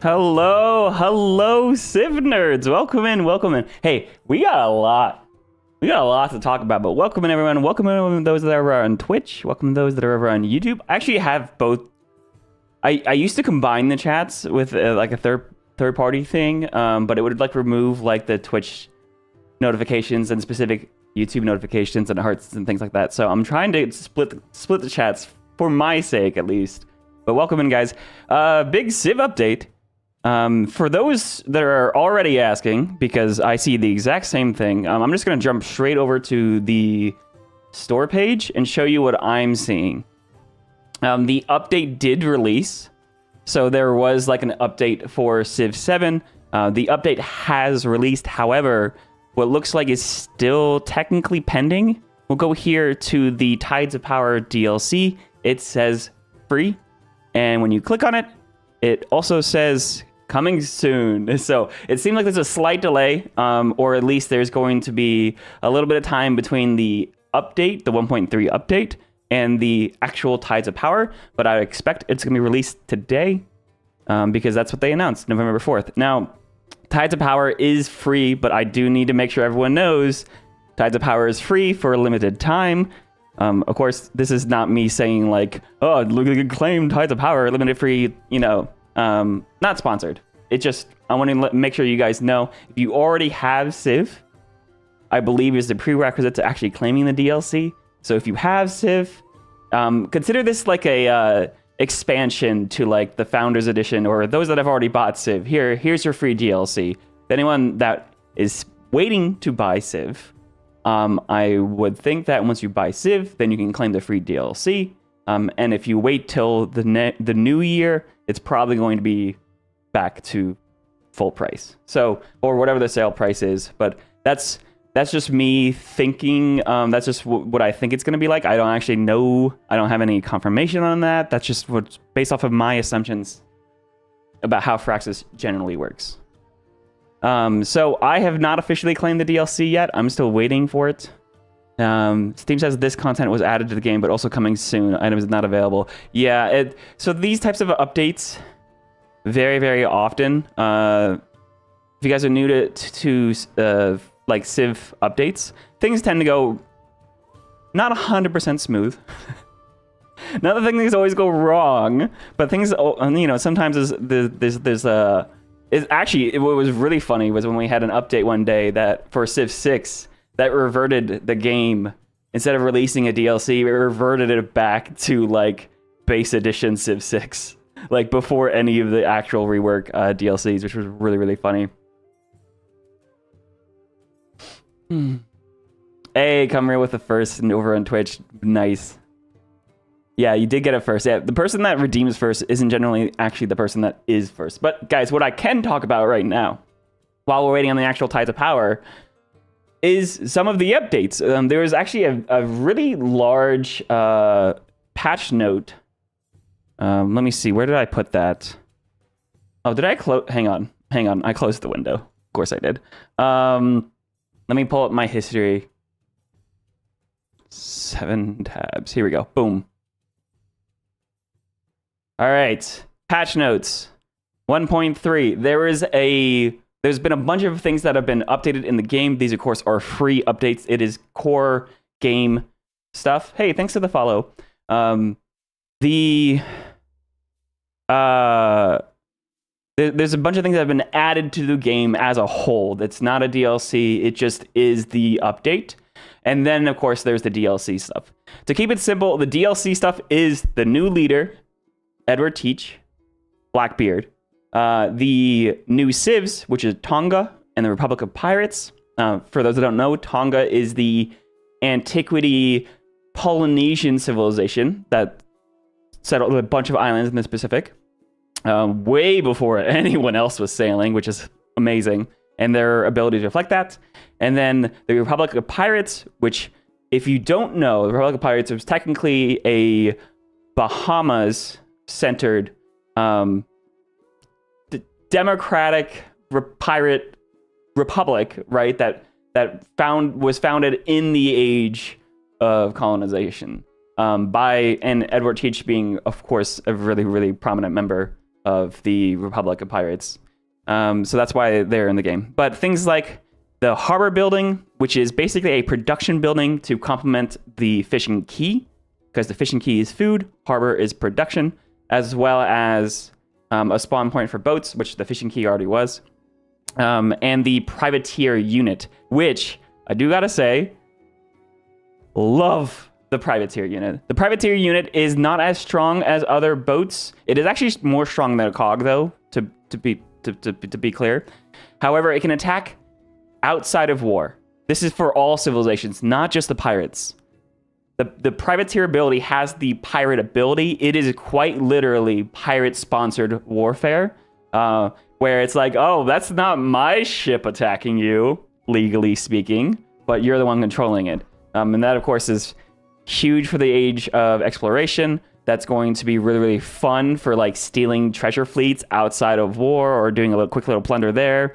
Hello, Civ nerds. Welcome in. Hey, we got a lot to talk about, but welcome in, everyone. Welcome in those that are on Twitch. Welcome those that are over on YouTube. I actually have both. I used to combine the chats with like a third party thing, but it would like remove like the Twitch notifications and specific YouTube notifications and hearts and things like that. So I'm trying to split the chats for my sake at least. But welcome in, guys. Big Civ update. For those that are already asking, because I see the exact same thing, I'm just going to jump straight over to the store page and show you what I'm seeing. The update did release, so there was like an update for Civ 7. The update has released, however, what looks like is still technically pending. We'll go here to the Tides of Power DLC. It says free, and when you click on it, it also says coming soon. So it seems like there's a slight delay, or at least there's going to be a little bit of time between the update, the 1.3 update, and the actual Tides of Power, but I expect it's going to be released today, because that's what they announced, November 4th. Now, Tides of Power is free, but I do need to make sure everyone knows Tides of Power is free for a limited time. Of course, this is not me saying like, oh, look at the claim Tides of Power, limited free, you know, not sponsored. It just, I want to make sure you guys know, if you already have Civ, I believe is the prerequisite to actually claiming the DLC. So if you have Civ, consider this like a expansion to like the Founders Edition, or those that have already bought Civ. Here's your free DLC. If anyone that is waiting to buy Civ, I would think that once you buy Civ, then you can claim the free DLC. And if you wait till the new year, it's probably going to be back to full price. So, or whatever the sale price is. But that's just me thinking. That's just what I think it's going to be like. I don't actually know. I don't have any confirmation on that. That's just what's based off of my assumptions about how Firaxis generally works. So I have not officially claimed the DLC yet. I'm still waiting for it. Steam says this content was added to the game, but also coming soon. Items not available. Yeah. So these types of updates, very, very often. If you guys are new to like Civ updates, things tend to go not 100% smooth. Not that things always go wrong, but things, you know, sometimes actually, what was really funny was when we had an update one day that for Civ 6 that reverted the game. Instead of releasing a DLC, it reverted it back to like base edition Civ 6, like before any of the actual rework DLCs, which was really, really funny. Hey, come here with the first and over on Twitch. Nice. Yeah, you did get it first. Yeah, the person that redeems first isn't generally actually the person that is first. But guys, what I can talk about right now, while we're waiting on the actual Tides of Power, is some of the updates. There was actually a really large patch note. Let me see. Where did I put that? Oh, did I close? Hang on. I closed the window. Of course I did. Let me pull up my history. 7 tabs. Here we go. Boom. All right. Patch notes. 1.3. There's been a bunch of things that have been updated in the game. These, of course, are free updates. It is core game stuff. Hey, thanks for the follow. There's a bunch of things that have been added to the game as a whole. That's not a DLC. It just is the update. And then, of course, there's the DLC stuff. To keep it simple, the DLC stuff is the new leader, Edward Teach, Blackbeard. The new civs, which is Tonga and the Republic of Pirates. For those that don't know, Tonga is the Antiquity Polynesian civilization that settled a bunch of islands in the Pacific way before anyone else was sailing, which is amazing, and their ability to reflect that. And then the Republic of Pirates, which, if you don't know, the Republic of Pirates was technically a Bahamas-centered democratic pirate republic, right? That was founded in the age of colonization and Edward Teach being, of course, a really, really prominent member of the Republic of Pirates. So that's why they're in the game. But things like the harbor building, which is basically a production building to complement the fishing quay, because the fishing quay is food, harbor is production, as well as a spawn point for boats, which the fishing quay already was, and the privateer unit, which I do gotta say, love the privateer unit. The privateer unit is not as strong as other boats. It is actually more strong than a cog, though, to be clear. However, it can attack outside of war. This is for all civilizations, not just the pirates. The privateer ability has the pirate ability. It is quite literally pirate-sponsored warfare, where it's like, oh, that's not my ship attacking you, legally speaking, but you're the one controlling it. And that, of course, is huge for the age of exploration. That's going to be really, really fun for like stealing treasure fleets outside of war or doing a quick little plunder there.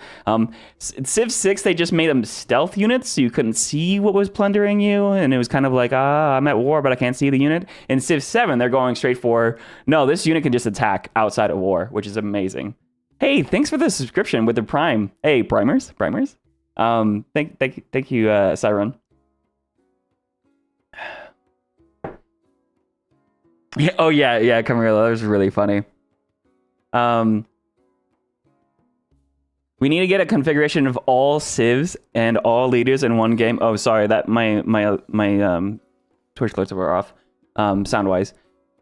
Civ 6, they just made them stealth units, so you couldn't see what was plundering you, and it was kind of like, I'm at war, but I can't see the unit. In Civ 7, they're going straight for, no, this unit can just attack outside of war, which is amazing. Hey, thanks for the subscription with the Prime. Hey, primers. Thank you, Siron. Oh yeah, Camarilla, that was really funny. We need to get a configuration of all civs and all leaders in one game. Oh, sorry, that my Twitch alerts were off, sound-wise.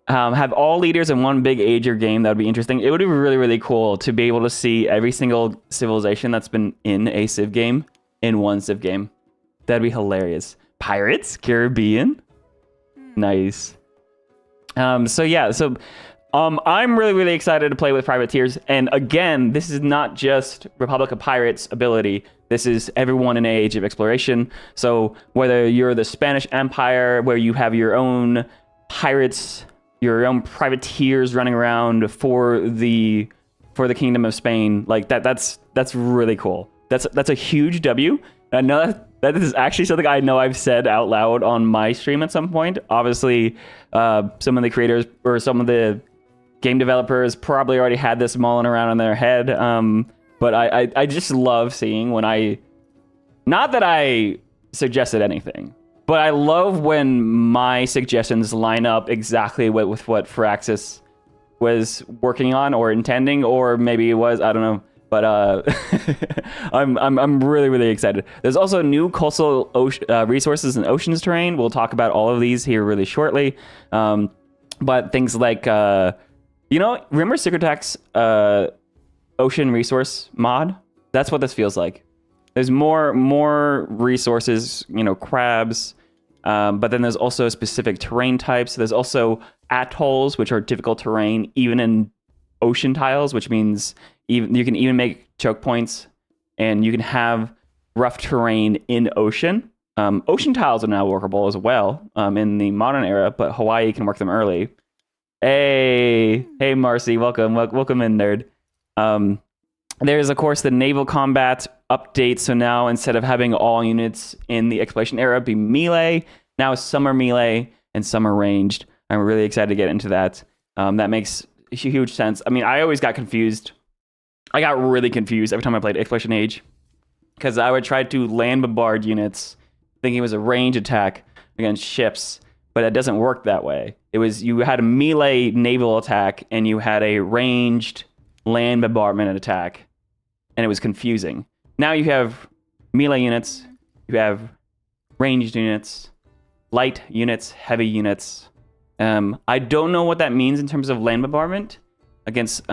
Have all leaders in one big ager game. That would be interesting. It would be really, really cool to be able to see every single civilization that's been in a civ game in one civ game. That'd be hilarious. Pirates, Caribbean, nice. I'm really, really excited to play with privateers. And again, this is not just Republic of Pirates ability. This is everyone in Age of Exploration. So whether you're the Spanish Empire, where you have your own pirates, your own privateers running around for the Kingdom of Spain, like that's really cool. That's a huge W. I know that is actually something I know I've said out loud on my stream at some point. Obviously, some of the creators or some of the game developers probably already had this mulling around in their head. But I just love seeing when not that I suggested anything, but I love when my suggestions line up exactly with what Firaxis was working on or intending, or maybe it was, I don't know. But I'm really, really excited. There's also new coastal resources and oceans terrain. We'll talk about all of these here really shortly. But things like, remember Secret Attack's ocean resource mod? That's what this feels like. There's more resources, crabs. But then there's also specific terrain types. There's also atolls, which are difficult terrain, even in ocean tiles, which means you can even make choke points, and you can have rough terrain in ocean. Ocean tiles are now workable as well in the modern era, but Hawaii can work them early. Hey, Marcy, welcome in, nerd. There's, of course, the naval combat update. So now, instead of having all units in the exploration era be melee, now some are melee and some are ranged. I'm really excited to get into that. That makes huge sense. I mean, I always got confused. I got really confused every time I played Exploration Age, because I would try to land bombard units thinking it was a range attack against ships, but it doesn't work that way. You had a melee naval attack and you had a ranged land bombardment attack, and it was confusing. Now you have melee units, you have ranged units, light units, heavy units. I don't know what that means in terms of land bombardment against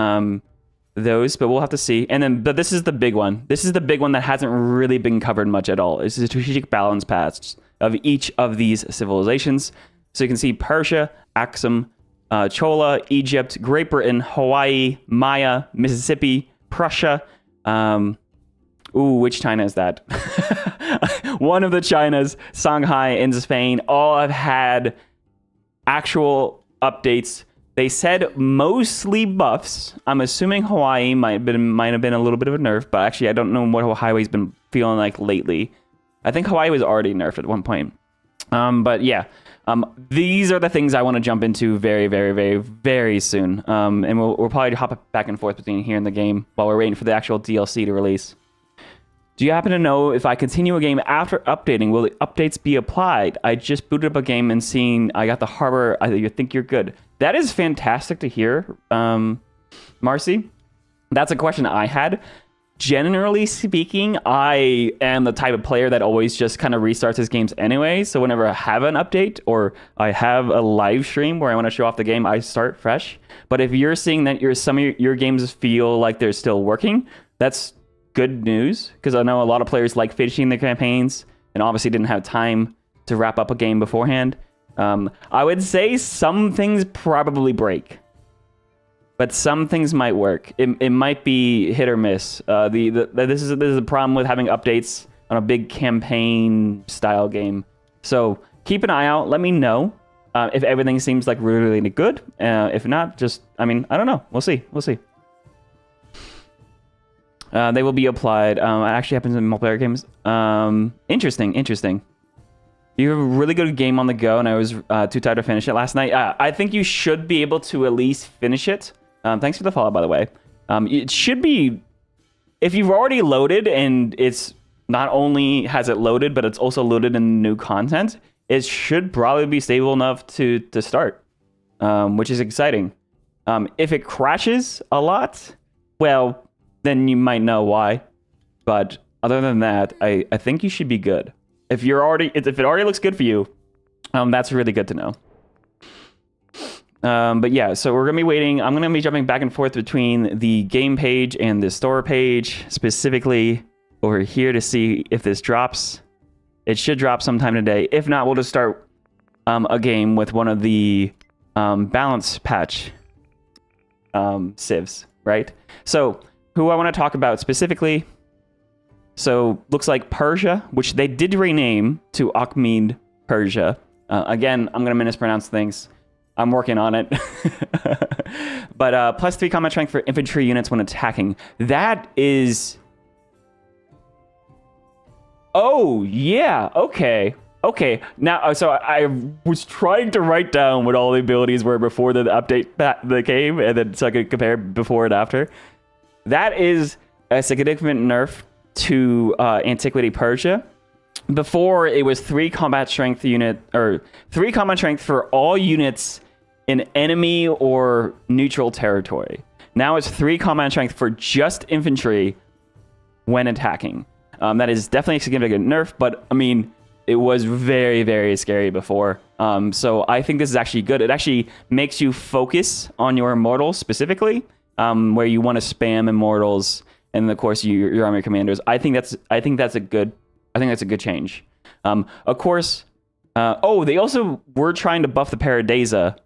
those, but we'll have to see. But this is the big one. This is the big one that hasn't really been covered much at all. It's the strategic balance paths of each of these civilizations. So you can see Persia, Axum, Chola, Egypt, Great Britain, Hawaii, Maya, Mississippi, Prussia. Which China is that? One of the Chinas, Shanghai in Spain, all have had actual updates. They said mostly buffs. I'm assuming Hawaii might have been a little bit of a nerf, but actually I don't know what Hawaii's been feeling like lately. I think Hawaii was already nerfed at one point. But yeah, These are the things I want to jump into very, very, very, very soon. And we'll probably hop back and forth between here and the game while we're waiting for the actual DLC to release. Do you happen to know if I continue a game after updating, will the updates be applied? I just booted up a game and seeing I got the harbor. I think you're good. That is fantastic to hear, Marcy. That's a question I had. Generally speaking, I am the type of player that always just kind of restarts his games anyway. So whenever I have an update or I have a live stream where I want to show off the game, I start fresh. But if you're seeing that some of your games feel like they're still working, that's good news, because I know a lot of players like finishing their campaigns and obviously didn't have time to wrap up a game beforehand. I would say some things probably break, but some things might work. It might be hit or miss. This is a problem with having updates on a big campaign style game. So keep an eye out. Let me know if everything seems like really, really good. If not, just, I don't know. We'll see. They will be applied. It actually happens in multiplayer games. Interesting. You have a really good game on the go, and I was too tired to finish it last night. I think you should be able to at least finish it. Thanks for the follow, by the way. It should be, if you've already loaded and it's not only has it loaded, but it's also loaded in new content, it should probably be stable enough to start, which is exciting. If it crashes a lot, well, then you might know why. But other than that, I think you should be good. If it already looks good for you, that's really good to know. But yeah, so we're gonna be waiting. I'm gonna be jumping back and forth between the game page and the store page, specifically over here to see if this drops. It should drop sometime today. If not, we'll just start a game with one of the balance patch civs, right? So who I want to talk about specifically. So looks like Persia, which they did rename to Akhmed Persia. Again, I'm going to mispronounce things. I'm working on it. But plus 3 combat strength for infantry units when attacking. That is... Oh, yeah. Okay. Now, so I was trying to write down what all the abilities were before the update that came, and then so I could compare before and after. That is a significant nerf to Antiquity Persia. Before, it was 3 combat strength for all units in enemy or neutral territory. Now it's 3 combat strength for just infantry when attacking. That is definitely a significant nerf, but it was very, very scary before. So I think this is actually good. It actually makes you focus on your immortals specifically, where you want to spam immortals, and of course your army commanders. I think that's a good change. Of course, they also were trying to buff the Paradeza.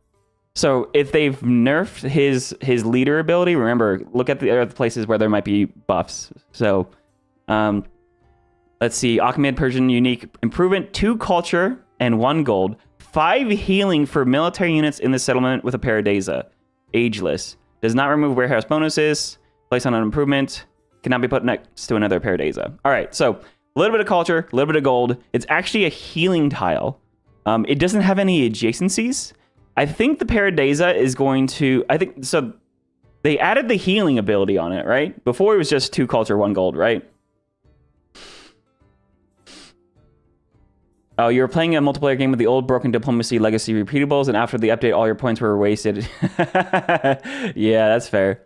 So if they've nerfed his leader ability, remember, look at the other places where there might be buffs. So let's see, Akhmed Persian unique improvement, 2 culture and 1 gold, 5 healing for military units in the settlement with a Paradeza, ageless. Does not remove warehouse bonuses. Place on an improvement. Cannot be put next to another Paradeza. All right, so a little bit of culture, a little bit of gold. It's actually a healing tile. It doesn't have any adjacencies. I think the Paradeza is going to... so they added the healing ability on it, right? Before it was just 2 culture, 1 gold, right? Oh, you were playing a multiplayer game with the old broken diplomacy legacy repeatables, and after the update, all your points were wasted. Yeah, that's fair.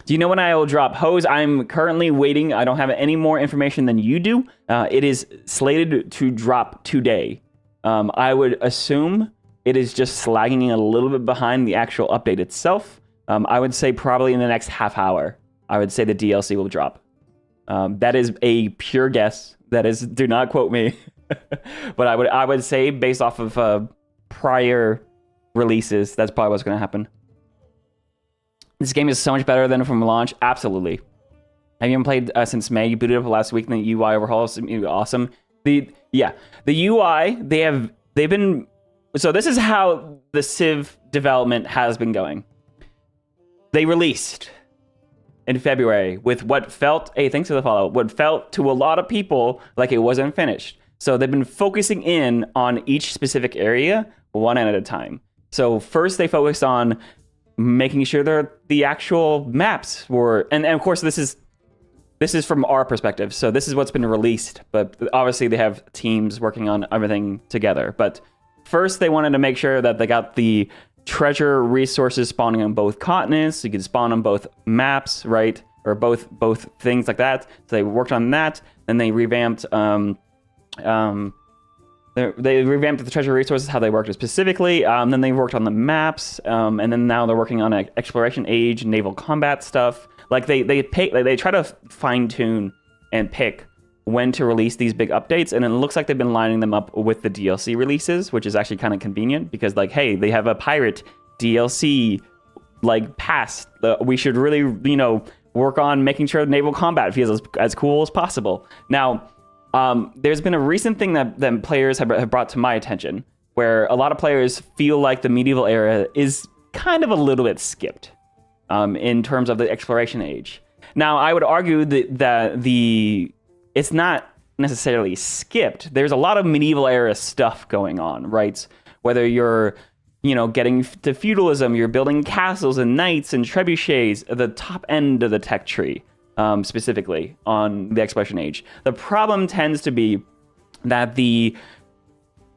Do you know when I will drop Hose? I'm currently waiting. I don't have any more information than you do. It is slated to drop today. I would assume it is just slagging a little bit behind the actual update itself. I would say probably in the next half hour, I would say the DLC will drop. That is a pure guess. Do not quote me. But I would say based off of prior releases, that's probably what's going to happen. This game is so much better than from launch. Absolutely. Have you played since May? You booted up last week, and the UI overhaul is awesome. The UI, they've been... So this is how the Civ development has been going. They released in February with what felt, thanks for the follow, what felt to a lot of people like it wasn't finished. So they've been focusing in on each specific area one end at a time. So first they focused on making sure that the actual maps were, and of course this is from our perspective, so this is what's been released, but obviously they have teams working on everything together. But first they wanted to make sure that they got the treasure resources spawning on both continents, so you could spawn on both maps, right? Or both things like that. So they worked on that, and they revamped they revamped the treasure resources, how they worked specifically. Then they worked on the maps, and then now they're working on exploration age, naval combat stuff. Like they try to fine tune and pick when to release these big updates, and it looks like they've been lining them up with the DLC releases, which is actually kind of convenient because, like, hey, they have a pirate DLC like pass. We should really, work on making sure naval combat feels as cool as possible. Now, there's been a recent thing that players have brought to my attention, where a lot of players feel like the medieval era is kind of a little bit skipped in terms of the exploration age. Now, I would argue that it's not necessarily skipped. There's a lot of medieval era stuff going on, right? Whether you're getting to feudalism, you're building castles and knights and trebuchets at the top end of the tech tree, specifically on the exploration age. The problem tends to be that the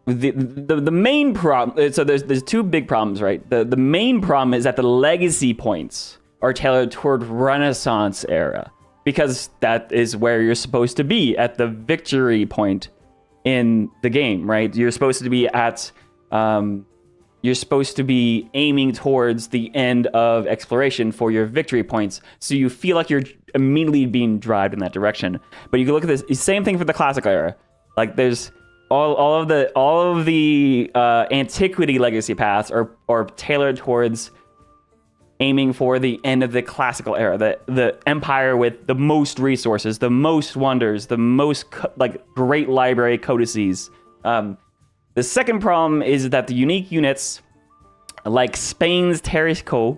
main problem. So there's two big problems, right? The main problem is that the legacy points are tailored toward Renaissance era, because that is where you're supposed to be at the victory point in the game, right? You're supposed to be at you're supposed to be aiming towards the end of exploration for your victory points, so you feel like you're immediately being driven in that direction. But you can look at this, same thing for the classic era. Like, there's all of the antiquity legacy paths are tailored towards aiming for the end of the classical era, the empire with the most resources, the most wonders, the most great library codices. The second problem is that the unique units, like Spain's Teriso,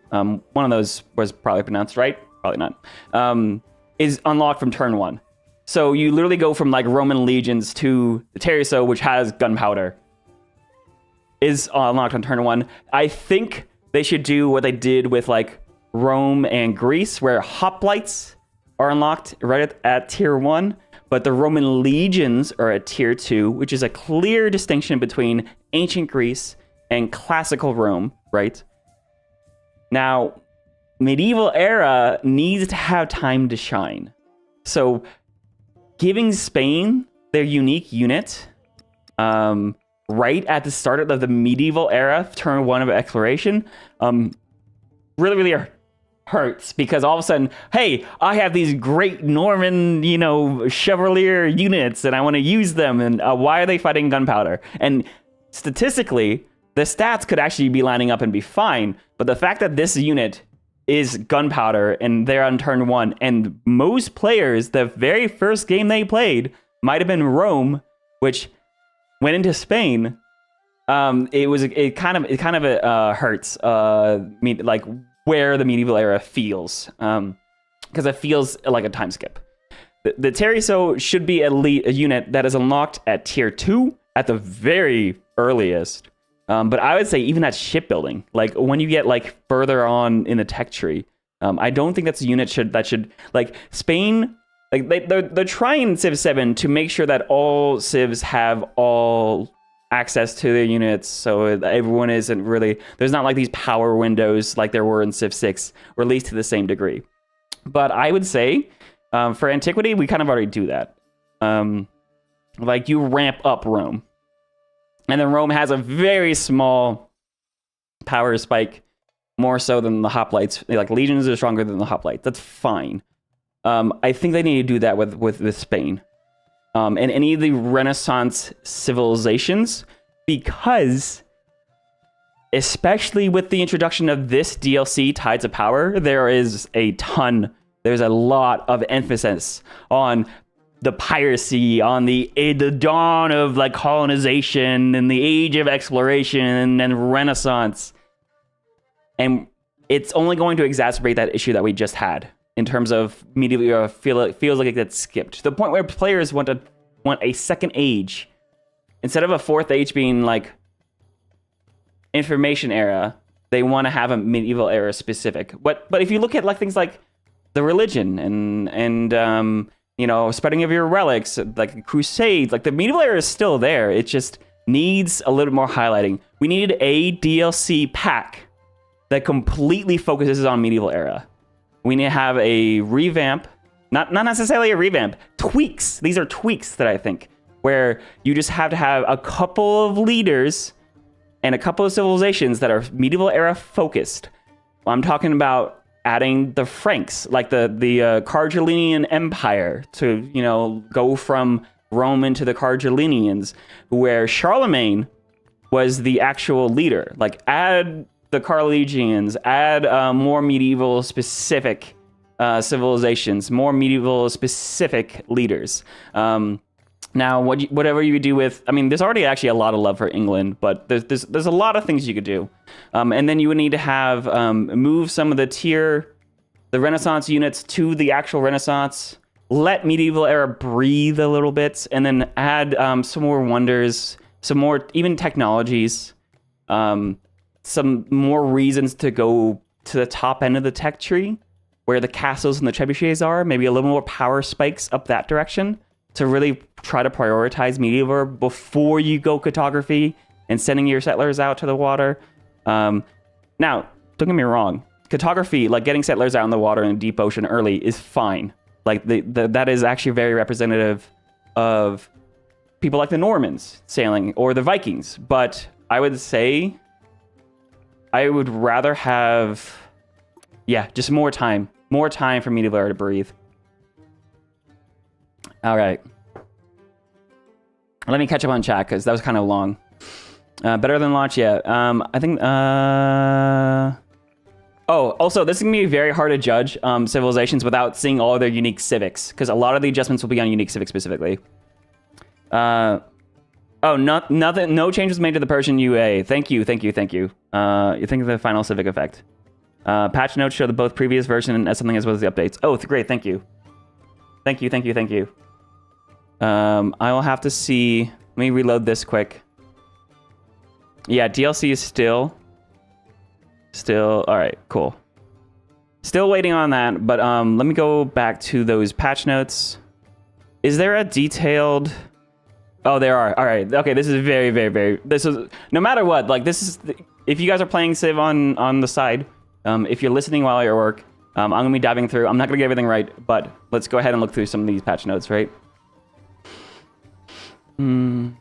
one of those was probably pronounced right, probably not, is unlocked from turn 1. So you literally go from like Roman legions to the Teriso, which has gunpowder, is unlocked on turn 1. I think they should do what they did with like Rome and Greece, where hoplites are unlocked right at tier 1. But the Roman legions are at tier 2, which is a clear distinction between ancient Greece and classical Rome, right? Now, medieval era needs to have time to shine. So giving Spain their unique unit right at the start of the medieval era, turn 1 of exploration, really hurts, because all of a sudden, hey, I have these great Norman, Chevalier units, and I want to use them, and why are they fighting gunpowder? And statistically, the stats could actually be lining up and be fine, but the fact that this unit is gunpowder and they're on turn 1, and most players, the very first game they played might have been Rome, which went into Spain. It kind of hurts. Like, where the medieval era feels, because it feels like a time skip. The Teriso should be a unit that is unlocked at tier 2 at the very earliest. But I would say even at shipbuilding, like when you get like further on in the tech tree, I don't think that's a unit that should like Spain. Like they're trying in Civ 7 to make sure that all civs have all access to their units, so everyone isn't really, there's not like these power windows like there were in Civ 6, or at least to the same degree. But I would say for Antiquity, we kind of already do that. Like, you ramp up Rome, and then Rome has a very small power spike, more so than the hoplites. Like, legions are stronger than the hoplites. That's fine. I think they need to do that with Spain. And any of the Renaissance civilizations, because especially with the introduction of this DLC, Tides of Power, there's a lot of emphasis on the piracy, on the dawn of like colonization and the age of exploration and Renaissance. And it's only going to exacerbate that issue that we just had. In terms of medieval era, feels like it gets skipped to the point where players want a second age instead of a fourth age being like information era, they want to have a medieval era specific. But if you look at like things like the religion and you know, spreading of your relics, like crusades, like the medieval era is still there. It just needs a little more highlighting. We needed a DLC pack that completely focuses on medieval era. We need to have a revamp, not necessarily a revamp, tweaks. These are tweaks that I think, where you just have to have a couple of leaders and a couple of civilizations that are medieval era focused. I'm talking about adding the Franks, like the Carthaginian Empire, to, you know, go from Rome into the Carthaginians, where Charlemagne was the actual leader. Like, add the Carthaginians, add more medieval specific civilizations, more medieval specific leaders. Now, whatever you do with, I mean, there's already actually a lot of love for England, but there's a lot of things you could do. And then you would need to have move some of the Renaissance units to the actual Renaissance, let medieval era breathe a little bit, and then add some more wonders, some more even technologies, some more reasons to go to the top end of the tech tree, where the castles and the trebuchets are, maybe a little more power spikes up that direction, to really try to prioritize medieval before you go cartography and sending your settlers out to the water. Now, don't get me wrong. Cartography, like getting settlers out in the water in deep ocean early, is fine. Like that is actually very representative of people like the Normans sailing or the Vikings. But I would say I would rather have, just more time for medieval era to breathe. All right. Let me catch up on chat because that was kind of long. Better than launch, yeah. I think. Oh, also, this is going to be very hard to judge civilizations without seeing all of their unique civics, because a lot of the adjustments will be on unique civics specifically. Oh, nothing. No changes made to the Persian UA. Thank you. You think of the final civic effect. Patch notes show the both previous version as something as well as the updates. Oh, great. Thank you. Thank you. I will have to see. Let me reload this quick. Yeah, DLC is still. All right, cool. Still waiting on that, but let me go back to those patch notes. Is there a detailed? Oh, there are. All right. Okay, this is very. This is no matter what. Like this is if you guys are playing Civ on the side. If you're listening while you're at work, I'm gonna be diving through. I'm not gonna get everything right, but let's go ahead and look through some of these patch notes, right? You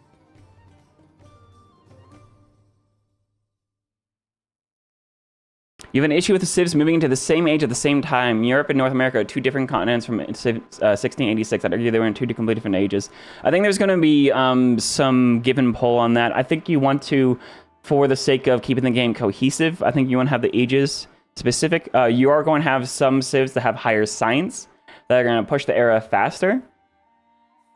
have an issue with the civs moving into the same age at the same time. Europe and North America are two different continents from 1686. I'd argue they were in two completely different ages. I think there's going to be some give and pull on that. I think you want to, for the sake of keeping the game cohesive, I think you want to have the ages specific. You are going to have some civs that have higher science that are going to push the era faster.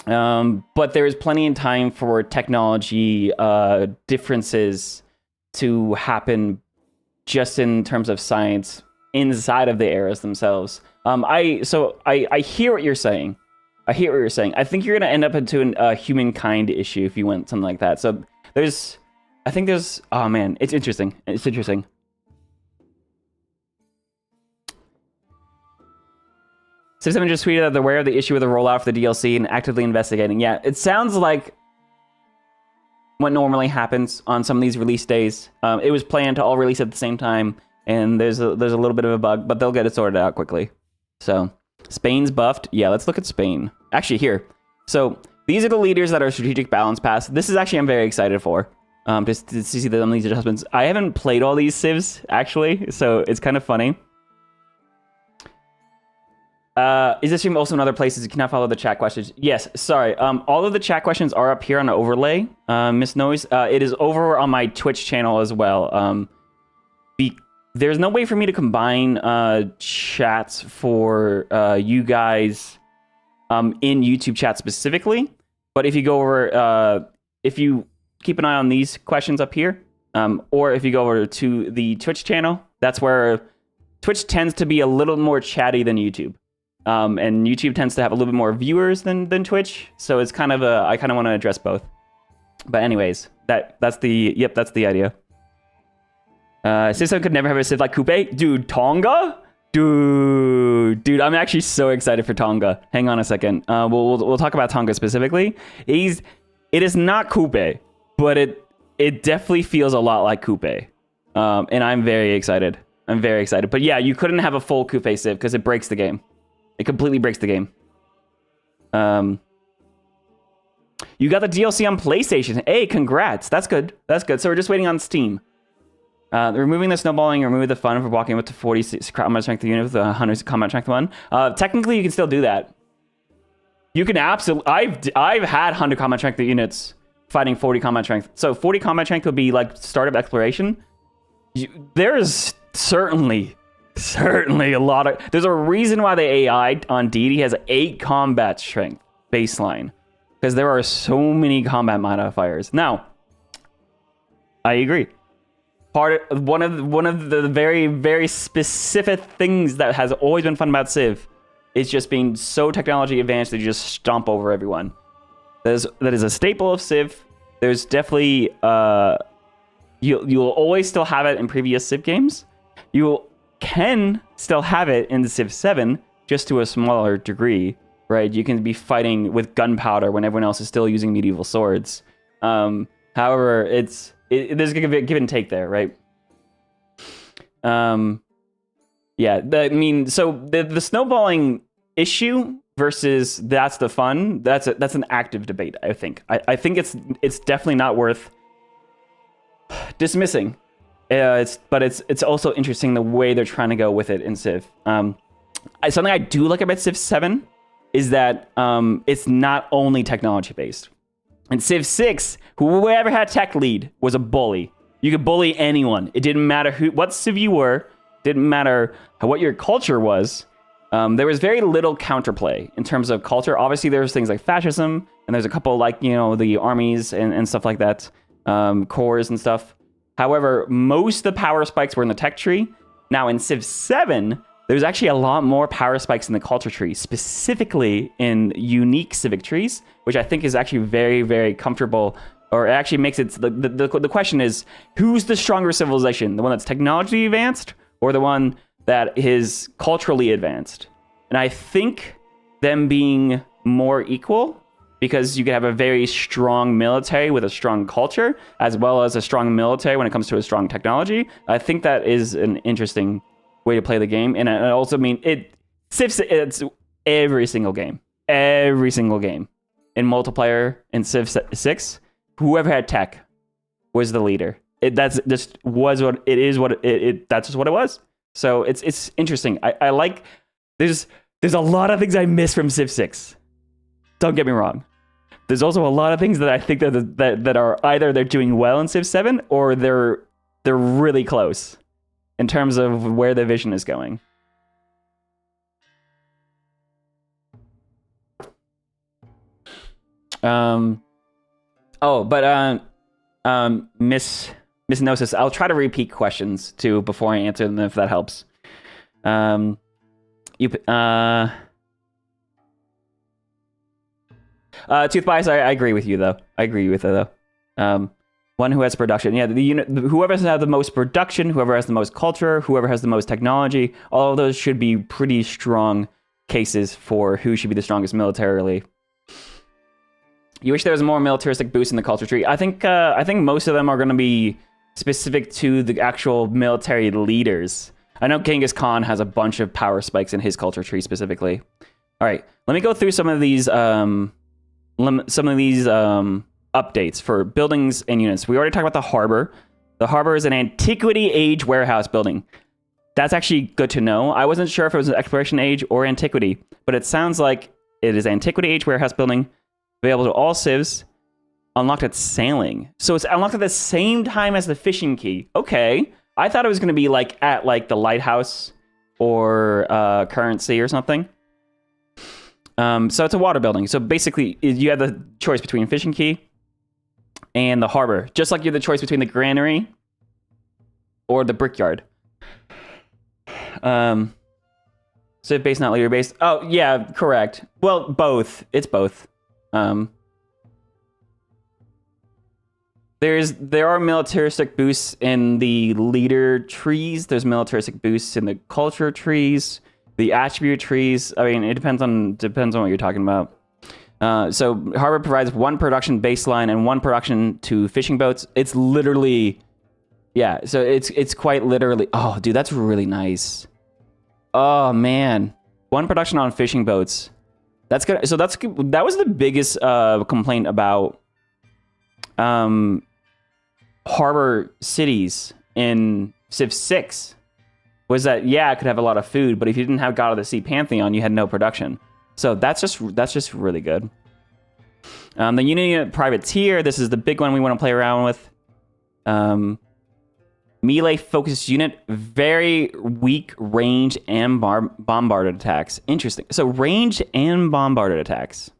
But there is plenty of time for technology differences to happen just in terms of science inside of the eras themselves. I hear what you're saying. I think you're going to end up into a humankind issue if you went something like that. So oh man, it's interesting. Civ 7 just tweeted that they're aware of the issue with the rollout for the DLC and actively investigating. Yeah, it sounds like what normally happens on some of these release days. It was planned to all release at the same time, and there's a little bit of a bug, but they'll get it sorted out quickly. So, Spain's buffed. Yeah, let's look at Spain. Actually, here. So, these are the leaders that are strategic balance pass. This is actually I'm very excited for. Just to see some of these adjustments. I haven't played all these civs, actually, so it's kind of funny. Is this stream also in other places? You cannot follow the chat questions. Yes, sorry. All of the chat questions are up here on the overlay, Miss Noise. It is over on my Twitch channel as well. There's no way for me to combine chats for you guys in YouTube chat specifically. But if you go over, if you keep an eye on these questions up here, or if you go over to the Twitch channel, that's where Twitch tends to be a little more chatty than YouTube. And YouTube tends to have a little bit more viewers than Twitch, so it's kind of I kind of want to address both. But anyways, that's the idea. Civ 7 could never have a Civ like Coupe. Dude, Tonga? Dude, I'm actually so excited for Tonga. Hang on a second. We'll talk about Tonga specifically. It is not Coupe, but it definitely feels a lot like Coupe. And I'm very excited. But yeah, you couldn't have a full Coupe Civ because it breaks the game. It completely breaks the game. You got the DLC on PlayStation. Hey, congrats. That's good. So we're just waiting on Steam. Removing the snowballing, remove the fun for walking up to 46 combat strength unit with the 100 combat strength one. Technically, you can still do that. You can absolutely. I've had 100 combat strength units fighting 40 combat strength. So 40 combat strength would be like start of exploration. There's certainly a lot of. There's a reason why the AI on deity has 8 combat strength baseline, because there are so many combat modifiers. Now, I agree. One of the very, very specific things that has always been fun about Civ is just being so technology advanced that you just stomp over everyone. That is a staple of Civ. There's definitely you'll always still have it in previous Civ games. You can still have it in Civ 7, just to a smaller degree, right? You can be fighting with gunpowder when everyone else is still using medieval swords. However, there's a give and take there, right? Yeah, so the snowballing issue versus that's the fun, that's an active debate, I think. I think it's definitely not worth dismissing. But it's also interesting the way they're trying to go with it in Civ. Something I do like about Civ 7 is that it's not only technology based. In Civ 6, whoever had tech lead was a bully. You could bully anyone. It didn't matter what Civ you were. Didn't matter what your culture was. There was very little counterplay in terms of culture. Obviously, there's things like fascism, and there's a couple like, the armies and stuff like that, corps and stuff. However, most of the power spikes were in the tech tree. Now, in Civ 7, there's actually a lot more power spikes in the culture tree, specifically in unique civic trees, which I think is actually very, very comfortable, or it actually makes it... The question is, who's the stronger civilization? The one that's technologically advanced, or the one that is culturally advanced? And I think them being more equal, because you can have a very strong military with a strong culture, as well as a strong military when it comes to a strong technology. I think that is an interesting way to play the game. And I also mean, it's every single game in multiplayer in Civ 6, whoever had tech was the leader. That's just was what it is. That's just what it was. So it's interesting. I like, there's a lot of things I miss from Civ 6. Don't get me wrong. There's also a lot of things that I think that are either they're doing well in Civ 7 or they're really close in terms of where the vision is going. Miss Gnosis, I'll try to repeat questions too before I answer them if that helps. Tooth Bias, I agree with you though. One who has production. Yeah, the unit, whoever has the most production, whoever has the most culture, whoever has the most technology, all of those should be pretty strong cases for who should be the strongest militarily. You wish there was a more militaristic boost in the culture tree. I think most of them are going to be specific to the actual military leaders. I know Genghis Khan has a bunch of power spikes in his culture tree specifically. All right, let me go through some of these updates for buildings and units. We already talked about the harbor. The harbor is an Antiquity Age warehouse building. That's actually good to know. I wasn't sure if it was an Exploration Age or Antiquity, but it sounds like it is Antiquity Age warehouse building, available to all civs, unlocked at sailing. So it's unlocked at the same time as the fishing key. Okay. I thought it was going to be like at like the lighthouse or currency or something. So it's a water building. So basically, you have the choice between fishing key and the harbor, just like you have the choice between the granary or the brickyard. Civ based, not leader based. Oh yeah, correct. Well, both. It's both. There are militaristic boosts in the leader trees. There's militaristic boosts in the culture trees, the attribute trees. I mean, it depends on what you're talking about. So Harbor provides 1 production baseline and 1 production to fishing boats. It's literally, yeah. So it's quite literally. Oh, dude, that's really nice. Oh man, 1 production on fishing boats. That's good. So that was the biggest complaint about harbor cities in Civ 6 was that, yeah, it could have a lot of food, but if you didn't have God of the Sea Pantheon, you had no production. So that's just really good. The unit privateer, this is the big one we want to play around with. Melee focused unit, very weak range and bombarded attacks. Interesting. So range and bombarded attacks.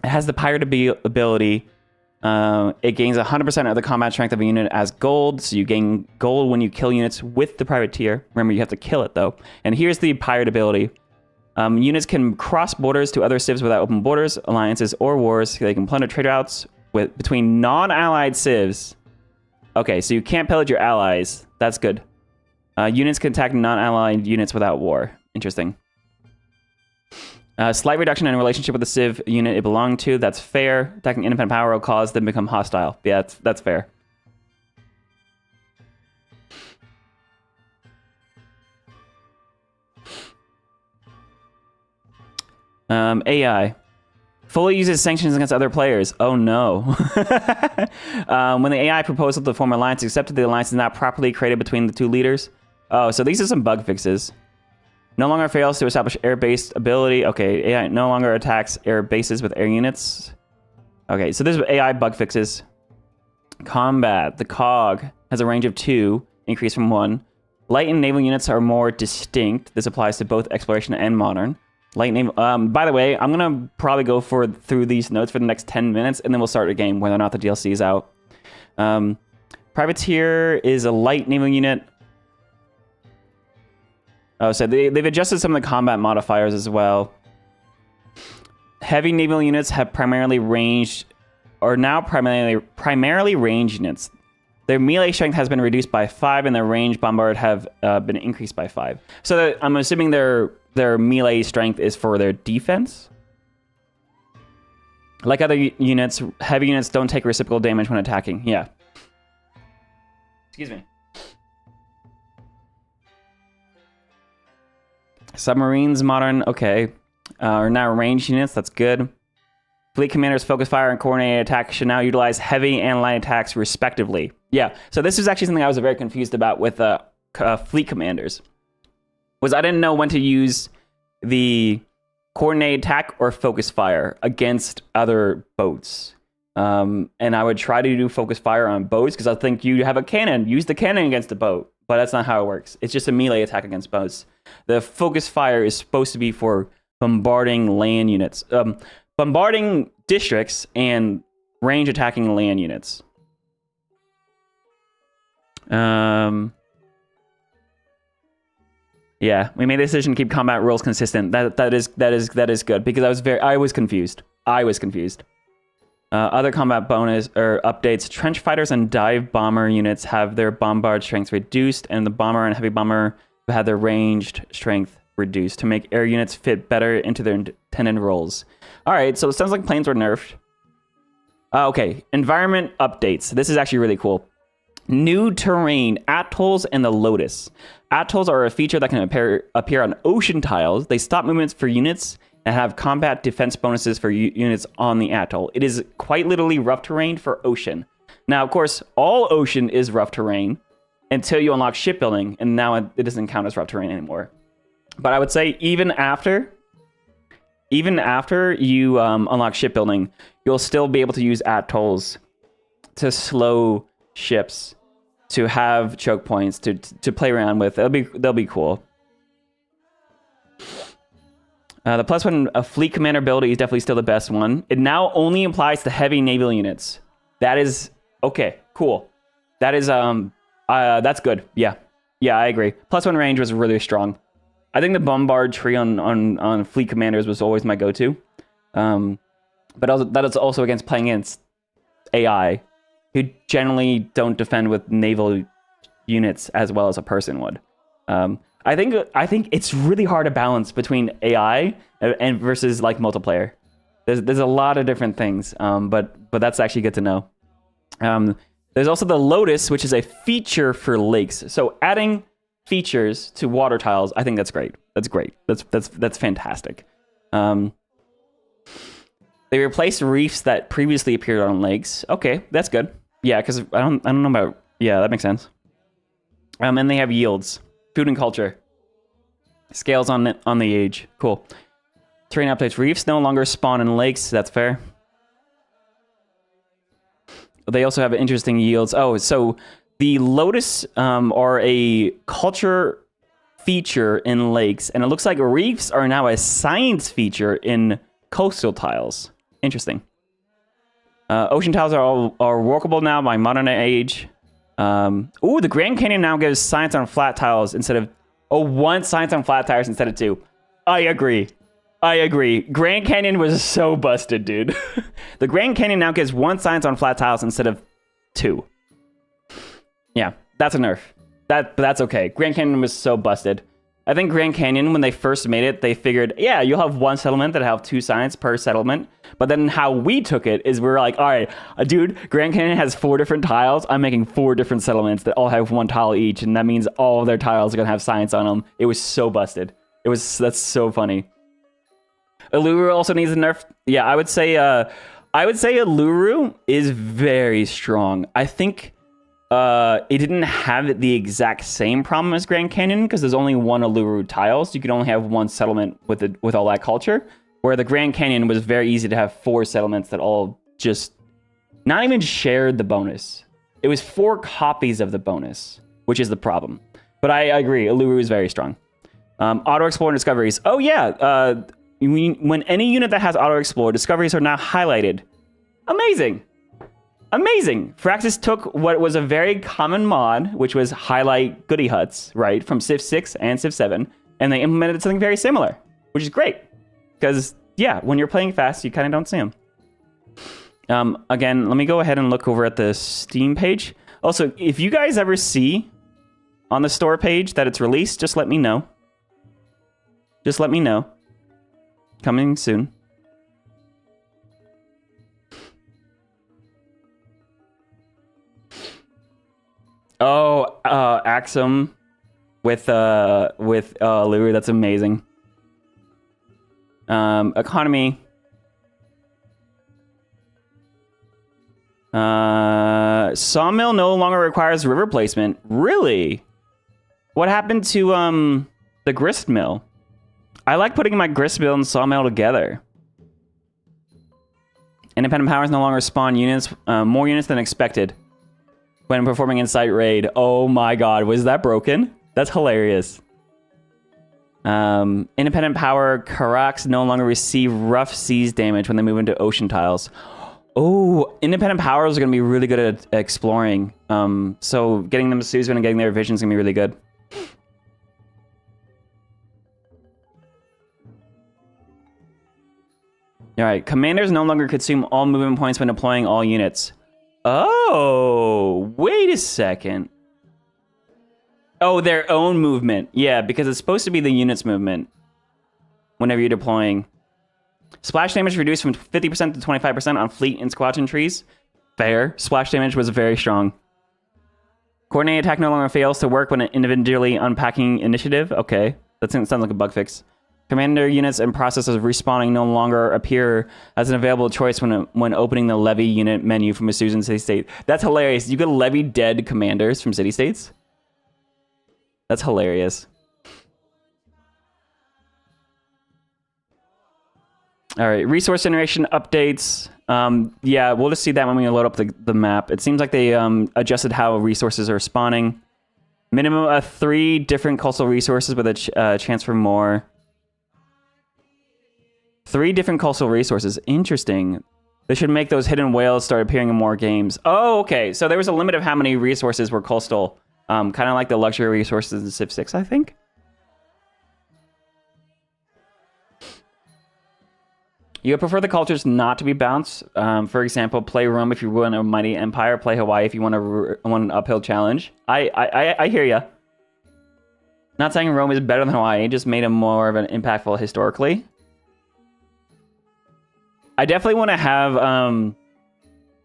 It has the pirate ability. It gains 100% of the combat strength of a unit as gold. So you gain gold when you kill units with the privateer. Remember, you have to kill it though. And here's the pirate ability. Units can cross borders to other civs without open borders, alliances, or wars. They can plunder trade routes between non-allied civs. Okay, so you can't pillage your allies. That's good. Units can attack non-allied units without war. Interesting. Slight reduction in relationship with the civ unit it belonged to. That's fair. Attacking independent power will cause them to become hostile. Yeah, that's fair. AI. Fully uses sanctions against other players. Oh no. When the AI proposal to form alliance accepted, the alliance is not properly created between the 2 leaders. Oh, so these are some bug fixes. No longer fails to establish air-based ability. Okay, AI no longer attacks air bases with air units. Okay, so this is AI bug fixes. Combat. The COG has a range of 2, increase from 1. Light and naval units are more distinct. This applies to both exploration and modern. Light naval. By the way, I'm gonna probably go through these notes for the next 10 minutes, and then we'll start a game whether or not the DLC is out. Privateer is a light naval unit. Oh, so they've adjusted some of the combat modifiers as well. Heavy naval units have primarily ranged, or now primarily range units. Their melee strength has been reduced by 5, and their range bombard have been increased by 5. So I'm assuming their melee strength is for their defense. Like other units, heavy units don't take reciprocal damage when attacking. Yeah. Excuse me. Submarines, modern, okay. Are now ranged units, that's good. Fleet commanders' focus fire and coordinated attack should now utilize heavy and light attacks respectively. Yeah, so this is actually something I was very confused about with fleet commanders. Was I didn't know when to use the coordinated attack or focus fire against other boats. And I would try to do focus fire on boats because I think you have a cannon, use the cannon against the boat. But that's not how it works. It's just a melee attack against boats. The focus fire is supposed to be for bombarding land units. Bombarding districts and range attacking land units. Yeah, we made the decision to keep combat rules consistent. That is good because I was confused. Other combat bonus or updates: trench fighters and dive bomber units have their bombard strength reduced, and the bomber and heavy bomber have had their ranged strength reduced to make air units fit better into their intended roles. All right, so it sounds like planes were nerfed. Okay, environment updates. This is actually really cool. New terrain, atolls and the Lotus. Atolls are a feature that can appear on ocean tiles. They stop movements for units and have combat defense bonuses for units on the atoll. It is quite literally rough terrain for ocean. Now, of course, all ocean is rough terrain until you unlock shipbuilding, and now it doesn't count as rough terrain anymore. But I would say even after you unlock shipbuilding, you'll still be able to use atolls to slow ships, to have choke points, to play around with. They'll be cool. The +1 fleet commander ability is definitely still the best one. It now only applies to heavy naval units. That is okay, cool. That is that's good. Yeah, I agree. +1 range was really strong. I think the bombard tree on fleet commanders was always my go-to. But also, that is also against playing against AI. who generally don't defend with naval units as well as a person would. I think it's really hard to balance between AI and versus like multiplayer. There's a lot of different things, but that's actually good to know. There's also the Lotus, which is a feature for lakes. So adding features to water tiles, I think that's great. That's great. That's fantastic. They replaced reefs that previously appeared on lakes. Okay, that's good. Yeah, because I don't know about. Yeah, that makes sense. And they have yields, food and culture, scales on the age. Cool. Terrain updates. Reefs no longer spawn in lakes. That's fair. They also have interesting yields. Oh, so the Lotus are a culture feature in lakes, and it looks like reefs are now a science feature in coastal tiles. Interesting. Ocean tiles are workable now by modern age. Ooh, the Grand Canyon now gives science on flat tiles instead of... Oh, one science on flat tires instead of two. I agree. Grand Canyon was so busted, dude. The Grand Canyon now gives one science on flat tiles instead of two. Yeah, that's a nerf. That's okay. Grand Canyon was so busted. I think Grand Canyon, when they first made it, they figured, yeah, you'll have one settlement that have 2 science per settlement. But then how we took it is we're like, all right, dude, Grand Canyon has 4 different tiles. I'm making 4 different settlements that all have 1 tile each. And that means all of their tiles are going to have science on them. It was so busted. That's so funny. Uluru also needs a nerf. Yeah, I would say Uluru is very strong. I think it didn't have the exact same problem as Grand Canyon because there's only 1 Uluru tile, so you could only have 1 settlement with all that culture. Where the Grand Canyon was very easy to have 4 settlements that all just not even shared the bonus. It was 4 copies of the bonus, which is the problem. But I agree, Uluru is very strong. Auto explore and discoveries. Oh yeah, when any unit that has auto explore, discoveries are now highlighted. Amazing. Firaxis took what was a very common mod, which was highlight goodie huts, right, from Civ 6 and Civ 7, and they implemented something very similar, which is great. Because, yeah, when you're playing fast, you kind of don't see them. Again, let me go ahead and look over at the Steam page. Also, if you guys ever see on the store page that it's released, just let me know. Coming soon. Oh, Axum with Lure, that's amazing. Economy. Sawmill no longer requires river placement. Really? What happened to the grist mill? I like putting my grist mill and sawmill together. Independent powers no longer spawn units, more units than expected when performing Insight Raid. Oh my god, was that broken? That's hilarious. Independent power Karax no longer receive rough seas damage when they move into ocean tiles. Oh, independent powers are going to be really good at exploring. So getting them to Suzerain and getting their vision is going to be really good. All right, commanders no longer consume all movement points when deploying all units. Oh, wait a second. Oh, their own movement. Yeah, because it's supposed to be the unit's movement whenever you're deploying. Splash damage reduced from 50% to 25% on fleet and squadron trees. Fair. Splash damage was very strong. Coordinated attack no longer fails to work when individually unpacking initiative. Okay, that sounds like a bug fix. Commander units and processes respawning no longer appear as an available choice when opening the levy unit menu from a Susan city state. That's hilarious. You could levy dead commanders from city states. That's hilarious. All right, resource generation updates. Yeah, we'll just see that when we load up the map. It seems like they adjusted how resources are spawning. Minimum of 3 different coastal resources with a chance for more. 3 different coastal resources. Interesting. They should make those hidden whales start appearing in more games. Oh, okay. So there was a limit of how many resources were coastal. Kind of like the luxury resources in Civ 6, I think. You prefer the cultures not to be balanced. For example, play Rome if you want a mighty empire. Play Hawaii if you want an uphill challenge. I hear ya. Not saying Rome is better than Hawaii. Just made them more of an impactful historically. I definitely want to have.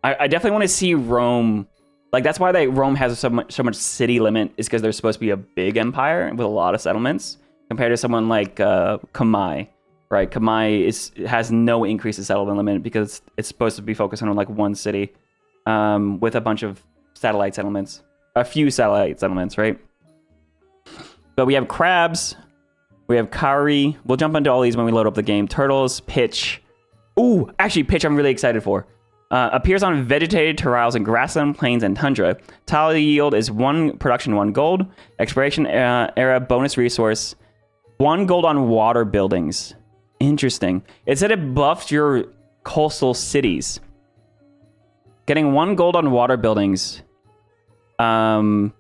I definitely want to see Rome. Like that's why Rome has so much city limit. Is because they're supposed to be a big empire with a lot of settlements compared to someone like Kamai. Right, Kamai has no increase in settlement limit because it's supposed to be focused on like one city with a bunch of satellite settlements. A few satellite settlements, right? But we have crabs, we have kauri. We'll jump into all these when we load up the game. Turtles, pitch. Ooh, actually pitch I'm really excited for. Appears on vegetated terrales and grassland, plains, and tundra. Tile yield is 1 production, 1 gold. Expiration era bonus resource, 1 gold on water buildings. Interesting. It said it buffs your coastal cities. Getting 1 gold on water buildings. So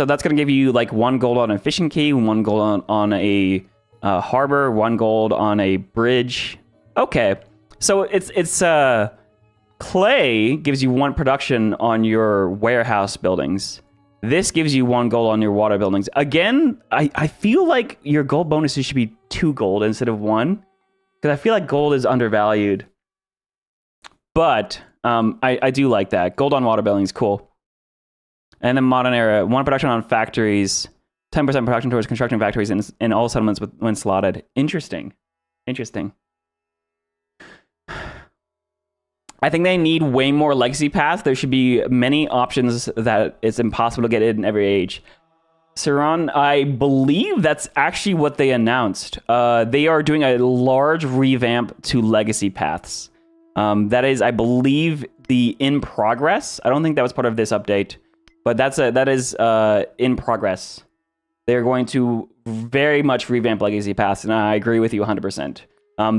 that's going to give you like 1 gold on a fishing quay, 1 gold on a harbor, 1 gold on a bridge. Okay. So it's clay gives you 1 production on your warehouse buildings. This gives you 1 gold on your water buildings. Again, I feel like your gold bonuses should be 2 gold instead of 1. Because I feel like gold is undervalued. But I do like that. Gold on water buildings, cool. And then modern era, 1 production on factories, 10% production towards construction factories in all settlements when slotted. Interesting. Interesting. I think they need way more legacy paths. There should be many options that it's impossible to get in every age. Saran, I believe that's actually what they announced. They are doing a large revamp to legacy paths. That is, I believe, the in progress. I don't think that was part of this update, but that is in progress. They're going to very much revamp legacy paths, and I agree with you 100%.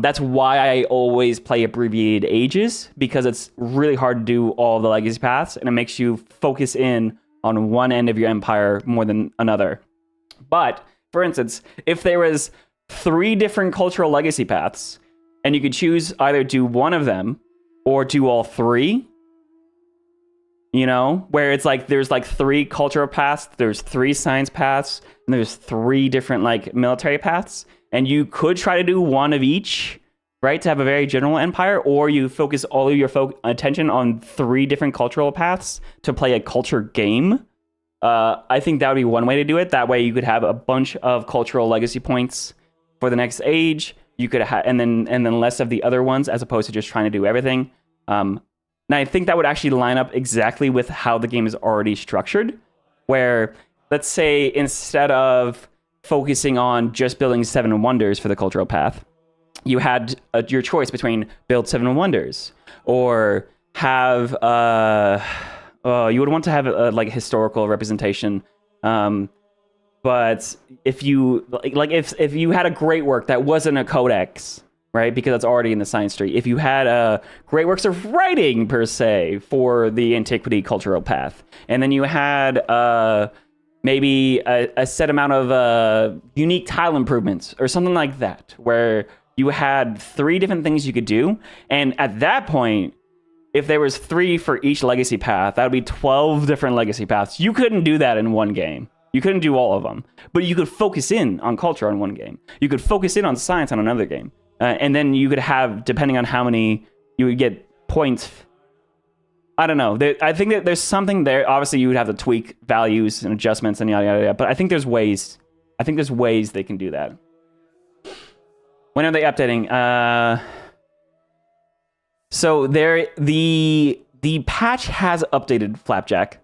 That's why I always play abbreviated ages, because it's really hard to do all the legacy paths, and it makes you focus in on one end of your empire more than another. But, for instance, if there was 3 different cultural legacy paths, and you could choose either do one of them or do all 3, you know, where it's like there's like 3 cultural paths, there's 3 science paths, and there's 3 different like military paths, and you could try to do one of each, right, to have a very general empire, or you focus all of your attention on 3 different cultural paths to play a culture game. I think that would be one way to do it. That way you could have a bunch of cultural legacy points for the next age. You could and then less of the other ones, as opposed to just trying to do everything. And I think that would actually line up exactly with how the game is already structured, where, let's say, instead of focusing on just building 7 wonders for the cultural path, you had your choice between build 7 wonders or have you would want to have like historical representation, but if you if you had a great work that wasn't a codex, right, because that's already in the science tree. If you had great works of writing per se for the antiquity cultural path, and then you had maybe a set amount of unique tile improvements or something like that, where you had 3 different things you could do. And at that point, if there was 3 for each legacy path, that would be 12 different legacy paths. You couldn't do that in one game. You couldn't do all of them. But you could focus in on culture on one game. You could focus in on science on another game. And then you could have, depending on how many, you would get points. I don't know. I think that there's something there. Obviously, you would have to tweak values and adjustments and yada, yada, yada. But I think there's ways. I think there's ways they can do that. When are they updating? So the patch has updated Flapjack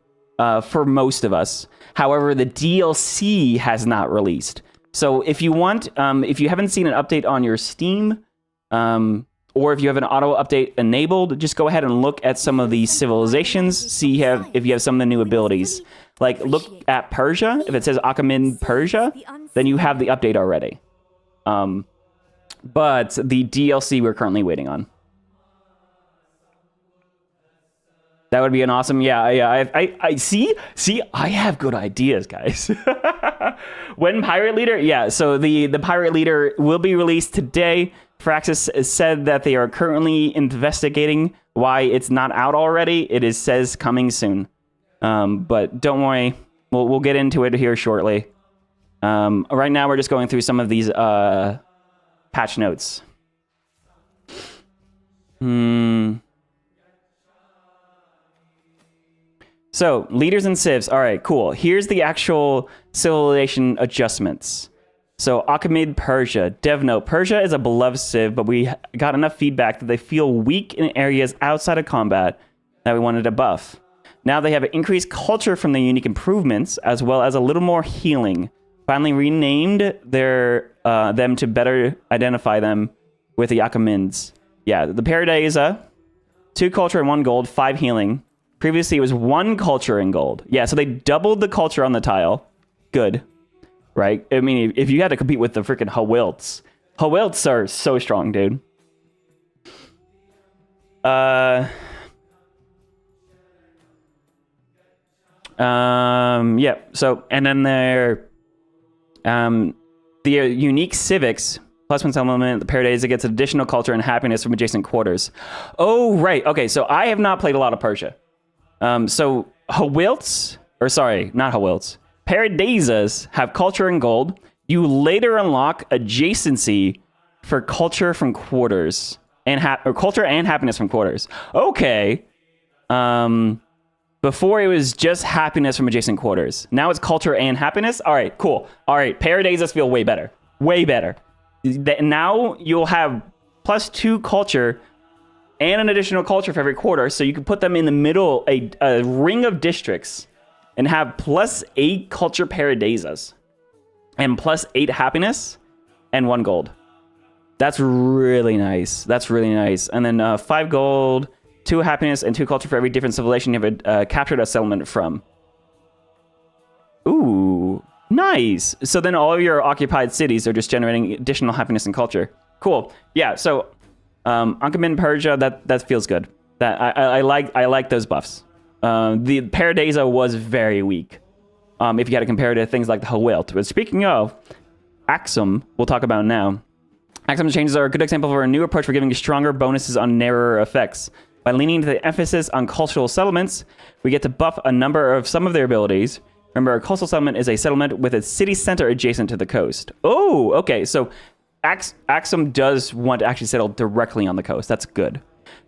for most of us. However, the DLC has not released. So if you want, if you haven't seen an update on your Steam, or if you have an auto update enabled, just go ahead and look at some of the civilizations, see if you have some of the new abilities. Like, look at Persia. If it says Achaemenid Persia, then you have the update already. But the DLC we're currently waiting on. That would be an awesome, yeah. I see, I have good ideas, guys. When Pirate Leader, yeah, so the Pirate Leader will be released today. Firaxis said that they are currently investigating why it's not out already. It says coming soon. But don't worry, we'll get into it here shortly. Right now, we're just going through some of these patch notes. So, leaders and civs. All right, cool. Here's the actual civilization adjustments. So, Achaemenid Persia. Dev note, Persia is a beloved civ, but we got enough feedback that they feel weak in areas outside of combat that we wanted to buff. Now they have increased culture from the unique improvements, as well as a little more healing. Finally renamed them to better identify them with the Achaemenids. Yeah, the Paradisa, 2 culture and 1 gold, 5 healing. Previously, it was 1 culture and gold. Yeah, so they doubled the culture on the tile. Good. Right? I mean, if you had to compete with the freaking Hawilts. Hawilts are so strong, dude. Yeah, so, and then the unique civics, +1 settlement, the Paradise gets additional culture and happiness from adjacent quarters. Oh, right. Okay, so I have not played a lot of Persia. So Hawilts, or sorry, not Hawilts, Paradisas have culture and gold. You later unlock adjacency for culture from quarters and culture and happiness from quarters. Okay. Before it was just happiness from adjacent quarters. Now it's culture and happiness. All right, cool. All right, Paradisas feel way better. Way better. Now you'll have +2 culture and an additional culture for every quarter, so you can put them in the middle, a ring of districts, and have +8 culture Paradisas, and +8 happiness, and 1 gold. That's really nice. That's really nice. And then 5 gold, 2 happiness, and 2 culture for every different civilization you have captured a settlement from. Ooh, nice. So then all of your occupied cities are just generating additional happiness and culture. Cool. Yeah, so Achaemenid Persia, that feels good. That I like those buffs. The Paradisa was very weak. If you had to compare it to things like the Hawilt. But speaking of Axum, we'll talk about now. Axum changes are a good example of a new approach for giving stronger bonuses on narrower effects. By leaning into the emphasis on cultural settlements, we get to buff some of their abilities. Remember, a coastal settlement is a settlement with its city center adjacent to the coast. Oh, okay. So Axum does want to actually settle directly on the coast. That's good.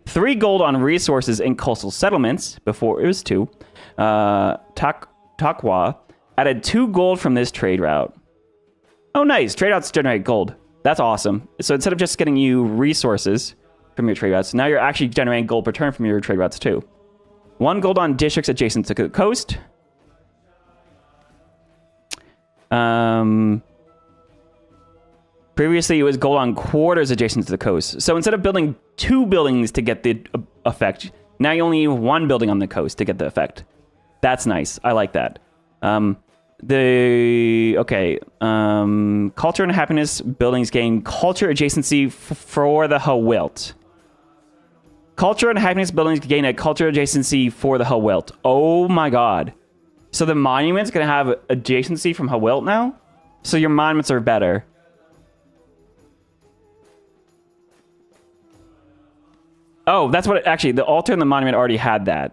3 gold on resources in coastal settlements. Before it was 2. Takwa added 2 gold from this trade route. Oh, nice. Trade routes generate gold. That's awesome. So instead of just getting you resources from your trade routes, now you're actually generating gold per turn from your trade routes too. 1 gold on districts adjacent to the coast. Previously, it was gold on quarters adjacent to the coast. So instead of building 2 buildings to get the effect, now you only need 1 building on the coast to get the effect. That's nice. I like that. Culture and happiness buildings gain culture adjacency for the Hawilt. Culture and happiness buildings gain a culture adjacency for the Hawilt. Oh my god. So the monuments gonna have adjacency from Hawilt now? So your monuments are better. Oh, that's what actually the altar and the monument already had that.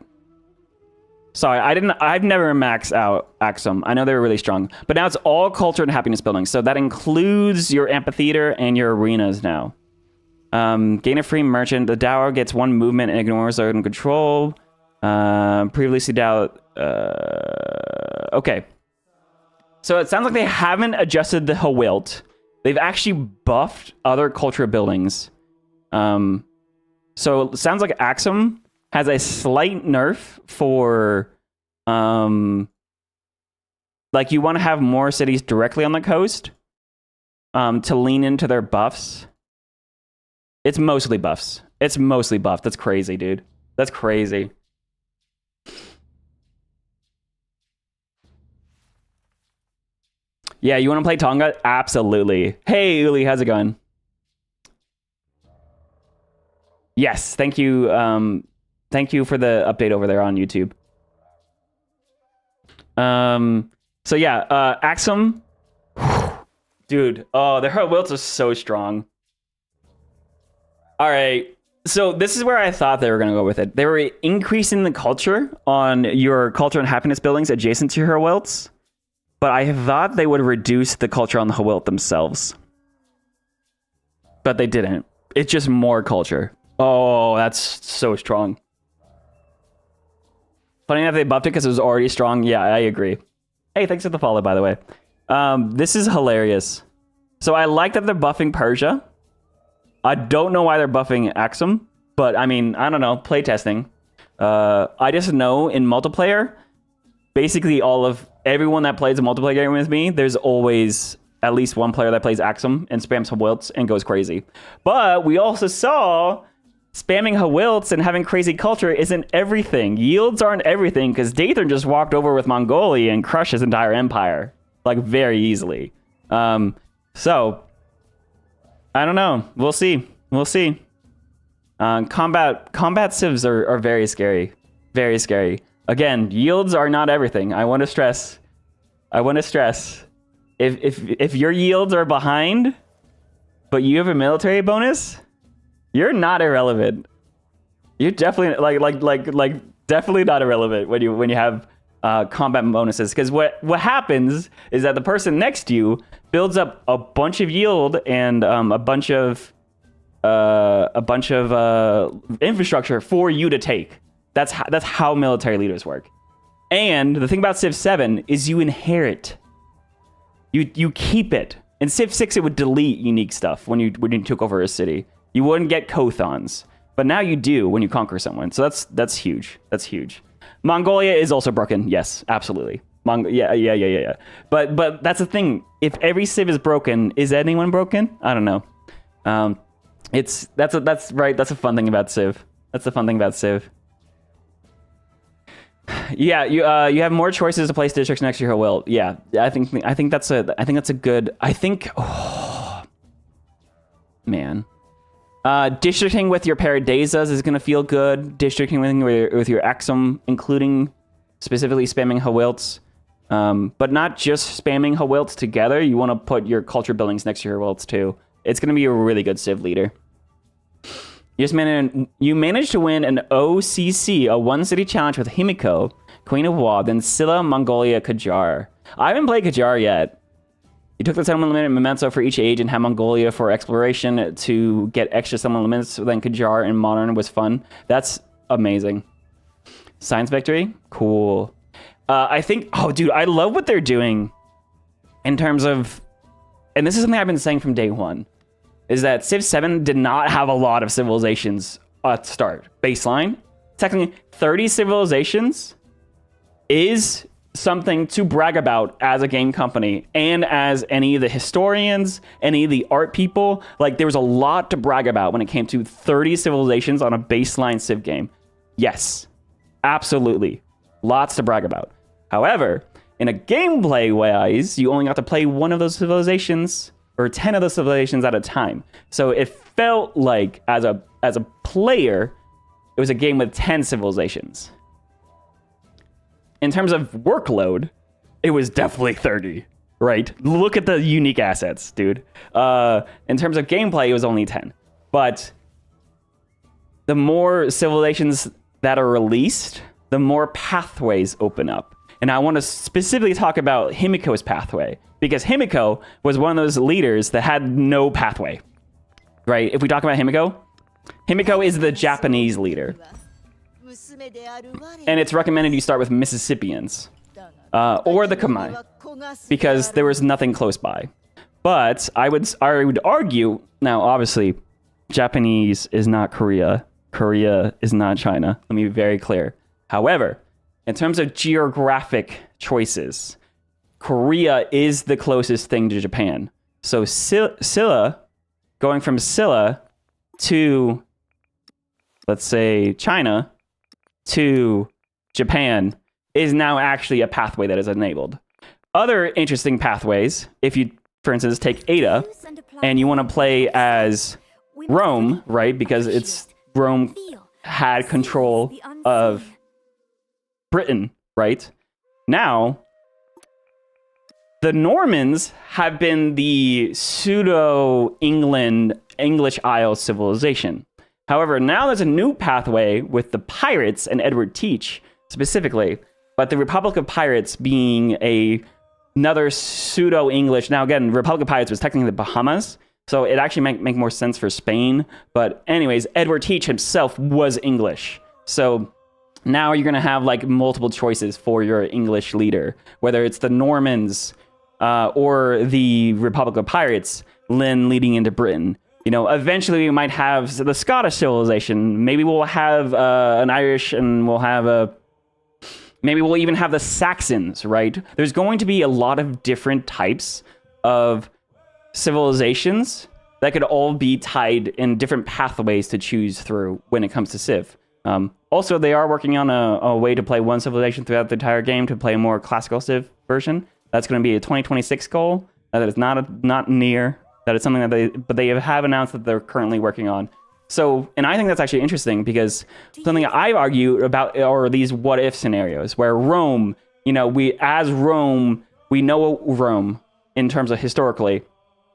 Sorry, I've never maxed out Axum. I know they were really strong. But now it's all culture and happiness buildings. So that includes your amphitheater and your arenas now. Gain a free merchant. The dower gets 1 movement and ignores their own control. Previously doubt. Okay. So it sounds like they haven't adjusted the Hawilt. They've actually buffed other culture buildings. So it sounds like Axum has a slight nerf for, like you want to have more cities directly on the coast, to lean into their buffs. It's mostly buffs. It's mostly buffed. That's crazy, dude. That's crazy. Yeah, you want to play Tonga? Absolutely. Hey, Uli, how's it going? Yes, thank you. Thank you for the update over there on YouTube. So yeah, Axum. Dude, oh, their Wilts are so strong. All right. So this is where I thought they were going to go with it. They were increasing the culture on your culture and happiness buildings adjacent to your Hawilts, but I thought they would reduce the culture on the Hawilt themselves. But they didn't. It's just more culture. Oh, that's so strong. Funny enough, they buffed it because it was already strong. Yeah, I agree. Hey, thanks for the follow, by the way. This is hilarious. So I like that they're buffing Persia. I don't know why they're buffing Axum, but I mean, I don't know, playtesting. I just know in multiplayer, basically everyone that plays a multiplayer game with me, there's always at least one player that plays Axum and spams Hawilts and goes crazy. But we also saw spamming Hawilts and having crazy culture isn't everything. Yields aren't everything, because Dathan just walked over with Mongolia and crushed his entire empire, like, very easily. So I don't know. We'll see. We'll see. Combat civs are very scary. Very scary. Again, yields are not everything. I want to stress. If your yields are behind, but you have a military bonus, you're not irrelevant. You're definitely like definitely not irrelevant when you have combat bonuses, because what happens is that the person next to you builds up a bunch of yield and a bunch of infrastructure for you to take. That's how military leaders work. And the thing about Civ 7 is you inherit. You keep it. In Civ 6 it would delete unique stuff when you took over a city. You wouldn't get Kothons, but now you do when you conquer someone. So that's huge. That's huge. Mongolia is also broken. Yes, absolutely. Yeah. But that's the thing. If every civ is broken, is anyone broken? I don't know. That's right. That's a fun thing about Civ. That's the fun thing about Civ. Yeah, you have more choices to place districts next to your will. Yeah, I think that's a good. Oh, man. Districting with your Paradisas is going to feel good. Districting with your Axum, including specifically spamming Hawilts. But not just spamming Hawilts together. You want to put your culture buildings next to your Hawilts too. It's going to be a really good Civ leader. You managed to win an OCC, a one-city challenge with Himiko, Queen of Wa, then Silla, Mongolia, Qajar. I haven't played Qajar yet. You took the settlement limit memento for each age and had Mongolia for exploration to get extra settlement limits. Then Qajar in Modern was fun. That's amazing. Science victory? Cool. I think... Oh, dude, I love what they're doing in terms of... And this is something I've been saying from day one, is that Civ 7 did not have a lot of civilizations at the start. Baseline. Technically, 30 civilizations is something to brag about as a game company and as any of the historians, any of the art people. Like, there was a lot to brag about when it came to 30 civilizations on a baseline Civ game. Yes, absolutely. Lots to brag about. However, in a gameplay wise, you only got to play one of those civilizations or 10 of those civilizations at a time. So it felt like as a player, it was a game with 10 civilizations. In terms of workload, it was definitely 30, right? Look at the unique assets, dude. In terms of gameplay, it was only 10. But the more civilizations that are released, the more pathways open up. And I want to specifically talk about Himiko's pathway, because Himiko was one of those leaders that had no pathway, right? If we talk about Himiko, Himiko is the Japanese leader. And it's recommended you start with Mississippians or the Khmer, because there was nothing close by. But I would argue, now obviously, Japanese is not Korea. Korea is not China. Let me be very clear. However, in terms of geographic choices, Korea is the closest thing to Japan. So Silla, going from Silla to, let's say, China to Japan is now actually a pathway that is enabled. Other interesting pathways, if you, for instance, take Ada and you want to play as Rome, right? Because it's Rome had control of Britain, right? Now, the Normans have been the pseudo-England English Isle civilization. However, now there's a new pathway with the pirates and Edward Teach specifically, but the Republic of Pirates being another pseudo-English. Now again, Republic of Pirates was technically the Bahamas, so it actually make more sense for Spain. But anyways, Edward Teach himself was English. So now you're going to have like multiple choices for your English leader, whether it's the Normans or the Republic of Pirates, then leading into Britain. You know, eventually we might have the Scottish civilization. Maybe we'll have an Irish, and we'll have maybe we'll even have the Saxons, right? There's going to be a lot of different types of civilizations that could all be tied in different pathways to choose through when it comes to Civ. Also, they are working on a way to play one civilization throughout the entire game to play a more classical Civ version. That's going to be a 2026 goal. That is not near. That is something that they have announced that they're currently working on. So, and I think that's actually interesting because something I've argued about are these what if scenarios where Rome, you know, we know Rome in terms of historically,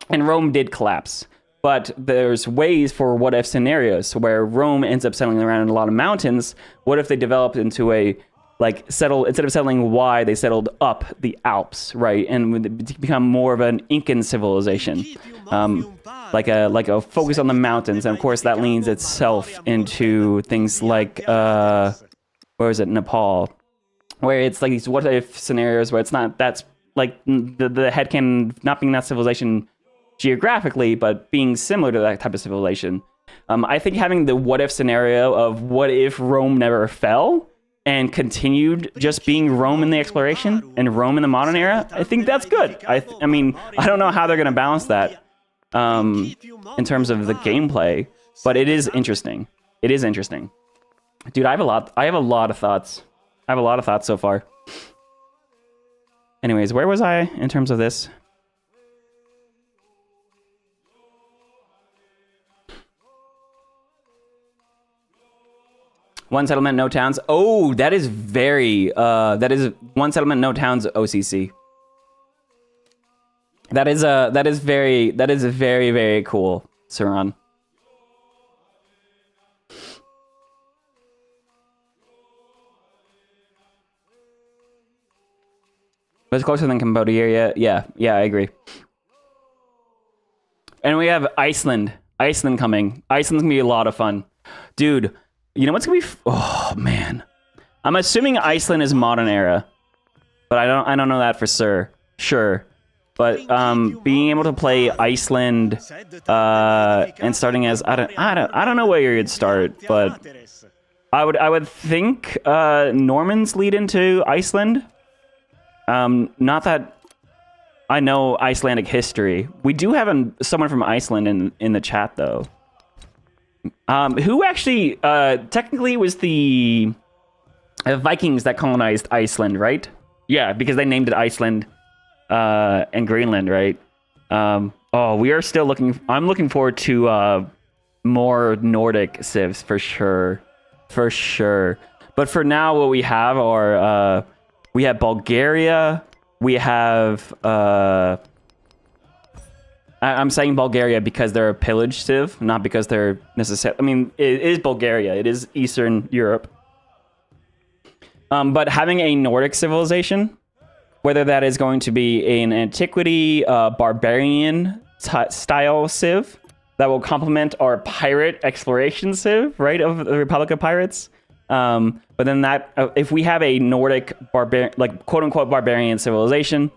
and Rome did collapse. But there's ways for what if scenarios where Rome ends up settling around in a lot of mountains. What if they developed into instead of settling wide, they settled up the Alps, right, and would become more of an Incan civilization, like a focus on the mountains, and of course that leans itself into things like Nepal, where it's like these what if scenarios where it's not that's like the headcanon not being that civilization geographically, but being similar to that type of civilization. I think having the what if scenario of what if Rome never fell and continued just being Rome in the exploration and Rome in the modern era, I think that's good. I mean, I don't know how they're going to balance that in terms of the gameplay, but it is interesting. It is interesting. Dude, I have a lot of thoughts. I have a lot of thoughts so far. Anyways, where was I in terms of this? One settlement, no towns. Oh, that is that is one settlement, no towns OCC. That is very, very cool, Saran. But it's closer than Cambodia. Yeah, I agree. And we have Iceland coming. Iceland's gonna be a lot of fun. Dude, you know what's gonna be? Oh man, I'm assuming Iceland is modern era, but I don't know that for sure. But being able to play Iceland and starting as I don't know where you'd start, but I would think Normans lead into Iceland. Not that I know Icelandic history. We do have someone from Iceland in the chat though. Who actually technically was the Vikings that colonized Iceland, right? Yeah, because they named it Iceland and Greenland, right? Oh, we are still looking. I'm looking forward to more Nordic civs for sure. But for now, what we have are we have Bulgaria. We have I'm saying Bulgaria because they're a pillage civ, not because they're necessarily. I mean, it is Bulgaria. It is Eastern Europe. But having a Nordic civilization, whether that is going to be an Antiquity barbarian style civ that will complement our pirate exploration civ, right, of the Republic of Pirates. But then that if we have a Nordic like quote unquote barbarian civilization,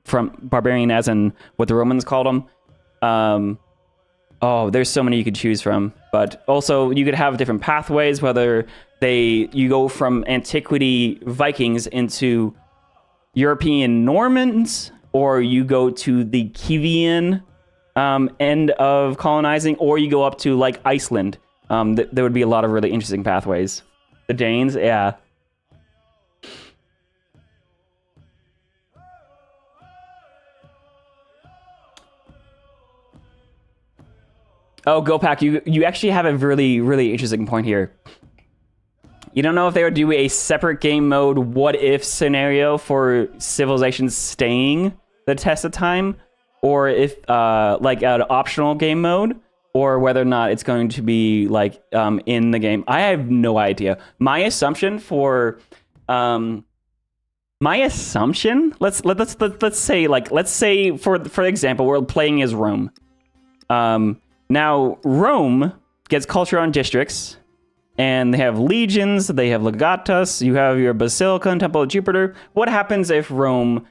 from barbarian as in what the Romans called them. Oh, there's so many you could choose from. But also you could have different pathways, whether you go from Antiquity Vikings into European Normans, or you go to the Kievan end of colonizing, or you go up to like Iceland. There would be a lot of really interesting pathways. The Danes, yeah. Oh, GoPack, you actually have a really, really interesting point here. You don't know if they would do a separate game mode what-if scenario for civilizations staying the test of time, or if like an optional game mode or whether or not it's going to be like in the game. I have no idea. My assumption for let's say for example, we're playing as Rome. Now Rome gets culture on districts, and they have legions, they have legatus, you have your basilica and temple of Jupiter. What happens if Rome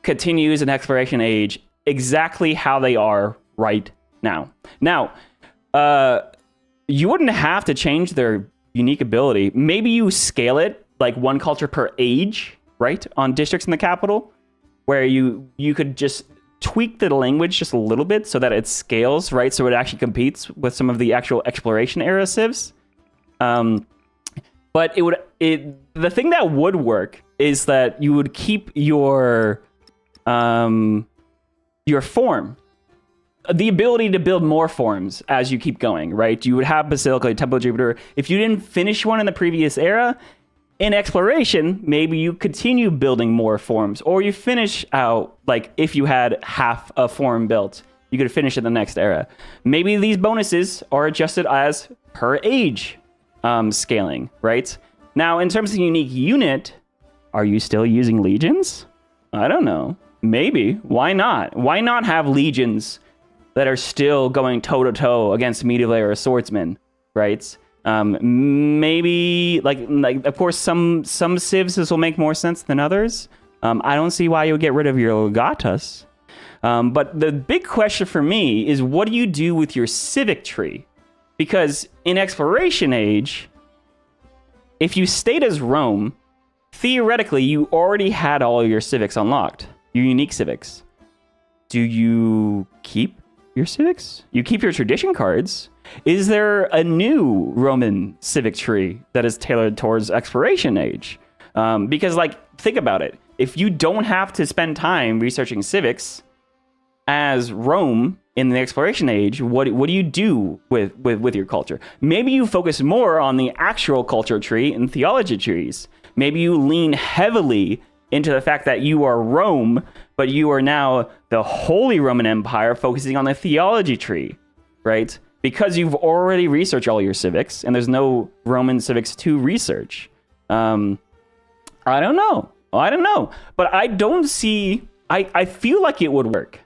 continues an exploration age exactly how they are right now? Now, you wouldn't have to change their unique ability. Maybe you scale it like one culture per age, right, on districts in the capital, where you could just tweak the language just a little bit so that it scales, right, so it actually competes with some of the actual exploration era civs. But the thing that would work is that you would keep your form, the ability to build more forms as you keep going, right? You would have Basilica, Temple of Jupiter. If you didn't finish one in the previous era, in exploration, maybe you continue building more forms, or you finish out, like if you had half a form built, you could finish in the next era. Maybe these bonuses are adjusted as per age scaling, right? Now, in terms of unique unit, are you still using legions? I don't know. Maybe. Why not? Why not have legions that are still going toe-to-toe against medieval era swordsmen, right? Maybe, like of course, some civs this will make more sense than others. I don't see why you would get rid of your legatus. But the big question for me is, what do you do with your civic tree? Because in exploration age, if you stayed as Rome, theoretically, you already had all your civics unlocked, your unique civics. Do you keep your civics? You keep your tradition cards. Is there a new Roman civic tree that is tailored towards exploration age? Because, like, think about it. If you don't have to spend time researching civics as Rome in the exploration age, what do you do with your culture? Maybe you focus more on the actual culture tree and theology trees. Maybe you lean heavily into the fact that you are Rome, but you are now the Holy Roman Empire, focusing on the theology tree, right? Because you've already researched all your civics, and there's no Roman civics to research. I don't know. But I don't see... I feel like it would work.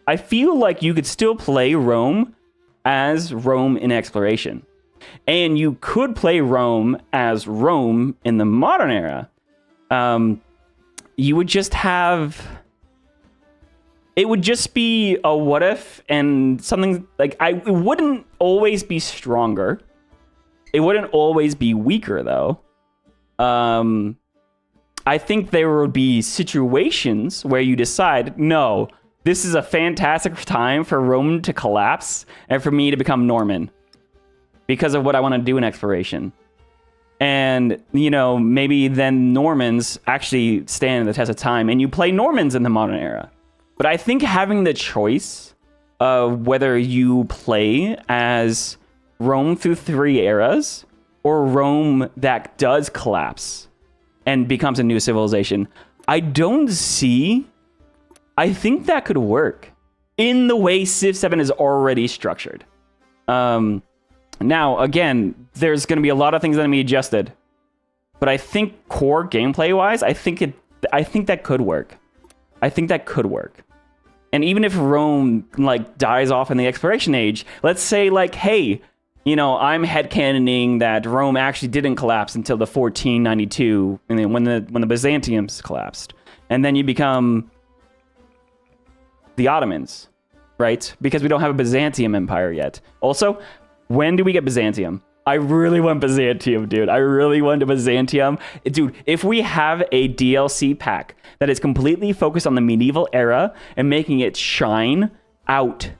I feel like you could still play Rome as Rome in exploration. And you could play Rome as Rome in the modern era. You would just have... It would just be a what if, and something like it wouldn't always be stronger. It wouldn't always be weaker, though. I think there would be situations where you decide, no, this is a fantastic time for Rome to collapse and for me to become Norman because of what I want to do in exploration. And, you know, maybe then Normans actually stand the test of time, and you play Normans in the modern era. But I think having the choice of whether you play as Rome through 3 eras or Rome that does collapse and becomes a new civilization, I think that could work in the way Civ 7 is already structured. Now, again, there's going to be a lot of things that can be adjusted. But I think core gameplay-wise, I think that could work. I think that could work. And even if Rome, like, dies off in the exploration age, let's say, like, hey, you know, I'm headcanoning that Rome actually didn't collapse until the 1492, and then when the Byzantiums collapsed. And then you become the Ottomans, right? Because we don't have a Byzantium Empire yet. Also, when do we get Byzantium? I really want Byzantium, dude. I really want a Byzantium. Dude, if we have a DLC pack that is completely focused on the medieval era and making it shine out,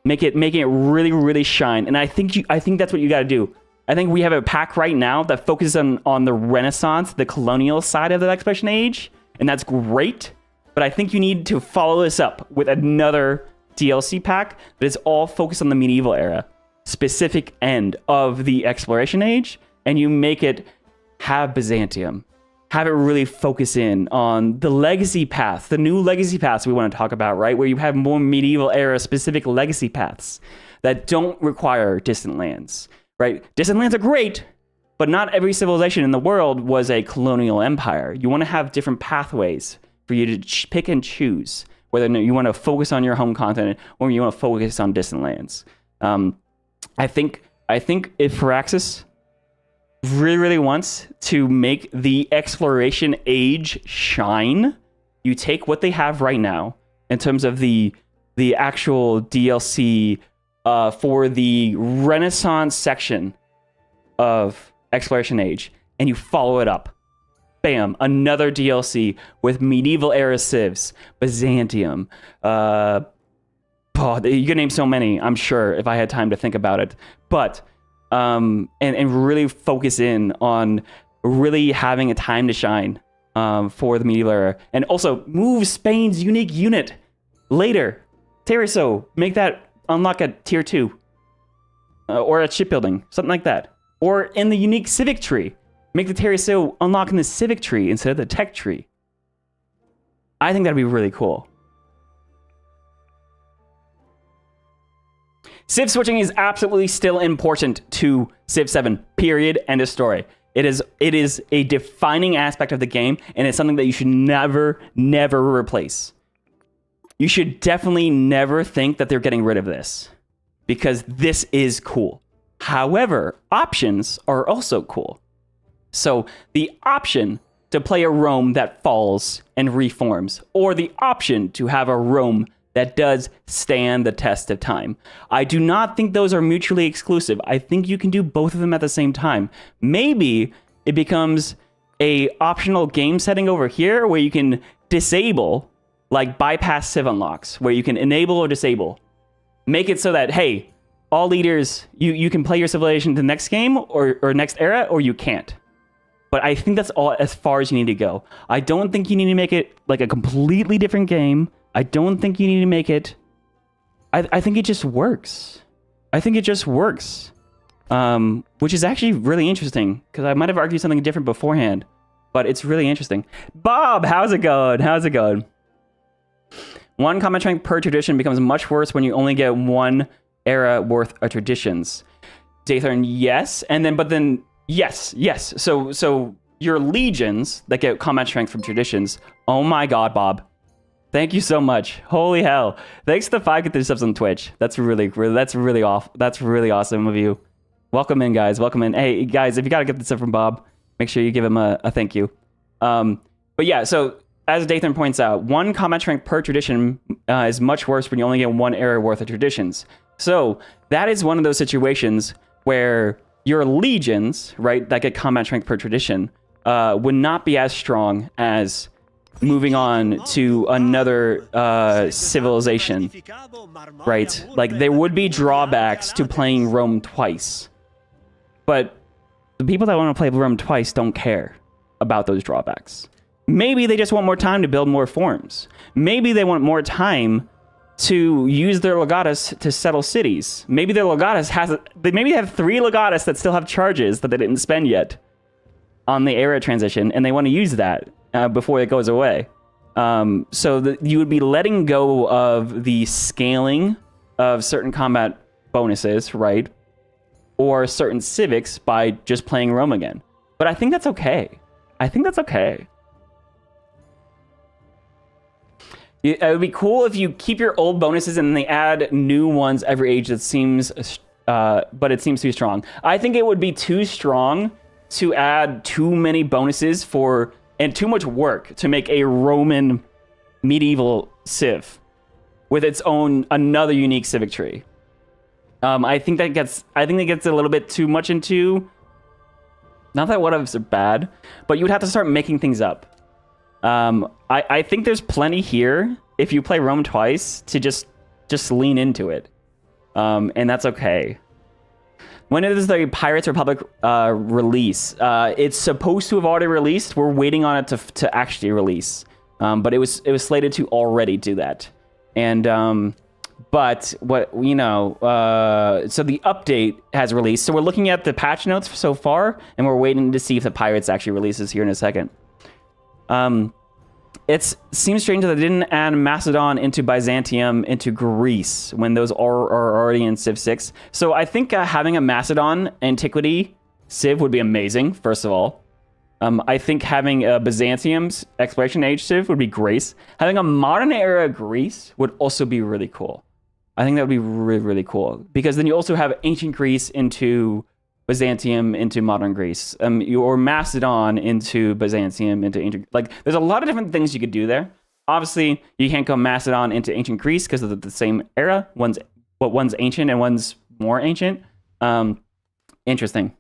making it really, really shine. And I think that's what you got to do. I think we have a pack right now that focuses on the Renaissance, the colonial side of the exploration age, and that's great. But I think you need to follow this up with another DLC pack that is all focused on the medieval era, specific end of the exploration age, and you make it have Byzantium. have it really focus in on the legacy paths, the new legacy paths we want to talk about, right? Where you have more medieval era specific legacy paths that don't require distant lands, right? Distant lands are great, but not every civilization in the world was a colonial empire. You want to have different pathways for you to pick and choose whether you want to focus on your home continent or you want to focus on distant lands. I think if Firaxis really wants to make the exploration age shine, you take what they have right now in terms of the actual DLC for the Renaissance section of Exploration Age, and you follow it up. Bam, another DLC with medieval era civs, Byzantium. You could name so many, I'm sure, if I had time to think about it. But and really focus in on really having a time to shine for the medieval era, and also move Spain's unique unit later. Terraso, make that unlock at tier 2 or at shipbuilding, something like that. Or in the unique civic tree, make the Terraso unlock in the civic tree instead of the tech tree. I think that'd be really cool. Civ switching is absolutely still important to Civ 7, period, end of story. It is a defining aspect of the game, and it's something that you should never replace. You should definitely never think that they're getting rid of this, because this is cool. However, options are also cool. So the option to play a Rome that falls and reforms, or the option to have a Rome that does stand the test of time. I do not think those are mutually exclusive. I think you can do both of them at the same time. Maybe it becomes a optional game setting over here where you can disable, like bypass civ unlocks, where you can enable or disable. Make it so that, hey, all leaders, you can play your civilization to the next game or next era, or you can't. But I think that's all as far as you need to go. I don't think you need to make it like a completely different game. I don't think you need to make it... I think it just works. I think it just works. Which is actually really interesting, because I might have argued something different beforehand, but it's really interesting. Bob, how's it going? How's it going? One combat rank per tradition becomes much worse when you only get one era worth of traditions. Dathern, yes. But then, yes. So your legions that get combat strength from traditions, oh my god, Bob. Thank you so much. Holy hell. Thanks to the 5 get subs on Twitch. That's really awesome of you. Welcome in, guys. Welcome in. Hey, guys, if you got to get this up from Bob, make sure you give him a thank you. But yeah, so as Dathan points out, one combat strength per tradition is much worse when you only get one era worth of traditions. So that is one of those situations where your legions, right, that get combat strength per tradition, would not be as strong as moving on to another civilization, right? Like, there would be drawbacks to playing Rome twice. But the people that want to play Rome twice don't care about those drawbacks. Maybe they just want more time to build more forms. Maybe they want more time to use their legatus to settle cities. Maybe their legatus maybe they have 3 legatus that still have charges that they didn't spend yet on the era transition, and they want to use that before it goes away. So you would be letting go of the scaling of certain combat bonuses, right? Or certain civics by just playing Rome again. But I think that's okay. I think that's okay. It would be cool if you keep your old bonuses and they add new ones every age. That seems, but it seems too strong. I think it would be too strong to add too many bonuses and too much work to make a Roman medieval civ with its own another unique civic tree. I think that gets a little bit too much into. Not that whatevs are bad, but you would have to start making things up. I think there's plenty here if you play Rome twice to just lean into it, and that's okay. When is the Pirates Republic release? It's supposed to have already released. We're waiting on it to actually release, but it was slated to already do that. And but what so the update has released. So we're looking at the patch notes so far, and we're waiting to see if the Pirates actually releases here in a second. It seems strange that they didn't add Macedon into Byzantium into Greece when those are already in Civ 6. So I think having a Macedon Antiquity Civ would be amazing, first of all. I think having a Byzantium's Exploration Age Civ would be great. Having a modern era Greece would also be really cool. I think that would be really, really cool. Because then you also have ancient Greece into Byzantium into modern Greece, or Macedon into Byzantium into ancient. Like, there's a lot of different things you could do there. Obviously, you can't go Macedon into ancient Greece because of the same era. One's ancient and one's more ancient. Interesting.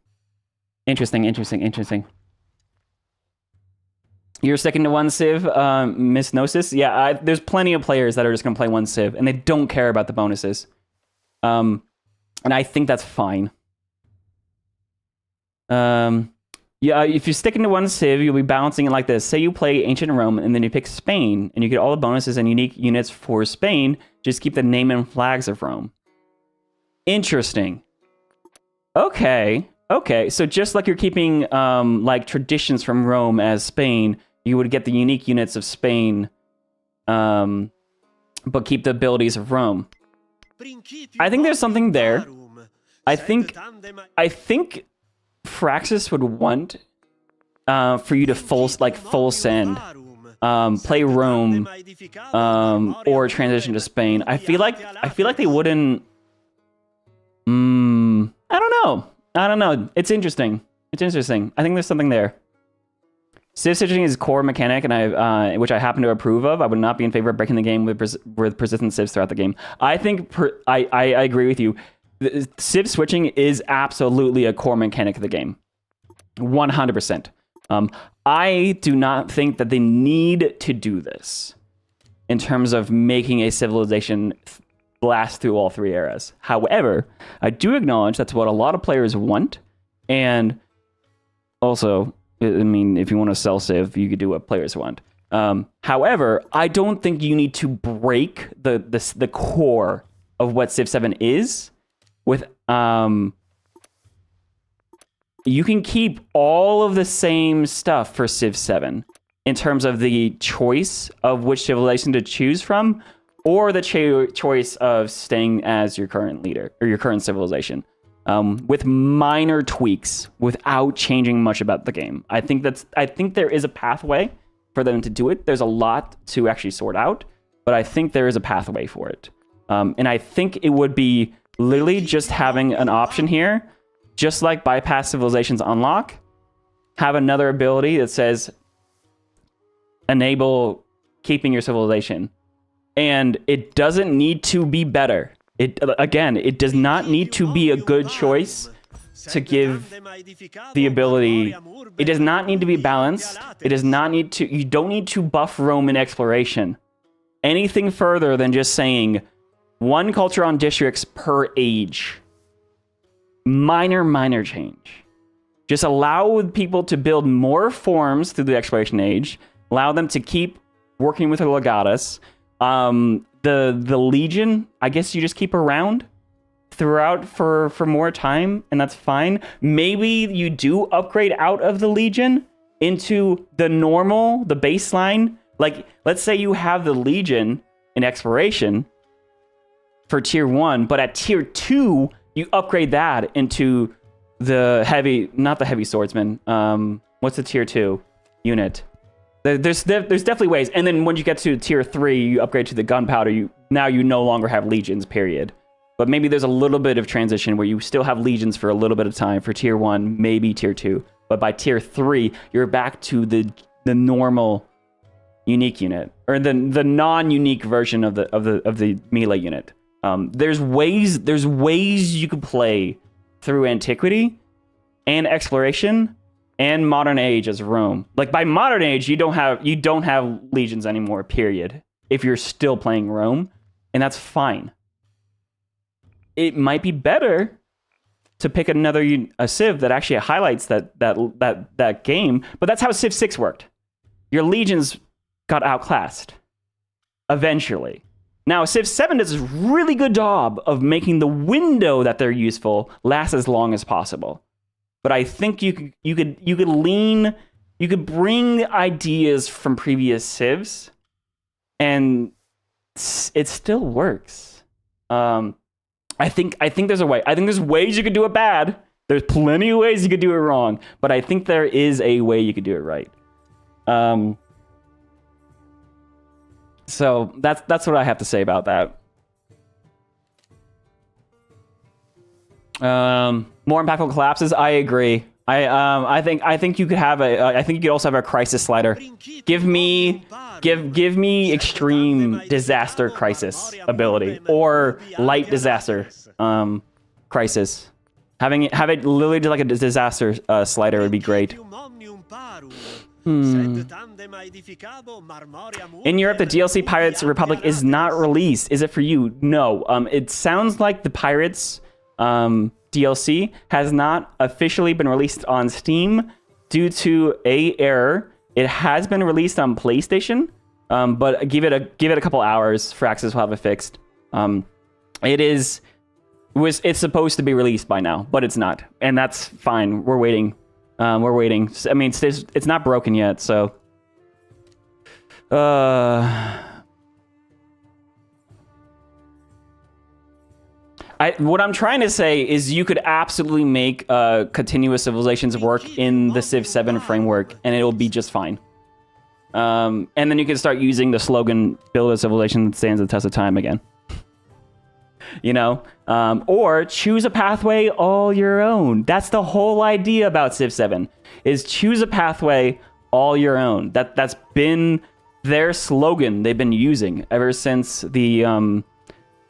You're sticking to one Civ, Miss Gnosis? Yeah, there's plenty of players that are just going to play one Civ, and they don't care about the bonuses. And I think that's fine. Yeah, if you're sticking to one Civ, you'll be balancing it like this. Say you play Ancient Rome, and then you pick Spain, and you get all the bonuses and unique units for Spain. Just keep the name and flags of Rome. Interesting. Okay, so just like you're keeping like traditions from Rome as Spain, you would get the unique units of Spain, but keep the abilities of Rome. I think there's something there. I think Fraxis would want for you to full send, play Rome, or transition to Spain. I feel like they wouldn't. I don't know. It's interesting. I think there's something there. Civ switching is core mechanic, and which I happen to approve of. I would not be in favor of breaking the game with persistent civs throughout the game. I think I agree with you. Civ switching is absolutely a core mechanic of the game. 100%. I do not think that they need to do this in terms of making a civilization last through all three eras. However, I do acknowledge that's what a lot of players want. And also, I mean, if you want to sell Civ, you could do what players want. However, I don't think you need to break the core of what Civ 7 is with you can keep all of the same stuff for Civ 7 in terms of the choice of which civilization to choose from, or the choice of staying as your current leader or your current civilization, with minor tweaks without changing much about the game. I think there is a pathway for them to do it. There's a lot to actually sort out, but I think there is a pathway for it. And I think it would be literally just having an option here, just like Bypass Civilizations Unlock, have another ability that says enable keeping your civilization. And it doesn't need to be better. It does not need to be a good choice to give the ability. It does not need to be balanced. It does not need to. You don't need to buff Roman exploration anything further than just saying one culture on districts per age. Minor change. Just allow people to build more forms through the exploration age. Allow them to keep working with the legatus. The Legion, I guess you just keep around throughout for more time, and that's fine. Maybe you do upgrade out of the Legion into the normal, the baseline. Like, let's say you have the Legion in exploration for tier 1, but at tier 2, you upgrade that into the heavy, not the heavy swordsman. What's the tier 2 unit? There's definitely ways. And then when you get to tier 3, you upgrade to the gunpowder. Now you no longer have legions, period. But maybe there's a little bit of transition where you still have legions for a little bit of time for tier 1, maybe tier 2. But by tier 3, you're back to the normal unique unit, or the non-unique version of the melee unit. There's ways you could play through Antiquity and Exploration and Modern Age as Rome. Like, by Modern Age, you don't have legions anymore, period, if you're still playing Rome, and that's fine. It might be better to pick a Civ that actually highlights that game, but that's how Civ 6 worked. Your legions got outclassed eventually. Now, Civ 7 does a really good job of making the window that they're useful last as long as possible. But I think you could lean you could bring ideas from previous civs, and it still works. I think there's a way. I think there's ways you could do it bad. There's plenty of ways you could do it wrong, but I think there is a way you could do it right. So that's what I have to say about that. More impactful collapses. I agree. I think you could have I think you could also have a crisis slider. Give me extreme disaster crisis ability or light disaster crisis. Having it literally like a disaster slider would be great. In Europe, the DLC Pirates Republic is not released. Is it for you? No. It sounds like the Pirates DLC has not officially been released on Steam due to a error. It has been released on PlayStation, but give it a couple hours. Firaxis will have it fixed. It's supposed to be released by now, but it's not, and that's fine. We're waiting. I mean, it's not broken yet, so. What I'm trying to say is you could absolutely make continuous civilizations work in the Civ 7 framework, and it'll be just fine. And then you can start using the slogan, build a civilization that stands the test of time again. You know? Or choose a pathway all your own. That's the whole idea about Civ 7, is choose a pathway all your own. That's been their slogan they've been using ever since the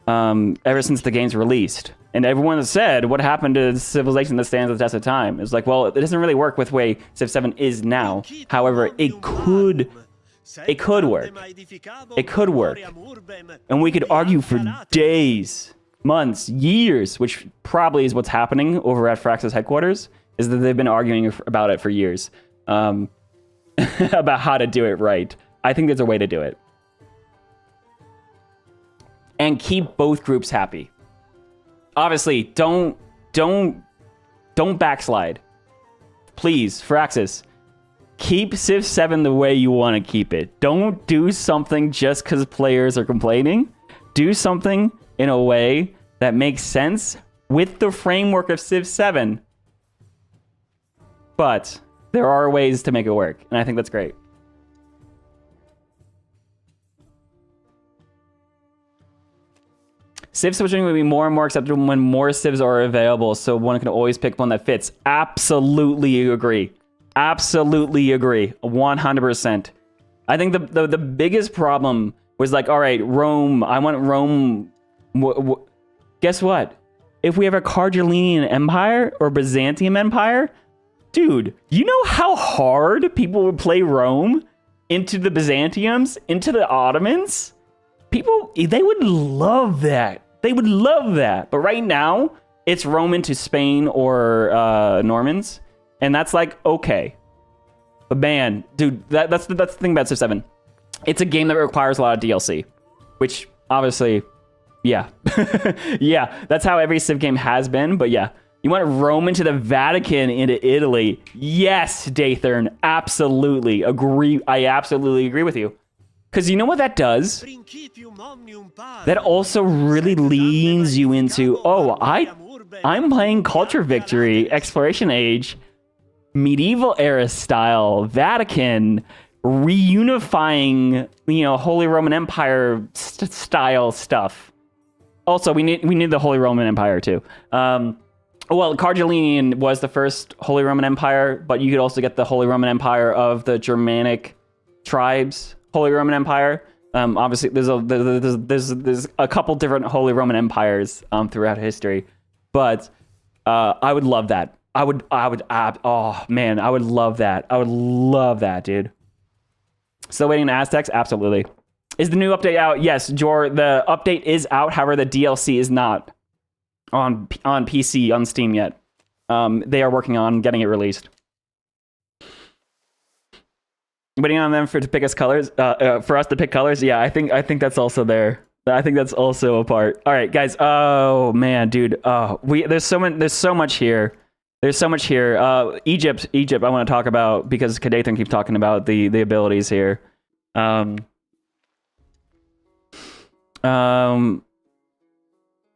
game's released. And everyone has said, what happened to the civilization that stands the test of time? It's like, well, it doesn't really work with the way Civ 7 is now. However, it could work. It could work. And we could argue for days, months, years, which probably is what's happening over at Firaxis headquarters, is that they've been arguing about it for years. About how to do it right. I think there's a way to do it. And keep both groups happy. Obviously, don't backslide. Please, Firaxis, keep Civ 7 the way you want to keep it. Don't do something just because players are complaining. Do something in a way that makes sense with the framework of Civ 7. But there are ways to make it work, and I think that's great. Civ switching would be more and more acceptable when more civs are available, so one can always pick one that fits. Absolutely agree. Absolutely agree. 100%. I think the biggest problem was like, all right, Rome. I want Rome. Guess what? If we have a Carthaginian Empire or Byzantium Empire, dude, you know how hard people would play Rome into the Byzantiums, into the Ottomans? People, they would love that. They would love that. But right now, it's Roman to Spain or Normans. And that's like, okay. But man, dude, that's the thing about Civ 7. It's a game that requires a lot of DLC. Which, obviously, yeah. Yeah, that's how every Civ game has been. But yeah, you want Rome into the Vatican into Italy. Yes, Dathern, absolutely. Agree. I absolutely agree with you. Because you know what that does? That also really leans you into, oh, I'm playing Culture Victory, Exploration Age, medieval era style, Vatican, reunifying, you know, Holy Roman Empire style stuff. Also, we need the Holy Roman Empire too. Well, Carthaginian was the first Holy Roman Empire, but you could also get the Holy Roman Empire of the Germanic tribes. Holy Roman Empire. Obviously, there's a couple different Holy Roman Empires throughout history, but I would love that. Oh man, I would love that. I would love that, dude. Still waiting on Aztecs? Absolutely. Is the new update out? Yes, Jor. The update is out. However, the DLC is not on PC on Steam yet. They are working on getting it released. Waiting on them to pick us colors, for us to pick colors. Yeah, I think that's also there. I think that's also a part. All right, guys. Oh man, dude. There's so much here. There's so much here. Egypt, I want to talk about because Kadathan keeps talking about the abilities here.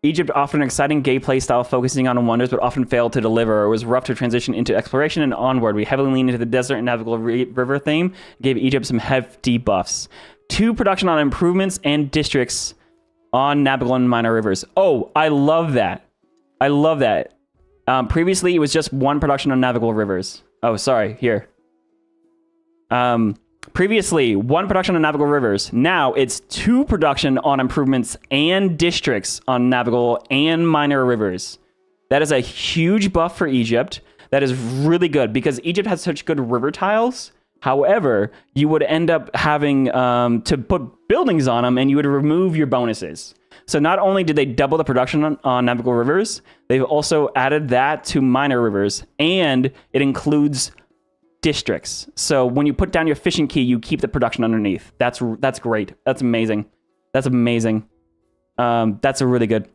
Egypt offered an exciting gameplay style focusing on wonders, but often failed to deliver. It was rough to transition into exploration and onward. We heavily leaned into the desert and navigable river theme, gave Egypt some hefty buffs. 2 production on improvements and districts on navigable and minor rivers. Oh, I love that. I love that. Previously, it was just 1 production on navigable rivers. Oh, sorry, here. Previously, 1 production on navigable rivers. Now it's 2 production on improvements and districts on navigable and minor rivers. That is a huge buff for Egypt. That is really good because Egypt has such good river tiles. However, you would end up having to put buildings on them and you would remove your bonuses. So not only did they double the production on navigable rivers, they've also added that to minor rivers, and it includes districts. So when you put down your fishing key, you keep the production underneath. That's great. That's amazing. That's amazing. That's a really good.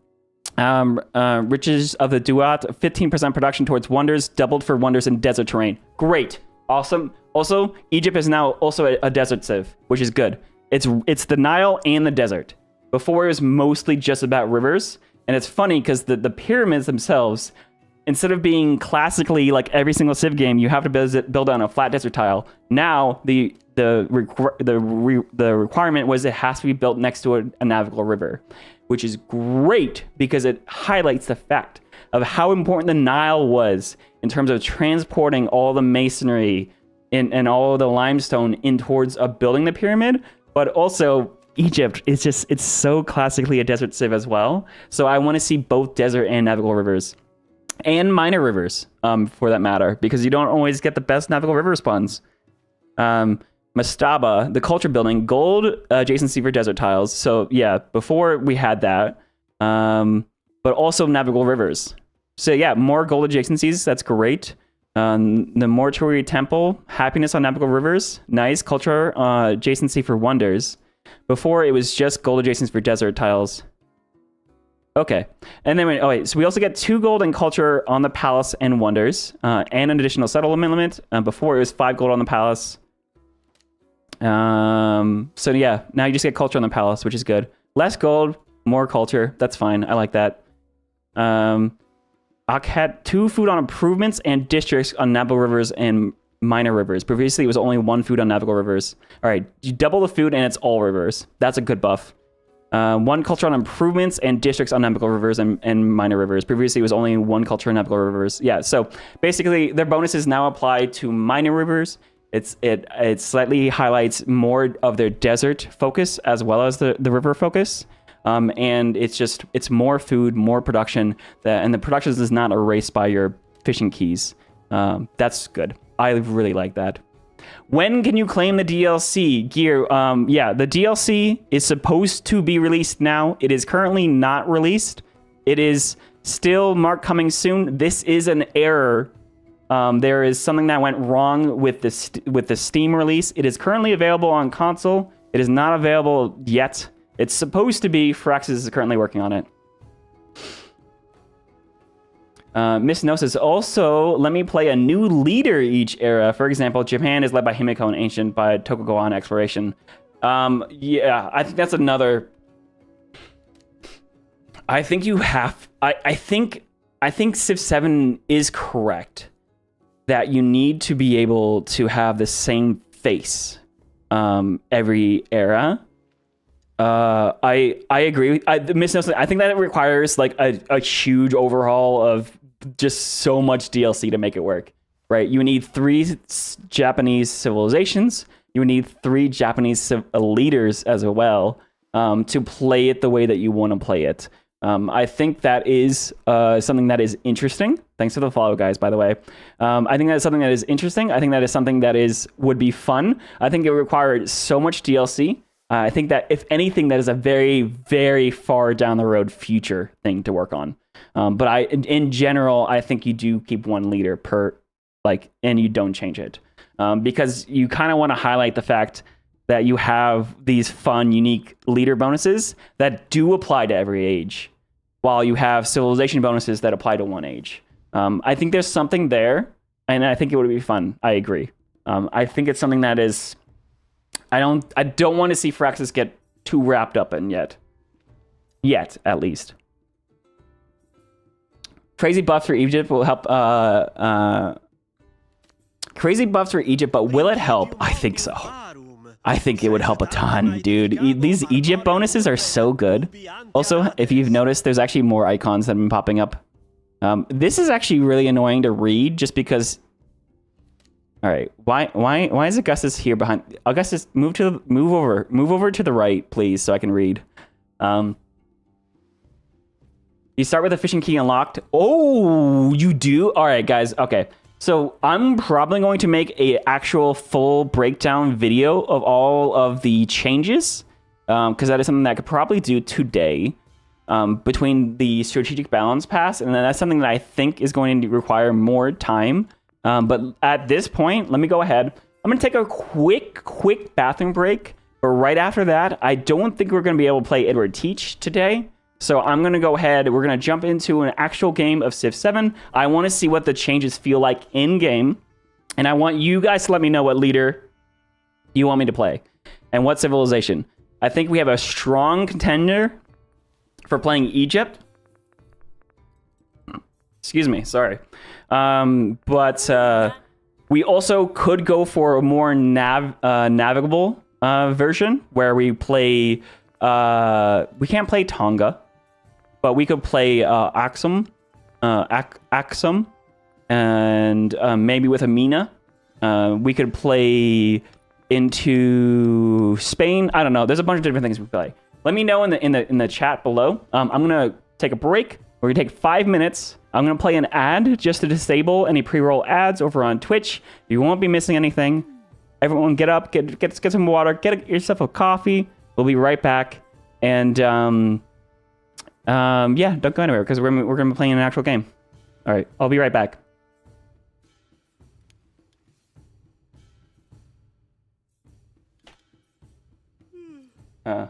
Riches of the Duat, 15% production towards wonders, doubled for wonders in desert terrain. Great. Awesome. Also, Egypt is now also a desert civ, which is good. It's the Nile and the desert. Before it was mostly just about rivers. And it's funny because the pyramids themselves, instead of being classically like every single Civ game, you have to build on a flat desert tile. Now the requirement was it has to be built next to a navigable river, which is great because it highlights the fact of how important the Nile was in terms of transporting all the masonry and all the limestone in towards building the pyramid. But also Egypt is it's so classically a desert civ as well. So I want to see both desert and navigable rivers. And minor rivers, for that matter, because you don't always get the best navigable river spawns. Mastaba, the culture building, gold adjacency for desert tiles. So yeah, before we had that, but also navigable rivers. So yeah, more gold adjacencies. That's great. The Mortuary Temple, happiness on navigable rivers. Nice culture adjacency for wonders. Before it was just gold adjacencies for desert tiles. Okay, and then so we also get 2 gold and culture on the palace and wonders, and an additional settlement limit. Before it was 5 gold on the palace. So yeah, now you just get culture on the palace, which is good. Less gold, more culture. That's fine. I like that. Ak had 2 food on improvements and districts on navigable rivers and minor rivers. Previously, it was only 1 food on navigable rivers. All right, you double the food and it's all rivers. That's a good buff. 1 culture on improvements and districts on navigable rivers and minor rivers. Previously, it was only 1 culture on navigable rivers. Yeah, so basically, their bonuses now apply to minor rivers. It slightly highlights more of their desert focus as well as the river focus. And it's more food, more production, and the production is not erased by your fishing keys. That's good. I really like that. When can you claim the DLC gear? Yeah, the DLC is supposed to be released now. It is currently not released. It is still marked coming soon. This is an error. There is something that went wrong with the Steam release. It is currently available on console. It is not available yet. It's supposed to be. Firaxis is currently working on it. Miss Gnosis, also, let me play a new leader each era. For example, Japan is led by Himiko and Ancient by Tokugawa on Exploration. Yeah, I think that's another... I think you have... I think Civ 7 is correct that you need to be able to have the same face every era. I agree. Miss Nelson, I think that it requires like a huge overhaul of just so much DLC to make it work, right? You need 3 Japanese civilizations. You need 3 Japanese leaders as well to play it the way that you want to play it. I think that is something that is interesting. Thanks for the follow, guys, by the way. I think that is something that is interesting. I think that is something that would be fun. I think it requires so much DLC. I think that if anything, that is a very, very far down the road future thing to work on. But in general, I think you do keep 1 leader per, and you don't change it. Because you kind of want to highlight the fact that you have these fun, unique leader bonuses that do apply to every age, while you have civilization bonuses that apply to 1 age. I think there's something there, and I think it would be fun. I agree. I think it's something that is... I don't want to see Firaxis get too wrapped up in yet. Yet, at least. Crazy buffs for Egypt will help... crazy buffs for Egypt, but will it help? I think so. I think it would help a ton, dude. These Egypt bonuses are so good. Also, if you've noticed, there's actually more icons that have been popping up. This is actually really annoying to read, just because... Alright, why is Augustus here behind... Augustus, move over to the right, please, so I can read. You start with a fishing key unlocked. Oh, you do? Alright, guys, okay. So I'm probably going to make a actual full breakdown video of all of the changes, because that is something that I could probably do today, between the strategic balance pass, and then that's something that I think is going to require more time. But at this point, let me go ahead. I'm going to take a quick bathroom break, but right after that, I don't think we're going to be able to play Edward Teach today. So I'm going to go ahead, we're going to jump into an actual game of Civ 7. I want to see what the changes feel like in-game, and I want you guys to let me know what leader you want me to play, and what civilization. I think we have a strong contender for playing Egypt. Excuse me, sorry. But we also could go for a more navigable version, where we play... we can't play Tonga, but we could play Axum, and maybe with Amina. We could play into Spain. I don't know. There's a bunch of different things we play. Let me know in the chat below. I'm gonna take a break. We're gonna take 5 minutes. I'm gonna play an ad just to disable any pre-roll ads over on Twitch. You won't be missing anything. Everyone, get up, get some water, get yourself a coffee. We'll be right back. And yeah, don't go anywhere, because we're gonna be playing an actual game. All right, I'll be right back. Oh.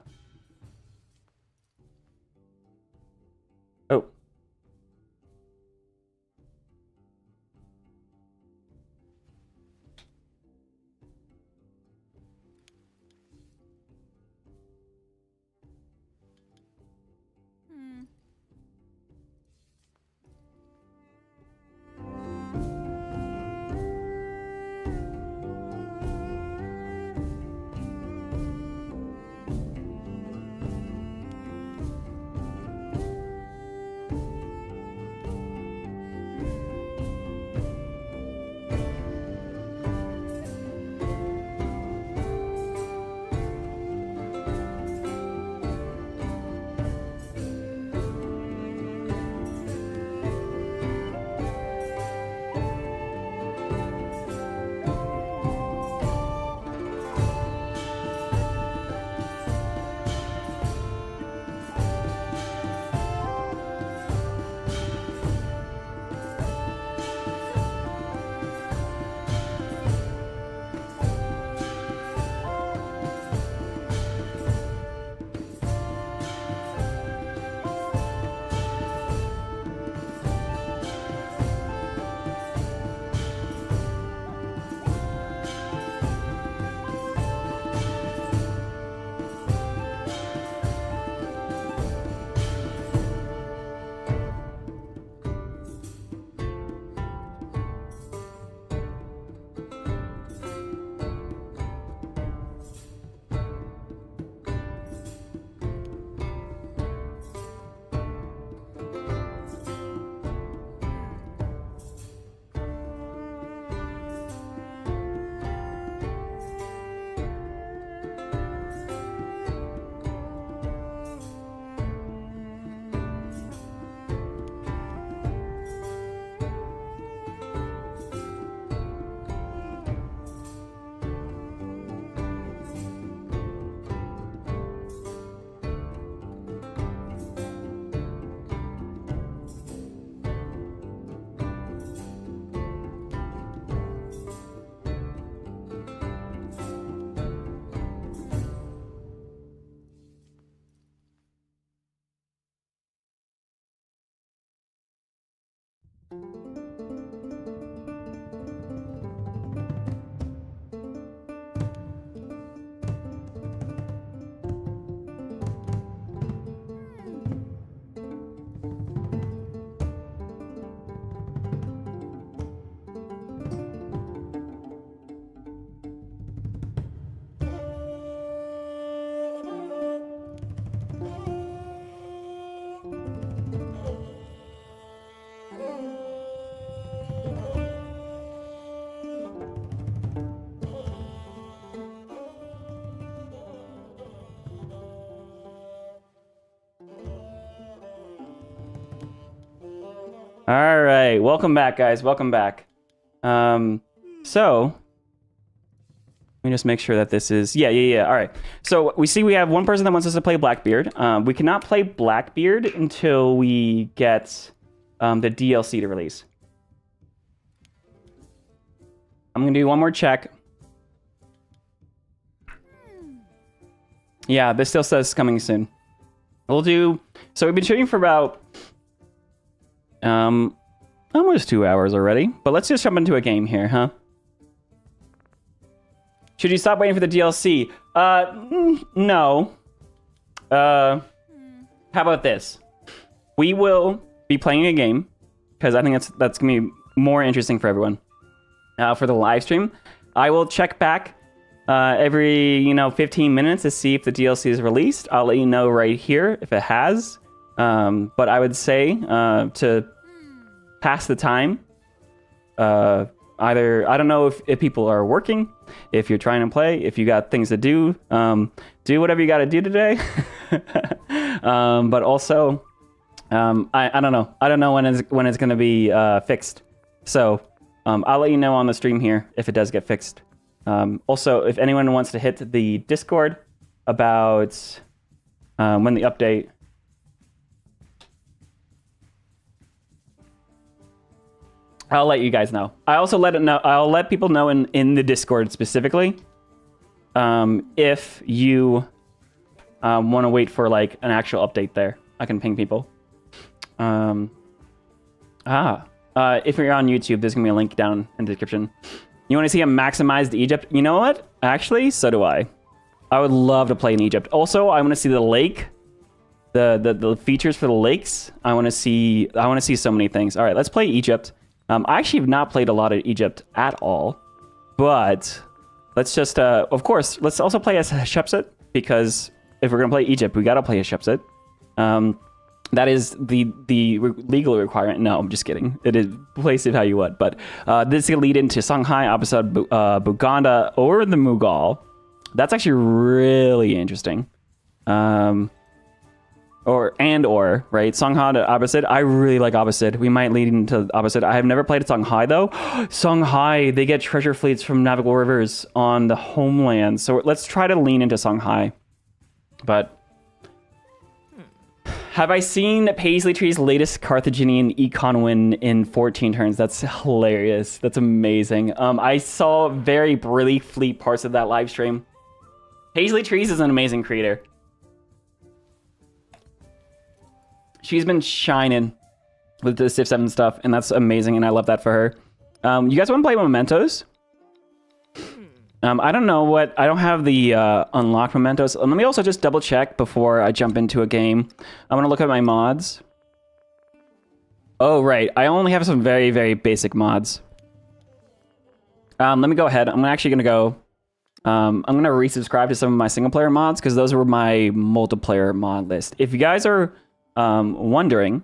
All right, welcome back, guys. Welcome back. So let me just make sure that this is yeah. All right. So we have one person that wants us to play Blackbeard. We cannot play Blackbeard until we get the DLC to release. I'm gonna do one more check. Yeah, this still says coming soon. We'll do. So we've been shooting for about almost 2 hours already. But let's just jump into a game here, huh? Should you stop waiting for the DLC? No. How about this? We will be playing a game because I think that's gonna be more interesting for everyone. For the live stream, I will check back every 15 minutes to see if the DLC is released. I'll let you know right here if it has. But I would say to pass the time, either I don't know if people are working, if you're trying to play, if you got things to do, do whatever you got to do today. But also, I don't know. I don't know when it's going to be fixed. So I'll let you know on the stream here if it does get fixed. Also, if anyone wants to hit the Discord about when the update. I'll let you guys know. I'll let people know in the Discord specifically. If you want to wait for like an actual update there, I can ping people. If you're on YouTube, there's gonna be a link down in the description. You want to see a maximized Egypt? You know what? Actually, so do I. I would love to play in Egypt. Also, I want to see the lake, the features for the lakes. I want to see so many things. All right, let's play Egypt. I actually have not played a lot of Egypt at all, but let's just, of course, let's also play as Hatshepsut, because if we're going to play Egypt, we got to play Hatshepsut. That is the legal requirement. No, I'm just kidding. It is place it how you want, but this is going to lead into Songhai opposite Buganda or the Mughal. That's actually really interesting. Or right? Songhai to Abbasid. I really like Abbasid. We might lead into Abbasid. I have never played at Songhai though. Songhai, they get treasure fleets from navigable rivers on the homeland. So let's try to lean into Songhai. But have I seen Paisley Tree's latest Carthaginian econ win in 14 turns? That's hilarious. That's amazing. I saw very briefly parts of that live stream. Paisley Trees is an amazing creator. She's been shining with the Civ 7 stuff, and that's amazing, and I love that for her. You guys want to play Mementos? I don't know what... I don't have the unlocked Mementos. Let me also just double check before I jump into a game. I want to look at my mods. Oh, right. I only have some very, very basic mods. Let me go ahead. I'm actually going to go... I'm going to resubscribe to some of my single-player mods, because those were my multiplayer mod list. If you guys are... wondering,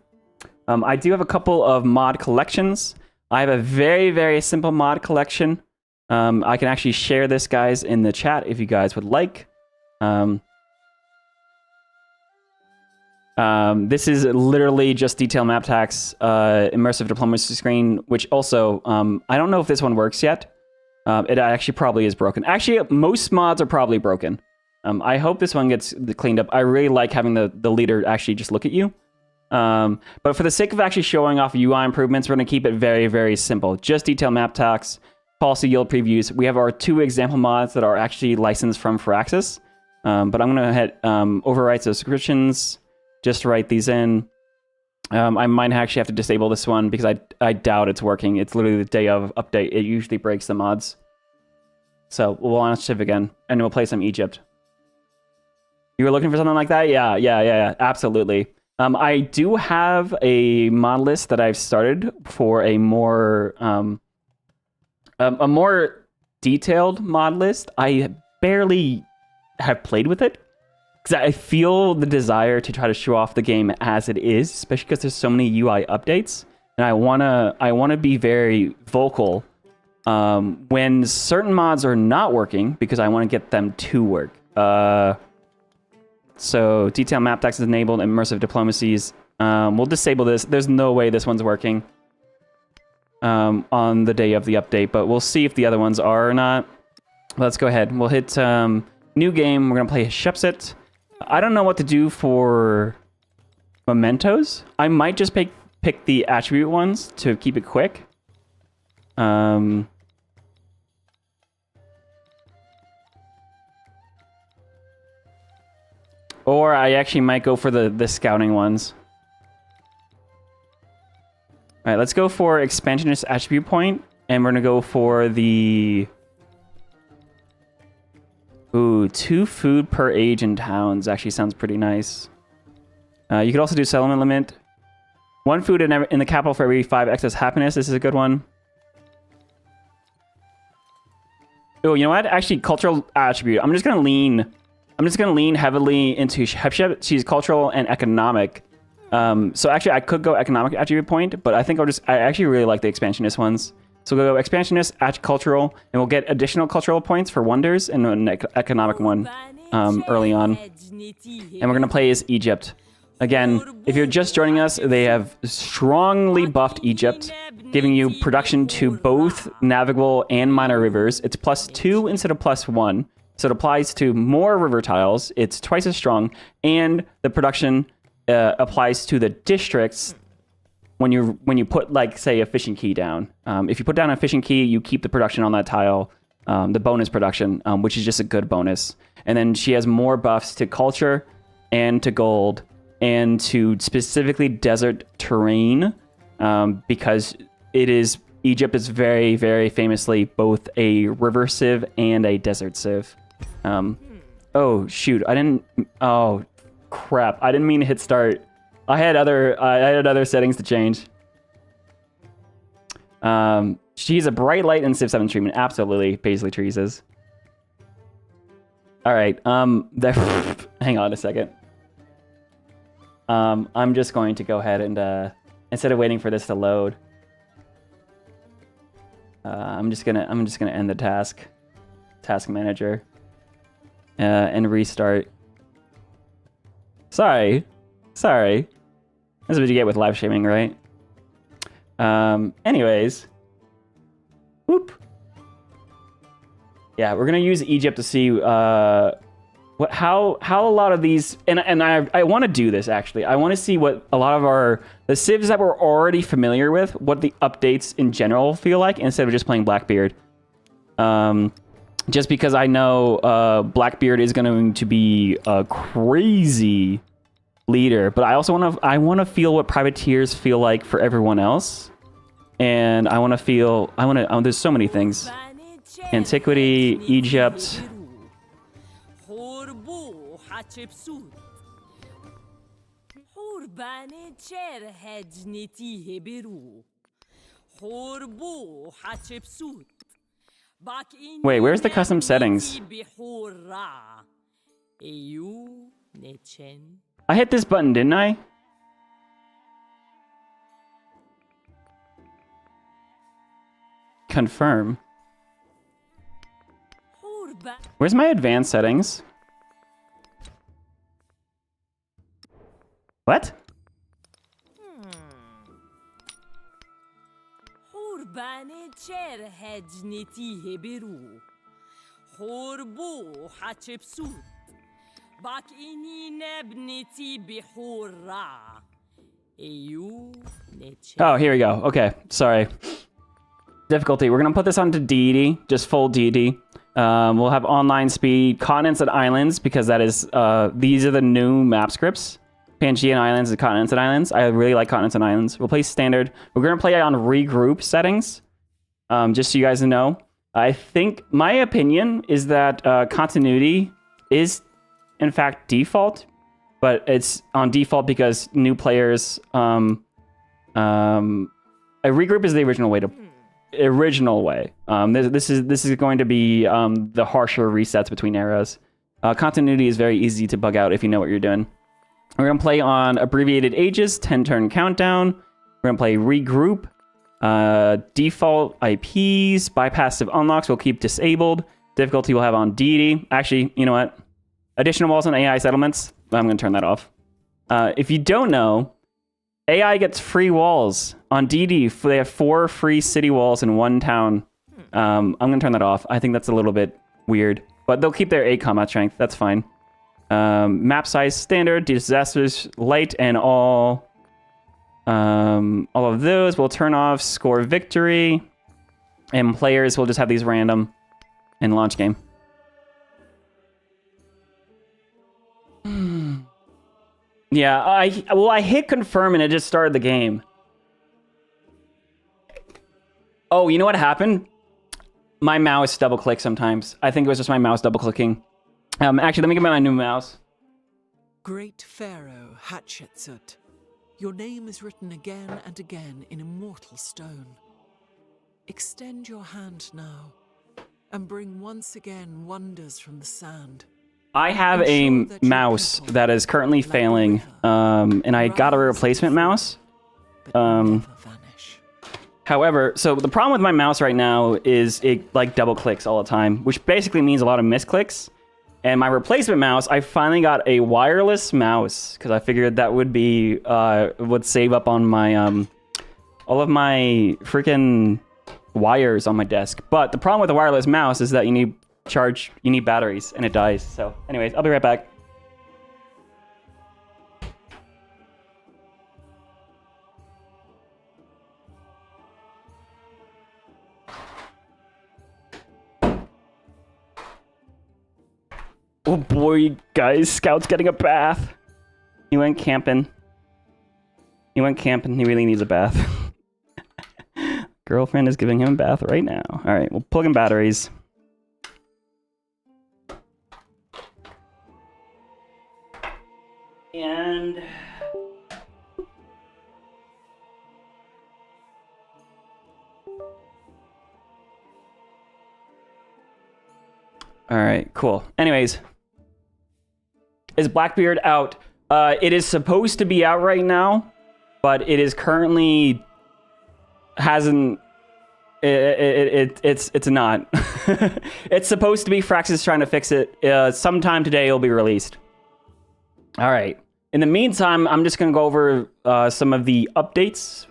I do have a couple of mod collections. I have a very, very simple mod collection. I can actually share this, guys, in the chat if you guys would like. This is literally just detail map tax, immersive diplomacy screen, which also, I don't know if this one works yet. It actually probably is broken. Actually, most mods are probably broken. I hope this one gets cleaned up. I really like having the leader actually just look at you. But for the sake of actually showing off UI improvements, we're going to keep it very, very simple. Just detail map tax, policy yield previews. We have our 2 example mods that are actually licensed from Firaxis. But I'm going to hit overwrite subscriptions, just write these in. I might actually have to disable this one because I doubt it's working. It's literally the day of update. It usually breaks the mods. So we'll launch Civ again, and we'll play some Egypt. You were looking for something like that? Yeah, absolutely. I do have a mod list that I've started for a more detailed mod list. I barely have played with it because I feel the desire to try to show off the game as it is, especially because there's so many UI updates, and I wanna be very vocal when certain mods are not working because I want to get them to work. So detail map tax is enabled, immersive diplomacies. We'll disable this. There's no way this one's working on the day of the update, but we'll see if the other ones are or not. Let's go ahead. We'll hit new game. We're going to play Shepset. I don't know what to do for mementos. I might just pick the attribute ones to keep it quick. Or I actually might go for the scouting ones. All right, let's go for expansionist attribute point, and we're gonna go for the 2 food per age in towns. Actually, sounds pretty nice. You could also do settlement limit. 1 food in the capital for every 5 excess happiness. This is a good one. Oh, you know what? Actually, cultural attribute. I'm just gonna lean heavily into Shepset. She's cultural and economic. So actually, I could go economic attribute point, but I think I actually really like the expansionist ones. So we'll go expansionist, cultural, and we'll get additional cultural points for wonders and an economic one early on. And we're gonna play as Egypt. Again, if you're just joining us, they have strongly buffed Egypt, giving you production to both navigable and minor rivers. It's +2 instead of +1. So it applies to more river tiles. It's twice as strong, and the production applies to the districts when you put, like, say, a fishing key down. If you put down a fishing key, you keep the production on that tile, the bonus production, which is just a good bonus. And then she has more buffs to culture and to gold and to specifically desert terrain, because Egypt is very, very famously both a river civ and a desert civ. Oh shoot! Oh crap! I didn't mean to hit start. I had other settings to change. She's a bright light in Civ 7 treatment. Absolutely, Paisley Trees is. All right. Hang on a second. I'm just going to go ahead and instead of waiting for this to load, I'm just gonna end the task manager, and restart. Sorry. This is what you get with live streaming, right? Anyways, whoop. Yeah, we're gonna use Egypt to see how a lot of these, and I want to do this actually. I want to see what a lot of the civs that we're already familiar with, what the updates in general feel like, instead of just playing Blackbeard. Just because I know Blackbeard is going to be a crazy leader, but I also want to feel what privateers feel like for everyone else, and there's so many things. Antiquity, Egypt. Wait, where's the custom settings? I hit this button, didn't I? Confirm. Where's my advanced settings? What? Oh, here we go. Okay, sorry. Difficulty. We're gonna put this onto deity, just full deity. We'll have online speed, continents and islands, because that is these are the new map scripts. Pangaean Islands and Continents and Islands. I really like Continents and Islands. We'll play standard. We're gonna play on regroup settings, just so you guys know. I think my opinion is that continuity is in fact default, but it's on default because new players. A regroup is the original way. This is going to be the harsher resets between eras. Continuity is very easy to bug out if you know what you're doing. We're going to play on abbreviated ages, 10-turn countdown. We're going to play regroup, default IPs, bypassive unlocks we'll keep disabled. Difficulty we'll have on deity. Actually, you know what? Additional walls and AI settlements, I'm going to turn that off. If you don't know, AI gets free walls. On DD, they have 4 free city walls in 1 town. I'm going to turn that off. I think that's a little bit weird. But they'll keep their 8 combat strength. That's fine. Map size standard, disasters, light, and all of those will turn off, score victory, and players will just have these random in launch game. Yeah, I hit confirm and it just started the game. Oh, you know what happened? My mouse double clicks sometimes. I think it was just my mouse double clicking. Actually, let me get my new mouse. Great Pharaoh Hatshepsut, your name is written again and again in immortal stone. Extend your hand now, and bring once again wonders from the sand. I have a mouse that is currently failing, and I got a replacement mouse. However, so the problem with my mouse right now is it like double clicks all the time, which basically means a lot of misclicks. And my replacement mouse, I finally got a wireless mouse because I figured that would be would save up on my all of my freaking wires on my desk. But the problem with the wireless mouse is that you need batteries and it dies. So anyways, I'll be right back. Oh boy, guys, Scout's getting a bath. He went camping. He really needs a bath. Girlfriend is giving him a bath right now. All right, we'll plug in batteries. And all right, cool. Anyways, is Blackbeard out? It is supposed to be out right now, but it is currently hasn't. It's not. It's supposed to be. Frax is trying to fix it. Sometime today it'll be released. All right. In the meantime, I'm just going to go over some of the updates.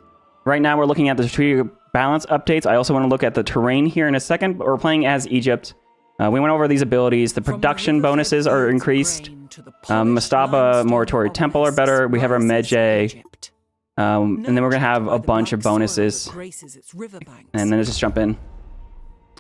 Right now, we're looking at the strategic balance updates. I also want to look at the terrain here in a second, but we're playing as Egypt. We went over these abilities. The production bonuses are increased. Mastaba, Moratori Temple are better. We have our Medjay. And then we're going to have a bunch of bonuses. And then let's just jump in.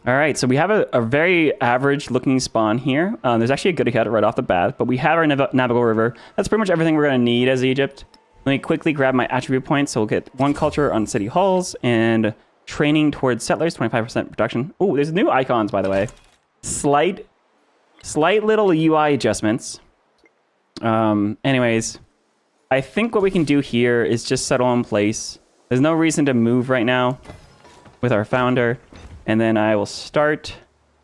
All right, so we have a very average looking spawn here. There's actually a good cut right off the bat, but we have our navigable river. That's pretty much everything we're going to need as Egypt. Let me quickly grab my attribute points. So we'll get 1 culture on city halls and training towards settlers, 25% production. Oh, there's new icons, by the way. Slight little UI adjustments. Anyways, I think what we can do here is just settle in place. There's no reason to move right now with our founder. And then I will start.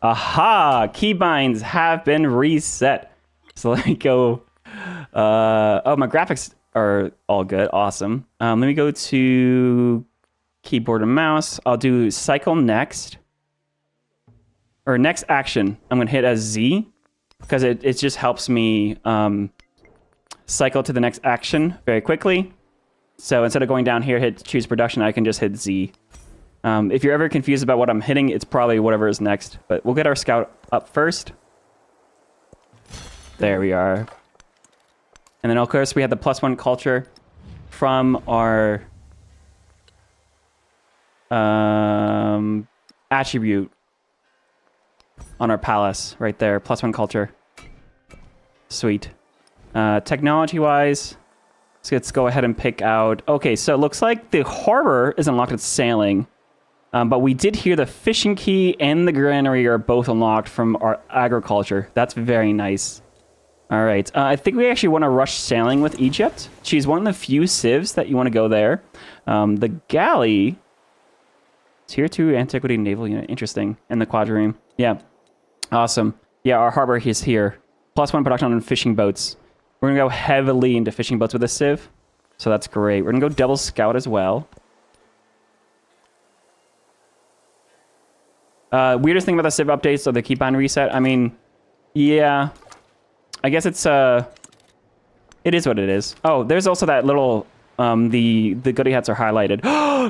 Aha! Keybinds have been reset. So let me go. Oh, my graphics are all good. Awesome. Let me go to keyboard and mouse. I'll do cycle next. Or next action, I'm going to hit as Z because it just helps me cycle to the next action very quickly. So instead of going down here, hit choose production, I can just hit Z. If you're ever confused about what I'm hitting, it's probably whatever is next. But we'll get our scout up first. There we are. And then, of course, we have the +1 culture from our attribute on our palace right there. +1 culture. Sweet. Technology-wise, let's go ahead and pick out... Okay, so it looks like the harbor is unlocked at sailing. But we did hear the fishing key and the granary are both unlocked from our agriculture. That's very nice. All right. I think we actually want to rush sailing with Egypt. She's one of the few civs that you want to go there. The galley... Tier 2 Antiquity Naval Unit. Interesting. And the quadrireme. Yeah. Awesome. Yeah, our harbor is here. +1 production on fishing boats. We're going to go heavily into fishing boats with a civ. So that's great. We're going to go double scout as well. Weirdest thing about the civ updates are the keybind reset. I mean, yeah. I guess it's, it is what it is. Oh, there's also that little the goody hats are highlighted.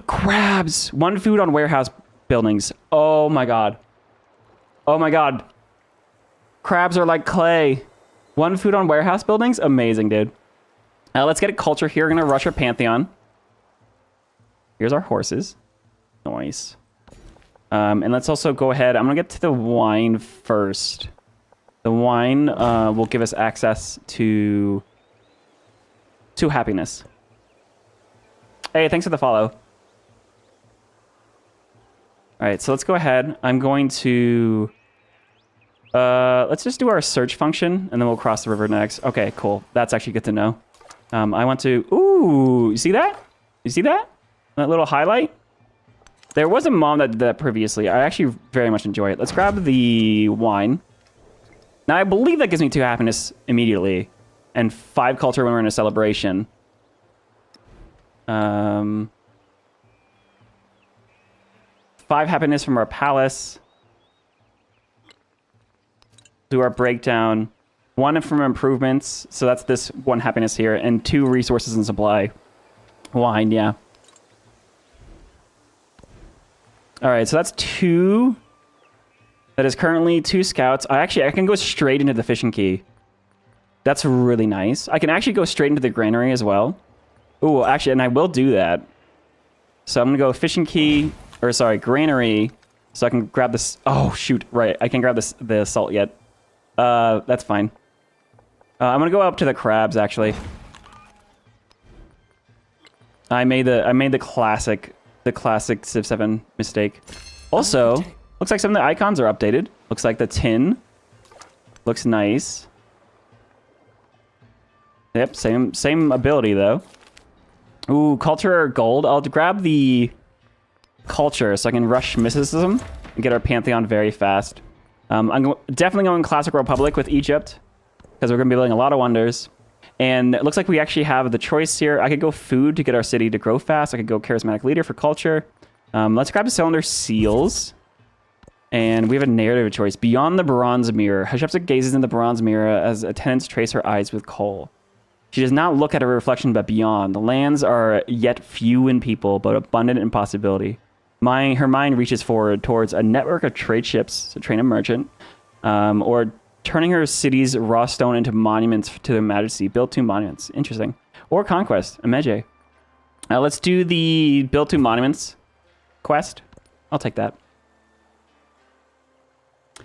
Crabs! 1 food on warehouse buildings. Oh my god. Oh my god. Crabs are like clay. 1 food on warehouse buildings? Amazing, dude. Let's get a culture here. We're gonna rush our Pantheon. Here's our horses. Nice. And let's also go ahead. I'm gonna get to the wine first. The wine will give us access to happiness. Hey, thanks for the follow. All right, so let's go ahead. I'm going to... let's just do our search function, and then we'll cross the river next. Okay, cool. That's actually good to know. I want to... Ooh, you see that? You see that? That little highlight? There was a mom that did that previously. I actually very much enjoy it. Let's grab the wine. Now, I believe that gives me 2 happiness immediately, and 5 culture when we're in a celebration. 5 happiness from our palace. Do our breakdown. 1 from improvements, so that's this 1 happiness here, and 2 resources and supply. Wine, yeah. All right, so that's 2. That is currently 2 scouts. I can go straight into the fishing key. That's really nice. I can actually go straight into the granary as well. Ooh, actually, and I will do that. So I'm gonna go fishing key, or sorry, granary, so I can grab this. Oh shoot, right, I can't grab the salt yet. That's fine. I'm gonna go up to the crabs actually. I made the classic Civ 7 mistake. Also, looks like some of the icons are updated. Looks like the tin looks nice. Yep, same ability though. Ooh, culture or gold. I'll grab the culture so I can rush mysticism and get our Pantheon very fast. I'm definitely going Classic Republic with Egypt because we're going to be building a lot of wonders. And it looks like we actually have the choice here. I could go food to get our city to grow fast. I could go charismatic leader for culture. Let's grab the cylinder seals. And we have a narrative choice. Beyond the bronze mirror. Hatshepsut gazes in the bronze mirror as attendants trace her eyes with coal. She does not look at her reflection, but beyond. The lands are yet few in people, but abundant in possibility. Her mind reaches forward towards a network of trade ships to train a merchant, or turning her city's raw stone into monuments to their majesty. Build 2 monuments. Interesting. Or conquest. Ameje. Let's do the build 2 monuments quest. I'll take that.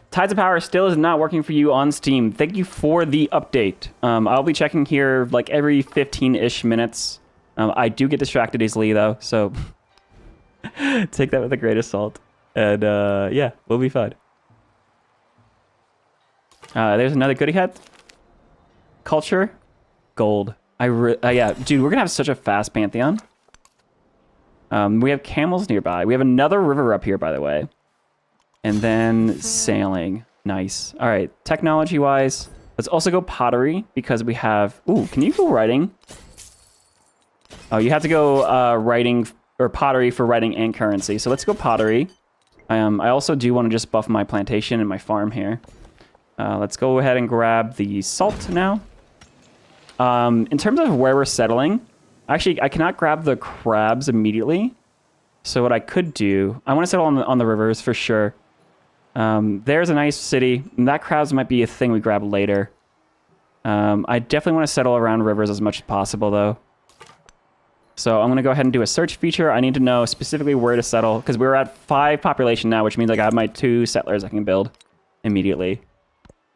Tides of Power still is not working for you on Steam. Thank you for the update. I'll be checking here like every 15-ish minutes. I do get distracted easily though, so take that with a grain of salt. And yeah, we'll be fine. There's another goodie hat. Culture, gold. Yeah, dude, we're gonna have such a fast Pantheon. We have camels nearby. We have another river up here, by the way. And then sailing. Nice. All right, technology-wise, let's also go pottery because we have... Ooh, can you go writing? Oh, you have to go writing or pottery for writing and currency. So let's go pottery. I also do want to just buff my plantation and my farm here. Let's go ahead and grab the salt now. In terms of where we're settling, actually, I cannot grab the crabs immediately. So what I could do, I want to settle on the rivers for sure. There's a nice city. And that crabs might be a thing we grab later. I definitely want to settle around rivers as much as possible, though. So I'm going to go ahead and do a search feature. I need to know specifically where to settle, because we're at 5 population now, which means I got my 2 settlers I can build immediately.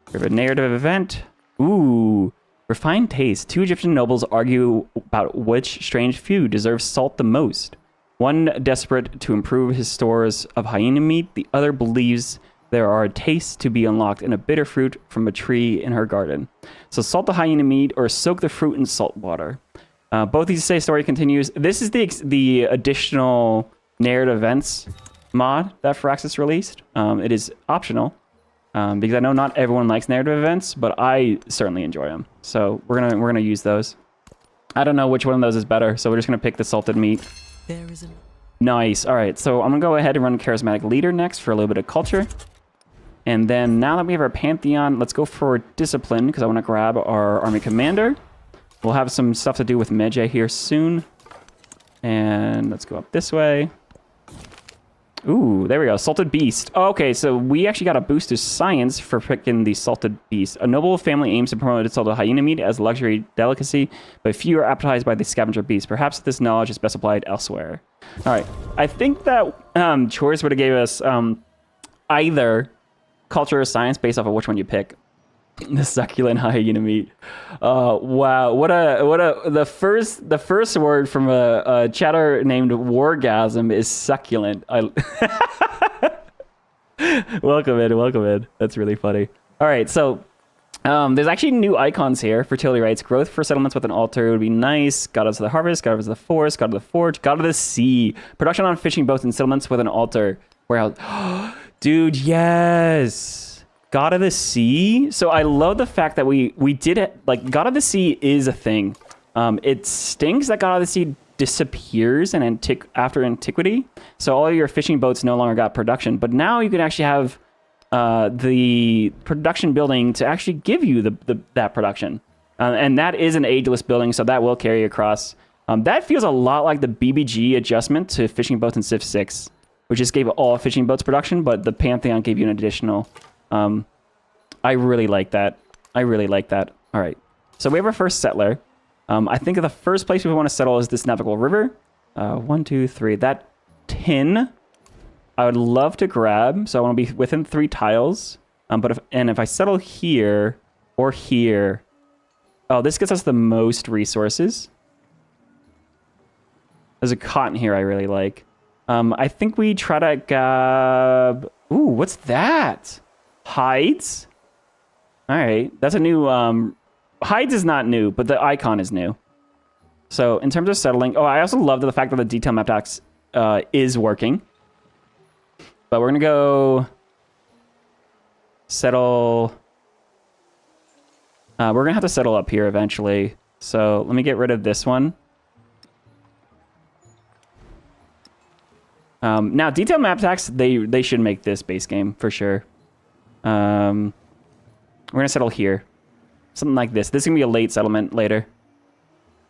We have a narrative event. Ooh, refined taste. 2 Egyptian nobles argue about which strange food deserves salt the most. One desperate to improve his stores of hyena meat, the other believes there are tastes to be unlocked in a bitter fruit from a tree in her garden. So salt the hyena meat or soak the fruit in salt water. Both these say story continues. This is the additional narrative events mod that Firaxis released. It is optional because I know not everyone likes narrative events, but I certainly enjoy them. So we're gonna use those. I don't know which one of those is better, so we're just gonna pick the salted meat. There is an... Nice. All right, so I'm gonna go ahead and run charismatic leader next for a little bit of culture. And then now that we have our Pantheon, let's go for discipline because I want to grab our army commander. We'll have some stuff to do with Medjay here soon. And let's go up this way. Ooh, there we go. Salted Beast. Oh, okay, so we actually got a boost to science for picking the Salted Beast. A noble family aims to promote its salted hyena meat as a luxury delicacy, but few are appetized by the scavenger beast. Perhaps this knowledge is best applied elsewhere. All right, I think that Chores would have gave us either culture or science based off of which one you pick. The succulent hyena meat. Wow, what a the first word from a chatter named Wargasm is succulent. Welcome in. That's really funny. All right, so there's actually new icons here. Fertility rights, growth for settlements with an altar would be nice. God of the harvest, God of the forest, God of the forge, God of the sea. Production on fishing boats and settlements with an altar. Warehouse. Dude, yes. God of the Sea. So I love the fact that we did it. Like, God of the Sea is a thing. It stinks that God of the Sea disappears in after Antiquity. So all of your fishing boats no longer got production. But now you can actually have the production building to actually give you that production. And that is an ageless building, so that will carry across. That feels a lot like the BBG adjustment to fishing boats in Civ 6, which just gave all fishing boats production, but the Pantheon gave you an additional. I really like that. All right. So we have our first settler. I think the first place we want to settle is this Navigable River. 1, 2, 3. That tin, I would love to grab. So I want to be within 3 tiles. But if I settle here or here, oh, this gets us the most resources. There's a cotton here I really like. I think we try to grab. Ooh, what's that? Hides. All right, that's a new. Hides is not new, but the icon is new. So in terms of settling, oh, I also love the fact that the detail map tax is working. But we're gonna go settle. We're gonna have to settle up here eventually. So let me get rid of this one. Now detail map tax, they should make this base game for sure. We're gonna settle here. Something like this. This is gonna be a late settlement later.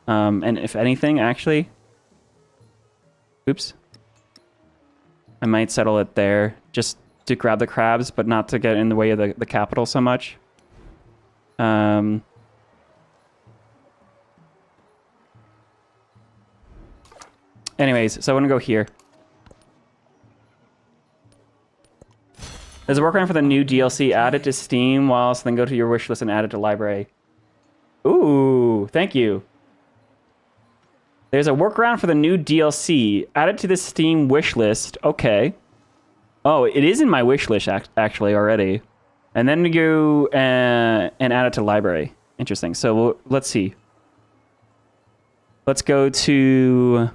And if anything, actually, oops, I might settle it there just to grab the crabs, but not to get in the way of the capital so much. Anyways, so I'm gonna go here. There's a workaround for the new DLC. Add it to Steam whilst then go to your wish list and add it to library. Ooh, thank you. There's a workaround for the new DLC. Add it to the Steam wish list. Okay. Oh, it is in my wish list actually already. And then go and add it to library. Interesting. So let's see. Let's go to...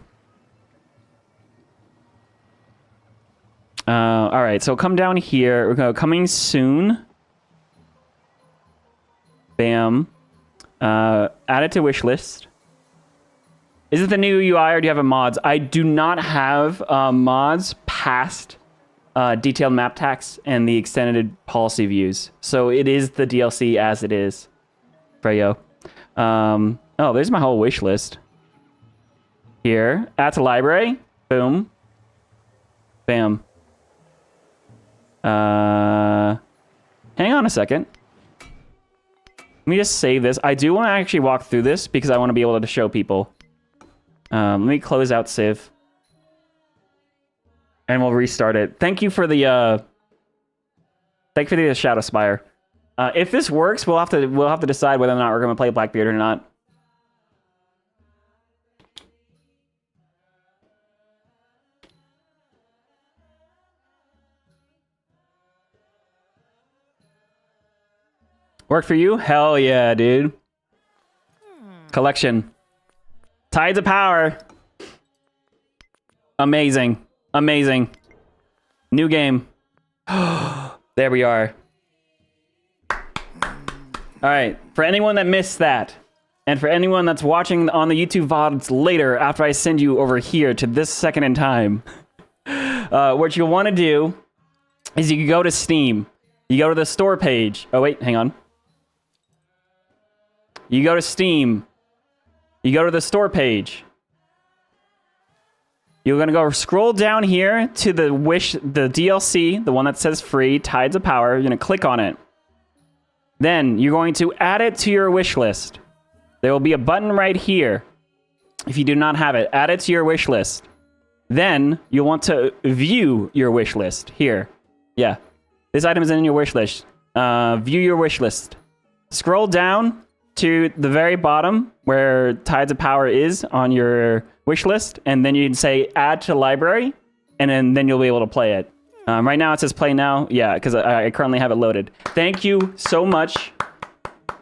all right, so come down here. We're going coming soon. Bam. Add it to wish list. Is it the new UI or do you have a mods? I do not have mods past detailed map tax and the extended policy views. So it is the DLC as it is. Freyo. Oh, there's my whole wish list. Here. Add to library. Boom. Bam. Hang on a second. Let me just save this. I do want to actually walk through this because I want to be able to show people. Let me close out Civ. And we'll restart it. Thank you for the Shadow Spire. If this works, we'll have to decide whether or not we're going to play Blackbeard or not. Work for you? Hell yeah, dude. Collection. Tides of Power. Amazing. Amazing. New game. There we are. All right. For anyone that missed that, and for anyone that's watching on the YouTube VODs later after I send you over here to this second in time, what you'll want to do is you can go to Steam. You go to the store page. Oh, wait. Hang on. You go to Steam. You go to the store page. You're gonna go scroll down here to the DLC, the one that says free, Tides of Power. You're gonna click on it. Then you're going to add it to your wish list. There will be a button right here. If you do not have it, add it to your wish list. Then you'll want to view your wish list here. Yeah, this item is in your wish list. View your wish list. Scroll down to the very bottom where Tides of Power is on your wish list, and then you can say add to library, and then you'll be able to play it. Right now it says play now. Yeah, because I currently have it loaded. Thank you so much.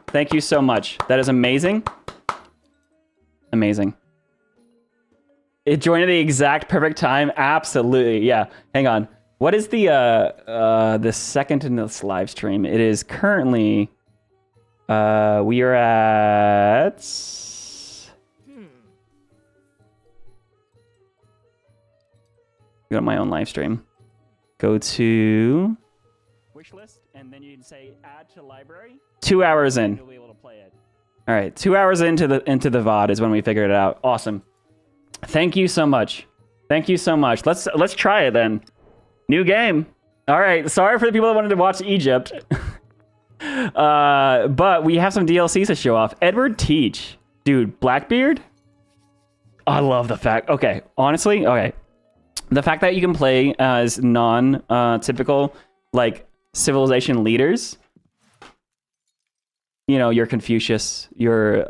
Thank you so much. That is amazing. Amazing. It joined at the exact perfect time. Absolutely. Yeah. Hang on. What is the second in this live stream? It is currently we are at go to my own live stream. Go to wish list, and then you can say add to library. 2 hours in. You'll be able to play it. All right, 2 hours into the VOD is when we figured it out. Awesome. Thank you so much. Thank you so much. Let's try it then. New game. All right. Sorry for the people that wanted to watch Egypt. But we have some DLCs to show off. Edward Teach. Dude, Blackbeard? I love the fact... Okay, honestly, okay. The fact that you can play as non-typical, like, civilization leaders. You know, you're Confucius. You're,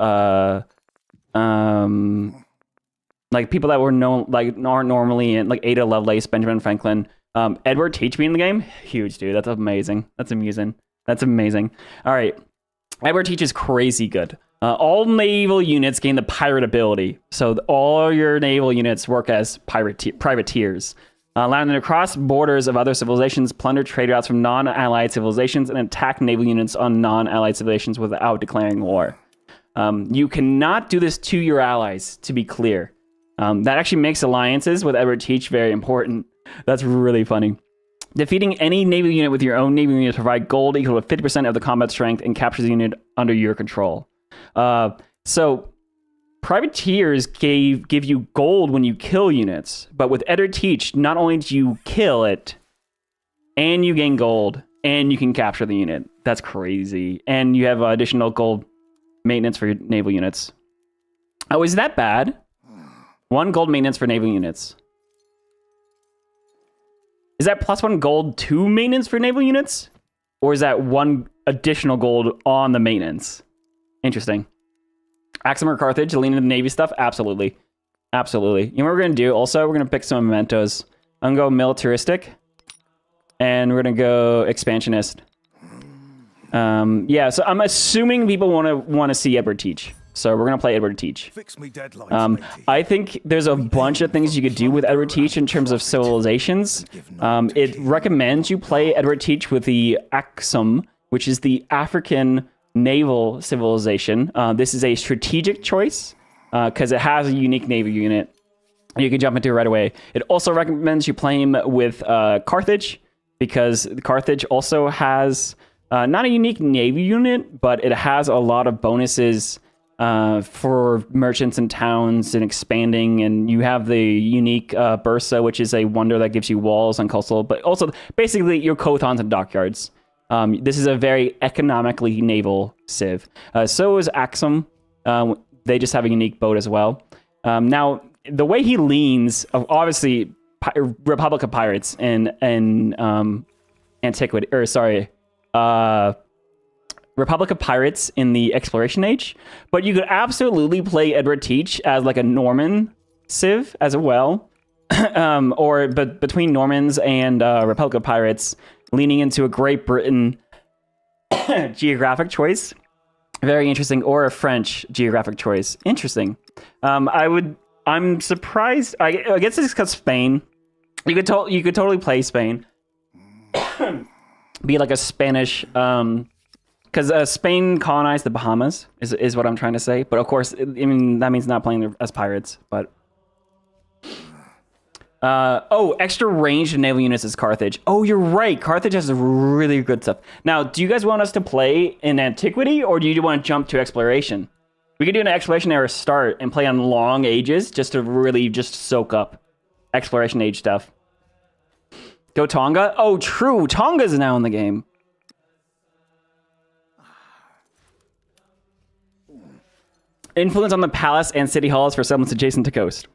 like, people that were known, like, aren't normally in, like, Ada Lovelace, Benjamin Franklin. Edward Teach being in the game? Huge, dude. That's amazing. That's amusing. That's amazing. All right. Edward Teach is crazy good. All naval units gain the pirate ability. So all your naval units work as privateers. Allowing them to cross borders of other civilizations, plunder trade routes from non-allied civilizations, and attack naval units on non-allied civilizations without declaring war. You cannot do this to your allies, to be clear. That actually makes alliances with Edward Teach very important. That's really funny. Defeating any naval unit with your own naval unit provide gold equal to 50% of the combat strength and captures the unit under your control. So privateers give you gold when you kill units, but with Edward Teach, not only do you kill it, and you gain gold, and you can capture the unit. That's crazy. And you have additional gold maintenance for your naval units. Oh, is that bad? 1 gold maintenance for naval units. Is that +1 gold to maintenance for naval units? Or is that 1 additional gold on the maintenance? Interesting. Axum or Carthage, lean into the Navy stuff? Absolutely. Absolutely. You know what we're going to do? Also, we're going to pick some mementos. I'm going to go militaristic. And we're going to go expansionist. Yeah, so I'm assuming people want to see Edward Teach. So we're going to play Edward Teach. Fix me deadlines, I think there's a bunch of things you could do with Edward Teach in terms of civilizations. It recommends you play Edward Teach with the Axum, which is the African naval civilization. This is a strategic choice because it has a unique naval unit you can jump into right away. It also recommends you play him with Carthage because Carthage also has not a unique navy unit, but it has a lot of bonuses for merchants and towns and expanding, and you have the unique Bursa, which is a wonder that gives you walls on coastal, but also basically your Kothons and dockyards. This is a very economically naval civ. So is Axum. They just have a unique boat as well. Now, the way he leans, obviously, Republic of Pirates and Antiquity, or sorry, Republic of Pirates in the Exploration Age, but you could absolutely play Edward Teach as like a Norman civ as well, but between Normans and Republic of Pirates, leaning into a Great Britain geographic choice, very interesting, or a French geographic choice, interesting. I'm surprised. I guess it's because Spain. You could totally play Spain, be like a Spanish. Because Spain colonized the Bahamas, is what I'm trying to say. But of course, I mean, that means not playing as pirates. But extra ranged naval units is Carthage. Oh, you're right. Carthage has really good stuff. Now, do you guys want us to play in Antiquity, or do you want to jump to Exploration? We could do an Exploration era start and play on long ages just to really just soak up exploration age stuff. Go Tonga. Oh, true. Tonga's now in the game. Influence on the palace and city halls for settlements adjacent to coast.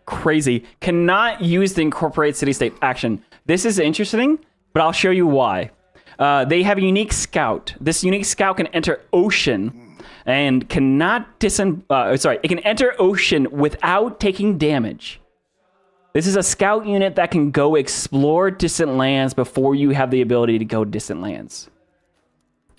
Crazy. Cannot use the incorporate city-state action. This is interesting, but I'll show you why. They have a unique scout. This unique scout can enter ocean and cannot it can enter ocean without taking damage. This is a scout unit that can go explore distant lands before you have the ability to go distant lands.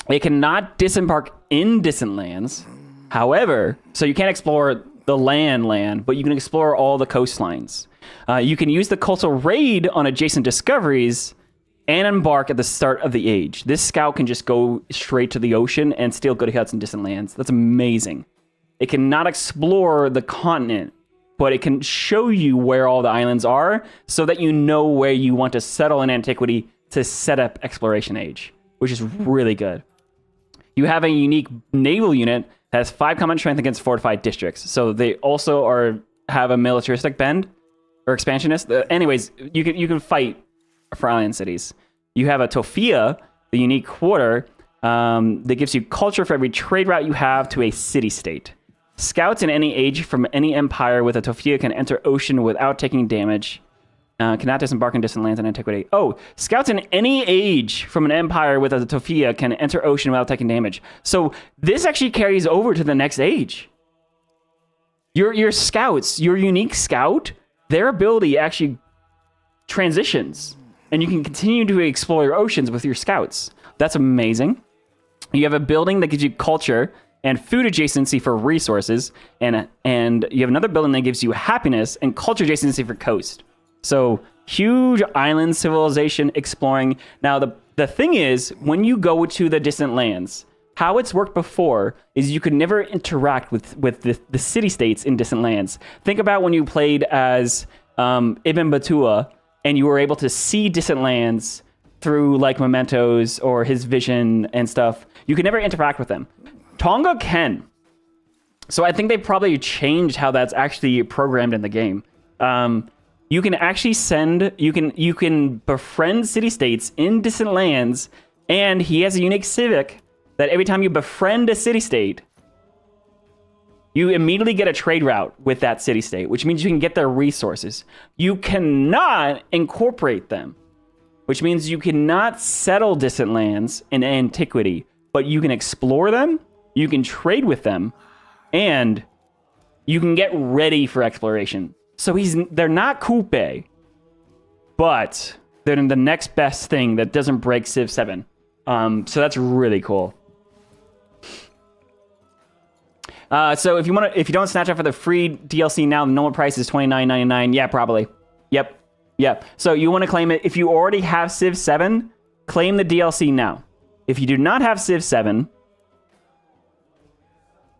It cannot disembark in distant lands. However, so you can't explore the land, but you can explore all the coastlines. You can use the cultural raid on adjacent discoveries and embark at the start of the age. This scout can just go straight to the ocean and steal good huts in distant lands. That's amazing. It cannot explore the continent, but it can show you where all the islands are so that you know where you want to settle in antiquity to set up exploration age, which is really good. You have a unique naval unit that has 5 combat strength against fortified districts. So they also have a militaristic bend or expansionist. Anyways, you can fight for island cities. You have a Tofia, the unique quarter, that gives you culture for every trade route you have to a city-state. Scouts in any age from any empire with a Tofia can enter ocean without taking damage. Cannot disembark in distant lands in antiquity. Oh, scouts in any age from an empire with a Tofia can enter ocean without taking damage. So this actually carries over to the next age. Your scouts, your unique scout, their ability actually transitions. And you can continue to explore your oceans with your scouts. That's amazing. You have a building that gives you culture and food adjacency for resources. And you have another building that gives you happiness and culture adjacency for coast. So huge island civilization exploring. Now, the thing is, when you go to the distant lands, how it's worked before is you could never interact with the city-states in distant lands. Think about when you played as Ibn Battuta and you were able to see distant lands through like mementos or his vision and stuff. You could never interact with them. Tonga can. So I think they probably changed how that's actually programmed in the game. You can actually you can befriend city-states in distant lands, and he has a unique civic that every time you befriend a city-state, you immediately get a trade route with that city-state, which means you can get their resources. You cannot incorporate them, which means you cannot settle distant lands in antiquity, but you can explore them, you can trade with them, and you can get ready for exploration. So they're not Coupe, but they're the next best thing that doesn't break Civ 7. So that's really cool. So if you don't snatch up for the free DLC now, the normal price is $29.99. Yeah, probably. Yep. So you want to claim it. If you already have Civ 7, claim the DLC now. If you do not have Civ 7,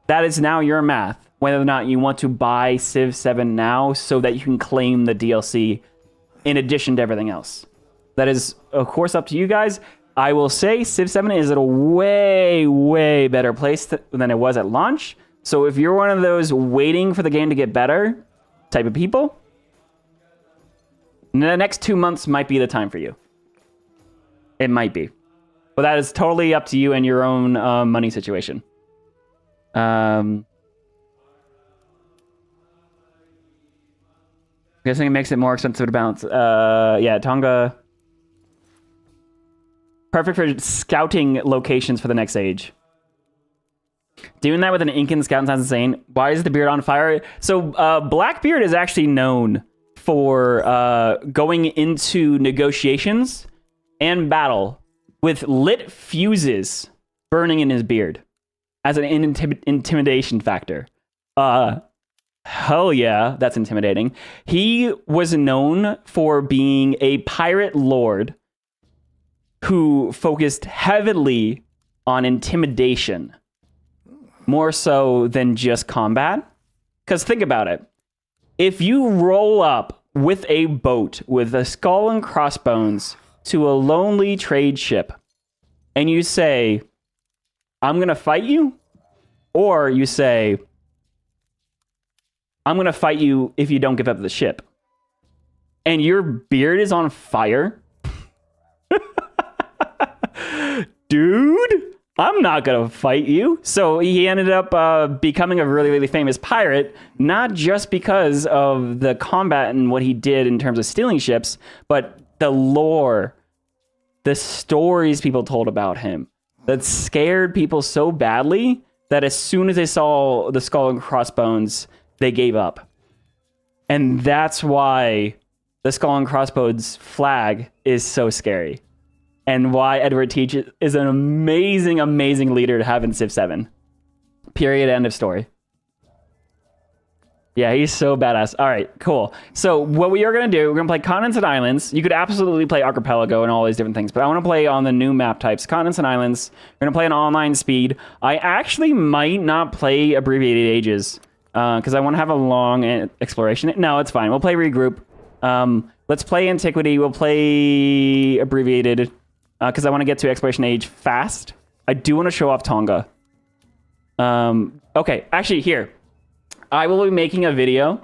that is now your math. Whether or not you want to buy Civ 7 now so that you can claim the DLC in addition to everything else. That is, of course, up to you guys. I will say Civ 7 is at a way, way better place than it was at launch. So if you're one of those waiting for the game to get better type of people, the next 2 months might be the time for you. It might be. But that is totally up to you and your own money situation. Guessing it makes it more expensive to bounce. Yeah, Tonga. Perfect for scouting locations for the next age. Doing that with an Incan scout sounds insane. Why is the beard on fire? So Blackbeard is actually known for going into negotiations and battle with lit fuses burning in his beard as an intimidation factor. Hell yeah, that's intimidating. He was known for being a pirate lord who focused heavily on intimidation, more so than just combat. Because think about it. If you roll up with a boat with a skull and crossbones to a lonely trade ship, and you say, I'm going to fight you, or you say, I'm going to fight you if you don't give up the ship. And your beard is on fire? Dude, I'm not going to fight you. So he ended up becoming a really, really famous pirate, not just because of the combat and what he did in terms of stealing ships, but the lore, the stories people told about him that scared people so badly that as soon as they saw the skull and crossbones, they gave up. And that's why the skull and crossbones flag is so scary. And why Edward Teach is an amazing, amazing leader to have in Civ 7. Period, end of story. Yeah, he's so badass. All right, cool. So what we are going to do, we're going to play Continents and Islands. You could absolutely play Archipelago and all these different things, but I want to play on the new map types, Continents and Islands. We're going to play on online speed. I actually might not play Abbreviated Ages because I want to have a long exploration. No, it's fine. We'll play Regroup. Let's play Antiquity. We'll play Abbreviated because I want to get to Exploration Age fast. I do want to show off Tonga. Okay, actually, here. I will be making a video,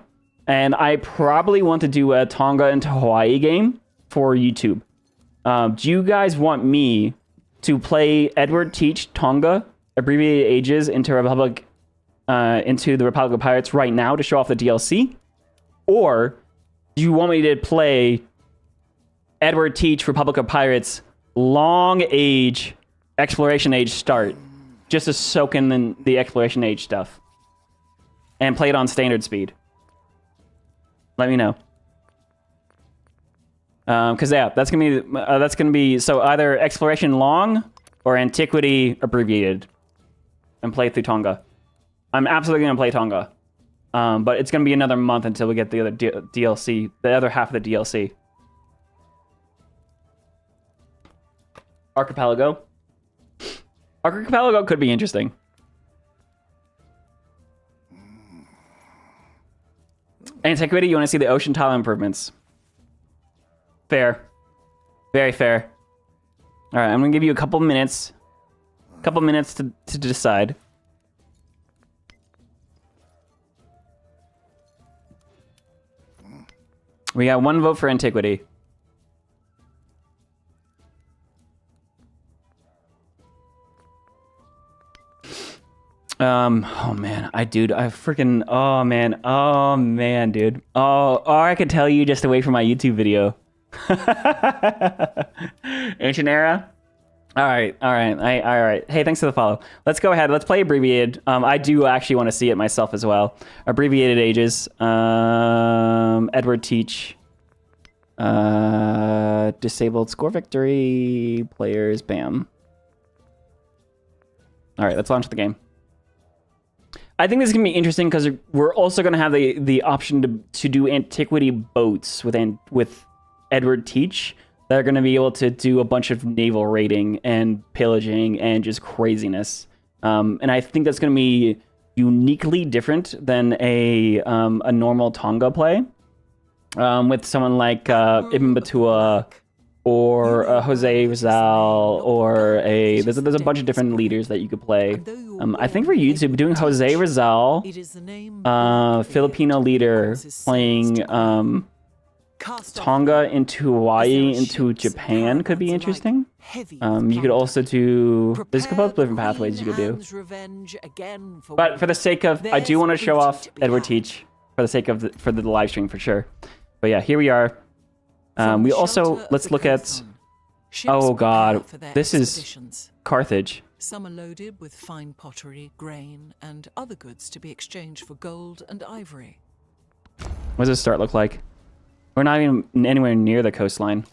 and I probably want to do a Tonga into Hawaii game for YouTube. Do you guys want me to play Edward Teach Tonga, Abbreviated Ages, into the Republic of Pirates right now to show off the DLC? Or do you want me to play Edward Teach Republic of Pirates Long Age, Exploration Age start, just to soak in the Exploration Age stuff? And play it on standard speed. Let me know. Because yeah, that's gonna be so either Exploration Long or Antiquity Abbreviated, and play through Tonga. I'm absolutely gonna play Tonga, but it's gonna be another month until we get the other DLC, the other half of the DLC. Archipelago. Archipelago could be interesting. Antiquity, you want to see the ocean tile improvements. Fair. Very fair. All right, I'm going to give you a couple minutes. To decide. We got one vote for Antiquity. Oh man, oh man, dude. Or I could tell you just to wait for my YouTube video. Ancient Era? All right. Hey, thanks for the follow. Let's go ahead. Let's play Abbreviated. I do actually want to see it myself as well. Abbreviated Ages. Edward Teach. Disabled score victory. Players. Bam. All right, let's launch the game. I think this is going to be interesting because we're also going to have the option to do Antiquity boats with Edward Teach that are going to be able to do a bunch of naval raiding and pillaging and just craziness. And I think that's going to be uniquely different than a normal Tonga play with someone like Ibn Battua or Jose Rizal, or there's a bunch of different leaders that you could play. I think for YouTube, doing Jose Rizal, Filipino leader, playing Tonga into Hawaii into Japan could be interesting. You could also do, there's a couple of different pathways you could do. But for the sake of, I do want to show off Edward Teach for the sake of for the live stream for sure. But yeah, here we are. We also, let's look at, oh god, this is Carthage. Some are loaded with fine pottery, grain, and other goods to be exchanged for gold and ivory. What does this start look like? We're not even anywhere near the coastline.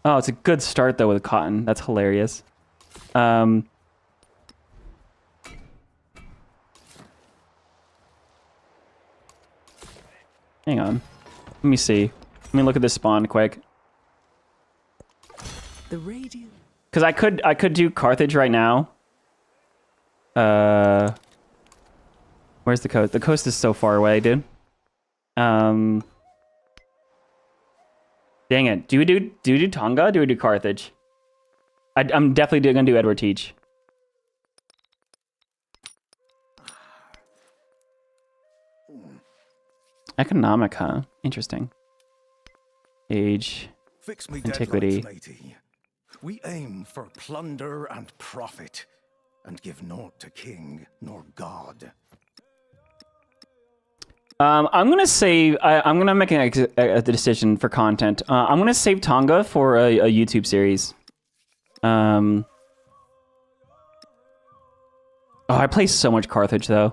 Oh, it's a good start though with cotton. That's hilarious. Hang on. Let me see. Let me look at this spawn quick. The radio. Because I could do Carthage right now. Where's the coast? The coast is so far away, dude. Dang it. Do we do Tonga? Do we do Carthage? I'm definitely gonna do Edward Teach. Economic, huh? Interesting. Age. Fix me Antiquity. deadlines, matey. We aim for plunder and profit, and give naught to king nor god. I'm gonna save. I'm gonna make a decision for content. I'm gonna save Tonga for a YouTube series. Oh, I play so much Carthage though.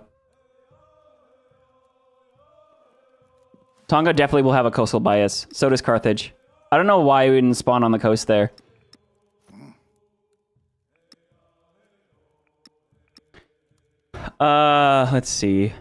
Tonga definitely will have a coastal bias. So does Carthage. I don't know why we didn't spawn on the coast there. Let's see.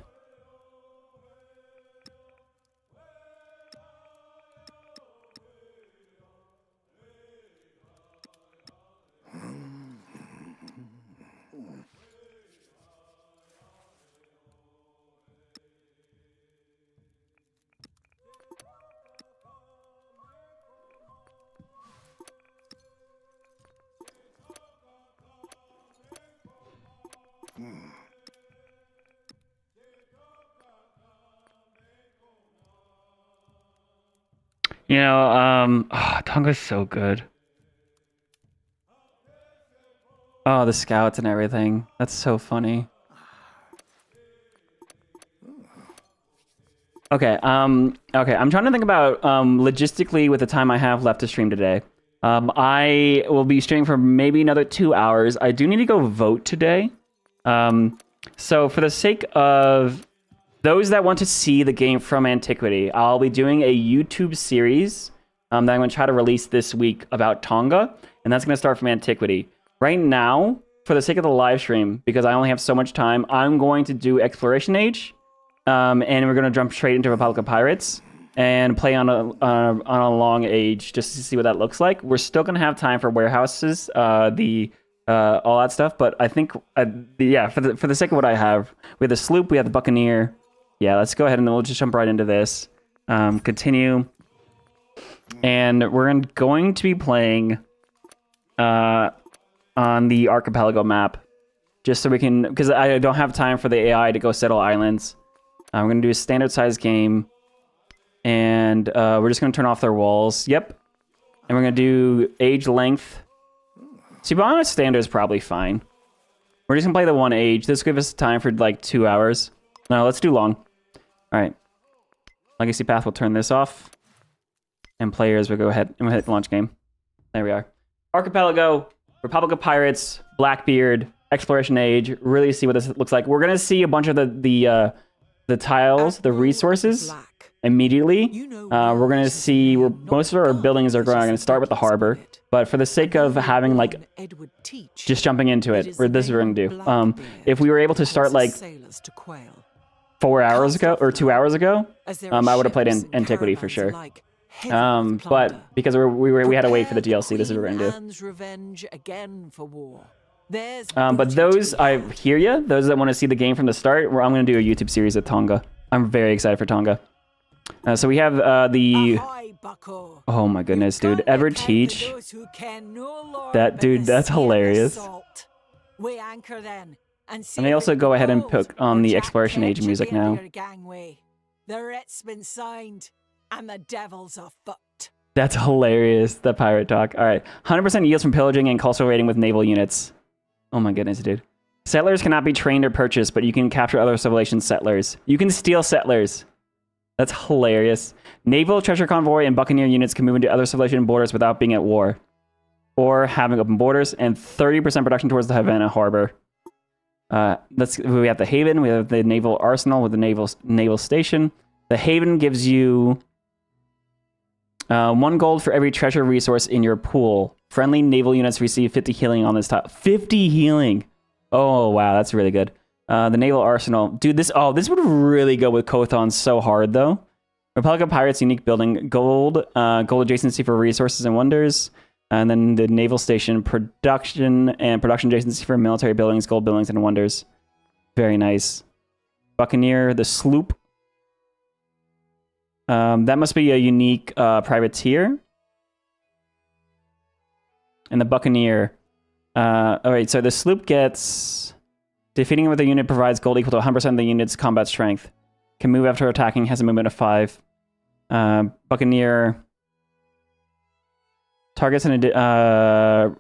You know, Tonga's so good. Oh, the scouts and everything. That's so funny. Okay, okay, I'm trying to think about, logistically with the time I have left to stream today. I will be streaming for maybe another 2 hours. I do need to go vote today. So for the sake of those that want to see the game from Antiquity, I'll be doing a YouTube series that I'm going to try to release this week about Tonga, and that's going to start from Antiquity. Right now, for the sake of the live stream, because I only have so much time, I'm going to do Exploration Age, and we're going to jump straight into Republic of Pirates and play on a long age just to see what that looks like. We're still going to have time for warehouses, all that stuff, but I think, yeah, for the sake of what I have, we have the sloop, we have the Buccaneer. Yeah, let's go ahead and we'll just jump right into this. Continue. And we're going to be playing on the archipelago map, just so we can, because I don't have time for the AI to go settle islands. We're going to do a standard size game, and we're just going to turn off their walls. Yep. And we're going to do age length. See, but honest standard is probably fine. We're just going to play the one age. This gives us time for like 2 hours. No, let's do long. All right. Legacy path will turn this off. And players will go ahead and we'll hit the launch game. There we are. Archipelago, Republic of Pirates, Blackbeard, Exploration Age. Really see what this looks like. We're gonna see a bunch of the tiles, the resources immediately. We're gonna see where most of our buildings are going to start with the harbor. But for the sake of having like just jumping into it, this is what we're gonna do. If we were able to start like 4 hours ago or 2 hours ago, I would have played Antiquity for sure. But because we had to wait for the DLC, this is what we're gonna do. But those, I hear you. Those that want to see the game from the start, I'm gonna do a YouTube series of Tonga. I'm very excited for Tonga. So we have the. Oh my goodness, dude! Edward Teach. That dude, that's hilarious. And they also go ahead and put on the Exploration Age music now. The writ's been signed, and the devils are fucked. That's hilarious, the pirate talk. All right, 100% yields from pillaging and coastal raiding with naval units. Oh my goodness, dude. Settlers cannot be trained or purchased, but you can capture other civilization settlers. You can steal settlers. That's hilarious. Naval, treasure convoy, and buccaneer units can move into other civilization borders without being at war. Or having open borders, and 30% production towards the Havana harbor. We have the Haven, we have the naval arsenal with the naval station. The Haven gives you 1 gold for every treasure resource in your pool. Friendly naval units receive 50 healing on this tile. 50 healing! Oh, wow, that's really good. The naval arsenal. Dude, this would really go with Kothon so hard, though. Republic of Pirates, unique building. Gold adjacency for resources and wonders. And then the naval station, production adjacency for military buildings, gold buildings, and wonders. Very nice. Buccaneer, the sloop. That must be a unique privateer. And the Buccaneer. Alright, so the sloop gets... Defeating with a unit provides gold equal to 100% of the unit's combat strength. Can move after attacking. Has a movement of 5. Buccaneer. Targets an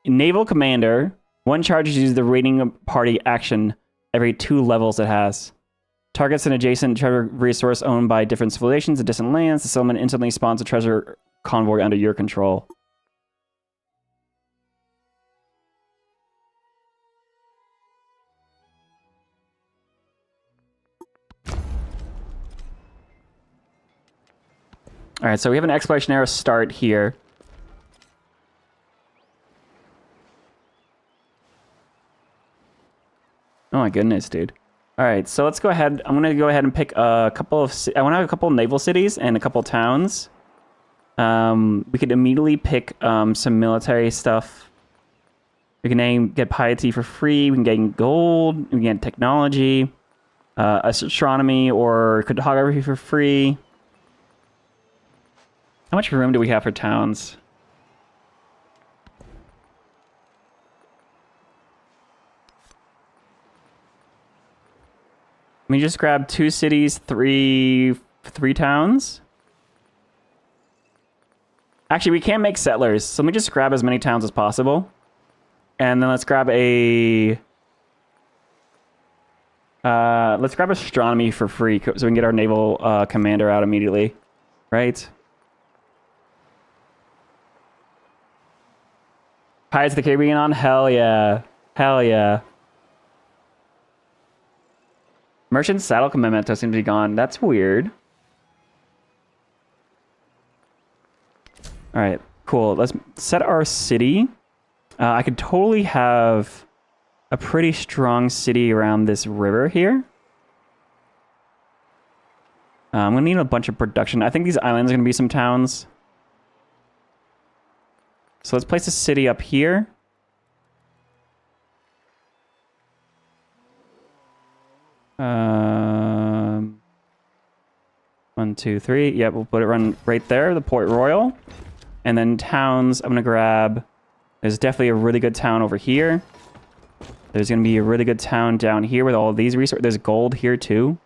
naval commander. 1 charge uses the raiding party action every 2 levels it has. Targets an adjacent treasure resource owned by different civilizations and distant lands. The settlement instantly spawns a treasure convoy under your control. All right, so we have an exploration arrow start here. Oh my goodness, dude. All right, so let's go ahead. I'm gonna go ahead and pick a couple of. I want to have a couple of naval cities and a couple towns. We could immediately pick some military stuff. We can get piety for free. We can get gold. We can get technology, astronomy, or cartography for free. How much room do we have for towns? Let me just grab 2 cities, 3 towns. Actually, we can't make settlers, so let me just grab as many towns as possible. And then let's grab let's grab astronomy for free so we can get our naval commander out immediately, right? Pirates of the Caribbean on? Hell yeah. Hell yeah. Merchant saddle commitment does seem to be gone. That's weird. All right, cool. Let's set our city. I could totally have a pretty strong city around this river here. I'm gonna need a bunch of production. I think these islands are gonna be some towns. So let's place a city up here. One, 2, 3. Yep, we'll put it right there, the Port Royal. And then towns, I'm gonna grab. There's definitely a really good town over here. There's gonna be a really good town down here with all of these resources. There's gold here too.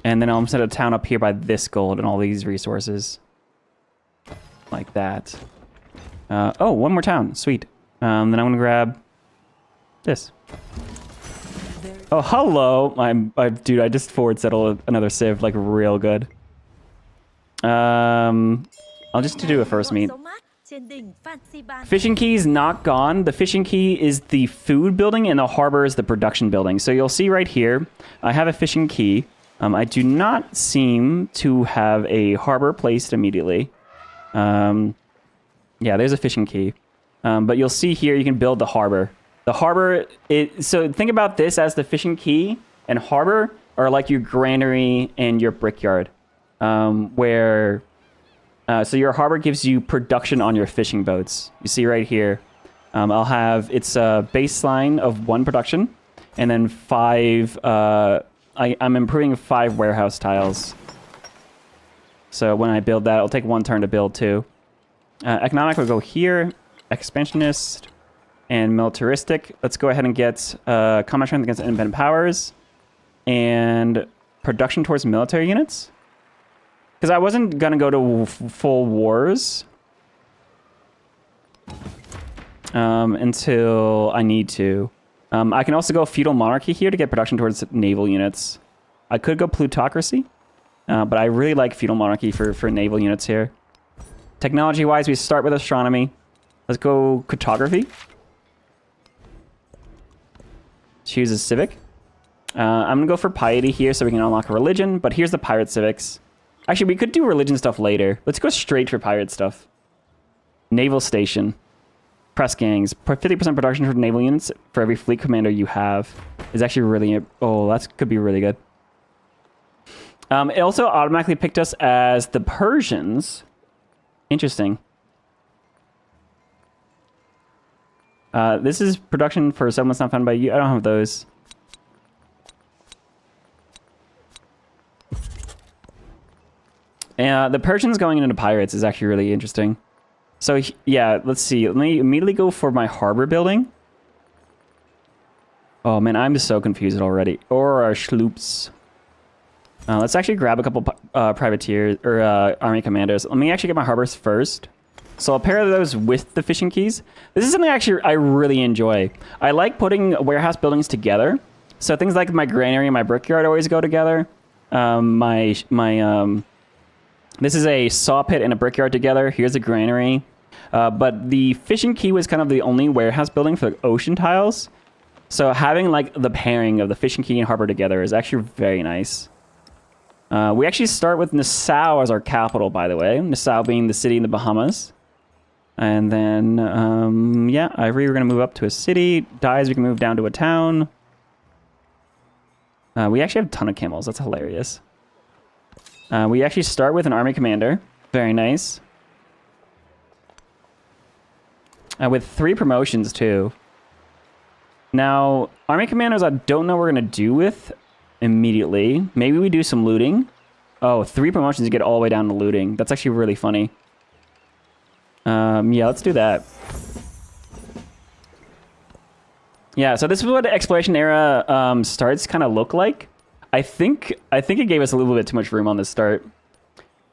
And then I'll set a town up here by this gold and all these resources. Like that. Oh, one more town. Sweet. Then I'm going to grab this. Oh, hello. Dude, I just forward settled another civ, like, real good. I'll just do a first meet. Fishing key is not gone. The fishing key is the food building and the harbor is the production building. So you'll see right here, I have a fishing key. I do not seem to have a harbor placed immediately. Yeah, there's a fishing key. But you'll see here you can build the harbor. The harbor, so think about this as the fishing key and harbor are like your granary and your brickyard. So your harbor gives you production on your fishing boats. You see right here. I'll have, it's a baseline of 1 production and then 5, I'm improving 5 warehouse tiles. So when I build that, it'll take 1 turn to build too. Economic will go here. Expansionist and militaristic. Let's go ahead and get combat strength against independent powers. And production towards military units. Because I wasn't going to go to full wars. Until I need to. I can also go feudal monarchy here to get production towards naval units. I could go plutocracy, but I really like feudal monarchy for naval units here. Technology-wise, we start with astronomy. Let's go cartography. Choose a civic. I'm gonna go for piety here so we can unlock a religion, but here's the pirate civics. Actually, we could do religion stuff later. Let's go straight for pirate stuff. Naval station. Press gangs. 50% production for naval units for every fleet commander you have is actually really... Oh, that could be really good. It also automatically picked us as the Persians. Interesting. This is production for settlements not found by you. I don't have those. The Persians going into pirates is actually really interesting. So, yeah, let's see. Let me immediately go for my harbor building. Oh man, I'm just so confused already. Or our sloops. Let's actually grab a couple privateers or army commanders. Let me actually get my harbors first. So I'll pair those with the fishing keys. This is something actually I really enjoy. I like putting warehouse buildings together. So things like my granary and my brickyard always go together. This is a saw pit and a brickyard together. Here's a granary. But the fishing key was kind of the only warehouse building for the ocean tiles. So having like the pairing of the fishing key and harbor together is actually very nice. We actually start with Nassau as our capital, by the way. Nassau being the city in the Bahamas. And then, yeah, Ivory, we're going to move up to a city. Dies, we can move down to a town. We actually have a ton of camels. That's hilarious. We actually start with an army commander. Very nice. With 3 promotions, too. Now, army commanders I don't know what we're going to do with immediately. Maybe we do some looting. Oh, 3 promotions to get all the way down to looting. That's actually really funny. Yeah, let's do that. Yeah, so this is what the exploration era starts kind of look like. I think it gave us a little bit too much room on this start.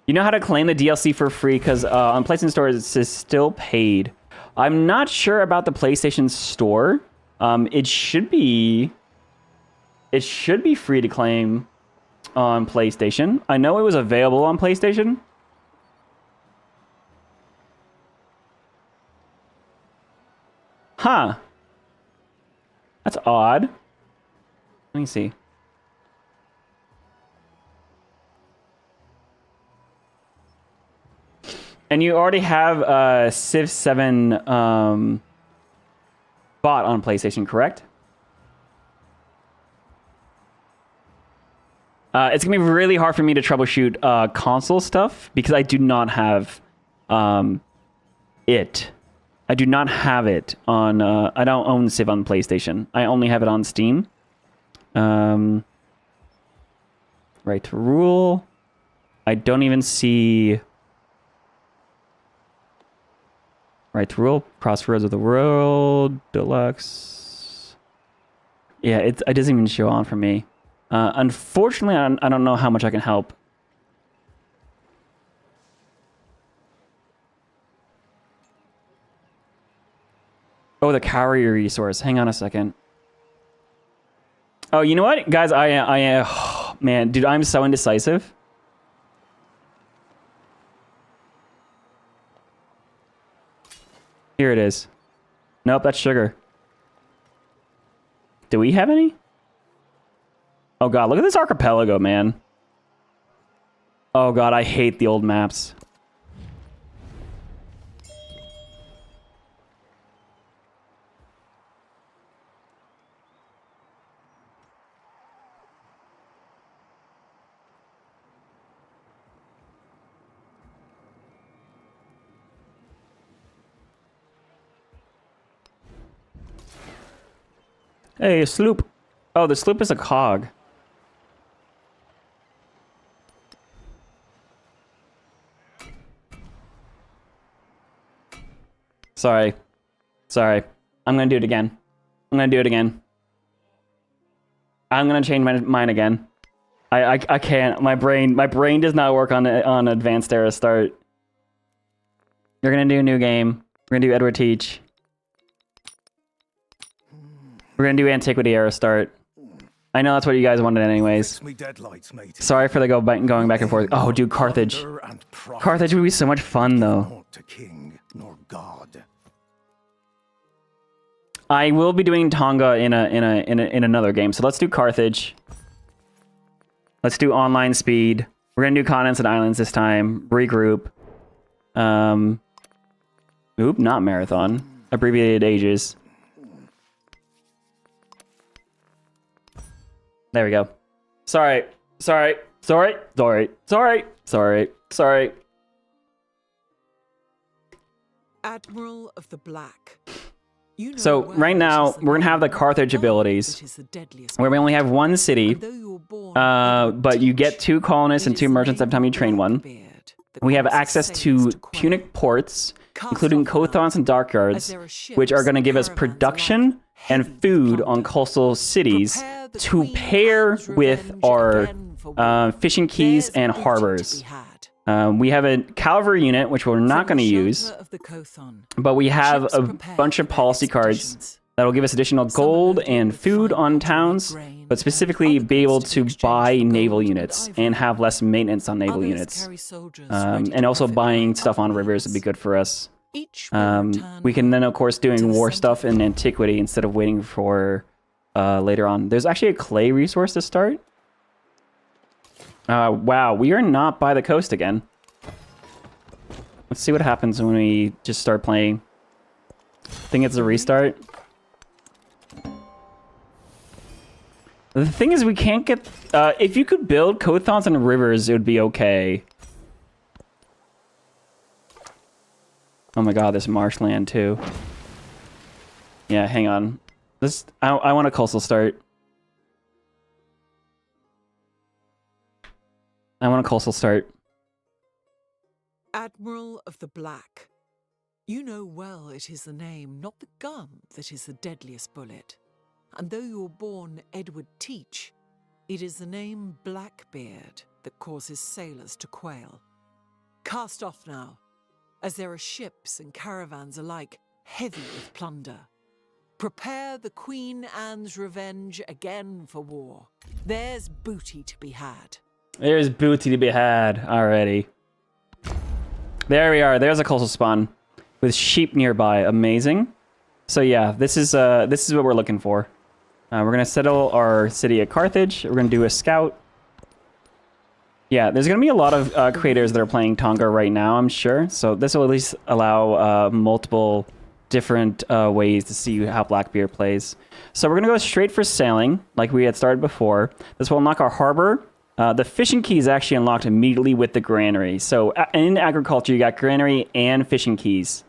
You know how to claim the DLC for free because on PlayStation Store it's still paid. I'm not sure about the PlayStation Store. It should be free to claim on PlayStation. I know it was available on PlayStation. Huh. That's odd. Let me see. And you already have Civ 7 bought on PlayStation, correct? It's going to be really hard for me to troubleshoot console stuff because I do not have it. I do not have it on... I don't own Civ on PlayStation. I only have it on Steam. Right to rule. I don't even see... Right to rule. Crossroads of the World. Deluxe. Yeah, it doesn't even show on for me. Unfortunately, I don't know how much I can help. Oh, the carrier resource. Hang on a second. Oh, you know what? Guys, oh, man, dude, I'm so indecisive. Here it is. Nope, that's sugar. Do we have any? Oh god, look at this archipelago, man. Oh god, I hate the old maps. Hey, a sloop. Oh, the sloop is a cog. Sorry. Sorry. I'm gonna do it again. I'm gonna do it again. I'm gonna change my mind again. I can't. My brain does not work on Advanced Era Start. You're gonna do a new game. We're gonna do Edward Teach. We're gonna do Antiquity Era Start. I know that's what you guys wanted anyways. Sorry for the going back and forth. Oh, dude, Carthage. Carthage would be so much fun, though. I will be doing Tonga in another game, so let's do Carthage. Let's do online speed. We're gonna do continents and islands this time. Regroup. Oop, not marathon. Abbreviated ages. There we go. Sorry. Admiral of the Black. You know So well right now, it is the we're gonna have the name Carthage of abilities, that is the deadliest where we only have one city, And though you were born Edward but you get Teach, 2 colonists and it 2 is the merchants every time you name train one. Blackbeard that We have causes access sailors to to quail. Punic ports, Cast including off now, Kothons and as Dockyards, there are ships which are going to and give us caravans production alike, and heavy food plunder. on coastal cities Prepare the to Queen pair Anne's with revenge our again for war. fishing keys There's and booty to harbors. be had. We have a cavalry unit, which we're not From going to the use, shelter of the Cothon, but we have ships a prepare bunch of for their policy cards expeditions. that'll give us additional Some are gold loaded and with food fine on pottery, towns, grain, but and specifically other be able goods to to be exchanged buy for naval gold and units ivory. and have less maintenance on naval Others units. carry soldiers ready And to also profit buying by stuff on other rivers would be means. good for us. Each will return We can then, of home course, to doing the war center stuff in Antiquity instead of waiting for later on. There's actually a clay resource to start. Wow, we are not by the coast again. Let's see what happens when we just start playing. Think it's a restart. The thing is, we can't get... if you could build Cothons and rivers, it would be okay. Oh my god, there's marshland too. Yeah, hang on. I want a coastal start. I want a coastal start. Admiral of the Black. You know well it is the name, not the gun, that is the deadliest bullet. And though you were born Edward Teach, it is the name Blackbeard that causes sailors to quail. Cast off now, as there are ships and caravans alike heavy with plunder. Prepare the Queen Anne's revenge again for war. There's booty to be had. There's booty to be had already. There we are. There's a coastal spawn with sheep nearby. Amazing. So yeah, this is what we're looking for. We're gonna settle our city at Carthage. We're gonna do a scout. Yeah, there's gonna be a lot of creators that are playing Tonga right now, I'm sure. So this will at least allow multiple different ways to see how Blackbeard plays. So we're gonna go straight for sailing, like we had started before. This will unlock our harbor. The fishing key is actually unlocked immediately with the granary. So in agriculture, you got granary and fishing keys.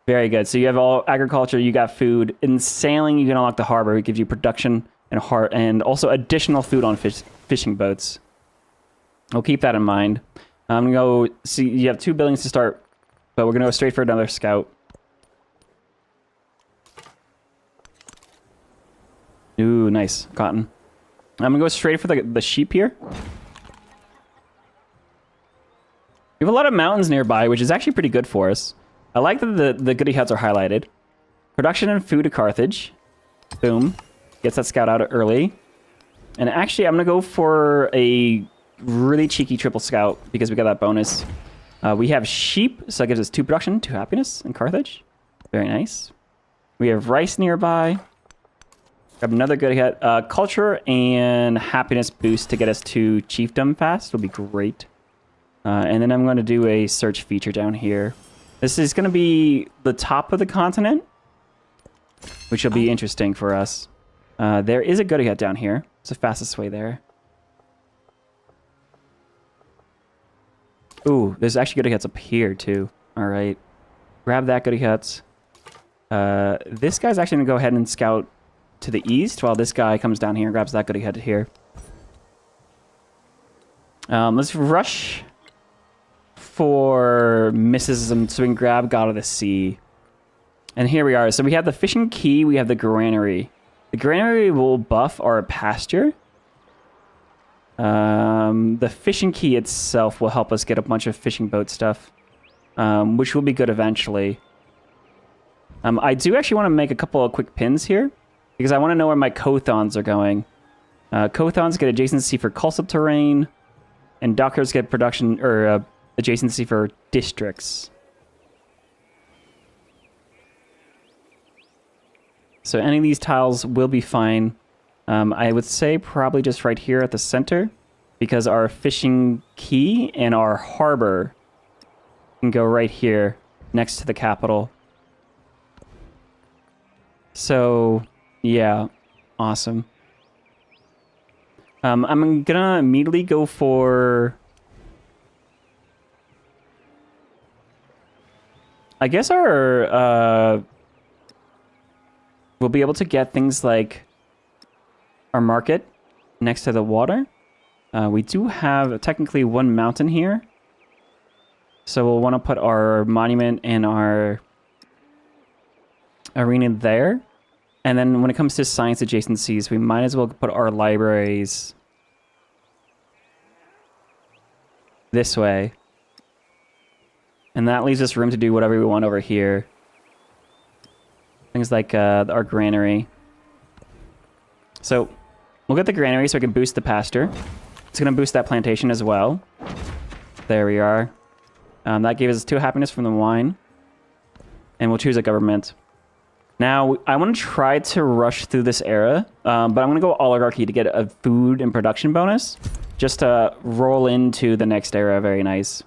Very good. So you have all agriculture, you got food. In sailing, you can unlock the harbor. It gives you production and also additional food on fishing boats. We'll keep that in mind. I'm going to go see, you have 2 buildings to start, but we're going to go straight for another scout. Ooh, nice. Cotton. I'm going to go straight for the sheep here. We have a lot of mountains nearby, which is actually pretty good for us. I like that the goody huts are highlighted. Production and food to Carthage. Boom. Gets that scout out early. And actually, I'm going to go for a really cheeky triple scout because we got that bonus. We have sheep, so that gives us 2 production, 2 happiness in Carthage. Very nice. We have rice nearby. Grab another goody hut. Culture and happiness boost to get us to chiefdom fast will be great. And then I'm going to do a search feature down here. This is going to be the top of the continent, which will be interesting for us. There is a goody hut down here. It's the fastest way there. Ooh, there's actually goody huts up here too. All right. Grab that goody huts. This guy's actually going to go ahead and scout to the east while this guy comes down here and grabs that goody hut here. Let's rush for mysticism so we can grab God of the Sea. And here we are. So we have the fishing key, we have the granary. The granary will buff our pasture. The fishing key itself will help us get a bunch of fishing boat stuff, which will be good eventually. I do actually want to make a couple of quick pins here because I want to know where my Cothons are going. Cothons get adjacency for coastal terrain, and dockers get production or adjacency for districts. So any of these tiles will be fine. I would say probably just right here at the center, because our fishing key and our harbor can go right here next to the capital. So, yeah, awesome. I'm gonna immediately go for... I guess our... we'll be able to get things like our market next to the water. We do have technically 1 mountain here. So we'll want to put our monument and our arena there. And then when it comes to science adjacencies, we might as well put our libraries this way. And that leaves us room to do whatever we want over here. Things like our granary. So we'll get the granary so we can boost the pasture. It's going to boost that plantation as well. There we are. That gave us 2 happiness from the wine. And we'll choose a government. Now, I want to try to rush through this era, but I'm going to go oligarchy to get a food and production bonus. Just to roll into the next era. Very nice.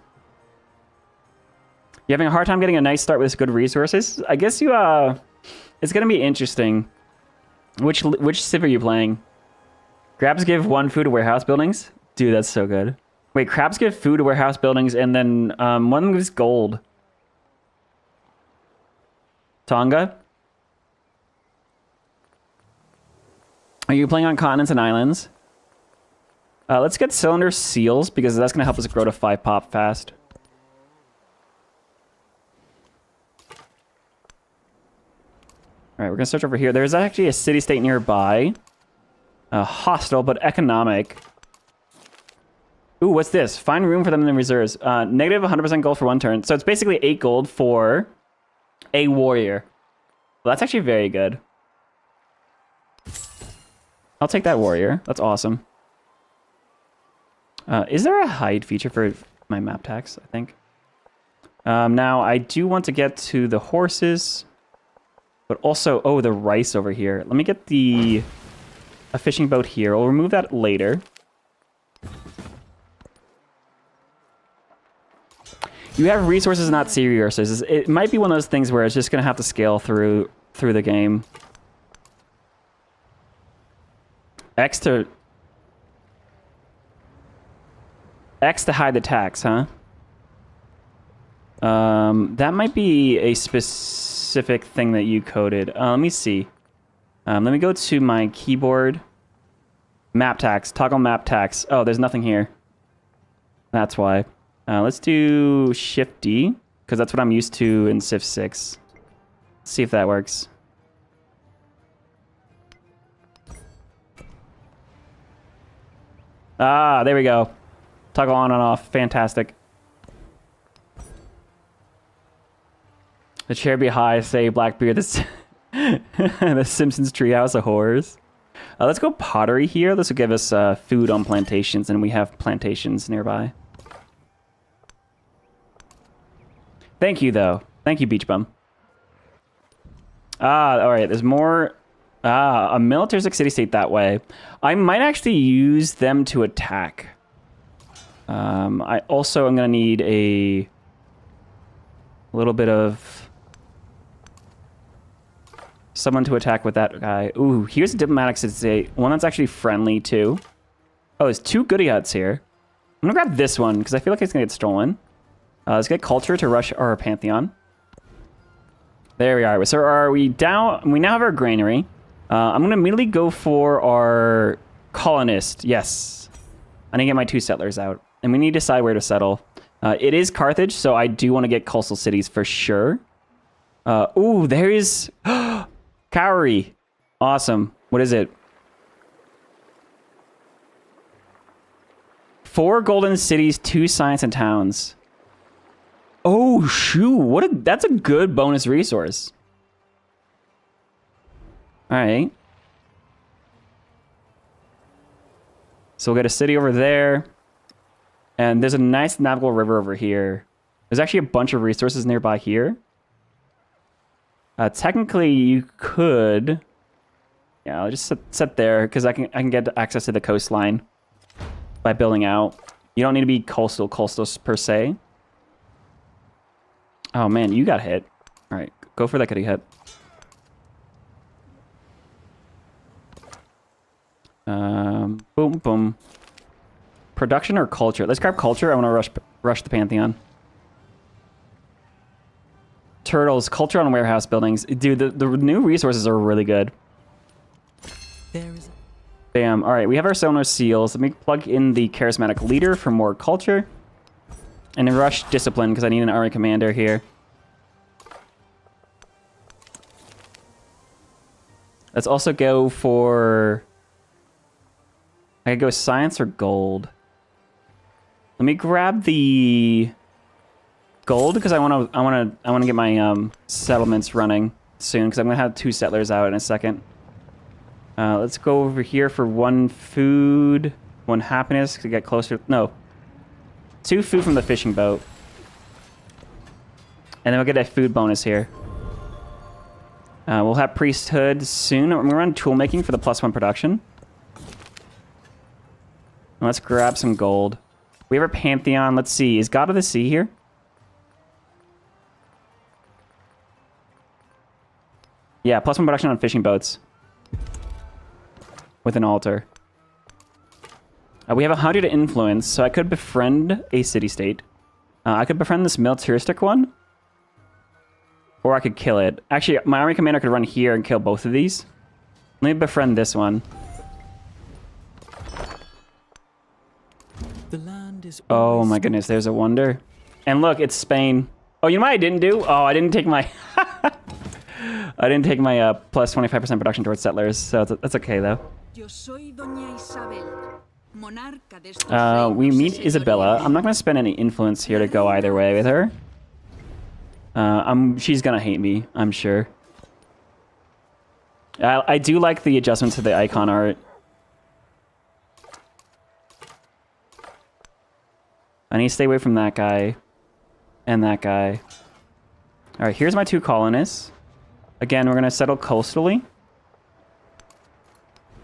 You having a hard time getting a nice start with good resources? I guess you, it's going to be interesting. Which civ are you playing? Crabs give 1 food to warehouse buildings? Dude, that's so good. Wait, crabs give food to warehouse buildings, and then one of them gives gold. Tonga? Are you playing on continents and islands? Let's get cylinder seals, because that's going to help us grow to 5 pop fast. Alright, we're going to search over here. There's actually a city-state nearby. Hostile, but economic. Ooh, what's this? Find room for them in the reserves. Negative 100% gold for 1 turn. So it's basically 8 gold for a warrior. Well, that's actually very good. I'll take that warrior. That's awesome. Is there a hide feature for my map tax, I think? Now, I do want to get to the horses. But also, oh, the rice over here. Let me get a fishing boat here. We'll remove that later. You have resources, not sea resources. It might be one of those things where it's just going to have to scale through the game. X to hide the tax, huh? That might be a specific thing that you coded. Let me see. Let me go to my keyboard. Map tax. Toggle map tax. Oh, there's nothing here. That's why. Let's do Shift D, because that's what I'm used to in Civ 6. Let's see if that works. Ah, there we go. Toggle on and off. Fantastic. The chair be high, say Blackbeard. The Simpsons Treehouse of Horrors. Let's go pottery here. This will give us food on plantations, and we have plantations nearby. Thank you, though. Thank you, Beach Bum. Ah, all right. There's more. Ah, a militaristic city-state that way. I might actually use them to attack. I also am going to need a little bit of someone to attack with that guy. Ooh, here's a diplomatic city-state. One that's actually friendly, too. Oh, there's 2 goody huts here. I'm going to grab this one, because I feel like it's going to get stolen. Let's get culture to rush our pantheon. There we are. So are we down? We now have our granary. I'm going to immediately go for our colonist. Yes. I need to get my 2 settlers out. And we need to decide where to settle. It is Carthage, so I do want to get coastal cities for sure. Ooh, there is... Cowrie. Awesome. What is it? 4 golden cities, 2 science and towns. Oh, shoot. That's a good bonus resource. All right. So we'll get a city over there. And there's a nice navigable river over here. There's actually a bunch of resources nearby here. Technically, you could... Yeah, I'll just sit there, because I can get access to the coastline by building out. You don't need to be coastal per se. Oh, man, you got hit. All right, go for that kitty hit. Boom, boom. Production or culture? Let's grab culture. I want to rush the Pantheon. Turtles, culture on warehouse buildings. Dude, the new resources are really good. There is Bam. All right, we have our sonar seals. Let me plug in the charismatic leader for more culture. And then rush discipline, because I need an army commander here. Let's also go for... I could go science or gold. Let me grab the gold because I want to get my settlements running soon because I'm gonna have 2 settlers out in a second. Let's go over here for 1 food, 1 happiness to get closer. No, 2 food from the fishing boat, and then we'll get a food bonus here. We'll have priesthood soon. We're gonna run tool making for the +1 production. And let's grab some gold. We have our Pantheon. Let's see. Is God of the Sea here? Yeah, +1 production on fishing boats. With an altar. We have 100 influence, so I could befriend a city-state. I could befriend this militaristic one. Or I could kill it. Actually, my army commander could run here and kill both of these. Let me befriend this one. The land is Oh my goodness, there's a wonder. And look, it's Spain. Oh, you know what I didn't do? Oh, I didn't take my... I didn't take my plus 25% production towards settlers, so that's okay though. We meet Isabella. I'm not going to spend any influence here to go either way with her. She's going to hate me, I'm sure. I do like the adjustments to the icon art. I need to stay away from that guy and that guy. All right, here's my 2 colonists. Again, we're going to settle coastally.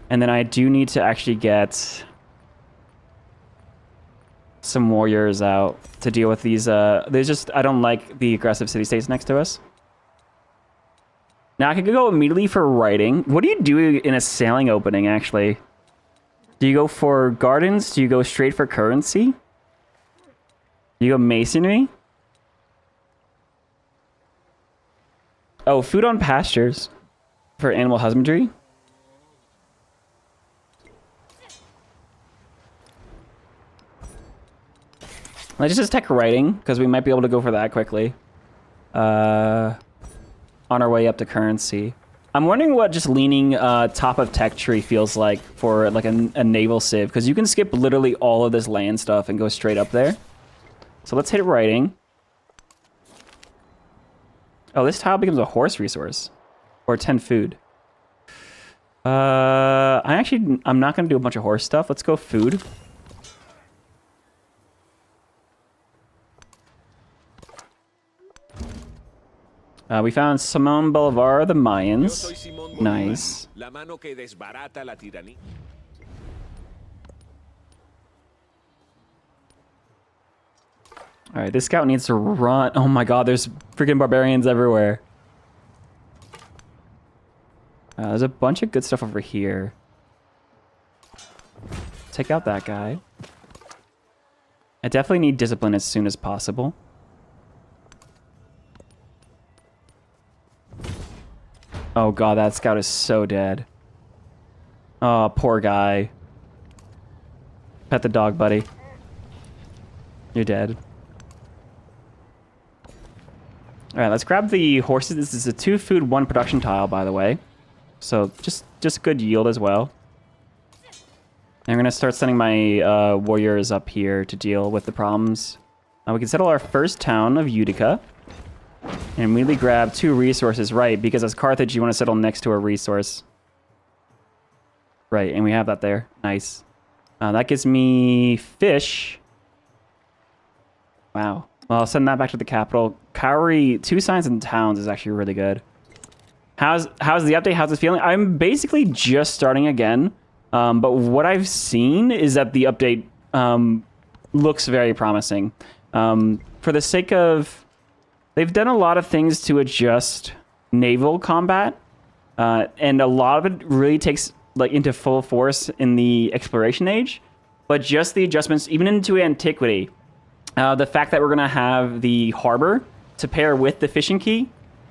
And then I do need to actually get some warriors out to deal with these. There's just, I don't like the aggressive city-states next to us. Now I could go immediately for writing. What do you do in a sailing opening, actually? Do you go for gardens? Do you go straight for currency? Do you go masonry? Oh, food on pastures for animal husbandry. Let's just tech writing, because we might be able to go for that quickly. On our way up to currency. I'm wondering what just leaning top of tech tree feels like for like a naval civ, because you can skip literally all of this land stuff and go straight up there. So let's hit writing. Oh, this tile becomes a horse resource. Or 10 food. I'm not going to do a bunch of horse stuff. Let's go food. We found Simón Bolivar, the Mayans. Nice. All right, this scout needs to run. Oh my god, there's freaking barbarians everywhere. There's a bunch of good stuff over here. Take out that guy. I definitely need discipline as soon as possible. Oh god, that scout is so dead. Oh, poor guy. Pet the dog, buddy. You're dead. Alright, let's grab the horses. This is a 2 food, 1 production tile, by the way. So, just good yield as well. And I'm going to start sending my warriors up here to deal with the problems. We can settle our first town of Utica. And immediately grab 2 resources, right, because as Carthage, you want to settle next to a resource. Right, and we have that there. Nice. That gives me fish. Wow. Well, I'll send that back to the capital. Cowrie, 2 signs and towns is actually really good. How's the update? How's it feeling? I'm basically just starting again. But what I've seen is that the update looks very promising. For the sake of... They've done a lot of things to adjust naval combat. And a lot of it really takes like into full force in the exploration age. But just the adjustments, even into antiquity. The fact that we're going to have the harbor to pair with the fishing quay,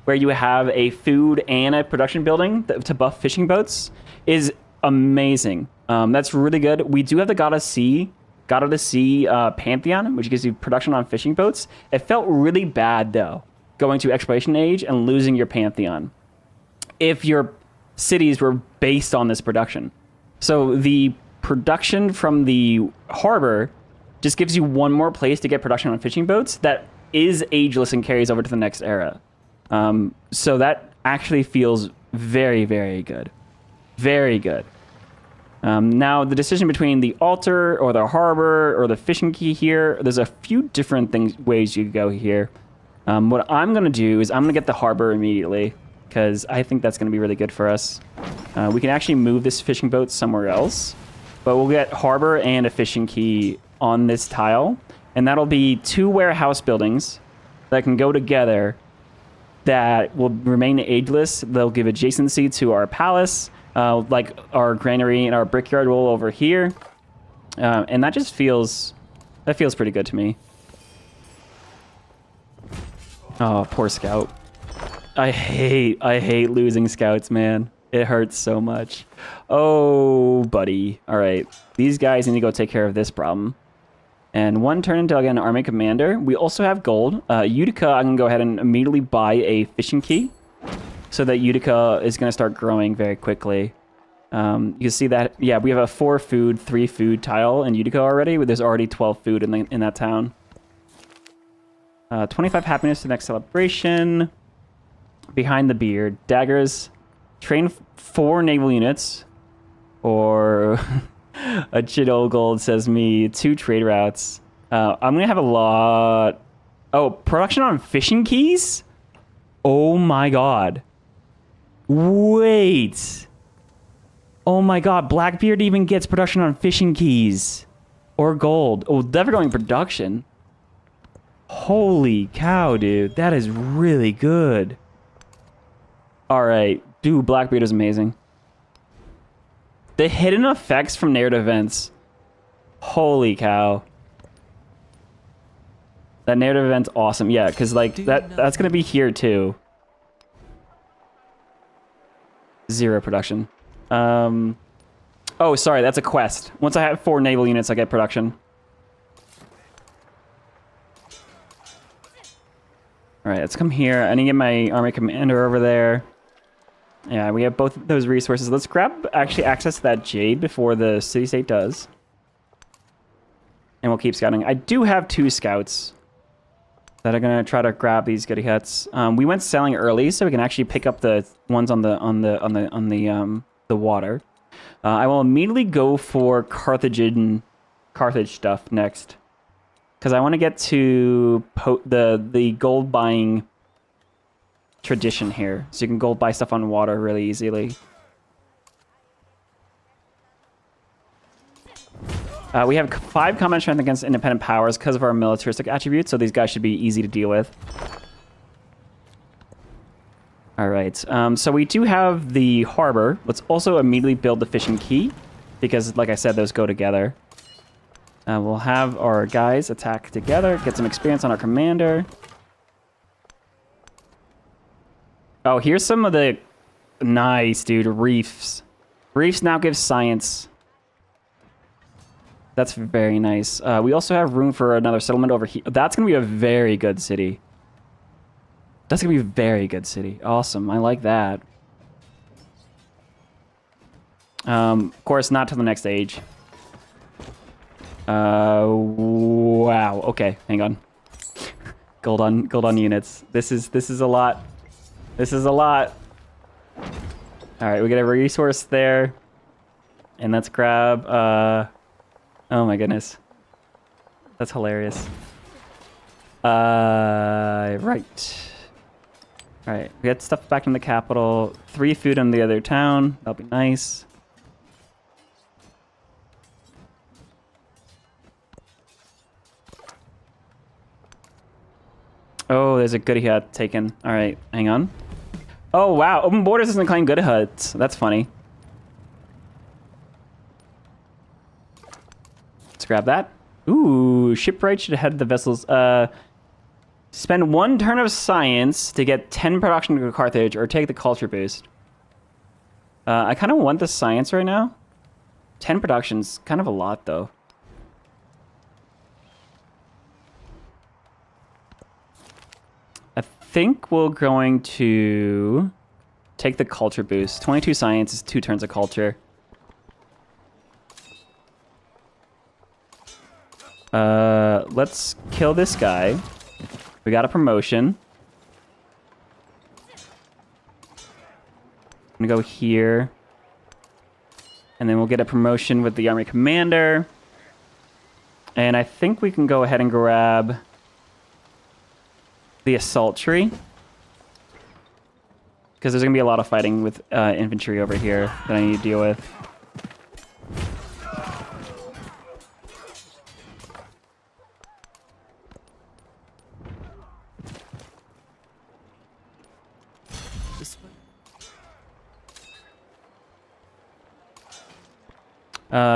where you have a food and a production building to buff fishing boats, is amazing. That's really good. We do have the God of the Sea Pantheon, which gives you production on fishing boats. It felt really bad, though, going to exploration age and losing your Pantheon. If your cities were based on this production. So the production from the harbor just gives you one more place to get production on fishing boats that is ageless and carries over to the next era. So that actually feels very, very good. Very good. Now, the decision between the altar or the harbor or the fishing key here, there's a few different ways you could go here. What I'm going to do is I'm going to get the harbor immediately because I think that's going to be really good for us. We can actually move this fishing boat somewhere else, but we'll get harbor and a fishing key on this tile, and that'll be 2 warehouse buildings that can go together that will remain ageless. They'll give adjacency to our palace, like our granary and our brickyard roll over here. And that just feels pretty good to me. Oh, poor scout. I hate losing scouts, man. It hurts so much. Oh, buddy. All right. These guys need to go take care of this problem. And 1 turn until I get an army commander. We also have gold. Utica, I can go ahead and immediately buy a fishing key so that Utica is going to start growing very quickly. You can see that, yeah, we have a 4 food, 3 food tile in Utica already. There's already 12 food in that town. 25 happiness to the next celebration. Behind the beard. Daggers. Train 4 naval units. Or a Chidol Gold says me 2 trade routes. I'm going to have a lot. Oh, production on fishing keys? Oh my god. Wait. Oh my god, Blackbeard even gets production on fishing keys. Or gold. Oh, definitely production. Holy cow, dude. That is really good. Alright. Dude, Blackbeard is amazing. The hidden effects from narrative events. Holy cow. That narrative event's awesome. Yeah, because like that's gonna be here too. 0 production. Oh, sorry, that's a quest. Once I have 4 naval units, I get production. Alright, let's come here. I need to get my army commander over there. Yeah, we have both those resources. Let's grab actually access to that jade before the city-state does. And we'll keep scouting. I do have 2 scouts that are gonna try to grab these goody huts. We went sailing early, so we can actually pick up the ones on the water. I will immediately go for Carthage stuff next, because I want to get to the gold buying tradition here, so you can gold buy stuff on water really easily. We have 5 combat strength against independent powers because of our militaristic attributes, so these guys should be easy to deal with. All right, so we do have the harbor. Let's also immediately build the fishing key, because like I said, those go together. We'll have our guys attack together, get some experience on our commander. Oh, here's some of the... Nice, dude, reefs. Reefs now give science. That's very nice. We also have room for another settlement over here. That's going to be a very good city. That's going to be a very good city. Awesome. I like that. Of course, not till the next age. Wow. Okay, hang on. Gold on units. This is a lot. This is a lot. All right, we get a resource there. And let's grab... Oh my goodness. That's hilarious. Right. Alright, we get stuff back in the capital. 3 food in the other town. That'll be nice. Oh, there's a goody hut taken. Alright, hang on. Oh wow, Open Borders doesn't claim goody huts. That's funny. Let's grab that. Ooh, shipwright should head the vessels. Spend 1 turn of science to get 10 production to Carthage, or take the culture boost. I kind of want the science right now. 10 production's kind of a lot, though. I think we're going to take the culture boost. 22 science is 2 turns of culture. Let's kill this guy. We got a promotion. I'm gonna go here. And then we'll get a promotion with the army commander. And I think we can go ahead and grab the assault tree. Because there's gonna be a lot of fighting with infantry over here that I need to deal with.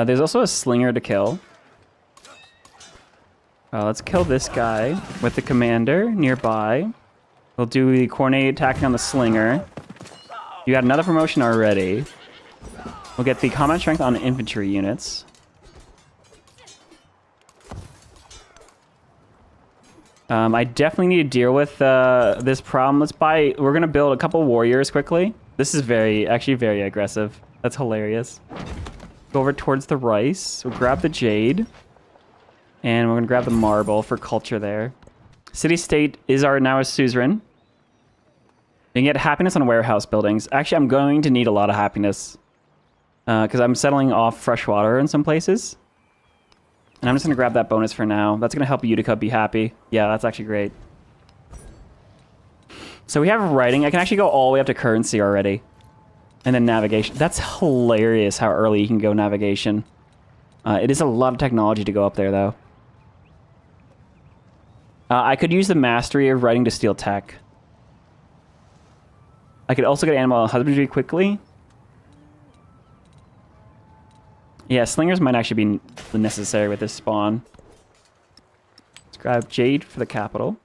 There's also a slinger to kill. Let's kill this guy with the commander nearby. We'll do the coordinated attacking on the slinger. You got another promotion already. We'll get the combat strength on infantry units. I definitely need to deal with this problem. We're gonna build a couple warriors quickly. This is actually very aggressive. That's hilarious. Go over towards the rice. We'll grab the jade. And we're gonna grab the marble for culture there. City-state is now a suzerain. You can get happiness on warehouse buildings. Actually, I'm going to need a lot of happiness. Because I'm settling off fresh water in some places. And I'm just gonna grab that bonus for now. That's gonna help Utica be happy. Yeah, that's actually great. So we have writing. I can actually go all the way up to currency already. And then navigation. That's hilarious how early you can go navigation. It is a lot of technology to go up there, though. I could use the mastery of writing to steal tech. I could also get animal husbandry quickly. Yeah, slingers might actually be necessary with this spawn. Let's grab jade for the capital.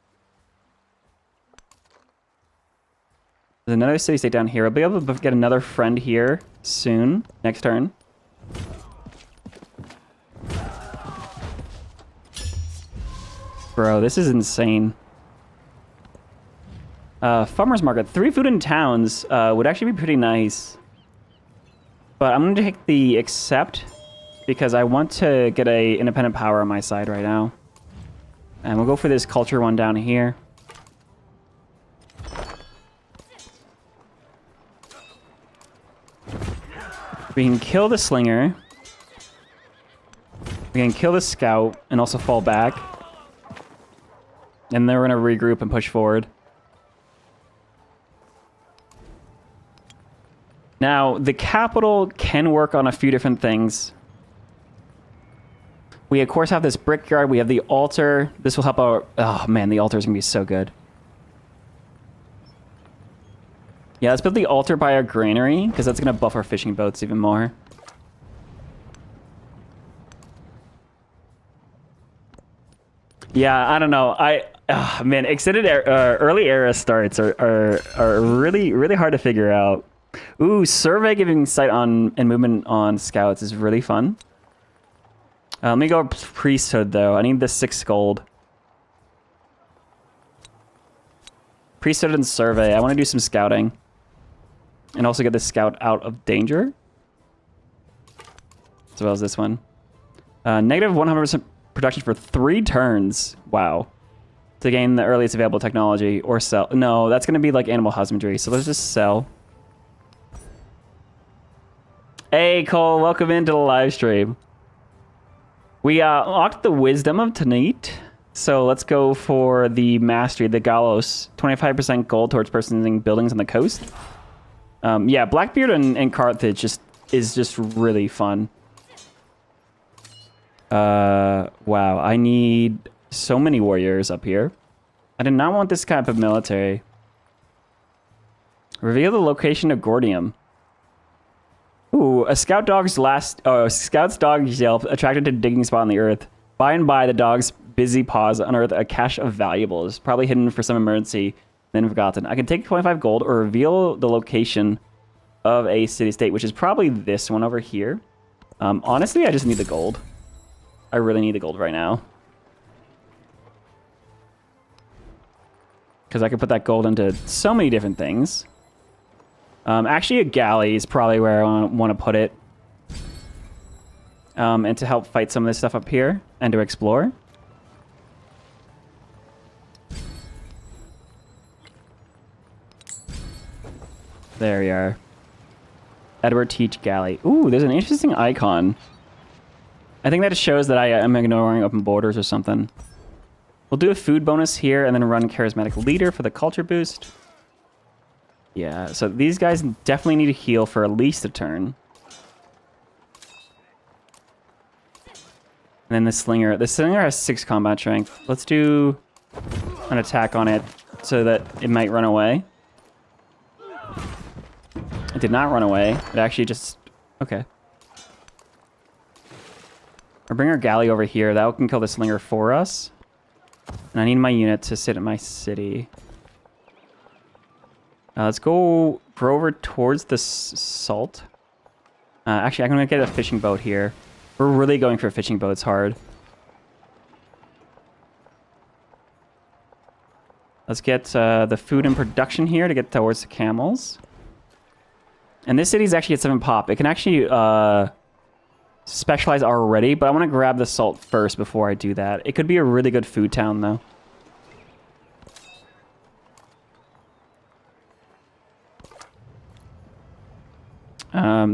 There's another city-state down here. I'll be able to get another friend here soon, next turn. Bro, this is insane. Farmer's market. 3 food in towns would actually be pretty nice. But I'm going to take the accept because I want to get a independent power on my side right now. And we'll go for this culture one down here. We can kill the slinger. We can kill the scout and also fall back. And then we're going to regroup and push forward. Now, the capital can work on a few different things. We, of course, have this brickyard. We have the altar. This will help our... Oh, man, the altar is going to be so good. Yeah, let's build the altar by our granary, because that's going to buff our fishing boats even more. Yeah, I don't know. Man, extended early era starts are really, really hard to figure out. Ooh, survey giving sight on and movement on scouts is really fun. Let me go priesthood, though. I need the 6 gold. Priesthood and survey. I want to do some scouting. And also get the scout out of danger. As well as this one. Negative 100% production for 3 turns. Wow. To gain the earliest available technology or sell. No, that's going to be like animal husbandry. So let's just sell. Hey, Cole. Welcome into the live stream. We unlocked the wisdom of Tanit. So let's go for the mastery, the Galos. 25% gold towards personalizing buildings on the coast. Yeah, Blackbeard and Carthage is just really fun. Wow, I need so many warriors up here. I did not want this kind of military. Reveal the location of Gordium. Ooh, a scout's dog's yelp attracted to digging spot on the earth. By and by, the dog's busy paws unearth a cache of valuables, probably hidden for some emergency, then forgotten. I can take 25 gold or reveal the location of a city-state, which is probably this one over here. Honestly, I just need the gold. I really need the gold right now. Because I could put that gold into so many different things. Actually, a galley is probably where I want to put it. And to help fight some of this stuff up here and to explore. There we are. Edward Teach Galley. Ooh, there's an interesting icon. I think that just shows that I am ignoring open borders or something. We'll do a food bonus here and then run Charismatic Leader for the culture boost. Yeah, so these guys definitely need to heal for at least a turn. And then the Slinger. The Slinger has 6 combat strength. Let's do an attack on it so that it might run away. It did not run away. It actually just... Okay. Or bring our galley over here. That can kill the Slinger for us. And I need my unit to sit at my city. Let's go over towards the salt. Actually, I'm going to get a fishing boat here. We're really going for fishing boats hard. Let's get the food and production here to get towards the camels. And this city's actually at 7 pop. It can actually specialize already, but I want to grab the salt first before I do that. It could be a really good food town, though.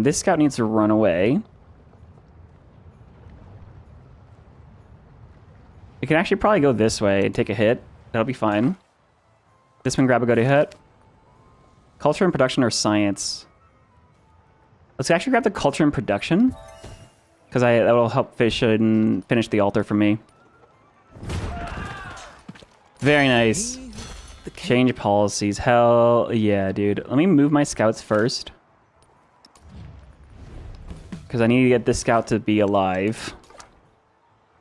This scout needs to run away. It can actually probably go this way and take a hit. That'll be fine. This one grab a go-to hit. Culture and production or science? Let's actually grab the culture and production. Because that will help finish the altar for me. Very nice. Change policies. Hell yeah, dude. Let me move my scouts first. Because I need to get this scout to be alive.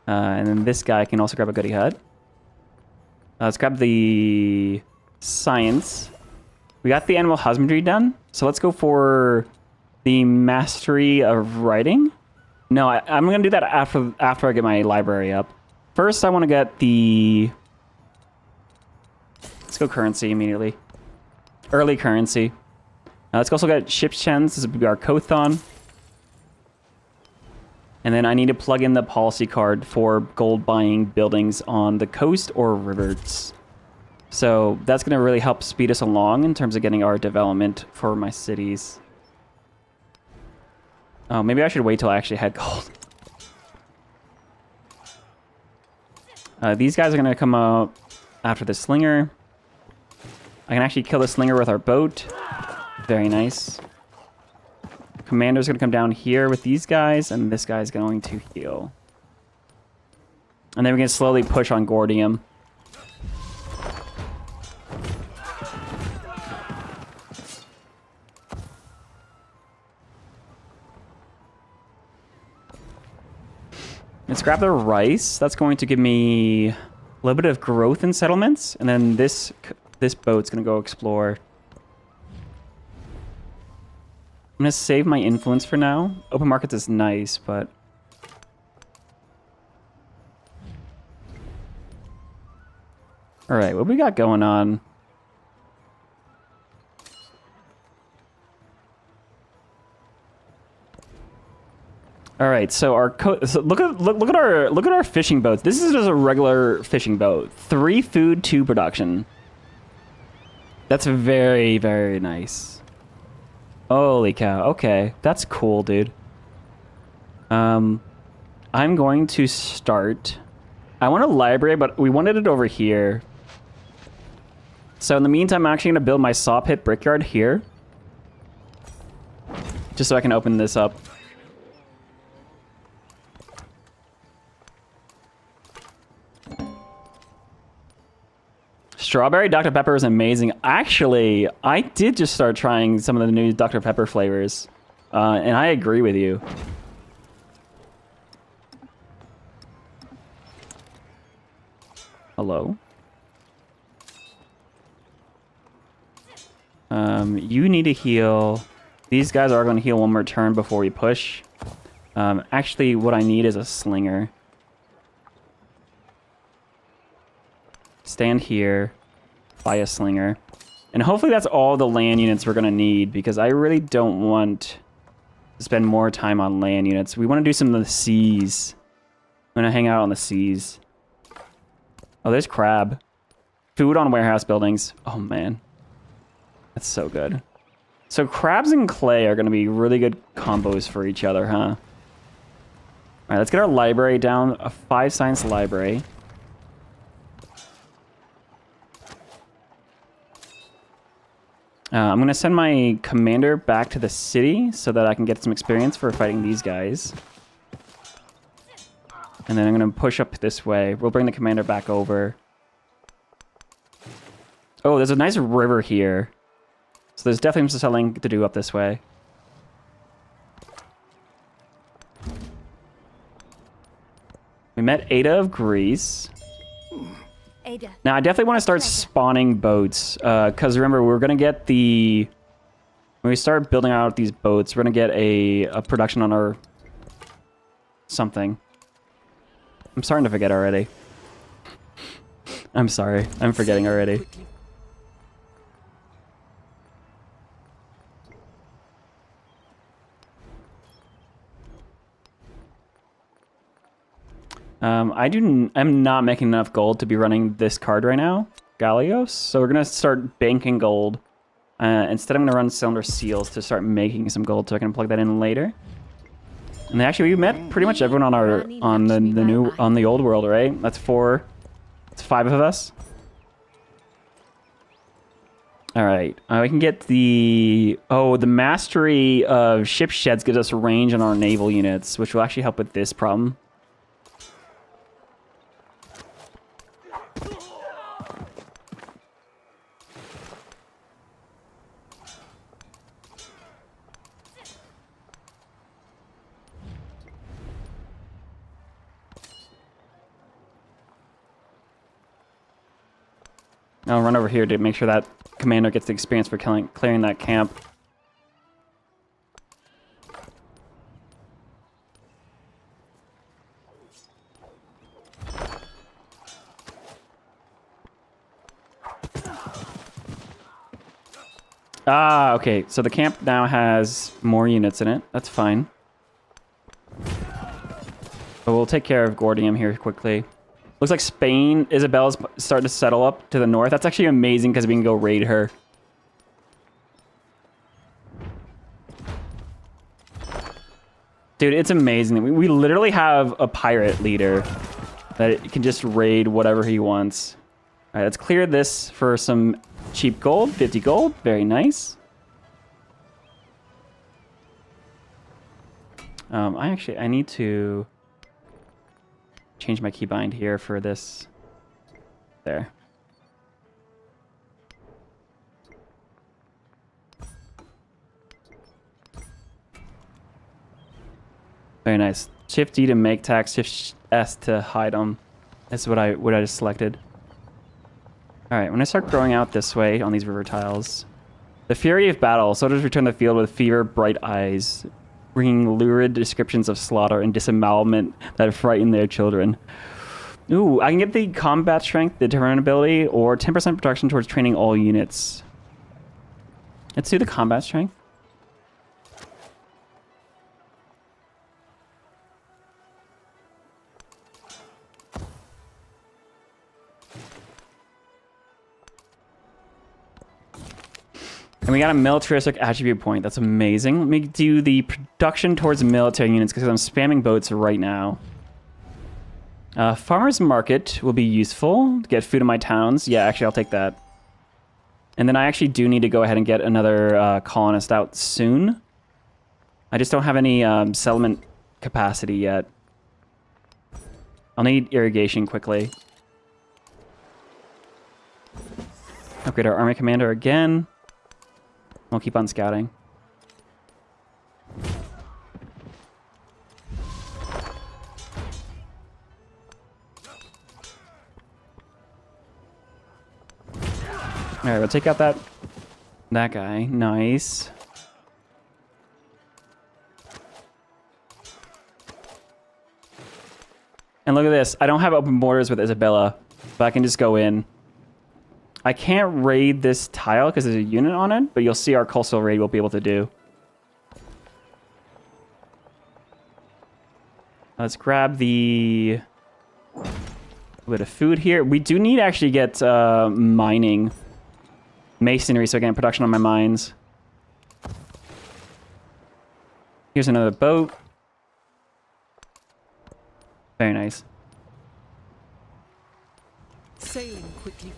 And then this guy can also grab a goody hut. Let's grab the science. We got the animal husbandry done. So let's go for the mastery of writing. No, I'm going to do that after I get my library up. First, I want to get the... Let's go currency immediately. Early currency. Let's also get ship's chens. This would be our Kothon. And then I need to plug in the policy card for gold buying buildings on the coast or rivers. So that's going to really help speed us along in terms of getting our development for my cities. Oh, maybe I should wait till I actually had gold. These guys are going to come out after the Slinger. I can actually kill the Slinger with our boat. Very nice. Commander's going to come down here with these guys, and this guy's going to heal. And then we can slowly push on Gordium. Let's grab the rice. That's going to give me a little bit of growth in settlements, and then this boat's going to go explore. I'm going to save my influence for now. Open markets is nice, but... Alright, what we got going on? Alright, so our look at our fishing boats. This is just a regular fishing boat. 3 food, 2 production. That's very, very nice. Holy cow. Okay. That's cool, dude. I'm going to start... I want a library, but we wanted it over here. So in the meantime, I'm actually going to build my saw pit brickyard here. Just so I can open this up. Strawberry Dr. Pepper is amazing. Actually, I did just start trying some of the new Dr. Pepper flavors. And I agree with you. Hello? You need to heal. These guys are going to heal one more turn before we push. Actually, what I need is a Slinger. Stand here. Buy a Slinger. And hopefully that's all the land units we're going to need, because I really don't want to spend more time on land units. We want to do some of the seas. I'm going to hang out on the seas. Oh, there's crab. Food on warehouse buildings. Oh, man. That's so good. So crabs and clay are going to be really good combos for each other, huh? All right, let's get our library down. A 5 science library. I'm going to send my commander back to the city so that I can get some experience for fighting these guys. And then I'm going to push up this way. We'll bring the commander back over. Oh, there's a nice river here. So there's definitely some selling to do up this way. We met Ada of Greece. Ada. Now, I definitely want to start spawning boats. Because remember, we're going to get the... When we start building out these boats, we're going to get a production on our... something. I'm starting to forget already. I'm sorry. I'm forgetting already. I'm not making enough gold to be running this card right now, Gallios. So we're gonna start banking gold. Instead, I'm gonna run cylinder seals to start making some gold, so I can plug that in later. And actually, we met pretty much everyone on the old world, right? That's 4. It's 5 of us. All right, we can get the mastery of ship sheds gives us range on our naval units, which will actually help with this problem. I'll run over here to make sure that commander gets the experience for clearing that camp. Ah, okay. So the camp now has more units in it. That's fine. But we'll take care of Gordium here quickly. Looks like Spain, Isabella's starting to settle up to the north. That's actually amazing because we can go raid her. Dude, it's amazing. We literally have a pirate leader that can just raid whatever he wants. All right, let's clear this for some cheap gold. 50 gold, very nice. I need to change my keybind here for this. There. Very nice. Shift D to make tags, Shift S to hide them. That's what I just selected. All right, when I start growing out this way on these river tiles, the fury of battle. Soldiers return to the field with fever, bright eyes, bringing lurid descriptions of slaughter and disembowelment that frighten their children. Ooh, I can get the combat strength, the deterrent ability, or 10% protection towards training all units. Let's do the combat strength. And we got a militaristic attribute point. That's amazing. Let me do the production towards military units because I'm spamming boats right now. Farmer's market will be useful to get food in my towns. Yeah, actually, I'll take that. And then I actually do need to go ahead and get another colonist out soon. I just don't have any settlement capacity yet. I'll need irrigation quickly. Upgrade our army commander again. We'll keep on scouting. All right, we'll take out that guy. Nice. And look at this. I don't have open borders with Isabella, but I can just go in. I can't raid this tile because there's a unit on it, but you'll see our coastal raid we'll be able to do. Let's grab the bit of food here. We do need to actually get mining masonry so I can get production on my mines. Here's another boat. Very nice. Sailing quickly.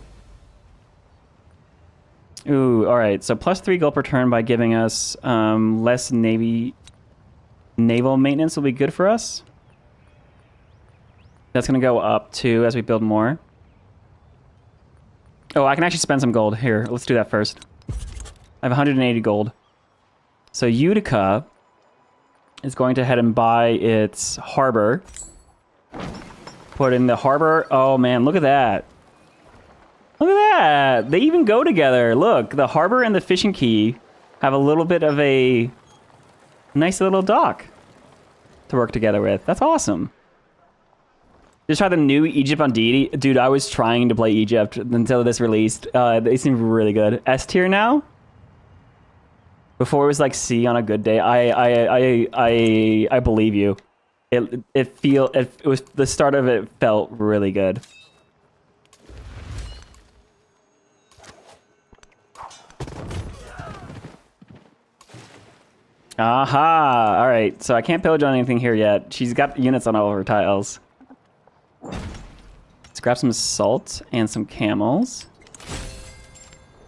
Ooh, all right. So +3 gold per turn by giving us less naval maintenance will be good for us. That's going to go up too as we build more. Oh, I can actually spend some gold. Here, let's do that first. I have 180 gold. So Utica is going to head and buy its harbor. Put in the harbor. Oh man, look at that. Look at that. They even go together. Look, the harbor and the fishing quay have a little bit of a nice little dock to work together with. That's awesome. Just try the new Egypt on deity. Dude, I was trying to play Egypt until this released. They seem really good. S tier now? Before it was like C on a good day. I believe you. It was the start of it felt really good. Aha! All right, so I can't pillage on anything here yet. She's got units on all of her tiles. Let's grab some salt and some camels.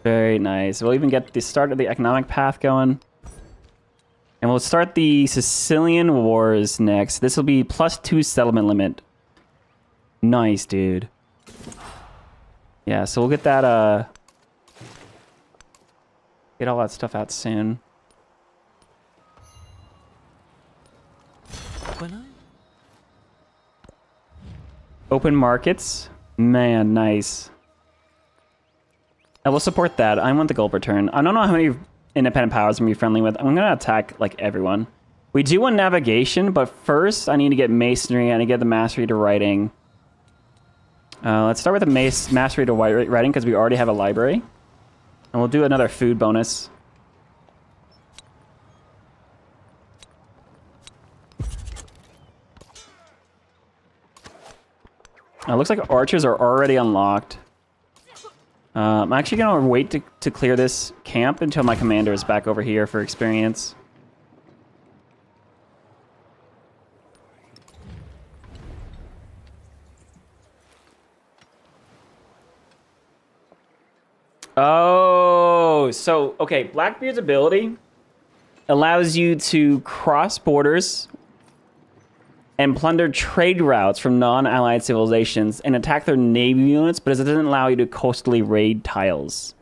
Very nice. We'll even get the start of the economic path going. And we'll start the Sicilian Wars next. This will be +2 settlement limit. Nice, dude. Yeah, so we'll get that, get all that stuff out soon. Open markets. Man, nice. I will support that. I want the gold return. I don't know how many independent powers I'm going to be friendly with. I'm going to attack, like, everyone. We do want navigation, but first I need to get masonry. I need to get the mastery to writing. Let's start with the mastery to writing because we already have a library. And we'll do another food bonus. Looks like archers are already unlocked. I'm actually going to wait to clear this camp until my commander is back over here for experience. Oh, so, okay, Blackbeard's ability allows you to cross borders and plunder trade routes from non-allied civilizations and attack their navy units, but it doesn't allow you to coastally raid tiles.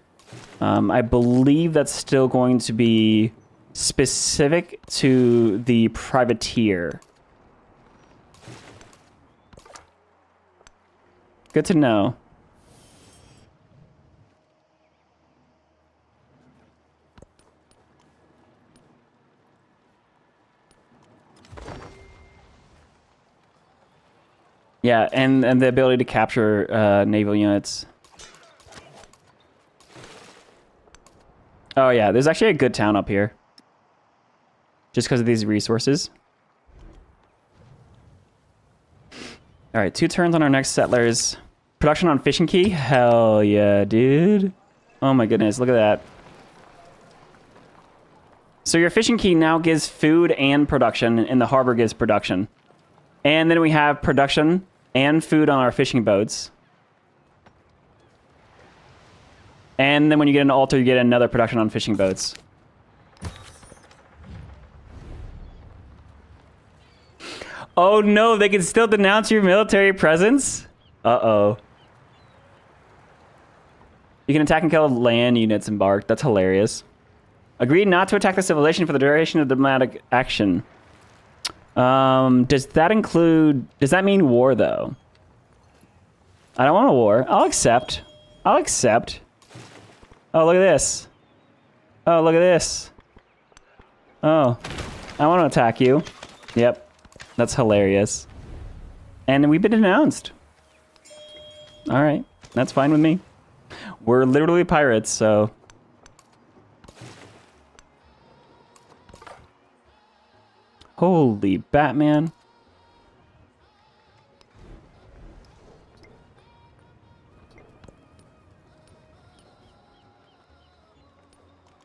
I believe that's still going to be specific to the privateer. Good to know. Yeah, and the ability to capture naval units. Oh yeah, there's actually a good town up here. Just because of these resources. All right, 2 turns on our next settlers. Production on fishing quay? Hell yeah, dude. Oh my goodness, look at that. So your fishing quay now gives food and production, and the harbor gives production. And then we have production and food on our fishing boats. And then when you get an altar, you get another production on fishing boats. Oh no, they can still denounce your military presence? Uh-oh. You can attack and kill land units embarked. That's hilarious. Agreed not to attack the civilization for the duration of diplomatic action. Does that mean war, though? I don't want a war. I'll accept. I'll accept. Oh, look at this. Oh, look at this. Oh, I want to attack you. Yep. That's hilarious. And we've been denounced. All right. That's fine with me. We're literally pirates, so... Holy Batman.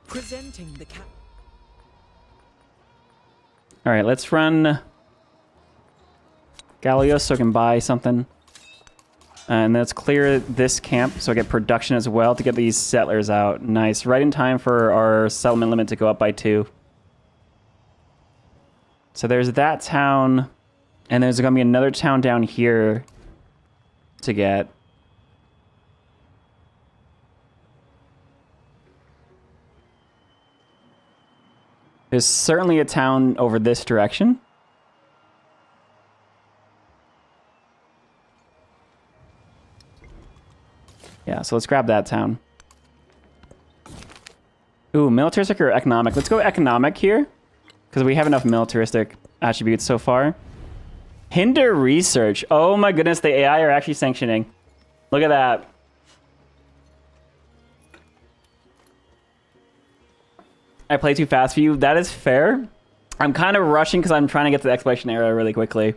Presenting the cap. All right, let's run Gallios so I can buy something. And let's clear this camp so I get production as well to get these settlers out. Nice. Right in time for our settlement limit to go up by 2. So there's that town. And there's going to be another town down here to get. There's certainly a town over this direction. Yeah, so let's grab that town. Ooh, militaristic or economic? Let's go economic here, because we have enough militaristic attributes so far. Hinder research. Oh my goodness, the AI are actually sanctioning. Look at that. I play too fast for you. That is fair. I'm kind of rushing because I'm trying to get to the exploration area really quickly.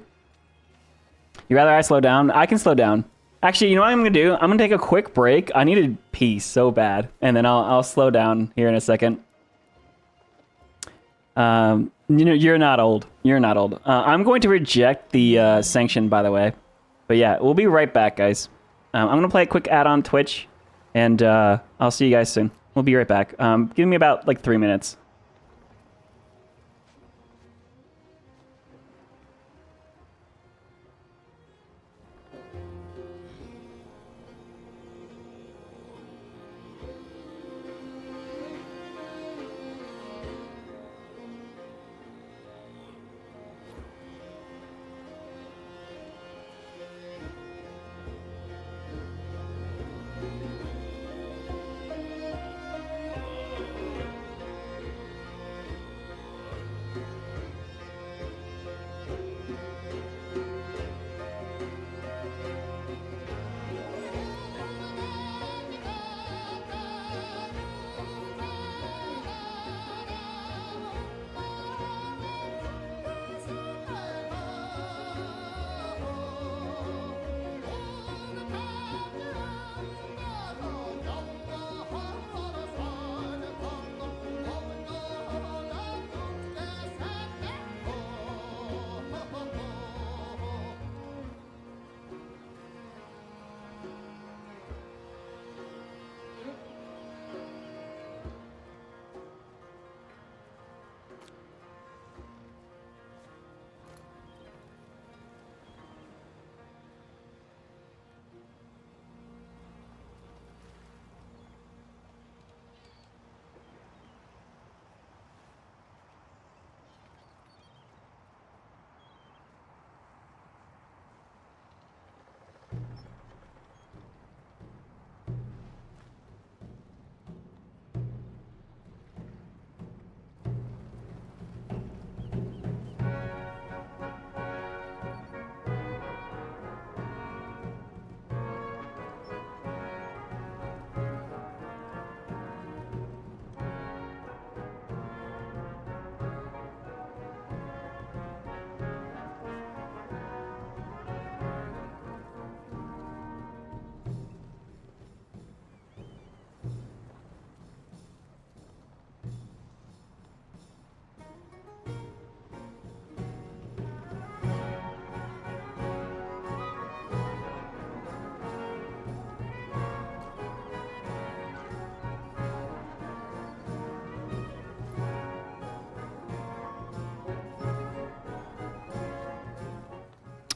You rather I slow down? I can slow down. Actually, you know what I'm going to do? I'm going to take a quick break. I needed peace so bad. And then I'll slow down here in a second. You know, you're not old. You're not old. I'm going to reject the sanction, by the way. But yeah, we'll be right back, guys. I'm going to play a quick ad on Twitch. And I'll see you guys soon. We'll be right back. Give me about like 3 minutes.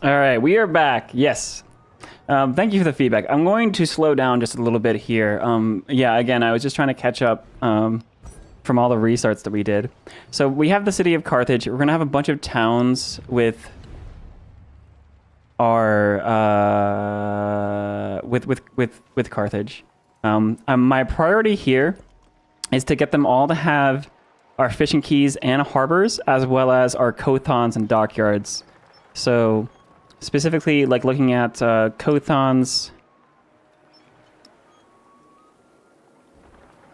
All right, we are back. Yes. Thank you for the feedback. I'm going to slow down just a little bit here. Yeah, again, I was just trying to catch up from all the restarts that we did. So we have the city of Carthage. We're going to have a bunch of towns with our with Carthage. My priority here is to get them all to have our fishing quays and harbors, as well as our Kothons and dockyards. So specifically, like looking at Kothons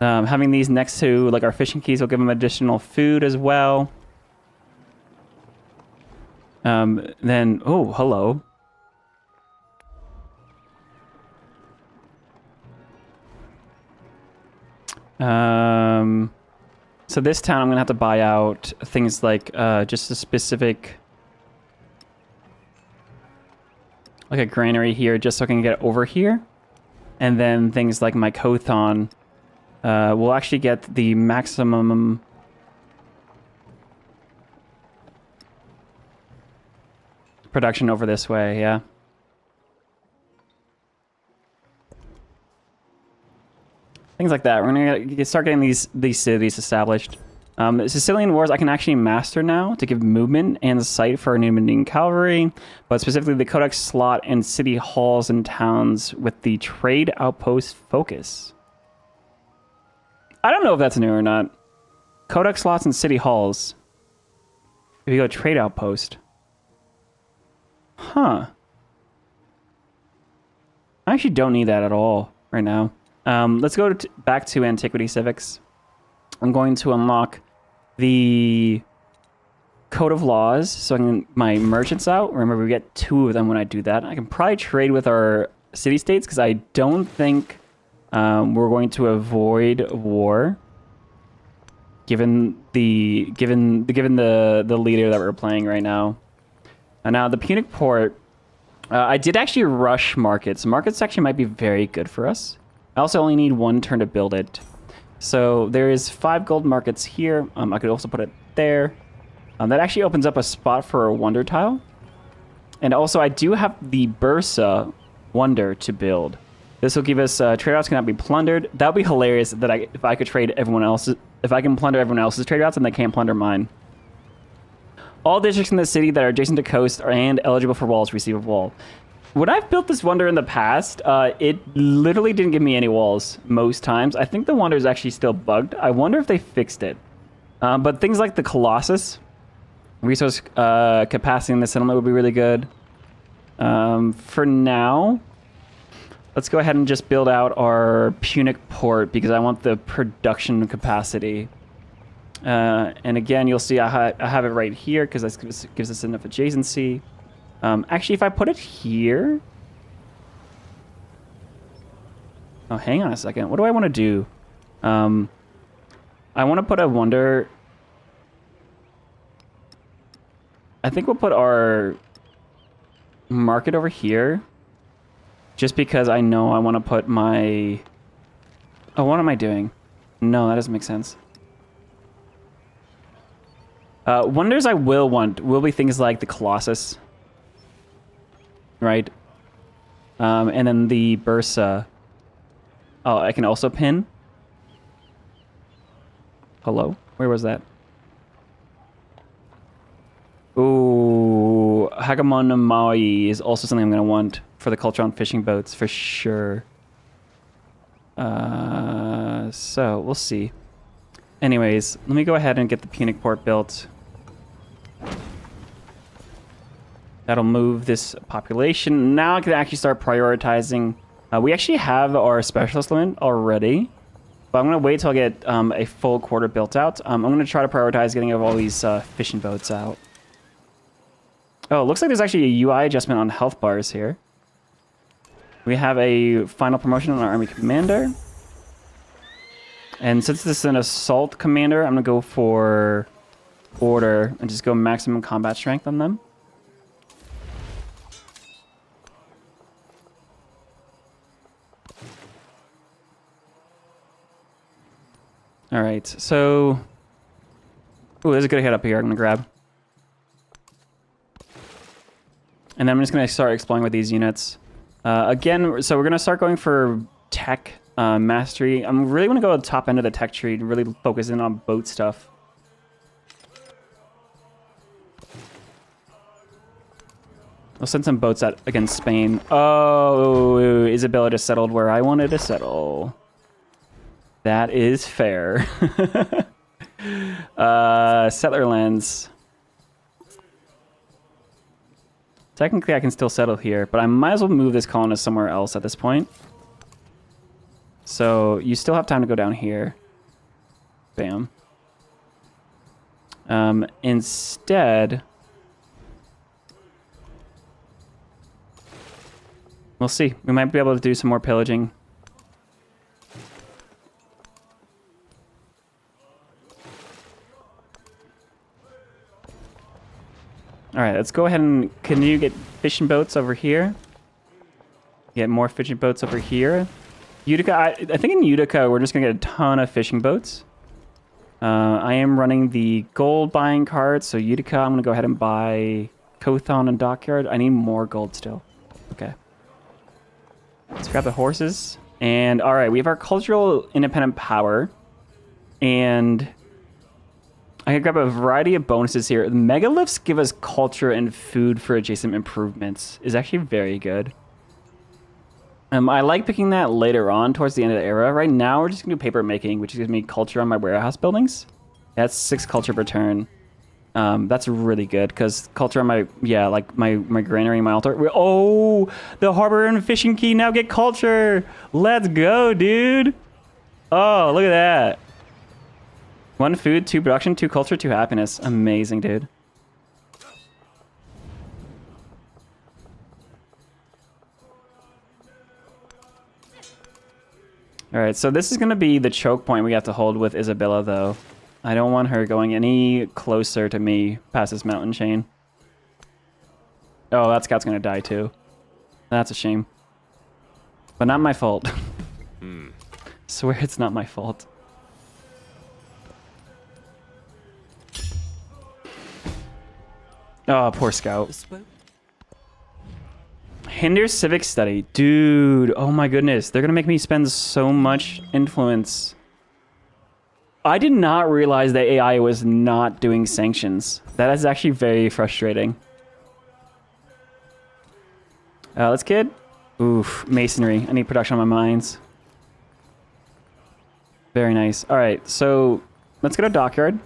Having these next to like our fishing keys will give them additional food as well. Then, oh, hello. So this town, I'm gonna have to buy out things like just a specific, like a granary here, just so I can get over here, and then things like my Kothon will actually get the maximum production over this way. Yeah. Things like that. We're gonna start getting these cities established. The Sicilian Wars I can actually master now to give movement and sight for our Numidian cavalry, but specifically the Codex slot and city halls and towns with the trade outpost focus. I don't know if that's new or not. Codex slots and city halls. If you go trade outpost. Huh. I actually don't need that at all right now. Let's go back to Antiquity Civics. I'm going to unlock the Code of Laws so I can get my merchants out. Remember, we get 2 of them when I do that. I can probably trade with our city-states because I don't think we're going to avoid war given the leader that we're playing right now. And now the Punic Port, I did actually rush markets. Markets actually might be very good for us. I also only need 1 turn to build it. So there is 5 gold markets here. I could also put it there. That actually opens up a spot for a wonder tile. And also I do have the Bursa wonder to build. This will give us trade routes cannot be plundered. That would be hilarious that if I could trade everyone else's, if I can plunder everyone else's trade routes and they can't plunder mine. All districts in the city that are adjacent to coast and eligible for walls receive a wall. When I've built this wonder in the past, it literally didn't give me any walls most times. I think the wonder is actually still bugged. I wonder if they fixed it. But things like the Colossus, resource capacity in the settlement would be really good. For now, let's go ahead and just build out our Punic Port because I want the production capacity. And again, you'll see I have it right here because this gives us enough adjacency. Actually, if I put it here... Oh, hang on a second. What do I want to do? I want to put a wonder... I think we'll put our market over here. Just because I know I want to put my... Oh, what am I doing? No, that doesn't make sense. Wonders I will want will be things like the Colossus. Right? And then the Bursa. Oh, I can also pin? Hello? Where was that? Ooh, Hagamon Maui is also something I'm going to want for the culture on fishing boats, for sure. So, we'll see. Anyways, let me go ahead and get the Punic Port built. That'll move this population. Now I can actually start prioritizing. We actually have our specialist limit already, but I'm going to wait till I get a full quarter built out. I'm going to try to prioritize getting all these fishing boats out. Oh, it looks like there's actually a UI adjustment on health bars here. We have a final promotion on our army commander. And since this is an assault commander, I'm going to go for order and just go maximum combat strength on them. All right, so... Ooh, there's a good hit up here I'm going to grab. And then I'm just going to start exploring with these units. Again, so we're going to start going for tech mastery. I'm really going to go to the top end of the tech tree and really focus in on boat stuff. I'll send some boats out against Spain. Oh, Isabella just settled where I wanted to settle. That is fair. Settler lands. Technically, I can still settle here, but I might as well move this colonist somewhere else at this point. So you still have time to go down here. Bam. Instead, we'll see. We might be able to do some more pillaging. All right, let's go ahead and continue to get fishing boats over here. Get more fishing boats over here. Utica, I think in Utica, we're just gonna get a ton of fishing boats. I am running the gold buying card, so Utica, I'm gonna go ahead and buy Kothon and Dockyard. I need more gold still. Okay. Let's grab the horses. And all right, we have our cultural independent power. And I can grab a variety of bonuses here. The megaliths give us culture and food for adjacent improvements. Is actually very good. I like picking that later on towards the end of the era. Right now, we're just gonna do paper making, which gives me culture on my warehouse buildings. That's 6 culture per turn. That's really good because culture on my, yeah, like my granary, my altar. Oh, the harbor and fishing key now get culture. Let's go, dude. Oh, look at that. 1 food, 2 production, 2 culture, 2 happiness. Amazing, dude. All right, so this is going to be the choke point we have to hold with Isabella, though. I don't want her going any closer to me past this mountain chain. Oh, that scout's going to die, too. That's a shame. But not my fault. Swear it's not my fault. Oh, poor scout. Hinder civic study. Dude, oh my goodness. They're gonna make me spend so much influence. I did not realize that AI was not doing sanctions. That is actually very frustrating. Let's get... Oof, masonry. I need production on my mines. Very nice. All right, so let's go to Dockyard.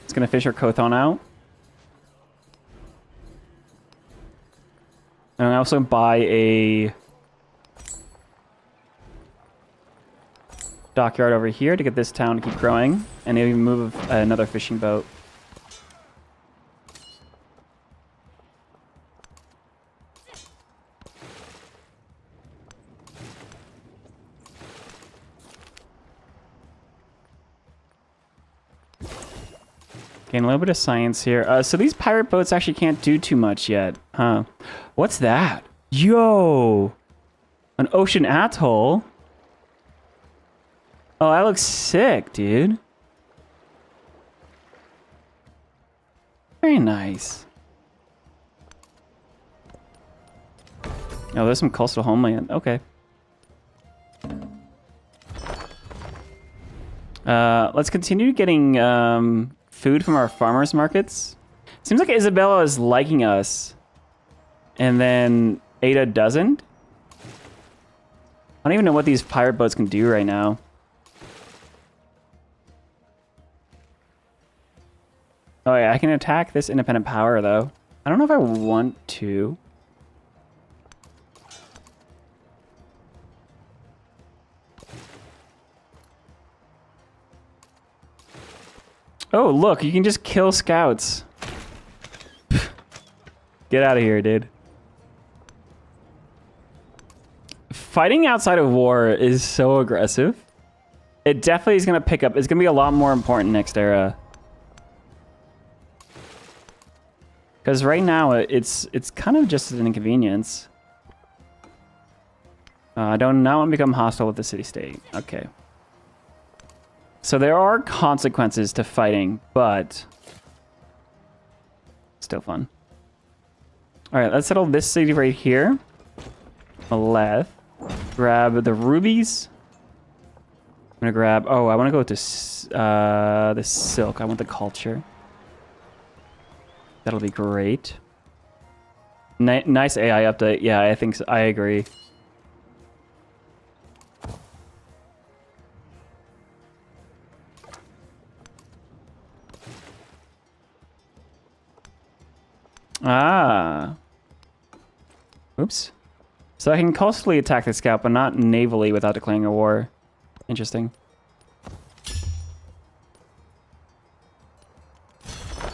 It's gonna fish our Kothon out. And I also buy a dockyard over here to get this town to keep growing. And maybe move another fishing boat. Gain a little bit of science here. So these pirate boats actually can't do too much yet, huh? What's that? Yo! An ocean atoll? Oh, that looks sick, dude. Very nice. Oh, there's some coastal homeland. Okay. Let's continue getting food from our farmers markets. Seems like Isabella is liking us. And then Ada doesn't. I don't even know what these pirate boats can do right now. Oh yeah, I can attack this independent power though. I don't know if I want to. Oh, look, you can just kill scouts. Get out of here, dude. Fighting outside of war is so aggressive. It definitely is going to pick up. It's going to be a lot more important next era. Because right now, it's kind of just an inconvenience. I don't now want to become hostile with the city-state. Okay. So there are consequences to fighting, but still fun. All right, let's settle this city right here. Left. Grab the rubies. I'm gonna grab. Oh, I want to go to the silk. I want the culture. That'll be great. Nice AI update. Yeah, I think so. I agree. Ah. Oops. So I can coastally attack the scout, but not navally without declaring a war. Interesting.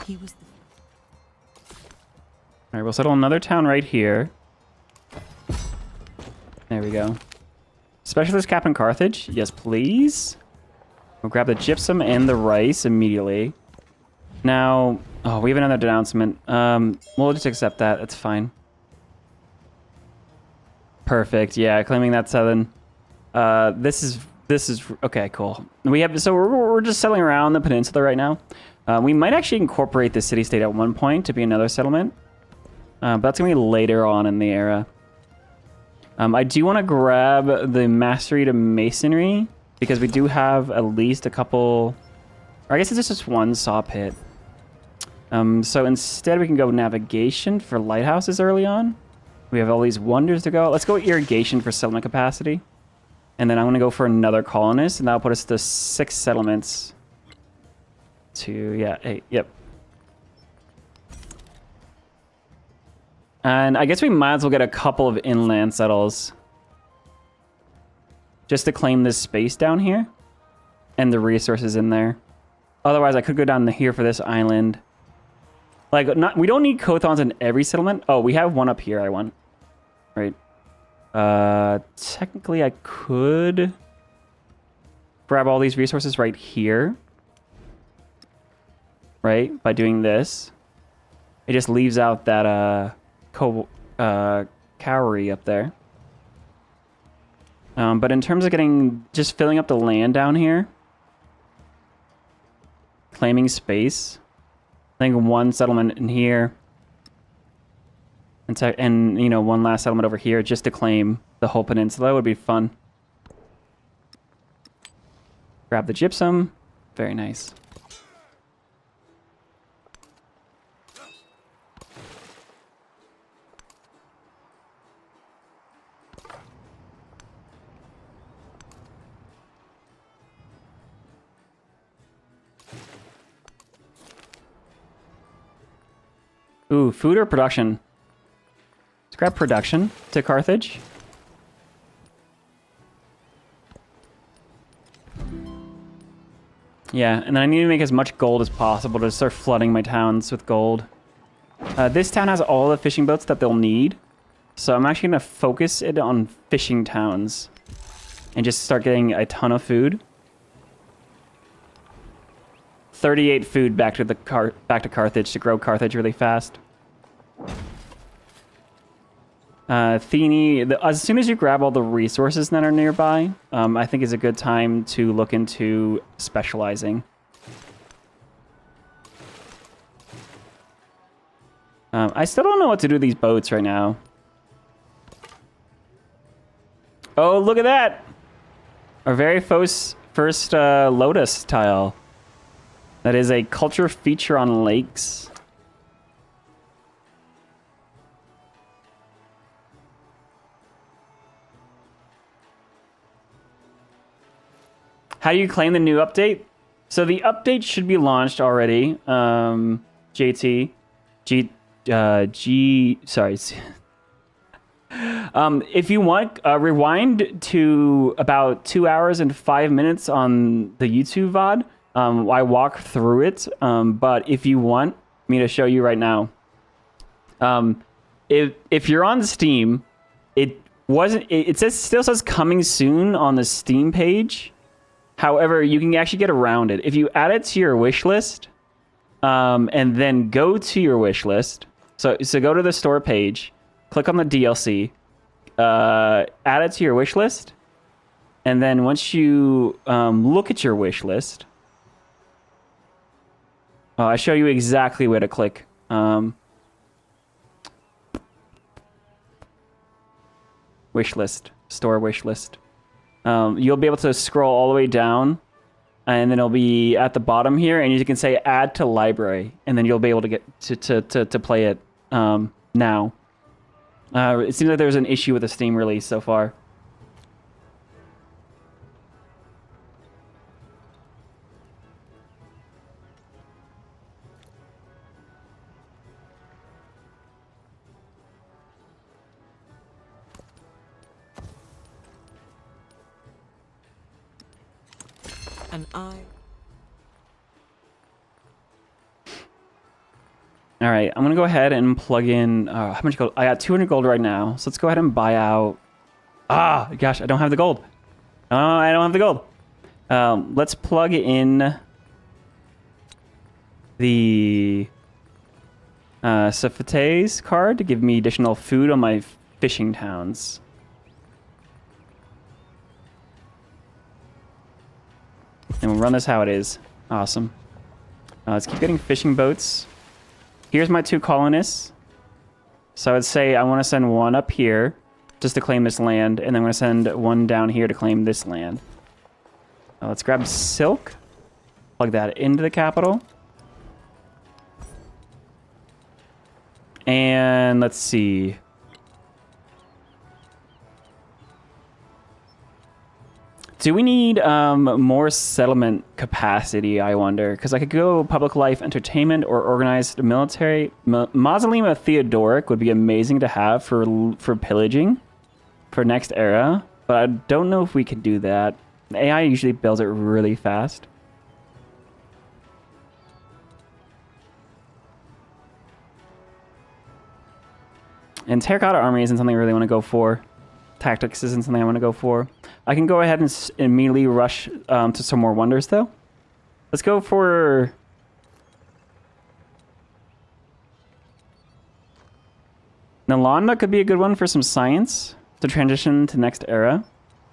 He was the All right, we'll settle another town right here. There we go. Specialist Captain Carthage. Yes, please. We'll grab the gypsum and the rice immediately. Now, oh, we have another denouncement. We'll just accept that. That's fine. Perfect. Yeah, claiming that 7. This is okay. Cool. We have we're just settling around the peninsula right now. We might actually incorporate the city-state at one point to be another settlement. But that's gonna be later on in the era. I do want to grab the mastery to masonry because we do have at least a couple, or I guess it's just one saw pit. So instead we can go navigation for lighthouses early on. We have all these wonders to go. Let's go irrigation for settlement capacity. And then I'm going to go for another colonist, and that'll put us to 6 settlements. 8, yep. And I guess we might as well get a couple of inland settles. Just to claim this space down here. And the resources in there. Otherwise, I could go down here for this island. Like, we don't need Kothons in every settlement. Oh, we have one up here I want. Right. Technically, I could grab all these resources right here. Right? By doing this. It just leaves out that, Cowrie up there. But in terms of just filling up the land down here, claiming space, I think one settlement in here, and you know, one last settlement over here just to claim the whole peninsula would be fun. Grab the gypsum, very nice. Ooh, food or production? Let's grab production to Carthage. Yeah, and then I need to make as much gold as possible to start flooding my towns with gold. This town has all the fishing boats that they'll need. So I'm actually going to focus it on fishing towns. And just start getting a ton of food. 38 food back to Carthage to grow Carthage really fast. Athene, as soon as you grab all the resources that are nearby, I think is a good time to look into specializing. I still don't know what to do with these boats right now. Oh, look at that! Our very first Lotus tile. That is a culture feature on lakes. How do you claim the new update? So the update should be launched already. JT. Sorry. If you want, rewind to about 2 hours and 5 minutes on the YouTube VOD. I walk through it, but if you want me to show you right now, if you're on Steam, it still says coming soon on the Steam page. However, you can actually get around it if you add it to your wish list, and then go to your wish list. So go to the store page, click on the DLC, add it to your wish list, and then once you look at your wish list. I show you exactly where to click. Wish list, store wish list. You'll be able to scroll all the way down, and then it'll be at the bottom here, and you can say add to library, and then you'll be able to get to play it now. It seems like there's an issue with the Steam release so far. and I... All right, I'm gonna go ahead and plug in. How much gold? I got 200 gold right now, so let's go ahead and buy out. Ah, gosh, I don't have the gold. Oh, I don't have the gold. Let's plug in the Sophites card to give me additional food on my fishing towns. And we'll run this how it is. Awesome. Let's keep getting fishing boats. Here's my 2 colonists. So I would say I want to send one up here just to claim this land, and then I'm going to send one down here to claim this land. Let's grab silk. Plug that into the capital. And let's see. Do we need more settlement capacity, I wonder? Because I could go public life, entertainment, or organized military. Mausoleum of Theodoric would be amazing to have for pillaging for next era. But I don't know if we could do that. The AI usually builds it really fast. And terracotta army isn't something I really want to go for. Tactics isn't something I want to go for. I can go ahead and immediately rush to some more wonders, though. Let's go for... Nalanda could be a good one for some science to transition to next era.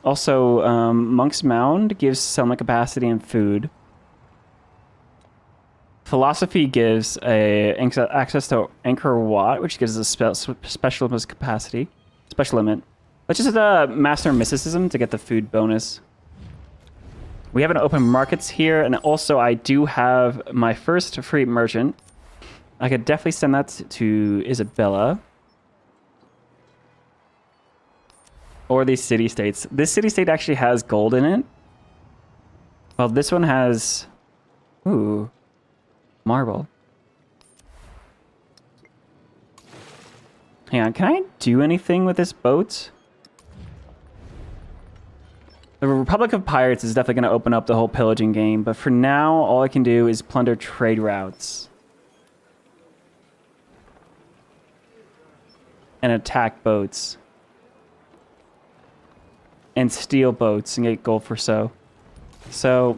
Also, Monk's Mound gives settlement capacity and food. Philosophy gives access to Angkor Wat, which gives a special capacity. Special limit. Let's just master mysticism to get the food bonus. We have an open markets here, and also I do have my first free merchant. I could definitely send that to Isabella. Or these city-states. This city-state actually has gold in it. Well, this one has... Ooh. Marble. Hang on, can I do anything with this boat? The Republic of Pirates is definitely going to open up the whole pillaging game, but for now, all I can do is plunder trade routes. And attack boats. And steal boats and get gold for so. So,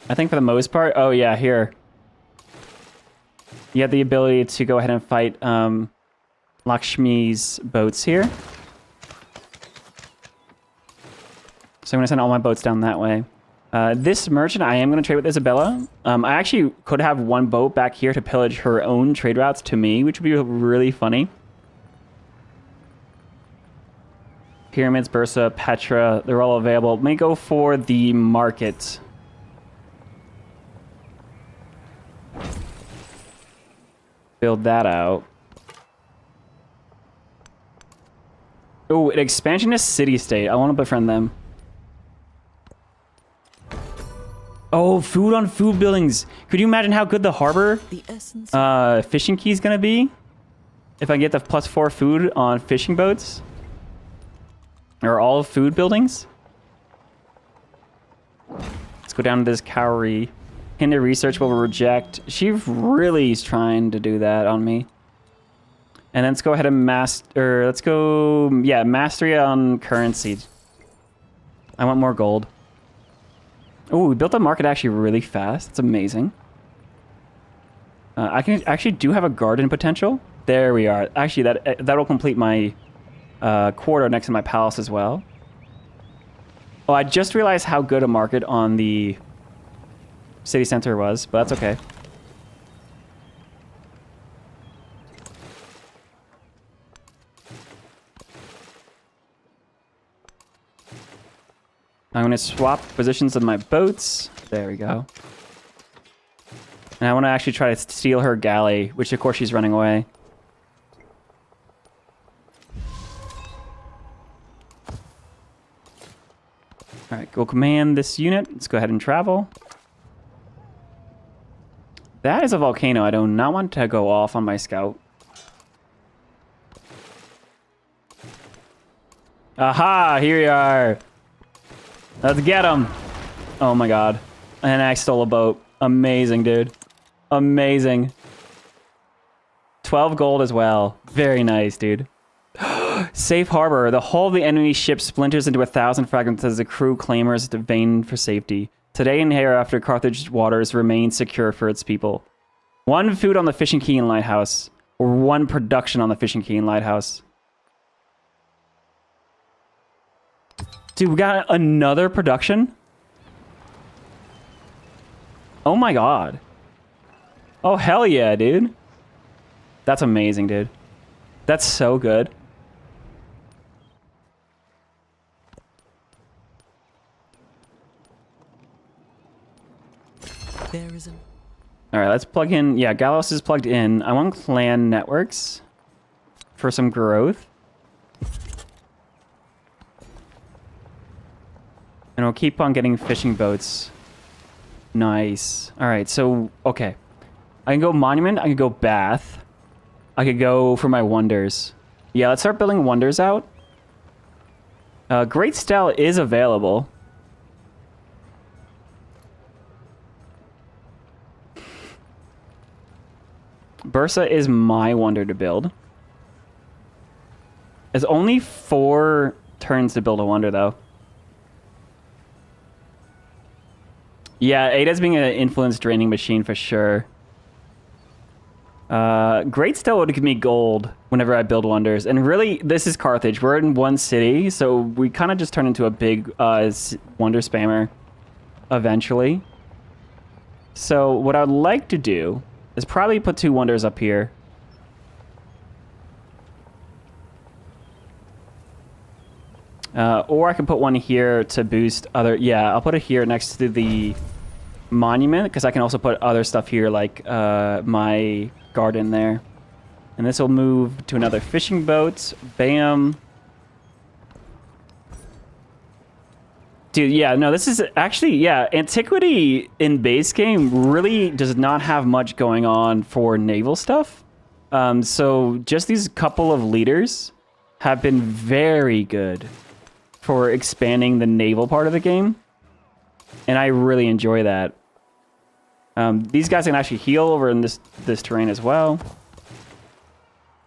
I think for the most part... Oh, yeah, here. You have the ability to go ahead and fight Lakshmi's boats here. So I'm going to send all my boats down that way. This merchant, I am going to trade with Isabella. I actually could have one boat back here to pillage her own trade routes to me, which would be really funny. Pyramids, Bursa, Petra, they're all available. Let me go for the market. Build that out. Oh, an expansionist city-state. I want to befriend them. Oh, food on food buildings. Could you imagine how good the harbor fishing key is going to be? If I get the +4 food on fishing boats? Or all food buildings? Let's go down to this cowrie. Hinder research will reject. She really is trying to do that on me. And then let's go ahead and master... Let's go... Yeah, mastery on currency. I want more gold. Oh, we built the market actually really fast. It's amazing. I can actually do have a garden potential. There we are. Actually, that'll complete my quarter next to my palace as well. Oh, I just realized how good a market on the city center was, but that's okay. I'm going to swap positions of my boats. There we go. And I want to actually try to steal her galley, which of course she's running away. All right, go command this unit. Let's go ahead and travel. That is a volcano. I do not want to go off on my scout. Aha, here we are. Let's get him. Oh my god. And I stole a boat. Amazing, dude. Amazing. 12 gold as well. Very nice, dude. Safe harbor. The hull of the enemy ship splinters into 1,000 fragments as the crew clamours to vain for safety. Today and hereafter, Carthage waters remain secure for its people. 1 food on the fishing quay and lighthouse. Or 1 production on the fishing quay and lighthouse. Dude, we got another production? Oh my god. Oh, hell yeah, dude. That's amazing, dude. That's so good. There is an... All right, let's plug in. Yeah, Gallows is plugged in. I want clan networks for some growth. And we'll keep on getting fishing boats. Nice. All right, so, okay. I can go Monument. I can go Bath. I could go for my Wonders. Yeah, let's start building Wonders out. Great Style is available. Bursa is my wonder to build. It's only 4 turns to build a wonder, though. Yeah, Ada's being an influence draining machine for sure. Great Style would give me gold whenever I build wonders. And really, this is Carthage. We're in one city, so we kind of just turn into a big wonder spammer eventually. So what I would like to do is probably put 2 wonders up here. Or I can put one here to boost other... Yeah, I'll put it here next to the monument, because I can also put other stuff here, like my garden there. And this will move to another fishing boat. Bam. Dude, yeah, no, this is actually, yeah, Antiquity in base game really does not have much going on for naval stuff. So just these couple of leaders have been very good for expanding the naval part of the game. And I really enjoy that. These guys can actually heal over in this terrain as well.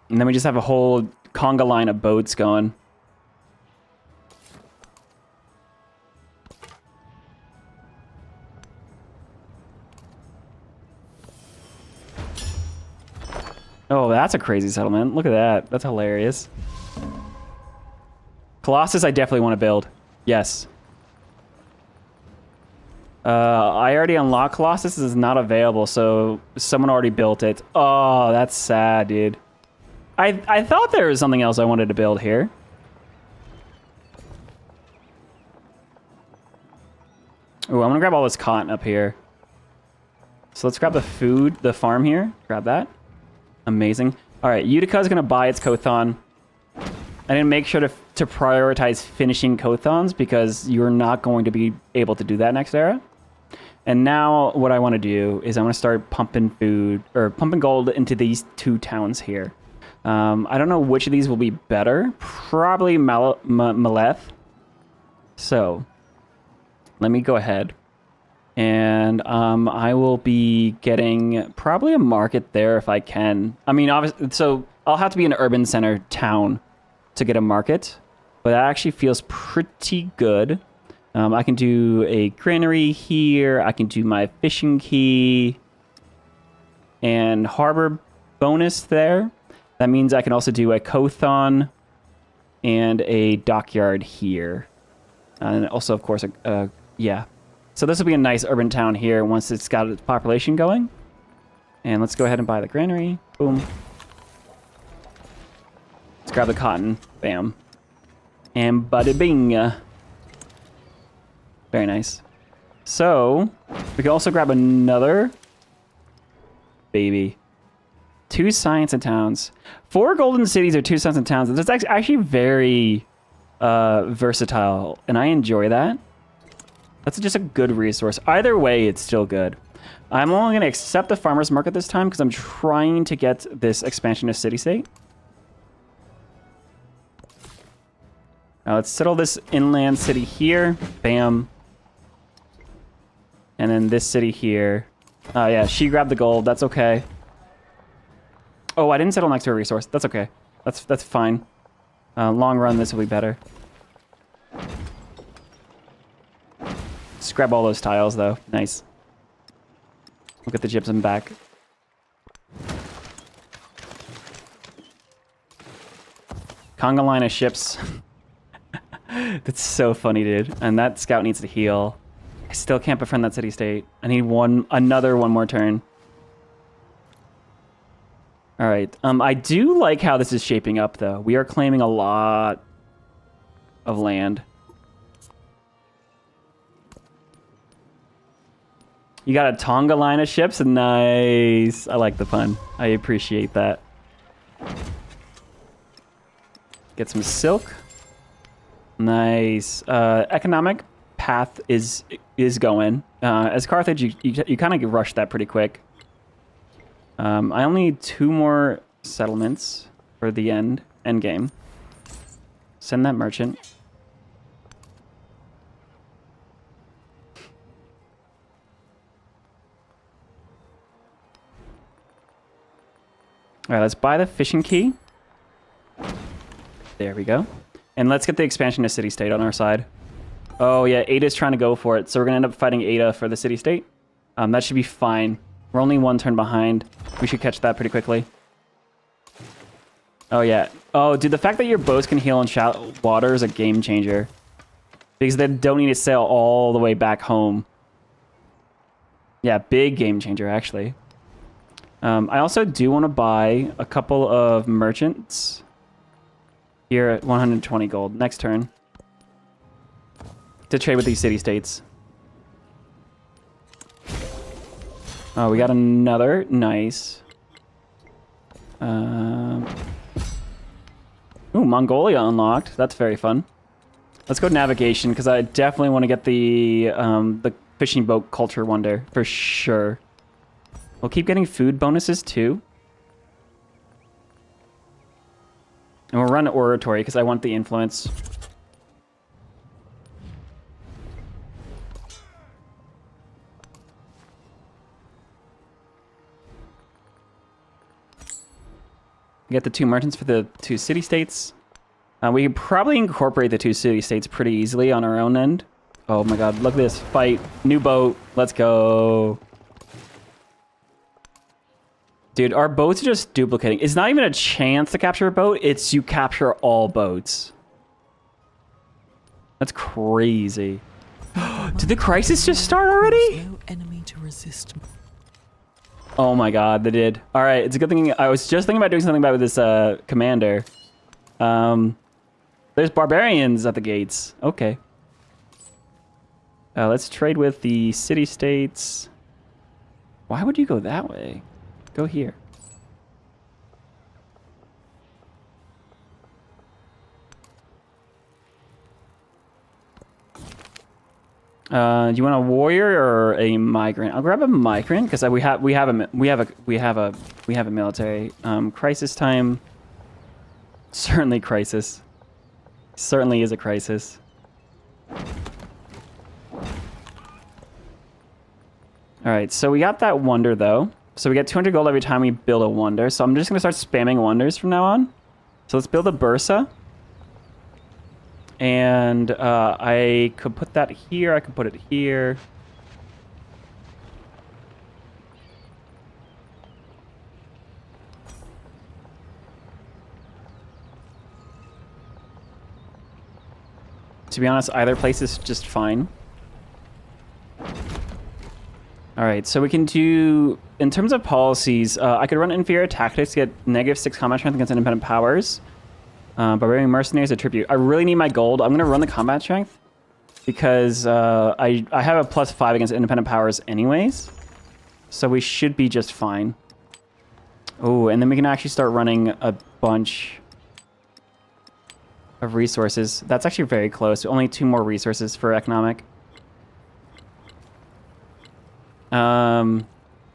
And then we just have a whole conga line of boats going. Oh, that's a crazy settlement. Look at that. That's hilarious. Colossus, I definitely want to build. Yes. I already unlocked Colossus. This is not available, so someone already built it. Oh, that's sad, dude. I thought there was something else I wanted to build here. Oh, I'm gonna grab all this cotton up here. So let's grab the food, the farm here. Grab that. Amazing. All right, Utica is gonna buy its Kothon. I didn't make sure to prioritize finishing Kothons because you're not going to be able to do that next era. And now what I want to do is I want to start pumping food or pumping gold into these 2 towns here. I don't know which of these will be better. Probably Maleth. So let me go ahead. And I will be getting probably a market there if I can. I mean, obviously, so I'll have to be an urban center town to get a market, but that actually feels pretty good. I can do a granary here. I can do my fishing quay and harbor bonus there. That means I can also do a Kothon and a dockyard here. And also, of course, yeah. So this will be a nice urban town here once it's got its population going. And let's go ahead and buy the granary. Boom. Let's grab the cotton. Bam. And bada bing. Very nice. So, we can also grab another baby. 2 science and towns. 4 golden cities or 2 science and towns. That's actually very versatile, and I enjoy that. That's just a good resource. Either way, it's still good. I'm only going to accept the farmer's market this time because I'm trying to get this expansion to city-state. Now let's settle this inland city here. Bam. And then this city here. Oh, yeah, she grabbed the gold. That's okay. Oh, I didn't settle next to a resource. That's okay. That's fine. Long run, this will be better. Just grab all those tiles, though. Nice. We'll get the gypsum back. Conga line of ships. That's so funny, dude. And that scout needs to heal. I still can't befriend that city-state. I need another one more turn. All right. I do like how this is shaping up, though. We are claiming a lot of land. You got a Tonga line of ships? Nice. I like the pun. I appreciate that. Get some silk. Nice. Economic path is going. As Carthage, you kind of rush that pretty quick. I only need 2 more settlements for the end game. Send that merchant. All right, let's buy the fishing key. There we go. And let's get the expansion to city-state on our side. Oh, yeah, Ada's trying to go for it. So we're going to end up fighting Ada for the city-state. That should be fine. We're only 1 turn behind. We should catch that pretty quickly. Oh, yeah. Oh, dude, the fact that your boats can heal in shallow water is a game changer. Because they don't need to sail all the way back home. Yeah, big game changer, actually. I also do want to buy a couple of merchants. Here at 120 gold. Next turn. To trade with these city-states. Oh, we got another. Nice. Ooh, Mongolia unlocked. That's very fun. Let's go navigation, because I definitely want to get the fishing boat culture wonder, for sure. We'll keep getting food bonuses, too. And we'll run oratory, because I want the influence. Get the 2 merchants for the 2 city-states. We can probably incorporate the 2 city-states pretty easily on our own end. Oh my god, look at this fight. New boat. Let's go. Dude, our boats are just duplicating. It's not even a chance to capture a boat. It's you capture all boats. That's crazy. Did the crisis just start already? No enemy to resist. Oh my god, they did. All right, it's a good thing. I was just thinking about doing something about this commander. There's barbarians at the gates. Okay. Let's trade with the city-states. Why would you go that way? Go here. Do you want a warrior or a migrant? I'll grab a migrant because we have a military. Crisis time. Certainly crisis. Certainly is a crisis. All right, so we got that wonder though. So we get 200 gold every time we build a wonder. So I'm just gonna start spamming wonders from now on. So let's build a Bursa. And I could put that here. I could put it here. To be honest, either place is just fine. All right, so we can do, in terms of policies, I could run inferior tactics to get -6 combat strength against independent powers. Barbarian mercenaries, a tribute. I really need my gold. I'm gonna run the combat strength because I have a +5 against independent powers anyways. So we should be just fine. Oh, and then we can actually start running a bunch of resources. That's actually very close. Only 2 more resources for economic.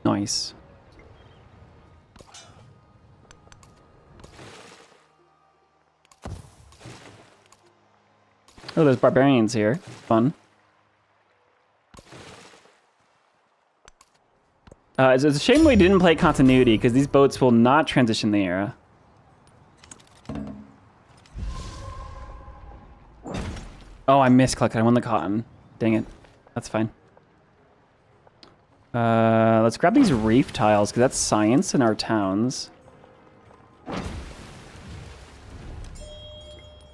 Nice. Oh, there's barbarians here. Fun. It's a shame we didn't play continuity, because these boats will not transition the era. Oh, I misclicked. I won the cotton. Dang it. That's fine. Let's grab these reef tiles, because that's science in our towns.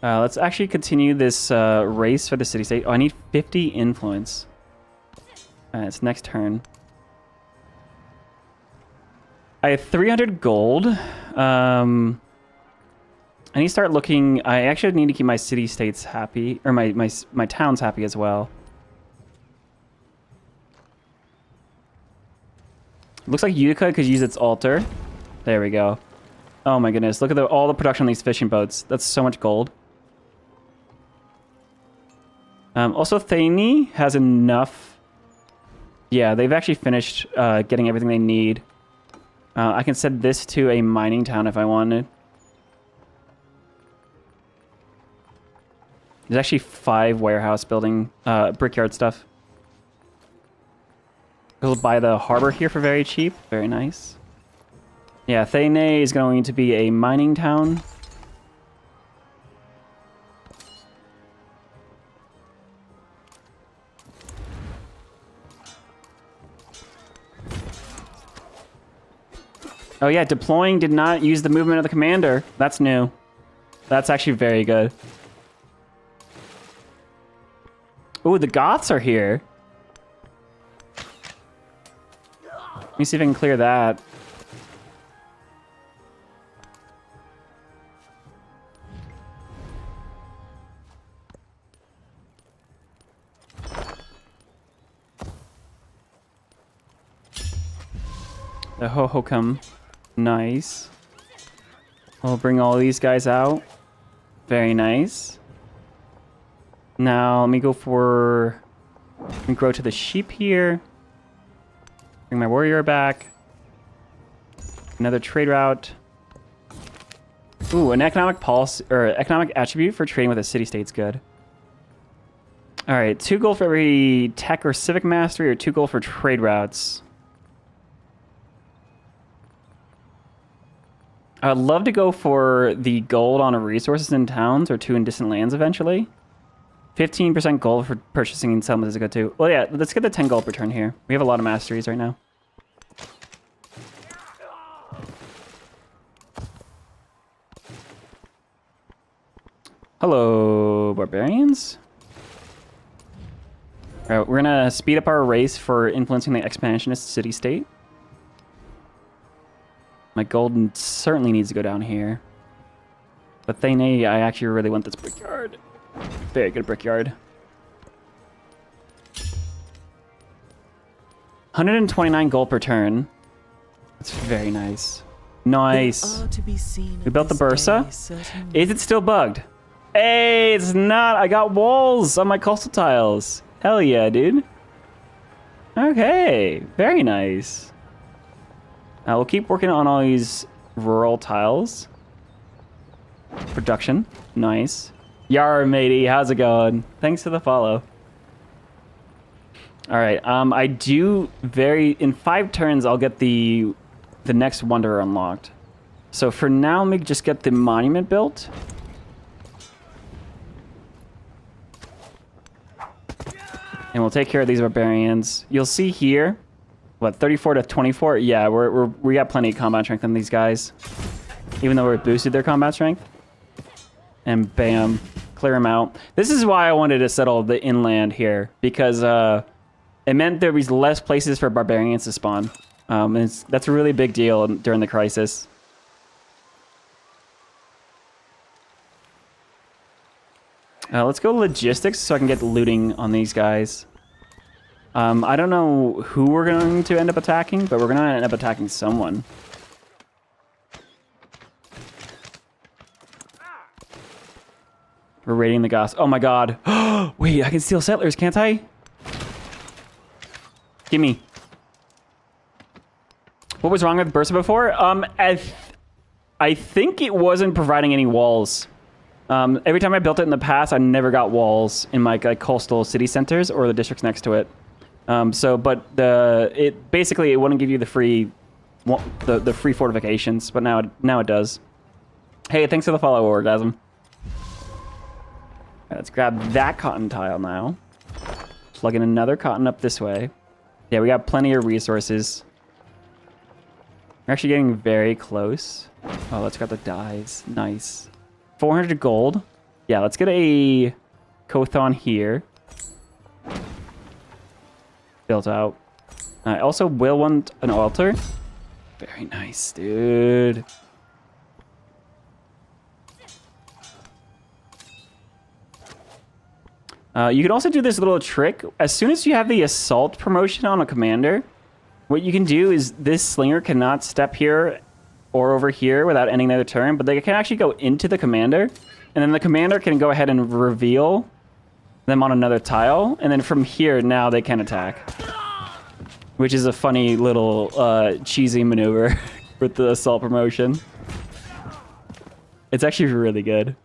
Let's actually continue this race for the city-state. Oh, I need 50 influence. It's next turn. I have 300 gold. I need to start looking. I actually need to keep my city-states happy, or my towns happy as well. Looks like Utica could use its altar. There we go. Oh my goodness, look at all the production on these fishing boats. That's so much gold. Also, Thaini has enough. Yeah, they've actually finished getting everything they need. I can set this to a mining town if I wanted. There's actually 5 warehouse building, brickyard stuff. We'll buy the harbor here for very cheap. Very nice. Yeah, Thaine is going to be a mining town. Oh yeah, deploying did not use the movement of the commander. That's new. That's actually very good. Ooh, the Goths are here. Let me see if I can clear that. The Hohokam. Nice. I'll bring all these guys out. Very nice. Now, let me go for... Let me grow to the sheep here. Bring my warrior back. Another trade route. Ooh, an economic policy, or economic attribute for trading with a city-state's good. All right, 2 gold for every tech or civic mastery, or 2 gold for trade routes. I'd love to go for the gold on resources in towns or 2 in distant lands eventually. 15% gold for purchasing and settlement is good too. Well, yeah, let's get the 10 gold per turn here. We have a lot of masteries right now. Hello, barbarians. All right, we're gonna speed up our race for influencing the expansionist city-state. My gold certainly needs to go down here. But Thaine, I actually really want this brickyard. Very good brickyard. 129 gold per turn. That's very nice. Nice. We built the Bursa. Is it still bugged? Hey, it's not. I got walls on my coastal tiles. Hell yeah, dude. Okay, very nice. We'll keep working on all these rural tiles. Production, nice. Yar, matey, how's it going? Thanks for the follow. All right, I do in 5 turns, I'll get the next wonder unlocked. So for now, let me just get the monument built. And we'll take care of these barbarians. You'll see here, what, 34 to 24? Yeah, we got plenty of combat strength on these guys. Even though we've boosted their combat strength. And bam, clear them out. This is why I wanted to settle the inland here. Because it meant there was less places for barbarians to spawn. That's a really big deal during the crisis. Let's go logistics so I can get looting on these guys. I don't know who we're going to end up attacking, but we're going to end up attacking someone. We're raiding the Goths. Oh my god. Wait, I can steal settlers, can't I? Gimme. What was wrong with Bursa before? I think it wasn't providing any walls. Every time I built it in the past, I never got walls in my coastal city centers or the districts next to it. But it wouldn't give you the free fortifications, but now it does. Hey, thanks for the follow, Orgasm. Right, let's grab that cotton tile now. Plug in another cotton up this way. Yeah, we got plenty of resources. We're actually getting very close. Oh, let's grab the dyes. Nice. 400 gold. Yeah, let's get a Kothon here. Built out. I also will want an altar. Very nice, dude. You can also do this little trick. As soon as you have the assault promotion on a commander, what you can do is this slinger cannot step here or over here without ending their turn, but they can actually go into the commander, and then the commander can go ahead and reveal them on another tile, and then from here, now they can attack. Which is a funny little cheesy maneuver with the assault promotion. It's actually really good.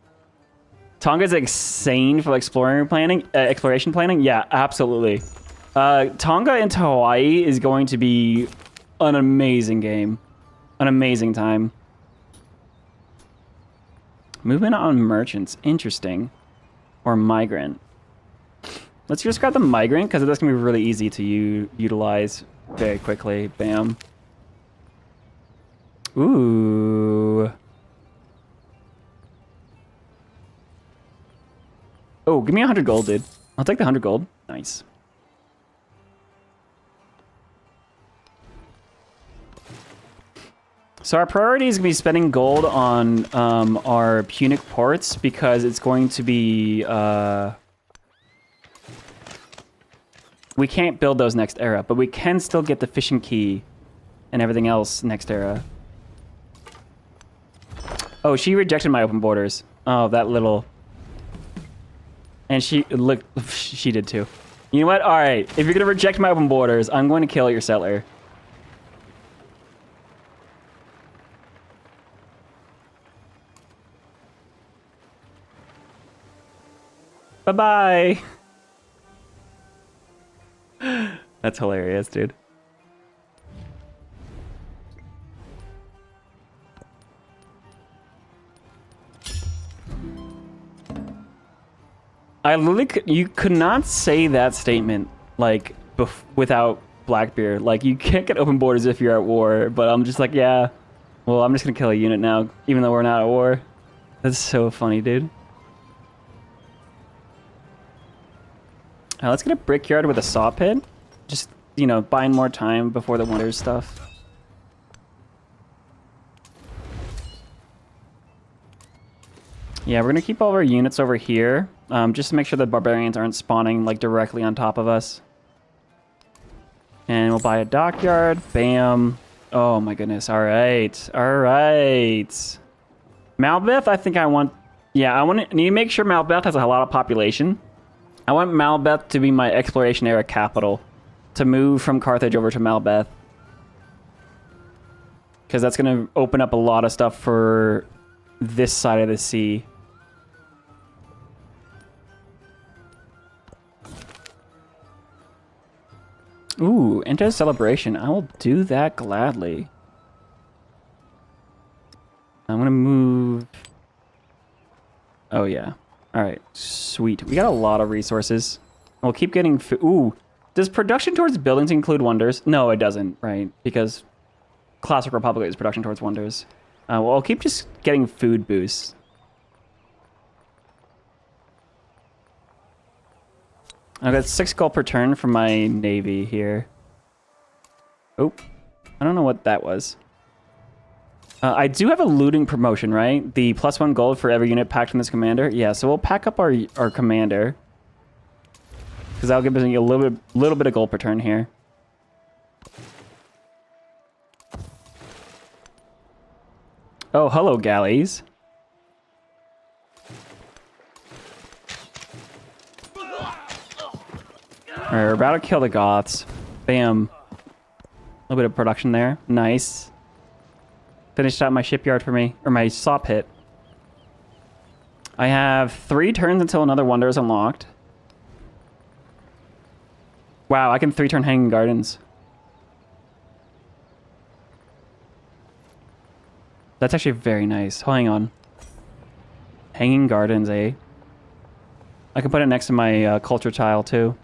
Tonga's insane for exploration planning. Yeah, absolutely. Tonga into Hawaii is going to be an amazing game. An amazing time. Movement on merchants. Interesting. Or migrant. Let's just grab the migrant, because that's going to be really easy to utilize very quickly. Bam. Ooh. Oh, give me 100 gold, dude. I'll take the 100 gold. Nice. So our priority is going to be spending gold on our Punic ports, because it's going to be... we can't build those next era, but we can still get the fishing key and everything else next era. Oh, she rejected my open borders. Oh, that little... And she did too. You know what? All right. If you're going to reject my open borders, I'm going to kill your settler. Bye-bye. That's hilarious, dude. You could not say that statement, like, without Blackbeard. Like, you can't get open borders if you're at war, but I'm just like, yeah, well, I'm just gonna kill a unit now, even though we're not at war. That's so funny, dude. Let's get a brickyard with a saw pit. Just, you know, buying more time before the winter stuff. Yeah, we're gonna keep all of our units over here, just to make sure the barbarians aren't spawning like directly on top of us. And we'll buy a dockyard. Bam. Oh my goodness. All right. All right. Malbeth, I think I want... Yeah, I need to make sure Malbeth has a lot of population. I want Malbeth to be my exploration era capital, to move from Carthage over to Malbeth. Because that's going to open up a lot of stuff for this side of the sea. Ooh, enter celebration. I will do that gladly. I'm going to move... Oh, yeah. All right, sweet. We got a lot of resources. We'll keep getting food. Ooh, does production towards buildings include wonders? No, it doesn't, right? Because Classic Republic is production towards wonders. Well, I'll keep just getting food boosts. I've got 6 gold per turn from my navy here. Oh, I don't know what that was. I do have a looting promotion, right? The +1 gold for every unit packed from this commander. Yeah, so we'll pack up our commander, because that'll give us a little bit of gold per turn here. Oh, hello, galleys. Alright, we're about to kill the Goths. Bam. A little bit of production there. Nice. Finished out my shipyard for me, or my saw pit. I have 3 turns until another wonder is unlocked. Wow, I can 3-turn Hanging Gardens. That's actually very nice. Hang on. Hanging Gardens, eh? I can put it next to my culture tile, too.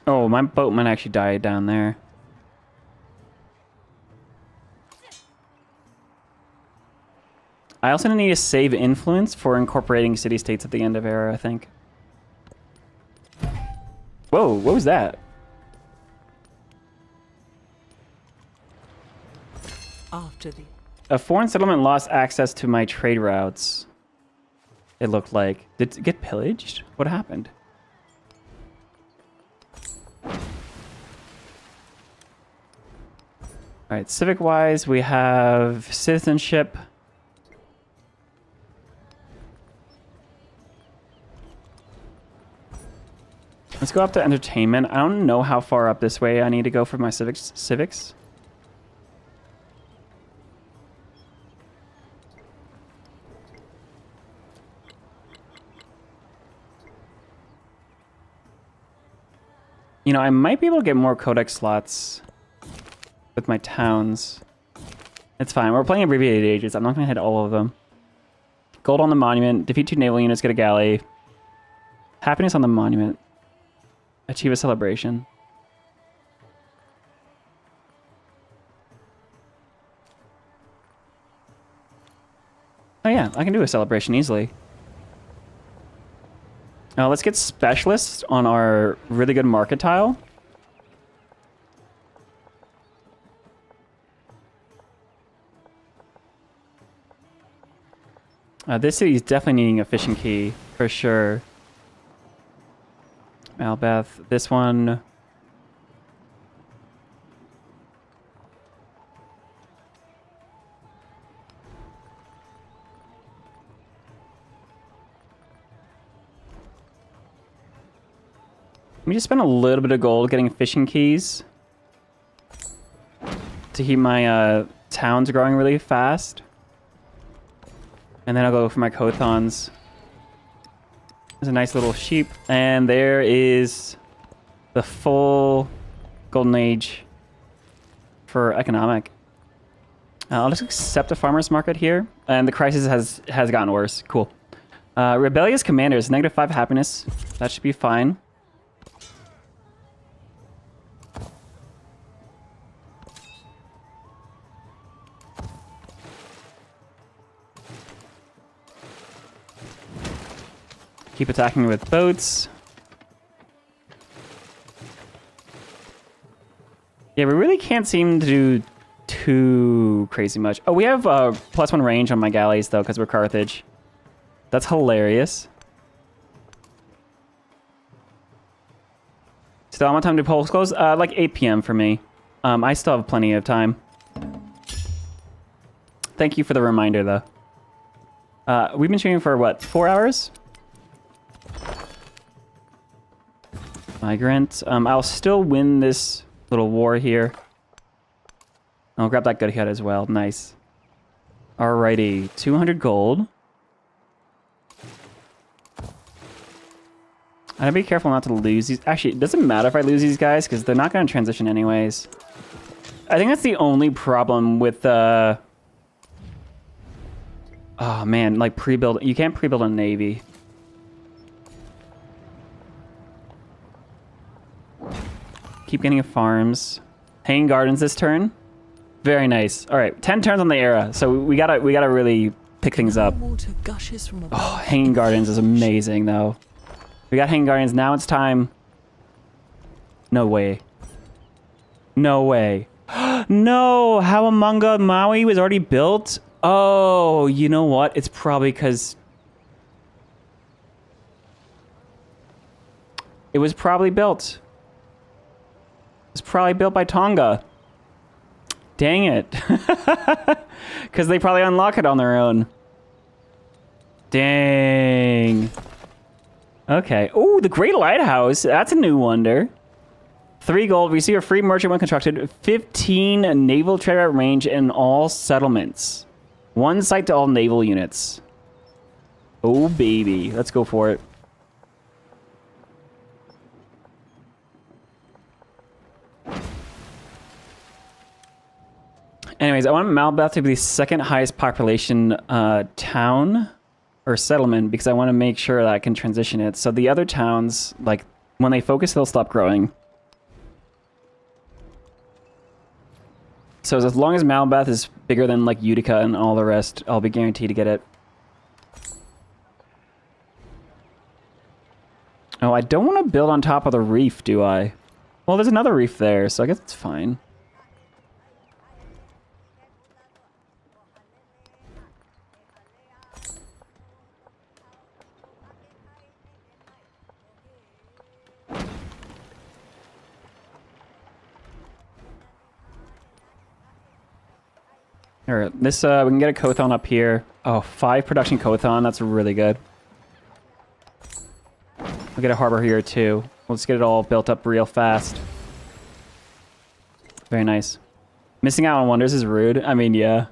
Oh, my boatman actually died down there. I also need to save influence for incorporating city-states at the end of era, I think. Whoa, what was that? After the A foreign settlement lost access to my trade routes. It looked like. Did it get pillaged? What happened? Alright, civic-wise, we have citizenship. Let's go up to entertainment. I don't know how far up this way I need to go for my civics. You know, I might be able to get more codex slots with my towns. It's fine. We're playing abbreviated ages. I'm not going to hit all of them. Gold on the monument. Defeat 2 naval units. Get a galley. Happiness on the monument. Achieve a celebration. Oh yeah, I can do a celebration easily. Let's get specialists on our really good market tile. This city is definitely needing a fishing key, for sure. Malbeth, this one. Let me just spend a little bit of gold getting fishing keys to keep my towns growing really fast. And then I'll go for my Kothons. There's a nice little sheep. And there is the full golden age for economic. I'll just accept a farmer's market here. And the crisis has gotten worse. Cool. Rebellious commanders, -5 happiness. That should be fine. Keep attacking with boats. Yeah, we really can't seem to do too crazy much. Oh, we have +1 range on my galleys, though, because we're Carthage. That's hilarious. Still, what time do polls close? Like 8 p.m. for me. I still have plenty of time. Thank you for the reminder, though. We've been shooting for, what, 4 hours? Migrant. I'll still win this little war here. I'll grab that good hit as well. Nice. Alrighty. 200 gold. I gotta be careful not to lose these. Actually, it doesn't matter if I lose these guys, because they're not going to transition anyways. I think that's the only problem with oh man, like pre-build. You can't pre-build a navy. Keep getting farms. Hanging gardens this turn. Very nice. All right, 10 turns on the era. So we gotta really pick things up. water gushes from above. Oh, hanging gardens is amazing though. We got hanging gardens. Now it's time. No way. No way. No, Hawamunga Maui was already built. Oh, you know what? It's probably because it was probably built. It's probably built by Tonga. Dang it. Because they probably unlock it on their own. Dang. Okay. Oh, the Great Lighthouse. That's a new wonder. 3 gold. Receive a free merchant when constructed. 15 naval trade route range in all settlements. 1 site to all naval units. Oh, baby. Let's go for it. Anyways, I want Malbath to be the second highest population town or settlement because I want to make sure that I can transition it. So the other towns, like, when they focus, they'll stop growing. So as long as Malbath is bigger than, like, Utica and all the rest, I'll be guaranteed to get it. Oh, I don't want to build on top of the reef, do I? Well, there's another reef there, so I guess it's fine. Alright, this, we can get a Kothon up here. Oh, 5 production Kothon, that's really good. We'll get a harbor here too. Let's get it all built up real fast. Very nice. Missing out on wonders is rude. I mean, yeah.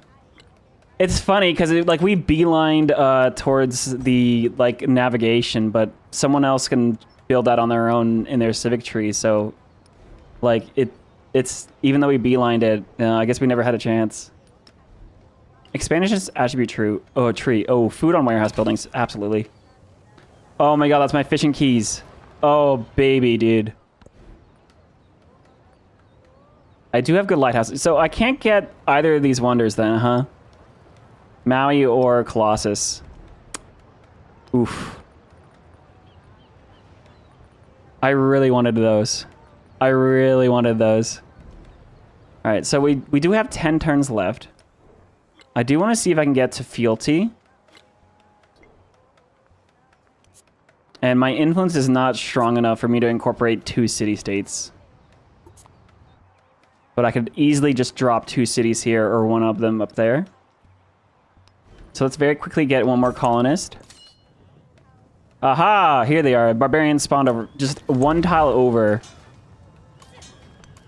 It's funny, because, like, we beelined towards the, like, navigation, but someone else can build that on their own in their civic tree, so, like, it's even though we beelined it, I guess we never had a chance. Expansionist attribute true. Oh, tree. Oh, food on warehouse buildings. Absolutely. Oh my god, that's my fishing keys. Oh, baby, dude. I do have good lighthouses. So I can't get either of these wonders then, huh? Maui or Colossus. Oof. I really wanted those. I really wanted those. Alright, so we do have 10 turns left. I do want to see if I can get to fealty. And my influence is not strong enough for me to incorporate 2 city-states. But I could easily just drop 2 cities here or one of them up there. So let's very quickly get one more colonist. Aha! Here they are. Barbarians spawned over just 1 tile over.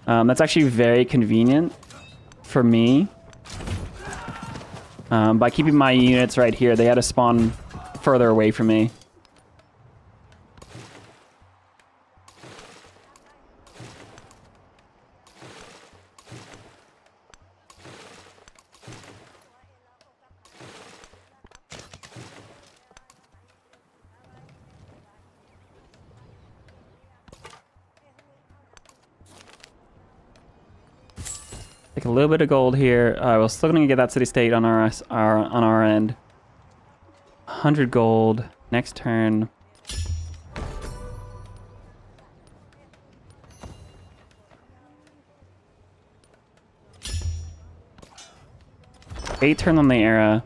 That's actually very convenient for me. By keeping my units right here, they had to spawn further away from me. Take a little bit of gold here. We're still gonna get that city-state on our end. 100 gold next turn. Eight turns on the era.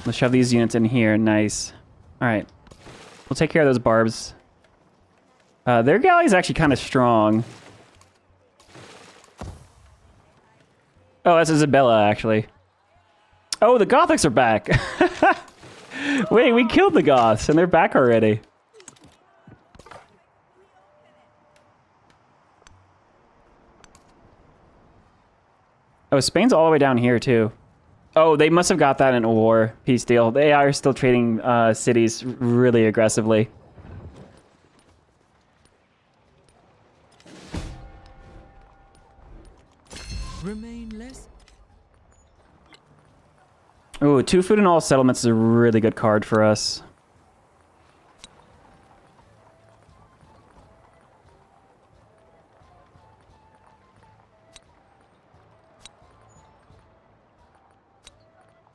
Let's shove these units in here. Nice. All right. We'll take care of those barbs. Their galley is actually kind of strong. Oh, that's Isabella, actually. Oh, the Gothics are back. Wait, we killed the Goths, and they're back already. Oh, Spain's all the way down here, too. Oh, they must have got that in a war. Peace deal. They are still trading cities really aggressively. Remain less. Oh, 2 food in all settlements is a really good card for us.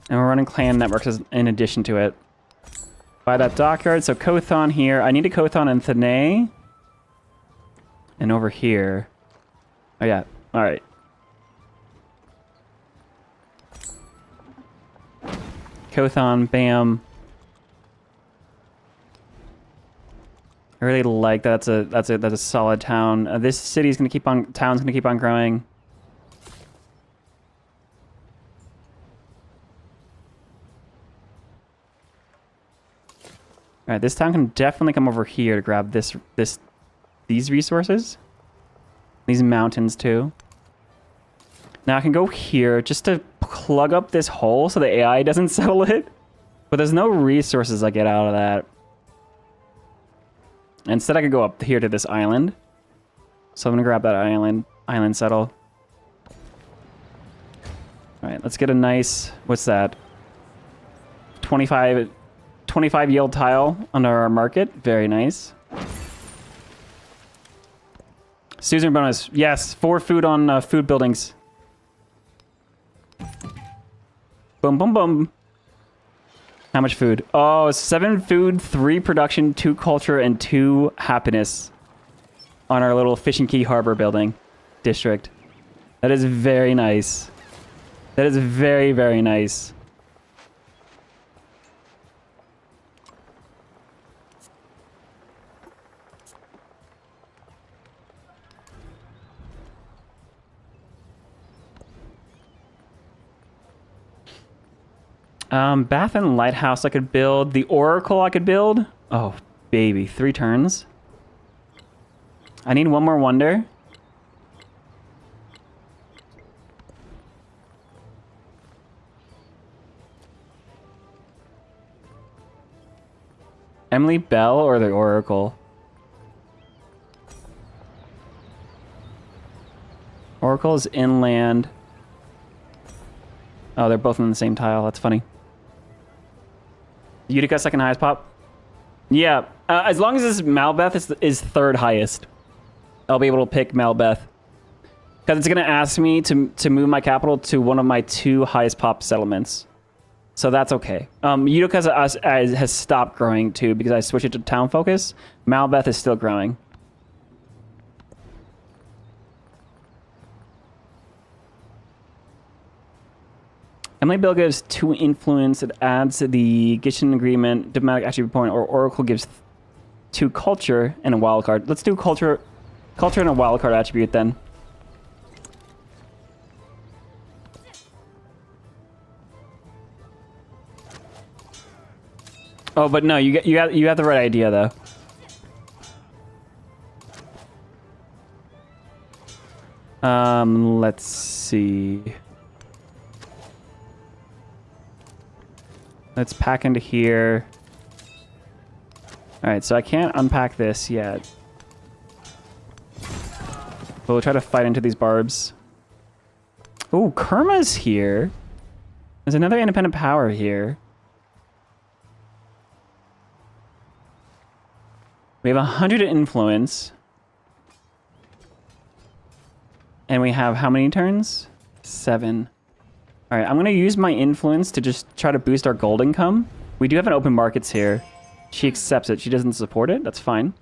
And we're running clan networks in addition to it. Buy that dockyard. So Kothon here. I need a Kothon in Thanay. And over here. Oh yeah. All right. Kothon, bam. I really like that. That's a solid town. This city's gonna keep on. Town's gonna keep on growing. All right, this town can definitely come over here to grab these resources. These mountains too. Now I can go here just to plug up this hole so the AI doesn't settle it. But there's no resources I get out of that. Instead, I could go up here to this island. So I'm gonna grab that island settle. All right, let's get a nice, what's that? 25 yield tile under our market. Very nice. Susan bonus. Yes, 4 food on food buildings. Boom, boom, boom. How much food? Oh, 7 food, 3 production, 2 culture, and 2 happiness on our little Fish and Key Harbor building district. That is very nice. That is very, very nice. Bath and Lighthouse I could build. The Oracle I could build. Oh, baby. 3 turns. I need 1 more wonder. Emily Bell or the Oracle? Oracle is inland. Oh, they're both in the same tile. That's funny. Utica second highest pop? Yeah, as long as this Malbeth is 3rd highest, I'll be able to pick Malbeth. Because it's going to ask me to move my capital to one of my 2 highest pop settlements. So that's okay. Utica has stopped growing too because I switched it to town focus. Malbeth is still growing. Emily Bill gives 2 influence. It adds the Gishin agreement, diplomatic attribute point, or Oracle gives 2 culture and a wild card. Let's do culture and a wild card attribute then. Oh, but no, you have the right idea though. Let's see. Let's pack into here. All right, so I can't unpack this yet. But we'll try to fight into these barbs. Oh, Kerma's here. There's another independent power here. We have 100 influence. And we have how many turns? 7. All right, I'm going to use my influence to just try to boost our gold income. We do have an open markets here. She accepts it. She doesn't support it. That's fine.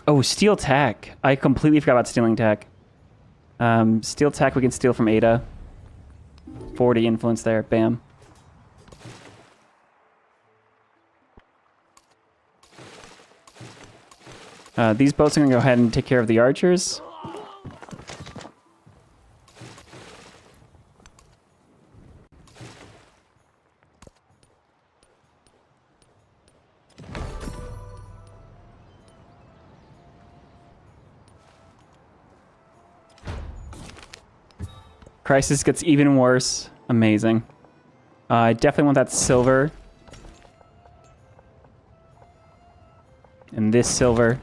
Oh, steel tech. I completely forgot about stealing tech. Steel tech we can steal from Ada. 40 influence there. Bam. These boats are going to go ahead and take care of the archers. Crisis gets even worse. Amazing. I definitely want that silver. And this silver.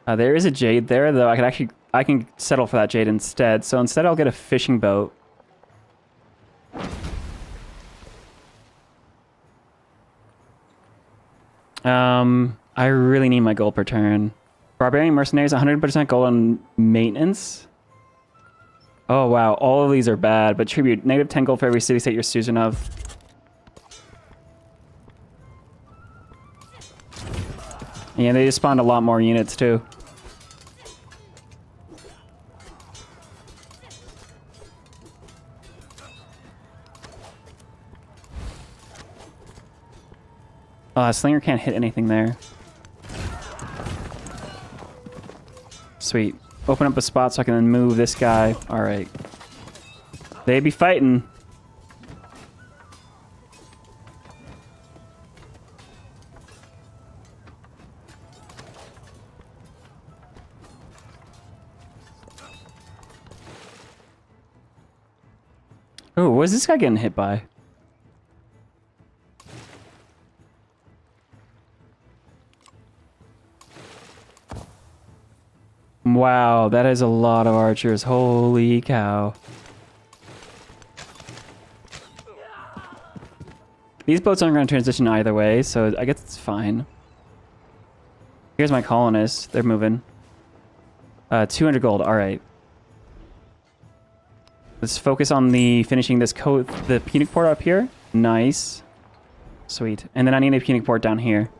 There is a jade there, though I can settle for that jade instead. So instead I'll get a fishing boat. I really need my gold per turn. Barbarian Mercenaries, 100% gold on maintenance. Oh wow, all of these are bad, but tribute, negative 10 gold for every city state you're Susan of. Yeah, they just spawned a lot more units too. Slinger can't hit anything there. Sweet. Open up a spot so I can then move this guy. All right. They be fighting. Oh, what's this guy getting hit by? Wow, that is a lot of archers. Holy cow. These boats aren't going to transition either way, so I guess it's fine. Here's my colonists. They're moving. 200 gold. All right. Let's focus on the finishing this the Punic port up here. Nice. Sweet. And then I need a Punic port down here.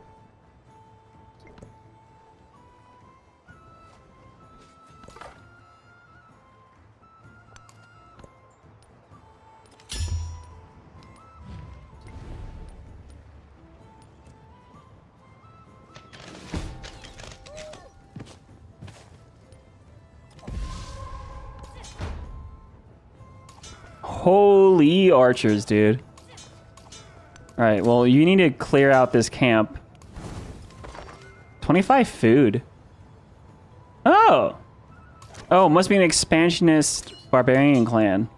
Holy archers, dude. Alright, well, you need to clear out this camp. 25 food. Oh! Oh, must be an expansionist barbarian clan.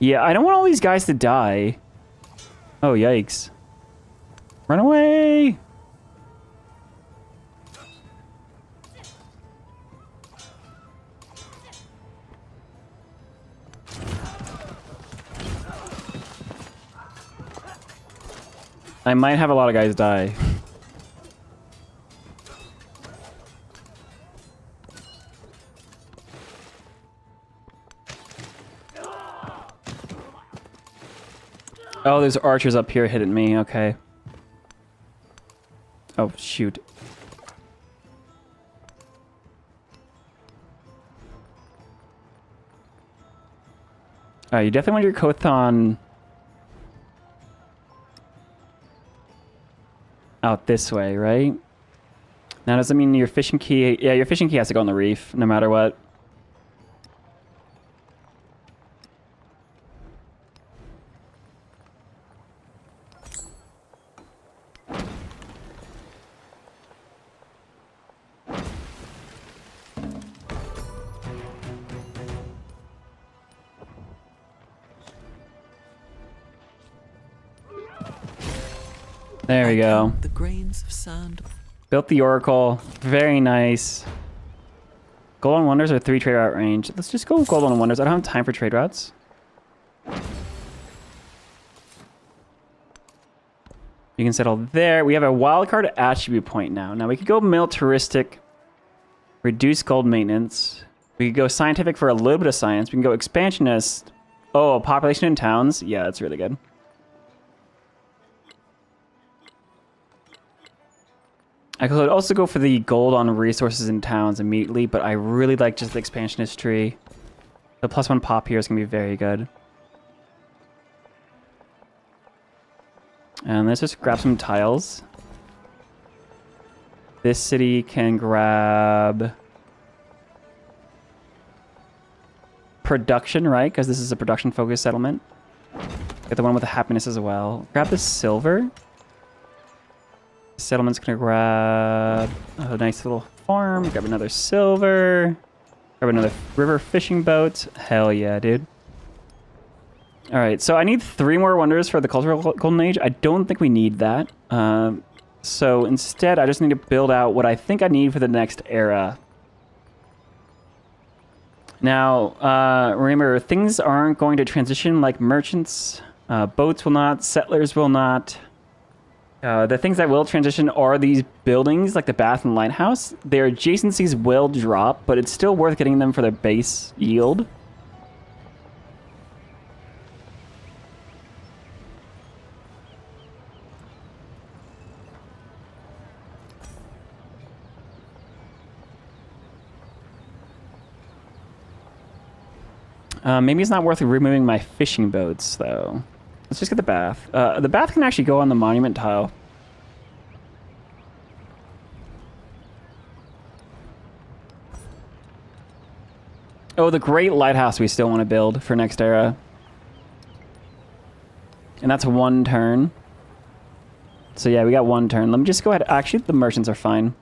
Yeah, I don't want all these guys to die. Oh, yikes. Run away! I might have a lot of guys die. Oh, there's archers up here hitting me. Okay. Oh, shoot. Alright, you definitely want your Kothon out this way, right? Now, does that mean your fishing key... Yeah, your fishing key has to go on the reef, no matter what. There we go. The grains of sand. Built the Oracle. Very nice. Golden Wonders are 3 trade route range. Let's just go with Golden Wonders. I don't have time for trade routes. You can settle there. We have a wildcard attribute point now. Now we could go militaristic, reduce gold maintenance. We could go scientific for a little bit of science. We can go expansionist. Oh, population in towns. Yeah, that's really good. I could also go for the gold on resources in towns immediately, but I really like just the expansionist tree. The +1 pop here is going to be very good. And let's just grab some tiles. This city can grab production, right? Because this is a production-focused settlement. Get the one with the happiness as well. Grab the silver. Settlement's gonna grab a nice little farm. Grab another silver. Grab another river fishing boat. Hell yeah, dude. All right, so I need 3 more wonders for the cultural golden age. I don't think we need that. So instead, I just need to build out what I think I need for the next era. Now, remember, things aren't going to transition like merchants. Boats will not. Settlers will not. The things that will transition are these buildings, like the Bath and Lighthouse. Their adjacencies will drop, but it's still worth getting them for their base yield. Maybe it's not worth removing my fishing boats, though. Let's just get the bath. The bath can actually go on the monument tile. Oh, the great lighthouse we still want to build for next era. And that's 1 turn. So yeah, we got 1 turn. Let me just go ahead. Actually, the merchants are fine.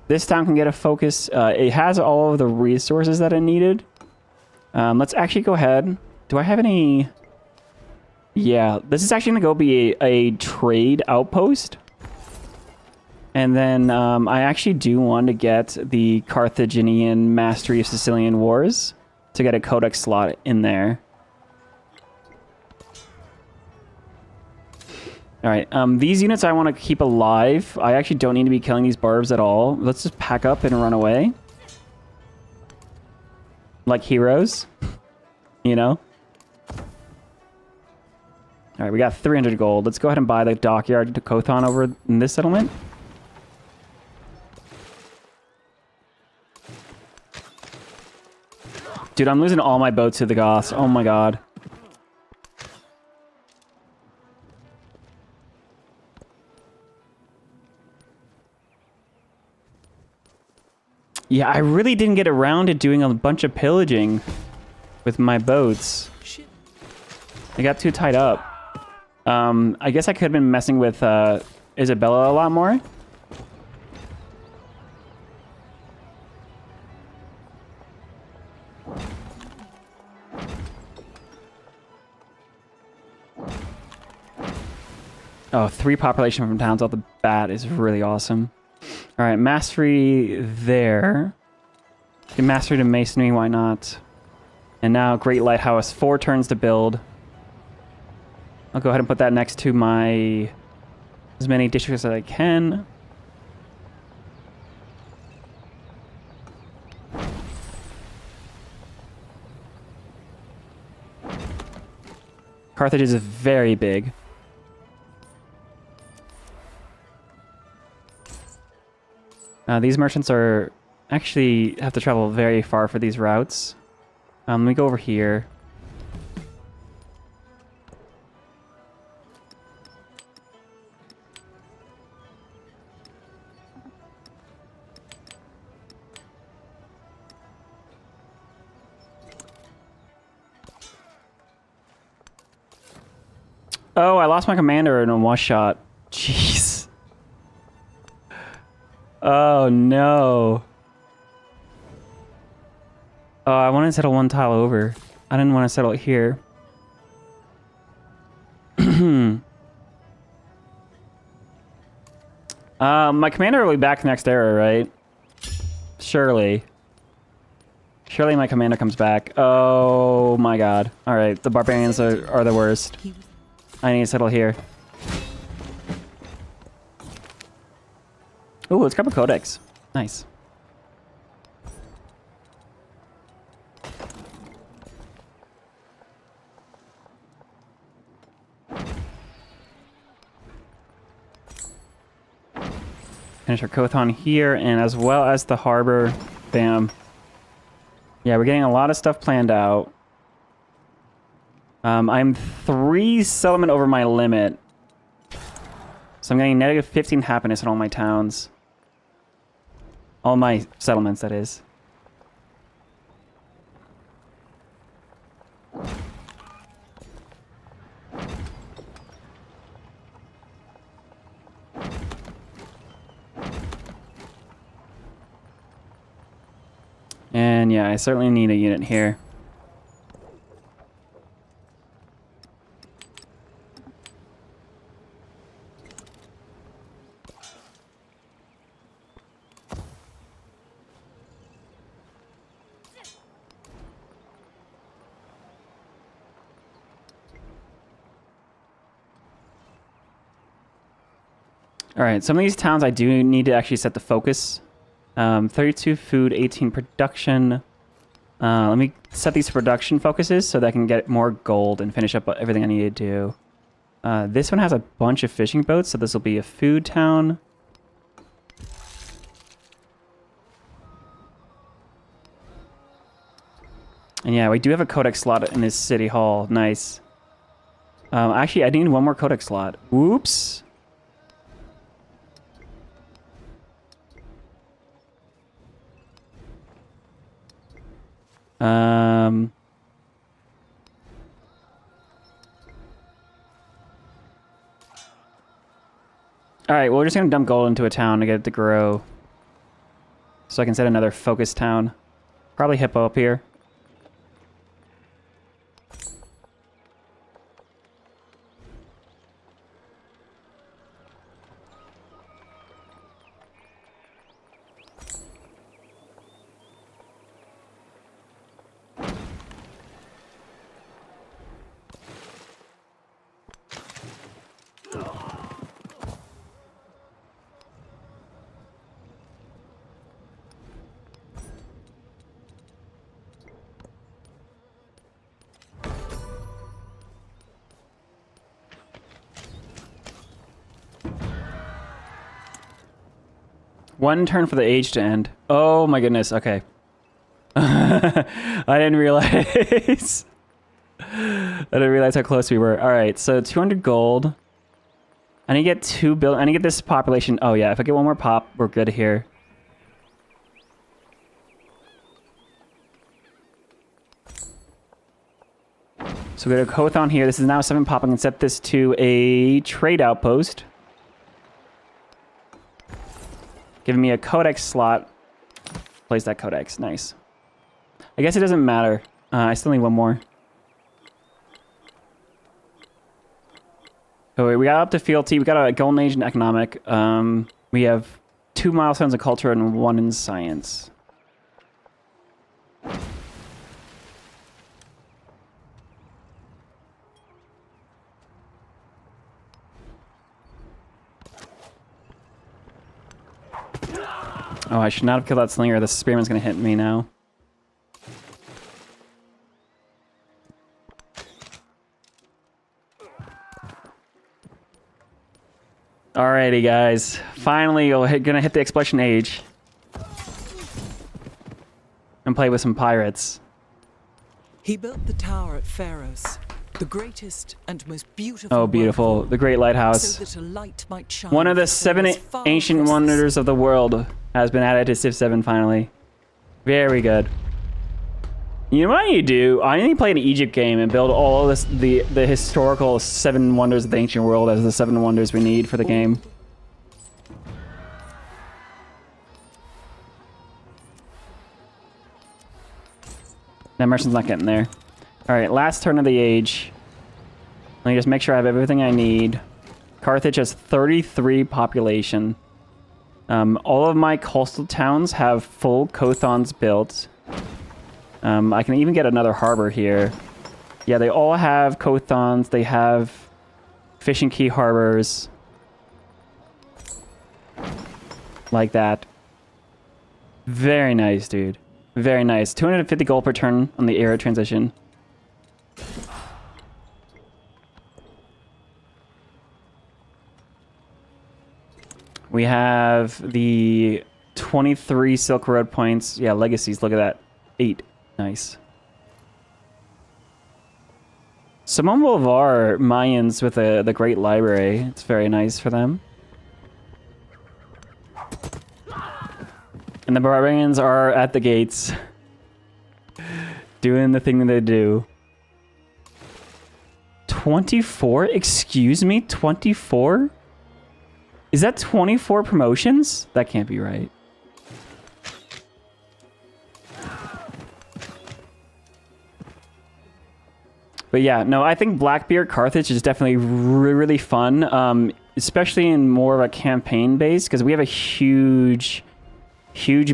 This town can get a focus. It has all of the resources that it needed. Let's actually go ahead. Do I have any... Yeah, this is actually going to go be a trade outpost. And then I actually do want to get the Carthaginian Mastery of Sicilian Wars to get a codex slot in there. All right, these units I want to keep alive. I actually don't need to be killing these barbs at all. Let's just pack up and run away. Like heroes, you know? All right, we got 300 gold. Let's go ahead and buy the dockyard to Kothon over in this settlement. Dude, I'm losing all my boats to the Goths. Oh my god. Yeah, I really didn't get around to doing a bunch of pillaging with my boats. They got too tied up. I guess I could have been messing with Isabella a lot more. Oh, 3 population from towns off the bat is really awesome. All right, mastery there. Get mastery to masonry, why not? And now Great Lighthouse, 4 turns to build. I'll go ahead and put that next to my as many districts as I can. Carthage is very big. These merchants are actually have to travel very far for these routes. Let me go over here. Oh, I lost my commander in a one shot. Jeez. Oh no. Oh, I want to settle one tile over. I didn't want to settle it here. My commander will be back next era, right? Surely. Surely my commander comes back. Oh my god. Alright, the barbarians are the worst. I need to settle here. Ooh, let's grab a codex. Nice. Finish our Kothon here, and as well as the harbor. Bam. Yeah, we're getting a lot of stuff planned out. I'm 3 settlement over my limit. So I'm getting negative 15 happiness in all my towns. All my settlements, that is. And yeah, I certainly need a unit here. All right, some of these towns I do need to actually set the focus. 32 food, 18 production. Let me set these production focuses so that I can get more gold and finish up everything I need to do. This one has a bunch of fishing boats, so this will be a food town. And yeah, we do have a codex slot in this city hall. Nice. Actually, I need one more codex slot. Oops. All right, well, we're just gonna dump gold into a town to get it to grow. so I can set another focus town. Probably Hippo up here. One turn for the age to end. Oh my goodness, okay. I didn't realize. I didn't realize how close we were. All right, so 200 gold. I need to get 2 billion. I need to get this population. Oh yeah, if I get one more pop, we're good here. So we got a Kothon here. This is now 7 pop. I can set this to a trade outpost. Giving me a codex slot. Place that codex. Nice. I guess it doesn't matter. I still need one more. Oh, wait, we got up to fealty. We got a golden age in economic. We have 2 milestones in culture and 1 in science. Oh, I should not have killed that slinger. The spearman's gonna hit me now. Alrighty, guys. Finally, we're gonna hit the explosion age. And play with some pirates. He built the tower at Pharos, the greatest and most beautiful. Oh, beautiful. The Great Lighthouse. So that a light might shine. One of the 7 ancient wonders of the world has been added to Civ 7 finally. Very good. You know what I need to do? I need to play an Egypt game and build all this, the historical 7 wonders of the ancient world as the 7 wonders we need for the game. That merchant's not getting there. Alright, last turn of the age. Let me just make sure I have everything I need. Carthage has 33 population. All of my coastal towns have full Kothons built. I can even get another harbor here. Yeah, they all have Kothons. They have fishing key harbors. Like that. Very nice, dude. Very nice. 250 gold per turn on the era transition. We have the 23 Silk Road points. Yeah, legacies. Look at that. 8. Nice. Someone will var Mayans with the Great Library. It's very nice for them. And the barbarians are at the gates. Doing the thing that they do. 24? Excuse me? 24? Is that 24 promotions? That can't be right. But yeah, no, I think Blackbeard Carthage is definitely really fun. Especially in more of a campaign base, because we have a huge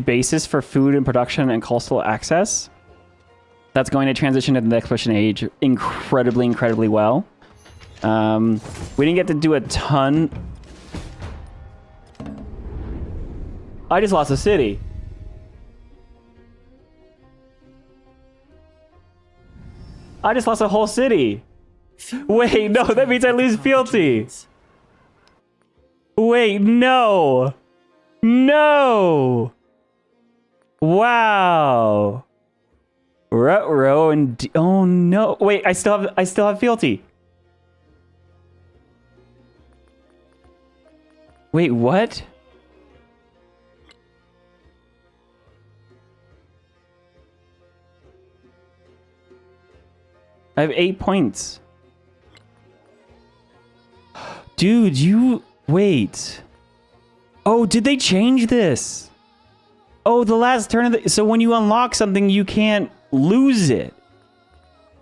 basis for food and production and coastal access. That's going to transition to the exploration age incredibly well. We didn't get to do a ton. I just lost a city. I just lost a whole city. Wait, no, that means I lose fealty. Wait, no. No. Wow. Ruh-roh and oh no. Wait, I still have fealty. Wait, what? I have 8 points. Dude, you... Wait. Oh, did they change this? Oh, the last turn of the... So when you unlock something, you can't lose it.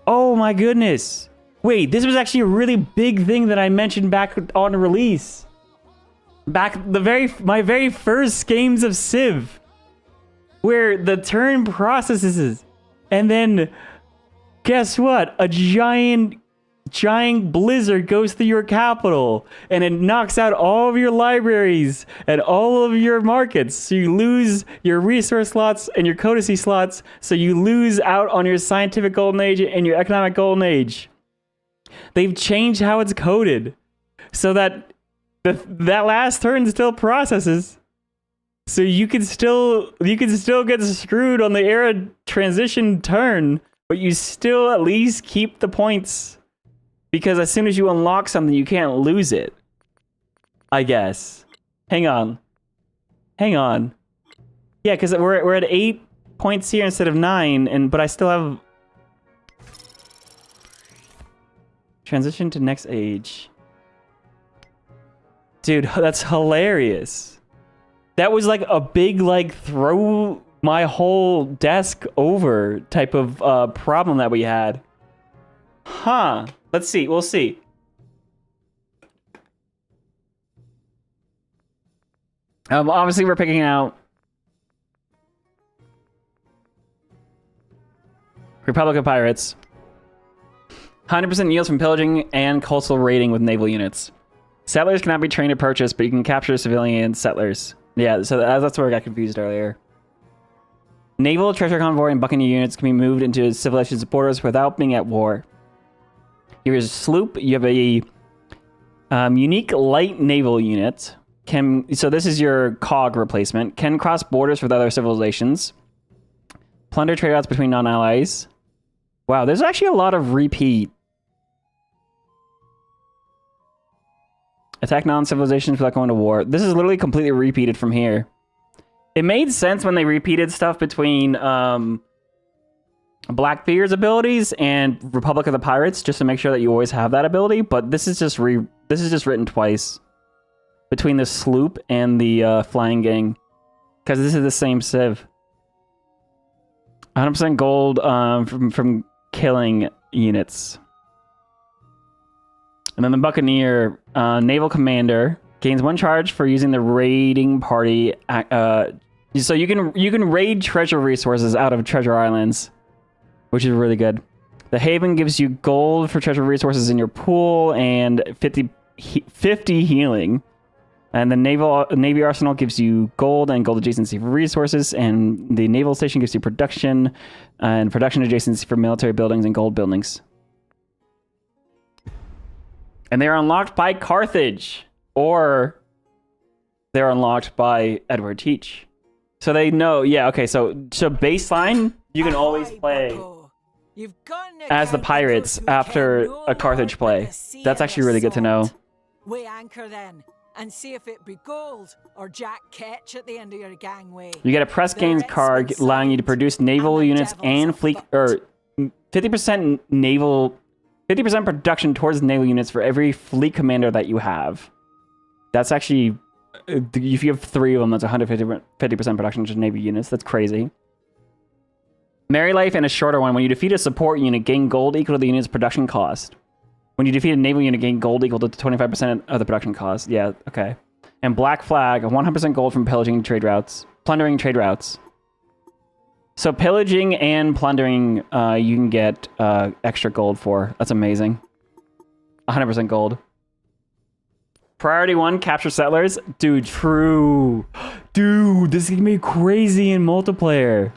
Oh my goodness. Wait, this was actually a really big thing that I mentioned back on release. Back my very first games of Civ. Where the turn processes. And then, guess what? A giant blizzard goes through your capital and it knocks out all of your libraries and all of your markets. So you lose your resource slots and your codicy slots. So you lose out on your scientific golden age and your economic golden age. They've changed how it's coded so that that last turn still processes. So you can still get screwed on the era transition turn, but you still at least keep the points. Because as soon as you unlock something, you can't lose it. I guess. Hang on. Yeah, because we're at 8 points here instead of 9, but I still have... Transition to next age. Dude, that's hilarious. That was like a big, like, throw my whole desk over type of problem that we had. Huh. Let's see. We'll see. Obviously, we're picking out Republic of Pirates. 100% yields from pillaging and coastal raiding with naval units. Settlers cannot be trained to purchase, but you can capture civilian settlers. Yeah, so that's where I got confused earlier. Naval, treasure convoy, and buccaneer units can be moved into civilization's borders without being at war. Here's a sloop. You have a unique light naval unit. So this is your cog replacement. Can cross borders with other civilizations. Plunder trade routes between non-allies. Wow, there's actually a lot of repeat. Attack non-civilizations without going to war. This is literally completely repeated from here. It made sense when they repeated stuff between Blackbeard's abilities and Republic of the Pirates, just to make sure that you always have that ability. But this is just written twice between the sloop and the flying gang, because this is the same civ. 100% gold from killing units. And then the Buccaneer Naval Commander gains 1 charge for using the raiding party. So you can raid treasure resources out of treasure islands, which is really good. The Haven gives you gold for treasure resources in your pool and 50 healing. And the Navy Arsenal gives you gold and gold adjacency for resources, and the Naval Station gives you production and production adjacency for military buildings and gold buildings. And they are unlocked by Carthage, or they're unlocked by Edward Teach. So they know, yeah, okay, so baseline, you can always play as the pirates after a Carthage play. That's actually really good to know. We anchor then, and see if it be gold or Jack Ketch at the end of your gangway. You get a press gains card allowing you to produce naval units and fleet, or 50% naval, 50% production towards naval units for every fleet commander that you have. That's actually, if you have 3 of them, that's 150% production to naval units. That's crazy. Merry Life and a shorter one. When you defeat a support unit, gain gold equal to the unit's production cost. When you defeat a naval unit, gain gold equal to 25% of the production cost. Yeah, okay. And Black Flag, 100% gold from pillaging trade routes. Plundering trade routes. So pillaging and plundering, you can get extra gold for. That's amazing. 100% gold. Priority 1, capture settlers. Dude, true. Dude, this is gonna be crazy in multiplayer.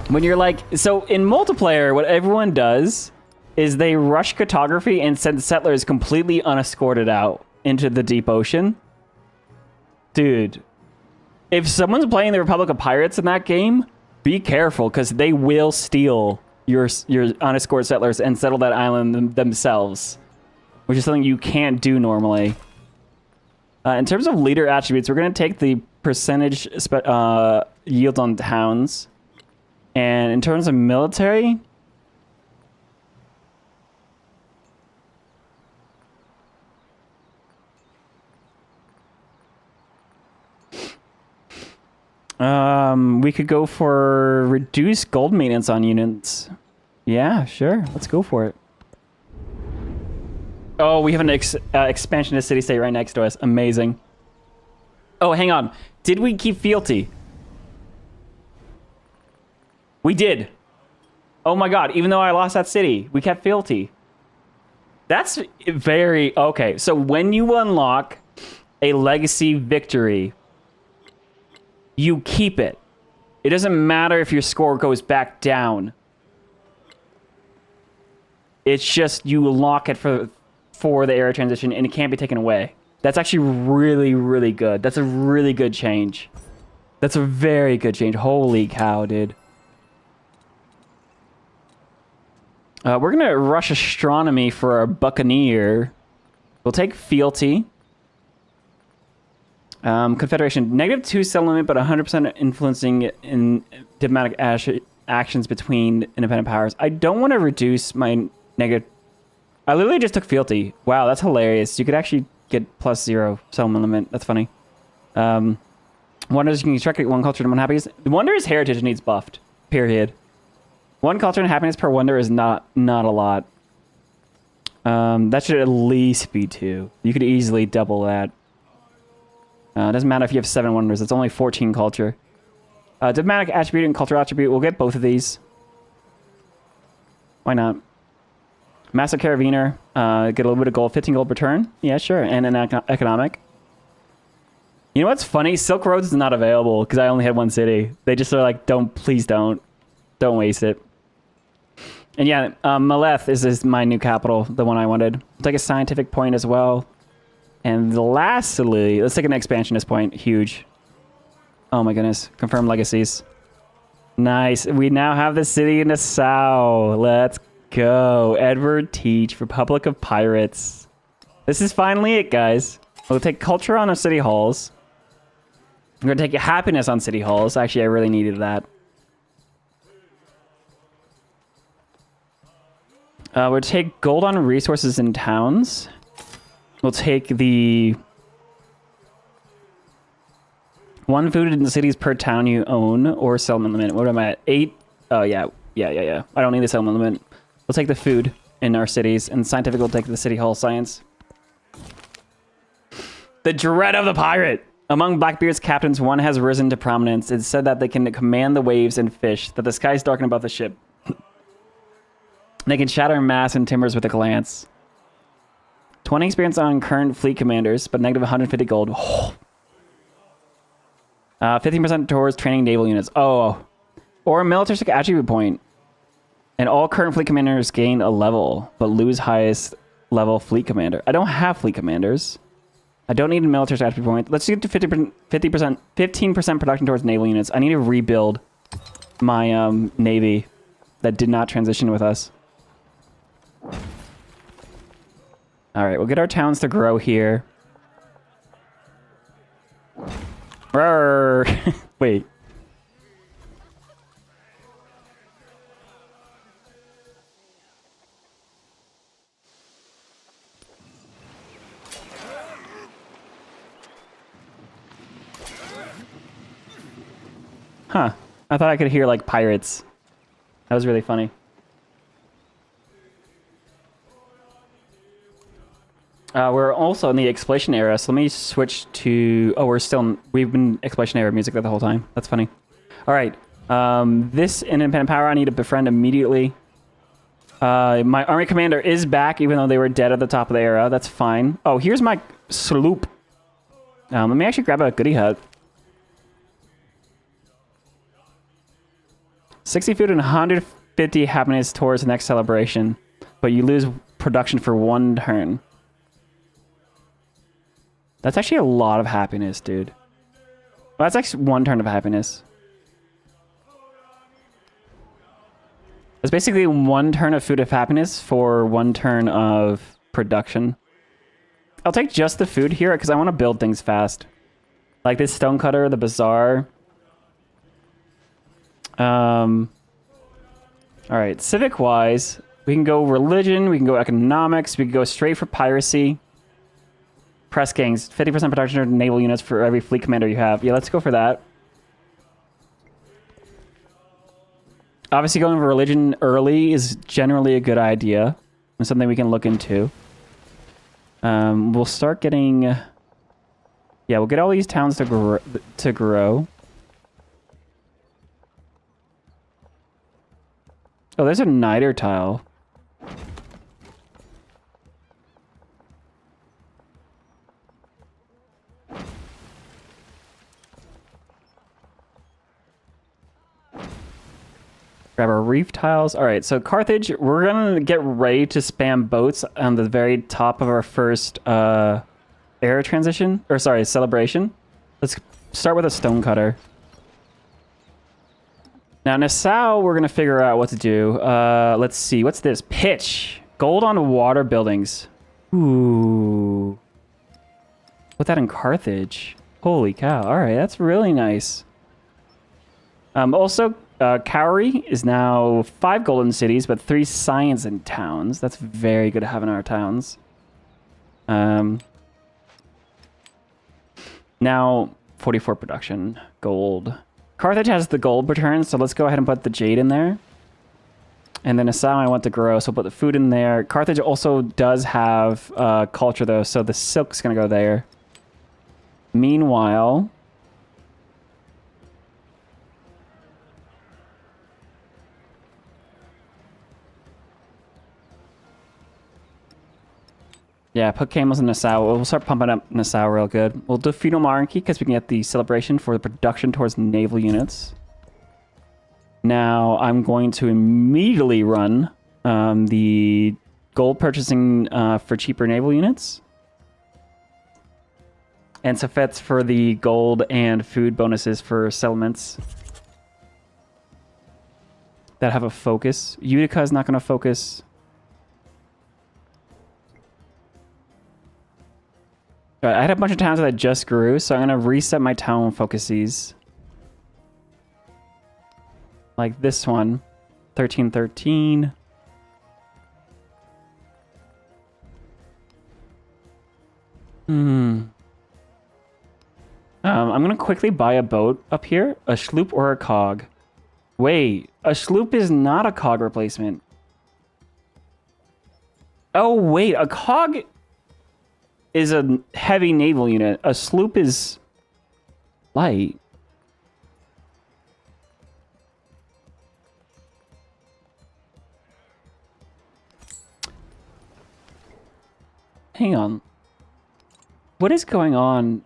When you're like, so in multiplayer, what everyone does is they rush cartography and send settlers completely unescorted out into the deep ocean. Dude, if someone's playing the Republic of Pirates in that game, be careful, because they will steal your unescorted settlers and settle that island themselves, which is something you can't do normally. In terms of leader attributes, we're going to take the percentage yield on towns. And in terms of military, We could go for reduced gold maintenance on units. Yeah, sure. Let's go for it. Oh, we have an expansionist city-state right next to us. Amazing. Oh, hang on. Did we keep fealty? We did. Oh my god, even though I lost that city, we kept fealty. That's very... Okay, so when you unlock a legacy victory, you keep it. It doesn't matter if your score goes back down. It's just you lock it for the era transition, and it can't be taken away. That's actually really, really good. That's a really good change. That's a very good change. Holy cow, dude. We're going to rush astronomy for our buccaneer. We'll take fealty. Confederation. -2 settlement, but 100% influencing in diplomatic actions between independent powers. I don't want to reduce my negative... I literally just took fealty. Wow, that's hilarious. You could actually get +0 settlement limit. That's funny. Wonders you can construct one culture and one happiness. Wonders heritage needs buffed. Period. One culture and happiness per wonder is not a lot. That should at least be 2. You could easily double that. It doesn't matter if you have 7 wonders. It's only 14 culture. Diplomatic attribute and cultural attribute. We'll get both of these. Why not? Master Carabiner. Get a little bit of gold. 15 gold per turn. Yeah, sure. And an economic. You know what's funny? Silk Roads is not available because I only had 1 city. They just are like, please don't. Don't waste it. And yeah, Maleth is my new capital, the one I wanted. I'll take a scientific point as well. And lastly, let's take an expansionist point. Huge. Oh my goodness. Confirm legacies. Nice. We now have the city in Nassau. Let's go. Edward Teach, Republic of Pirates. This is finally it, guys. We'll take culture on our city halls. I'm going to take happiness on city halls. Actually, I really needed that. We'll take gold on resources in towns. We'll take the 1 food in the cities per town you own or settlement limit. What am I at? 8? Oh, yeah. Yeah. I don't need the settlement limit. We'll take the food in our cities, and scientific will take the city hall science. The dread of the pirate. Among Blackbeard's captains, one has risen to prominence. It's said that they can command the waves and fish, that the skies darken above the ship. They can shatter masts and timbers with a glance. 20 experience on current fleet commanders, but -150 gold. 15% towards training naval units. Oh. Or a militaristic attribute point. And all current fleet commanders gain a level, but lose highest level fleet commander. I don't have fleet commanders. I don't need a militaristic attribute point. Let's get to 15% production towards naval units. I need to rebuild my navy that did not transition with us. All right, we'll get our towns to grow here. Wait. Huh. I thought I could hear, like, pirates. That was really funny. We're also in the exploration era, so let me switch to... Oh, we've been exploration era music the whole time. That's funny. All right. This independent power I need to befriend immediately. My army commander is back, even though they were dead at the top of the era. That's fine. Oh, here's my sloop. Let me actually grab a goodie hut. 60 food and 150 happiness towards the next celebration, but you lose production for 1 turn. That's actually a lot of happiness, dude. Well, that's actually 1 turn of happiness. It's basically 1 turn of food of happiness for 1 turn of production. I'll take just the food here because I want to build things fast. Like this stonecutter, the bazaar. Alright, civic-wise, we can go religion, we can go economics, we can go straight for piracy. Press gangs, 50% production of naval units for every fleet commander you have. Yeah, let's go for that. Obviously, going for religion early is generally a good idea and something we can look into. We'll start getting... yeah, we'll get all these towns to grow. Oh, there's a niter tile. Grab our reef tiles. All right, so Carthage, we're gonna get ready to spam boats on the very top of our first era transition, or sorry, celebration. Let's start with a stonecutter. Now Nassau, we're gonna figure out what to do. Let's see, what's this? Pitch. Gold on water buildings. Ooh. Put that in Carthage. Holy cow. All right, that's really nice. Also, Cowrie is now 5 golden cities, but 3 science in towns. That's very good to have in our towns. Now, 44 production. Gold. Carthage has the gold return, so let's go ahead and put the jade in there. And then Assam I want to grow, so put the food in there. Carthage also does have culture, though, so the silk's going to go there. Meanwhile... yeah, put camels in Nassau. We'll start pumping up Nassau real good. We'll do feudal monarchy because we can get the celebration for the production towards naval units. Now I'm going to immediately run the gold purchasing for cheaper naval units. And Safets for the gold and food bonuses for settlements that have a focus. Utica is not going to focus. Right, I had a bunch of towns that just grew, so I'm going to reset my town focuses. Like this one. 1313. I'm going to quickly buy a boat up here. A sloop or a cog. Wait, a sloop is not a cog replacement. Oh, wait, a cog... is a heavy naval unit. A sloop is light. Hang on. What is going on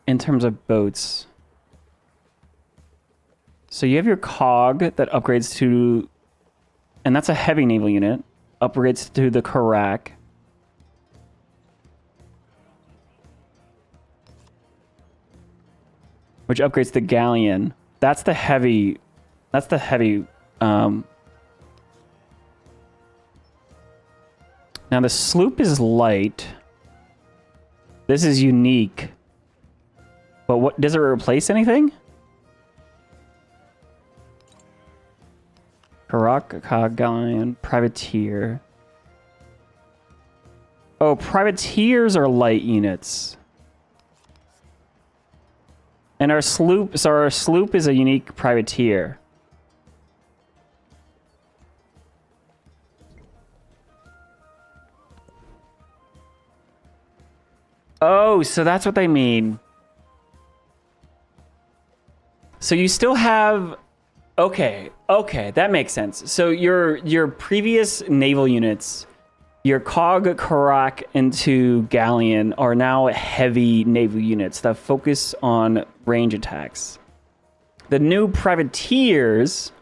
in terms of boats? So you have your cog that upgrades to... and that's a heavy naval unit. Upgrades to the Karak. Which upgrades the galleon. That's the heavy... that's the heavy... Now the sloop is light. This is unique. But what... does it replace anything? Karak, cog, galleon, privateer. Oh, privateers are light units. And our sloop, so our sloop is a unique privateer. Oh, so that's what they mean. So you still have... okay, that makes sense. So your previous naval units, your cog, Karak, into galleon are now heavy naval units that focus on range attacks. The new privateers,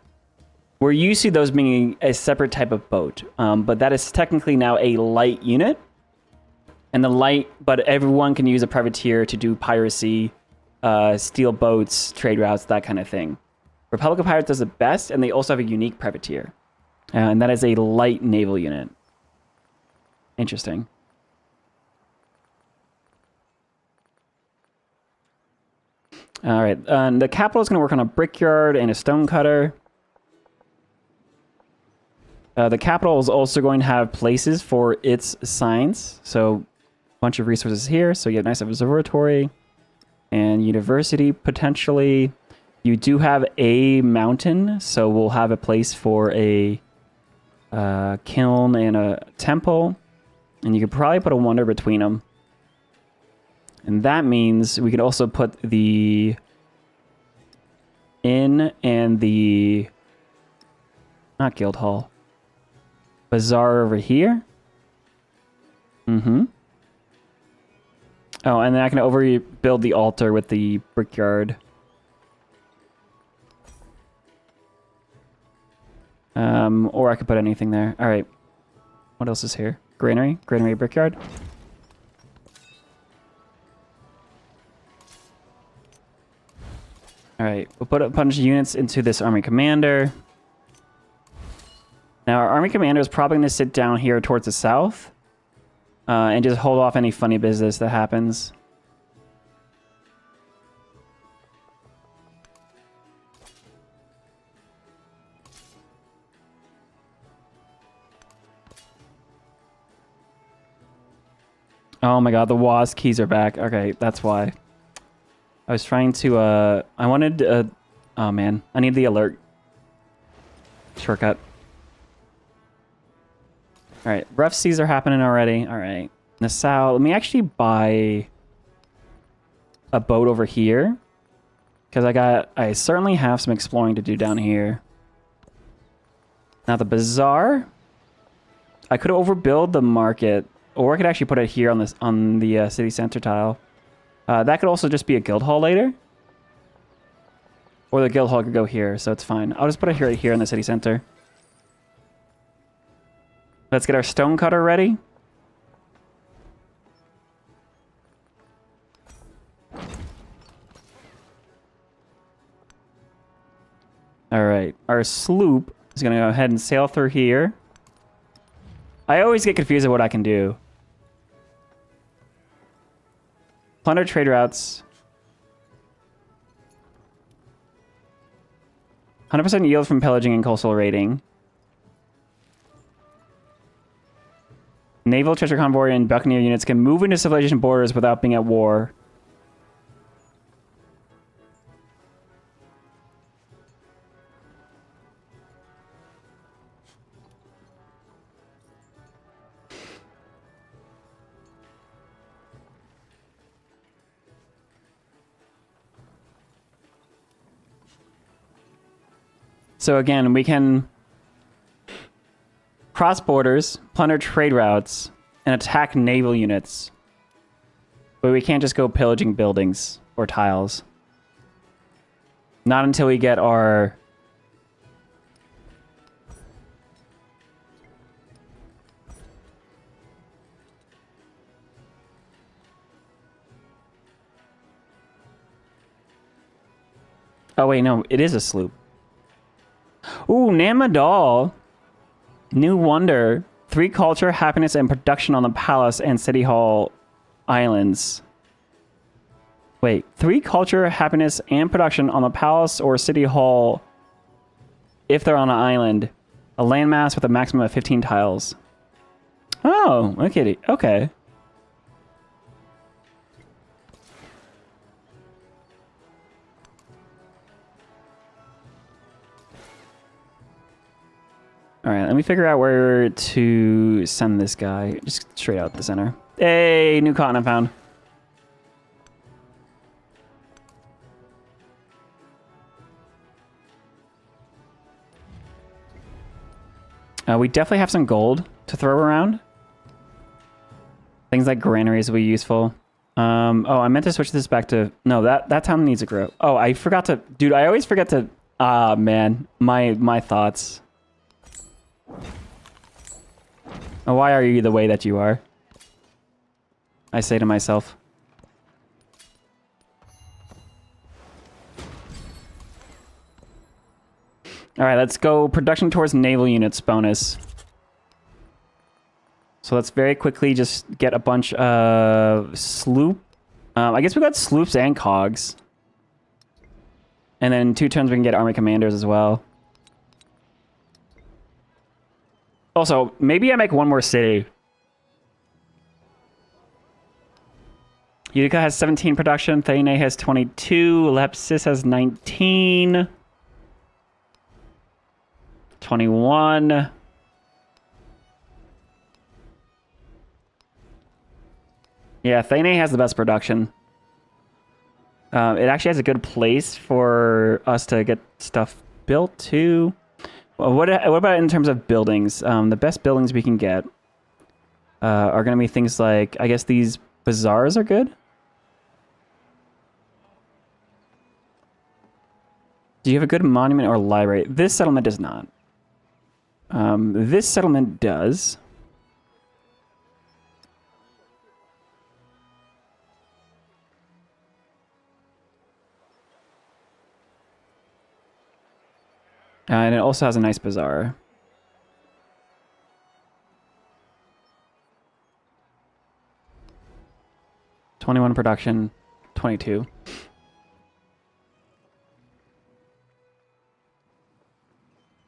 we're used to those being a separate type of boat, but that is technically now a light unit. And the light, but everyone can use a privateer to do piracy, steal boats, trade routes, that kind of thing. Republic of Pirates does it best, and they also have a unique privateer. And that is a light naval unit. Interesting. All right, the capital is going to work on a brickyard and a stonecutter. The capital is also going to have places for its science. So, a bunch of resources here. So you have a nice observatory and university potentially. You do have a mountain, so we'll have a place for a kiln and a temple. And you could probably put a wonder between them. And that means we could also put the inn and the... not guild hall. Bazaar over here. Mm-hmm. Oh, and then I can overbuild the altar with the brickyard. Or I could put anything there. All right. What else is here? Granary? Granary brickyard? All right. We'll put a bunch of units into this army commander. Now, our army commander is probably going to sit down here towards the south. And just hold off any funny business that happens. Oh my god, the WAS keys are back. Okay, that's why. I was trying to, I wanted, oh man, I need the alert shortcut. Alright, rough seas are happening already. Alright, Nassau, let me actually buy a boat over here. Because I certainly have some exploring to do down here. Now the bazaar, I could overbuild the market. Or I could actually put it here on this the city center tile. That could also just be a guild hall later. Or the guild hall could go here, so it's fine. I'll just put it here in the city center. Let's get our stone cutter ready. Alright, our sloop is going to go ahead and sail through here. I always get confused at what I can do. Plunder trade routes. 100% yield from pillaging and coastal raiding. Naval treasure convoy and buccaneer units can move into civilization borders without being at war. So again, we can cross borders, plunder trade routes, and attack naval units. But we can't just go pillaging buildings or tiles. Not until we get our... Oh wait, no, it is a sloop. Ooh, Namadal. New wonder. 3 culture, happiness, and production on the palace and city hall islands. Wait, 3 culture, happiness, and production on the palace or city hall if they're on an island. A landmass with a maximum of 15 tiles. Oh, okay. Okay. All right, let me figure out where to send this guy. Just straight out the center. Hey, new continent found. We definitely have some gold to throw around. Things like granaries will be useful. Oh, I meant to switch this back to... No, that town needs to grow. Oh, I forgot to... Dude, I always forget to... Ah, man. My thoughts. Why are you the way that you are? I say to myself. All right, let's go production towards naval units bonus. So let's very quickly just get a bunch of sloop. I guess we got sloops and cogs. And then in 2 turns we can get army commanders as well. Also, maybe I make one more city. Utica has 17 production. Thane has 22. Lepsis has 19. 21. Yeah, Thane has the best production. It actually has a good place for us to get stuff built too. Well, what about in terms of buildings? The best buildings we can get are going to be things like, I guess these bazaars are good. Do you have a good monument or library? This settlement does not. This settlement does. And it also has a nice bazaar. $21 production, 22.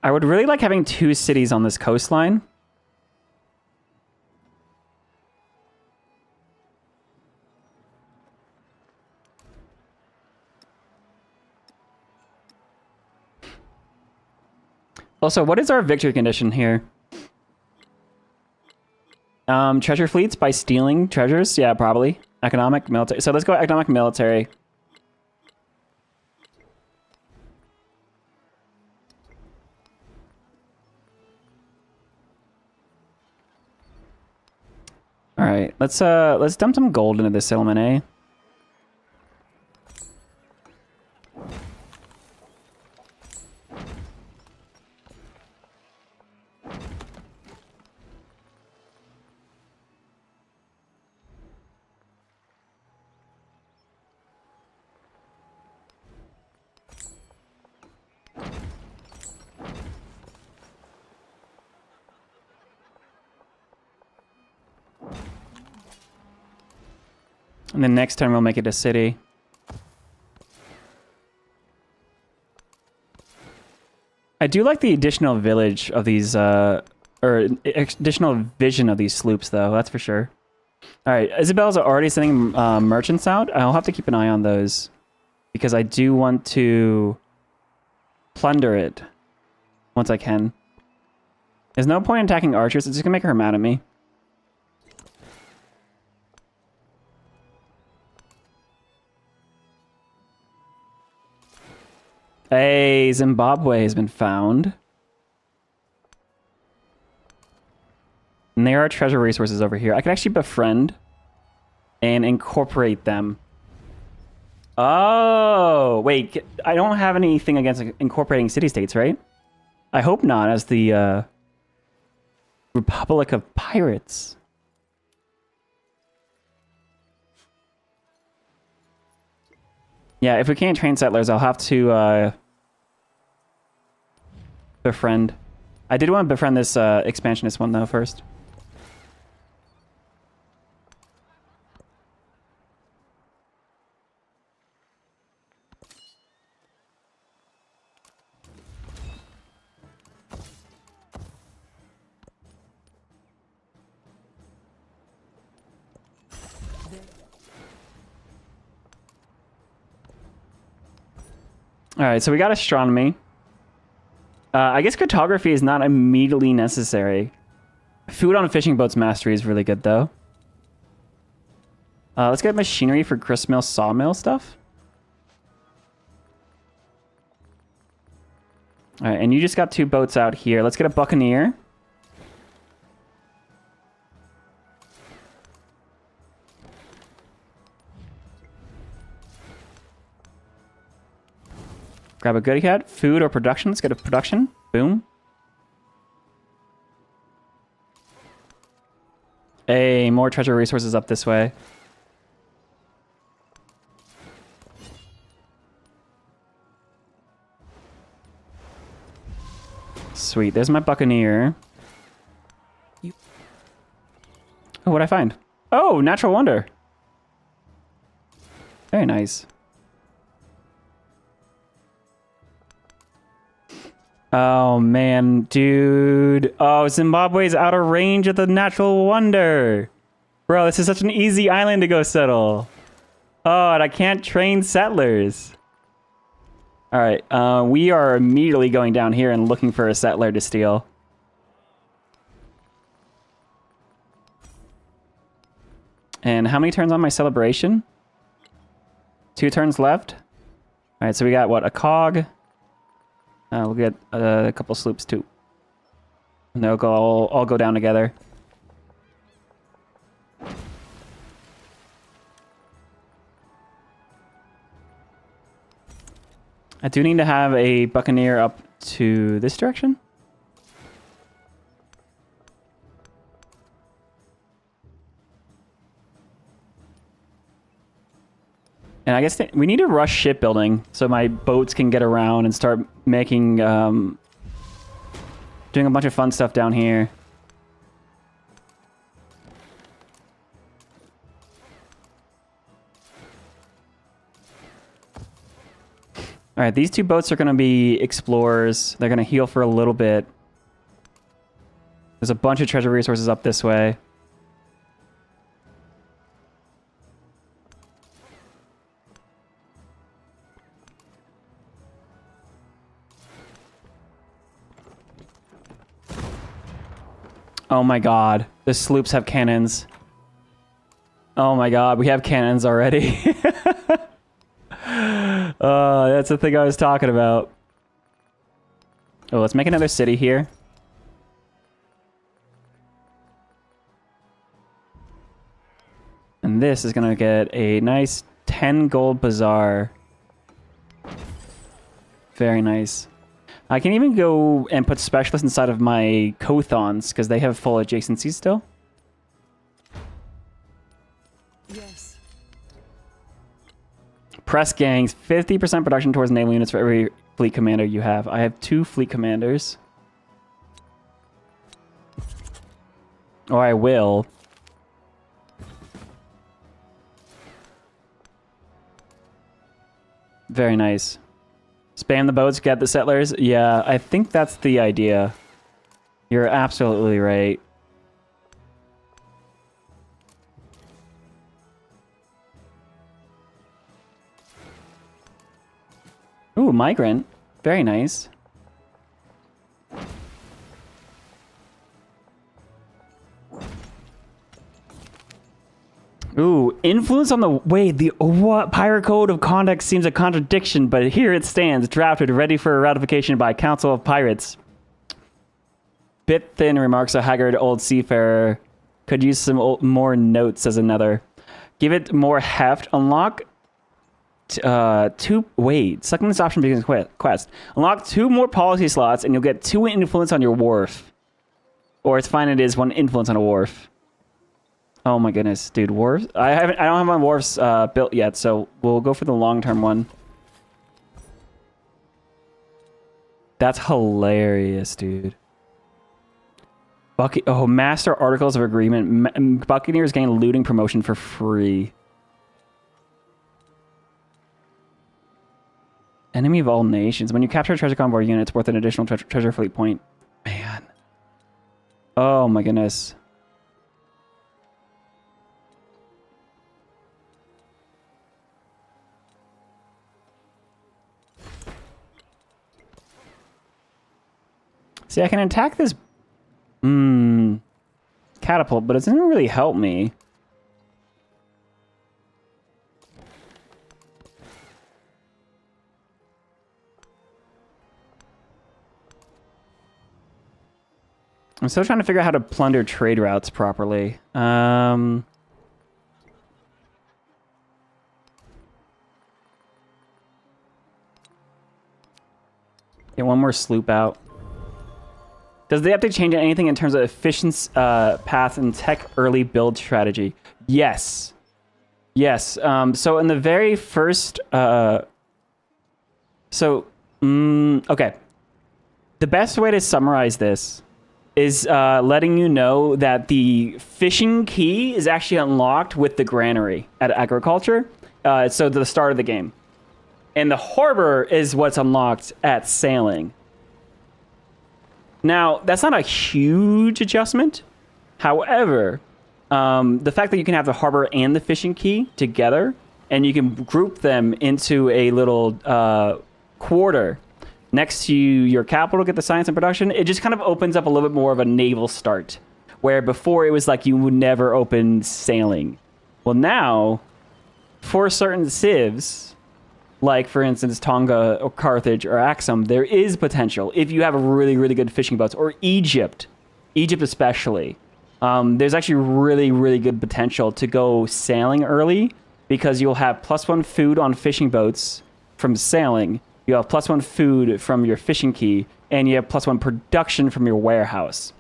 I would really like having 2 cities on this coastline. Also, what is our victory condition here? Treasure fleets by stealing treasures? Yeah, probably. Economic, military. So let's go economic, military. All right, let's dump some gold into this settlement, eh? And then next turn we'll make it a city. I do like the additional village of these, or additional vision of these sloops, though. That's for sure. All right, Isabel's already sending merchants out. I'll have to keep an eye on those because I do want to plunder it once I can. There's no point in attacking archers. It's just gonna make her mad at me. Hey, Zimbabwe has been found. And there are treasure resources over here. I could actually befriend and incorporate them. Oh, wait. I don't have anything against incorporating city-states, right? I hope not, as the Republic of Pirates. Yeah, if we can't train settlers, I'll have to befriend. I did want to befriend this expansionist one, though, first. All right, so we got astronomy. I guess cartography is not immediately necessary. Food on fishing boats mastery is really good, though. Let's get machinery for gristmill, sawmill stuff. All right, and you just got 2 boats out here. Let's get a buccaneer. Grab a goody cat. Food or production. Let's get a production. Boom. Hey, more treasure resources up this way. Sweet. There's my buccaneer. Oh, what'd I find? Oh, natural wonder. Very nice. Oh, man, dude. Oh, Zimbabwe's out of range of the natural wonder. Bro, this is such an easy island to go settle. Oh, and I can't train settlers. All right, we are immediately going down here and looking for a settler to steal. And how many turns on my celebration? 2 turns left. All right, so we got, what, a cog? We'll get a couple sloops, too. And they'll go all go down together. I do need to have a buccaneer up to this direction. And I guess we need to rush shipbuilding so my boats can get around and start making, doing a bunch of fun stuff down here. All right, these 2 boats are going to be explorers. They're going to heal for a little bit. There's a bunch of treasure resources up this way. Oh my god, the sloops have cannons. Oh my god, we have cannons already. That's the thing I was talking about. Oh, let's make another city here. And this is gonna get a nice 10 gold bazaar. Very nice. I can even go and put specialists inside of my Kothons because they have full adjacencies still. Yes. Press gangs, 50% production towards naval units for every fleet commander you have. I have 2 fleet commanders. Or I will. Very nice. Spam the boats, get the settlers. Yeah, I think that's the idea. You're absolutely right. Ooh, migrant. Very nice. Ooh, influence on the... Wait, the what? Pirate Code of Conduct seems a contradiction, but here it stands, drafted, ready for ratification by Council of Pirates. Bit thin, remarks a haggard old seafarer. Could use some more notes, says another. Give it more heft. Unlock... Wait, selecting this option begins quest. Unlock 2 more policy slots, and you'll get 2 influence on your wharf. Or it's fine, it is 1 influence on a wharf. Oh my goodness, dude, wharfs? I don't have my wharfs built yet, so we'll go for the long-term one. That's hilarious, dude. Master Articles of Agreement. Buccaneers gain looting promotion for free. Enemy of all nations. When you capture a treasure convoy unit, it's worth an additional treasure fleet point. Man. Oh my goodness. See, I can attack this catapult, but it doesn't really help me. I'm still trying to figure out how to plunder trade routes properly. Get one more sloop out. Does the update change anything in terms of efficiency path and tech early build strategy? Yes. Yes. So in the very first... okay. The best way to summarize this is letting you know that the fishing key is actually unlocked with the granary at agriculture. So the start of the game. And the harbor is what's unlocked at sailing. Now, that's not a huge adjustment. However, the fact that you can have the harbor and the fishing key together and you can group them into a little quarter next to your capital, get the science and production. It just kind of opens up a little bit more of a naval start, where before it was like you would never open sailing. Well, now, for certain civs, like for instance Tonga or Carthage or Axum, there is potential if you have really, really good fishing boats, or Egypt especially. There's actually really, really good potential to go sailing early, because you'll have +1 food on fishing boats from sailing, you have +1 food from your fishing key, and you have +1 production from your warehouse.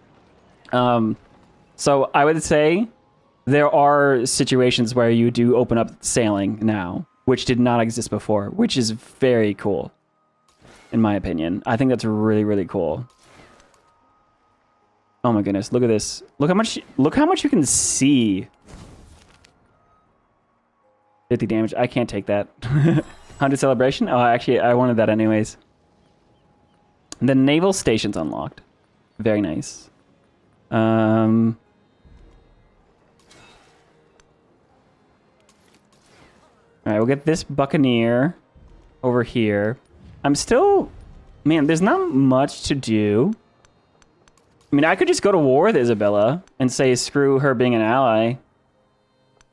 So I would say there are situations where you do open up sailing now, which did not exist before, which is very cool, in my opinion. I think that's really, really cool. Oh my goodness, look at this. Look how much you can see. 50 damage. I can't take that. 100 celebration? Oh, actually, I wanted that anyways. The naval station's unlocked. Very nice. All right, we'll get this buccaneer over here. I'm still... Man, there's not much to do. I mean, I could just go to war with Isabella and say screw her being an ally.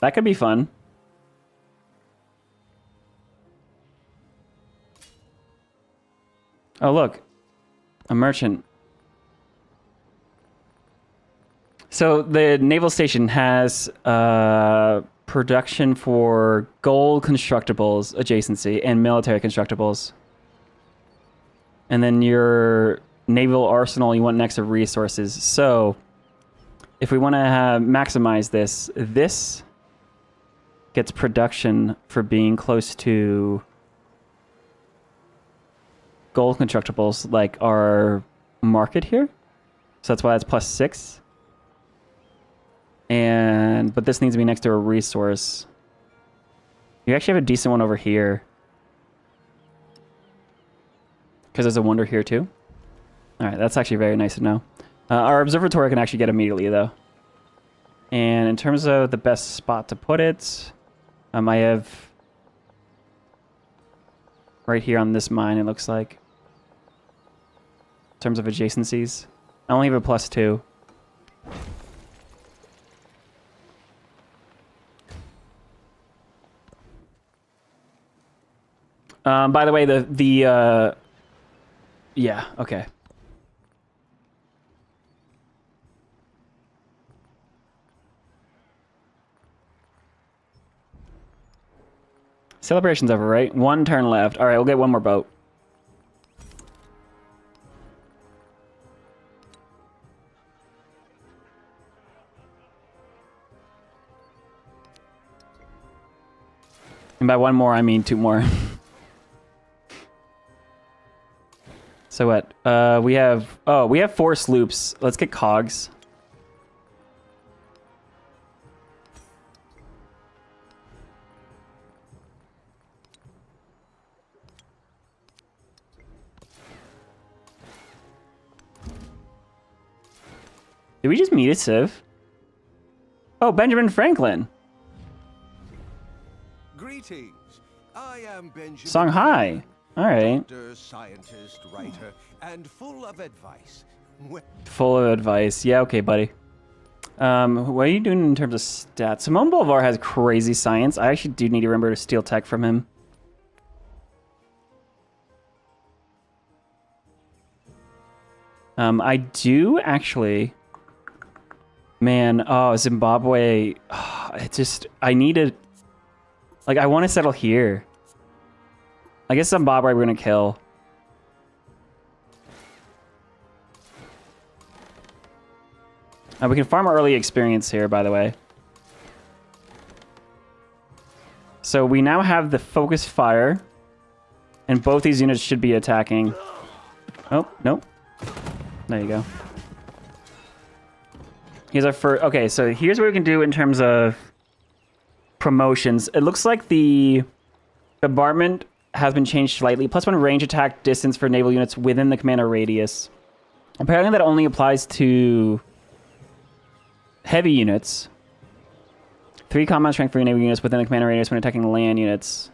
That could be fun. Oh, look. A merchant. So the naval station has production for gold constructibles adjacency and military constructibles. And then your naval arsenal you want next to resources. So if we want to maximize this, this gets production for being close to gold constructibles, like our market here. So that's why that's +6. But this needs to be next to a resource. You actually have a decent one over here, because there's a wonder here too. All right, that's actually very nice to know. Our observatory can actually get immediately though. And in terms of the best spot to put it, I have right here on this mine, it looks like. In terms of adjacencies, I only have a +2. By the way, yeah, okay. Celebration's over, right? 1 turn left. All right, we'll get 1 more boat. And by 1 more, I mean 2 more. So what? We have 4 sloops. Let's get cogs. Did we just meet a civ? Oh, Benjamin Franklin. Greetings. I am Benjamin. Shanghai. All right. Doctor, scientist, writer, and full of advice. Full of advice. Yeah, okay, buddy. What are you doing in terms of stats? Simone Bolivar has crazy science. I actually do need to remember to steal tech from him. I do actually. Man, oh, Zimbabwe. Oh, I need to. Like, I want to settle here. I guess Zimbabwe we're going to kill. We can farm early experience here, by the way. So we now have the focus fire. And both these units should be attacking. Oh, nope. There you go. Here's our first... Okay, so here's what we can do in terms of promotions. It looks like the bombardment has been changed slightly. +1 range attack distance for naval units within the commander radius. Apparently that only applies to heavy units. 3 combat strength for naval units within the command radius when attacking land units.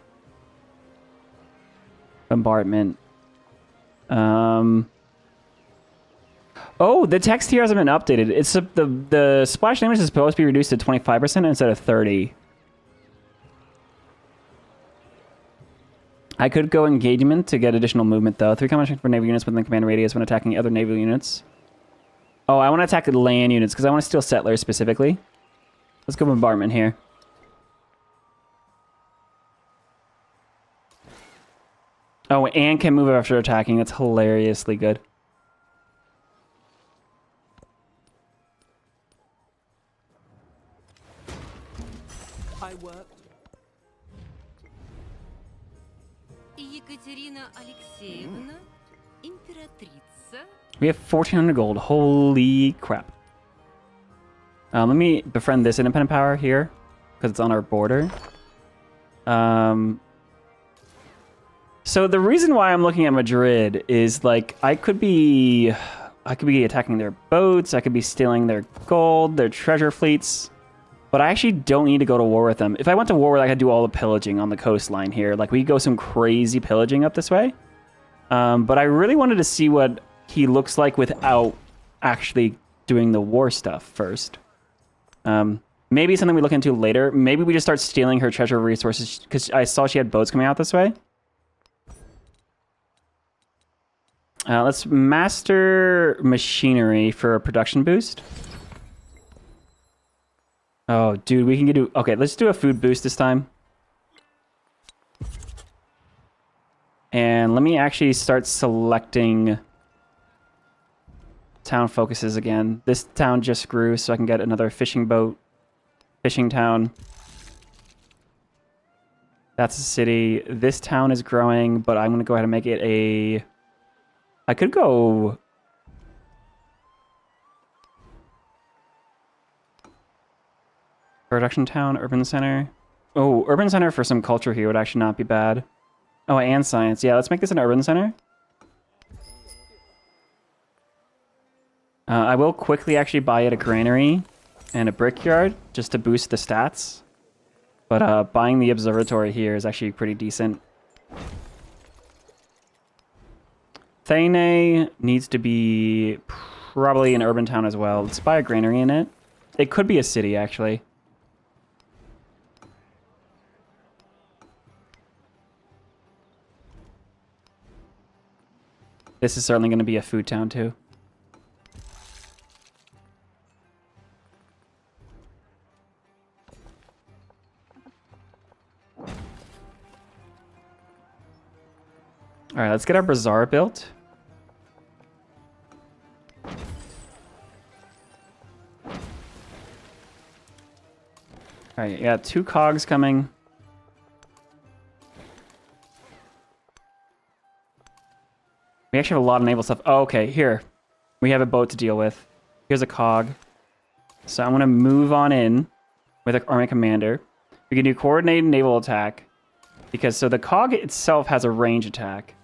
Bombardment. Oh, the text here hasn't been updated. It's the splash damage is supposed to be reduced to 25% instead of 30. I could go engagement to get additional movement though. 3 combat strength for naval units within the command radius when attacking other naval units. Oh, I want to attack the land units because I want to steal settlers specifically. Let's go bombardment here. Oh, and can move after attacking. That's hilariously good. I worked. Екатерина Алексеевна, императрица. We have 1,400 gold. Holy crap. Let me befriend this independent power here because it's on our border. So the reason why I'm looking at Madrid is like I could be attacking their boats, I could be stealing their gold, their treasure fleets, but I actually don't need to go to war with them. If I went to war with, I could do all the pillaging on the coastline here. Like we could go some crazy pillaging up this way. But I really wanted to see what he looks like without actually doing the war stuff first. Maybe something we look into later. Maybe we just start stealing her treasure resources because I saw she had boats coming out this way. Let's master machinery for a production boost. Oh, dude, we can do... Okay, let's do a food boost this time. And let me actually start selecting town focuses again. This town just grew, so I can get another fishing boat. Fishing town. That's a city. This town is growing, but I'm going to go ahead and make it a... I could go... Production town, urban center. Oh, urban center for some culture here would actually not be bad. Oh, and science. Yeah, let's make this an urban center. I will quickly actually buy it a granary and a brickyard just to boost the stats. But buying the observatory here is actually pretty decent. Thane needs to be probably an urban town as well. Let's buy a granary in it. It could be a city, actually. This is certainly going to be a food town, too. All right, let's get our bazaar built. All right, yeah, 2 cogs coming. We actually have a lot of naval stuff. Oh, okay, here. We have a boat to deal with. Here's a cog. So I'm going to move on in with an army commander. We can do coordinated naval attack. Because so the cog itself has a range attack.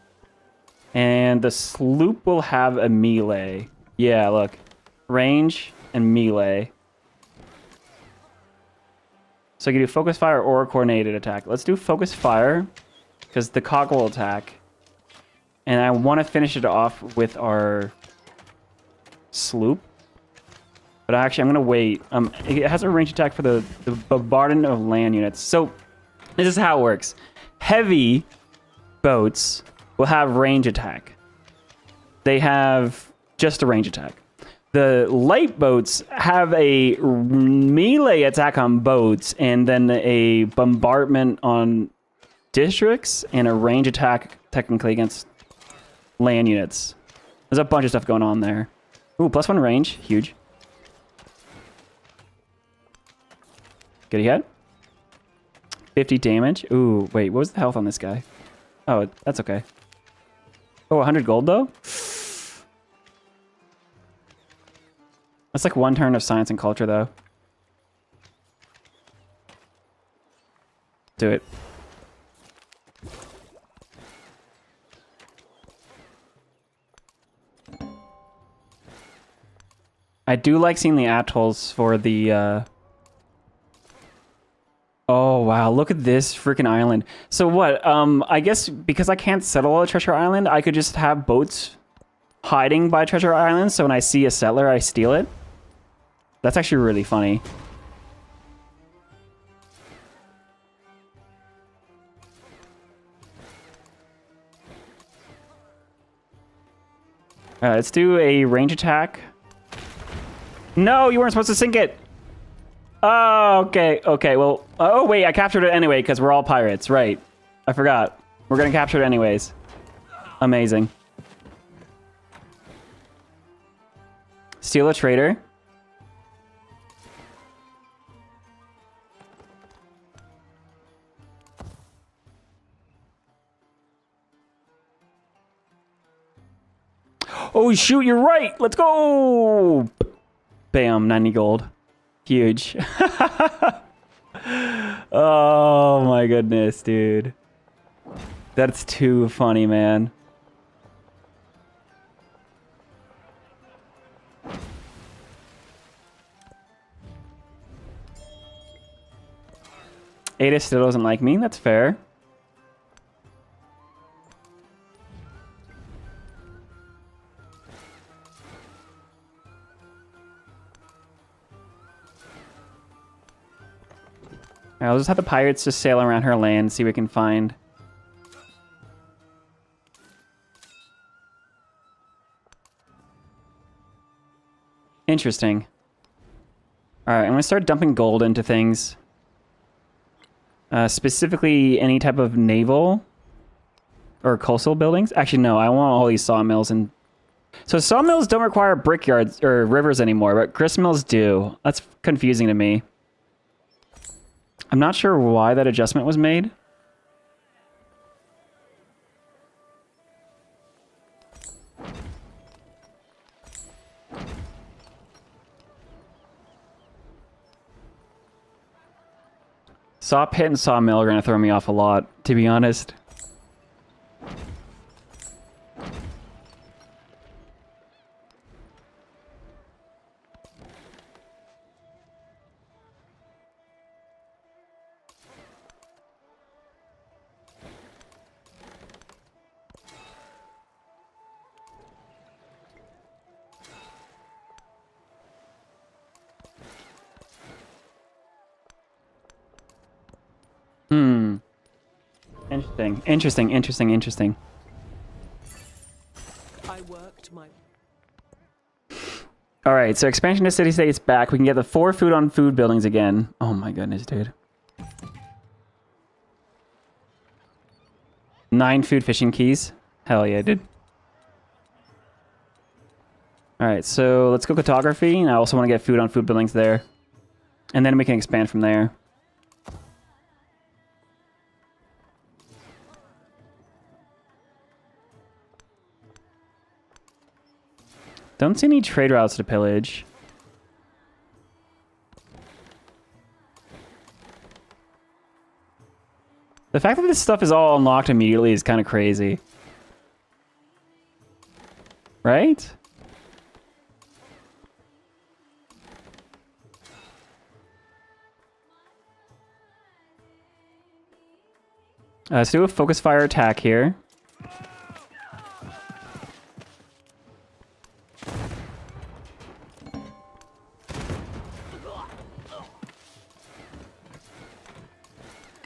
And the sloop will have a melee. Yeah, look. Range and melee. So you can do focus fire or coordinated attack. Let's do focus fire. Because the cog will attack. And I want to finish it off with our sloop. But actually, I'm going to wait. It has a range attack for the bombardment of land units. So this is how it works. Heavy boats will have range attack. They have just a range attack. The light boats have a melee attack on boats and then a bombardment on districts and a range attack technically against land units. There's a bunch of stuff going on there. Ooh, +1 range. Huge. Good head. 50 damage. Ooh, wait, what was the health on this guy? Oh, that's okay. Oh, 100 gold, though? That's like 1 turn of science and culture, though. Do it. I do like seeing the atolls for the wow, look at this freaking island. So what? I guess because I can't settle a treasure island, I could just have boats hiding by treasure islands, so when I see a settler, I steal it. That's actually really funny. Let's do a range attack. No, you weren't supposed to sink it. Oh, okay, okay. Well, oh wait, I captured it anyway because we're all pirates, right? I forgot. We're gonna capture it anyways. Amazing. Steal a trader. Oh shoot, you're right. Let's go. Bam, 90 gold. Huge. Oh my goodness, dude. That's too funny, man. Ada still doesn't like me. That's fair. I'll just have the pirates just sail around her land, see what we can find. Interesting. Alright, I'm gonna start dumping gold into things. Specifically, any type of naval or coastal buildings. Actually, no, I want all these sawmills. And so sawmills don't require brickyards or rivers anymore, but gristmills do. That's confusing to me. I'm not sure why that adjustment was made. Saw pit and sawmill are going to throw me off a lot, to be honest. Interesting. I worked my... All right, so expansion to city-states back. We can get the 4 food on food buildings again. Oh my goodness, dude. 9 food fishing keys. Hell yeah, dude. All right, so let's go cartography. And I also want to get food on food buildings there. And then we can expand from there. Don't see any trade routes to pillage. The fact that this stuff is all unlocked immediately is kind of crazy. Right? Let's do a focus fire attack here.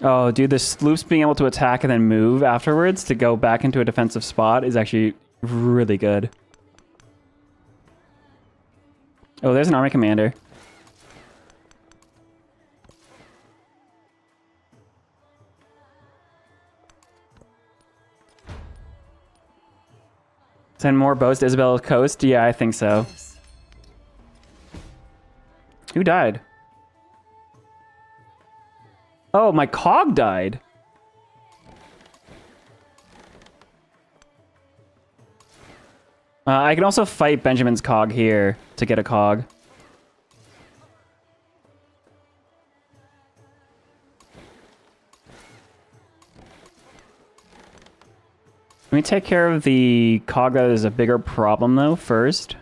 Oh, dude, the sloops being able to attack and then move afterwards to go back into a defensive spot is actually really good. Oh, there's an army commander. Send more boats to Isabella's coast? Yeah, I think so. Who died? Oh, my cog died. I can also fight Benjamin's cog here to get a cog. Let me take care of the cog that is a bigger problem, though, first.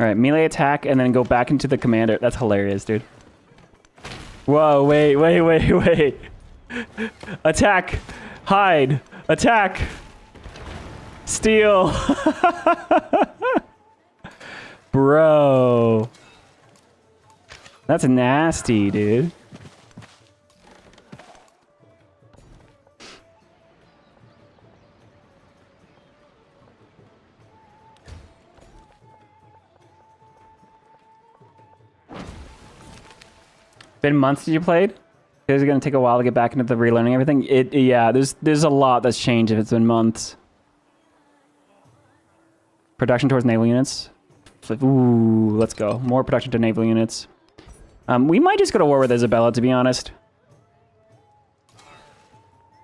All right, melee attack and then go back into the commander. That's hilarious, dude. Whoa, wait. Attack, hide, attack, steal. Bro. That's nasty, dude. Been months since you played? It's gonna take a while to get back into the relearning everything. Yeah, there's a lot that's changed if it's been months. Production towards naval units. Ooh, let's go. More production to naval units. We might just go to war with Isabella, to be honest.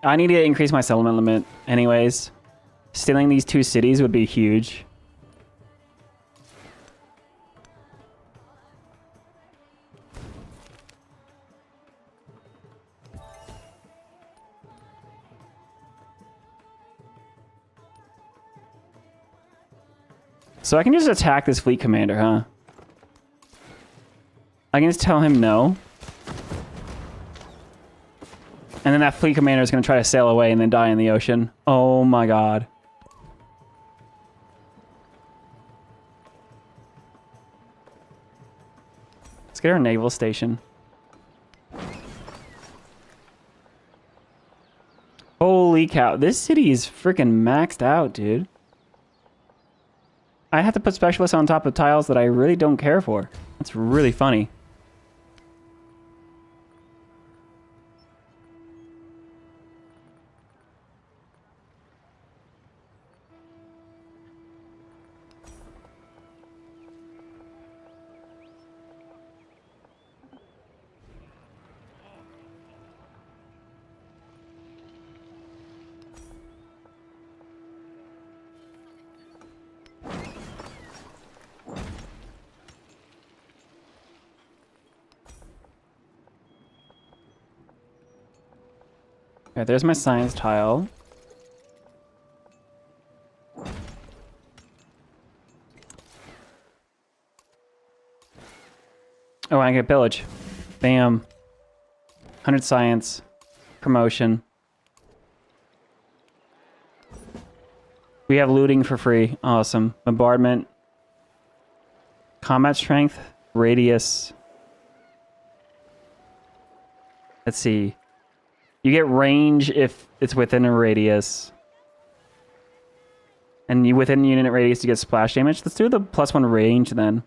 I need to increase my settlement limit anyways. Stealing these 2 cities would be huge. So I can just attack this fleet commander, huh? I can just tell him no. And then that fleet commander is going to try to sail away and then die in the ocean. Oh my god. Let's get our naval station. Holy cow. This city is freaking maxed out, dude. I have to put specialists on top of tiles that I really don't care for. That's really funny. Okay, there's my science tile. Oh, I get pillage. Bam. 100 science. Promotion. We have looting for free. Awesome. Bombardment. Combat strength. Radius. Let's see. You get range if it's within a radius. And you within unit radius you get splash damage. Let's do the +1 range then.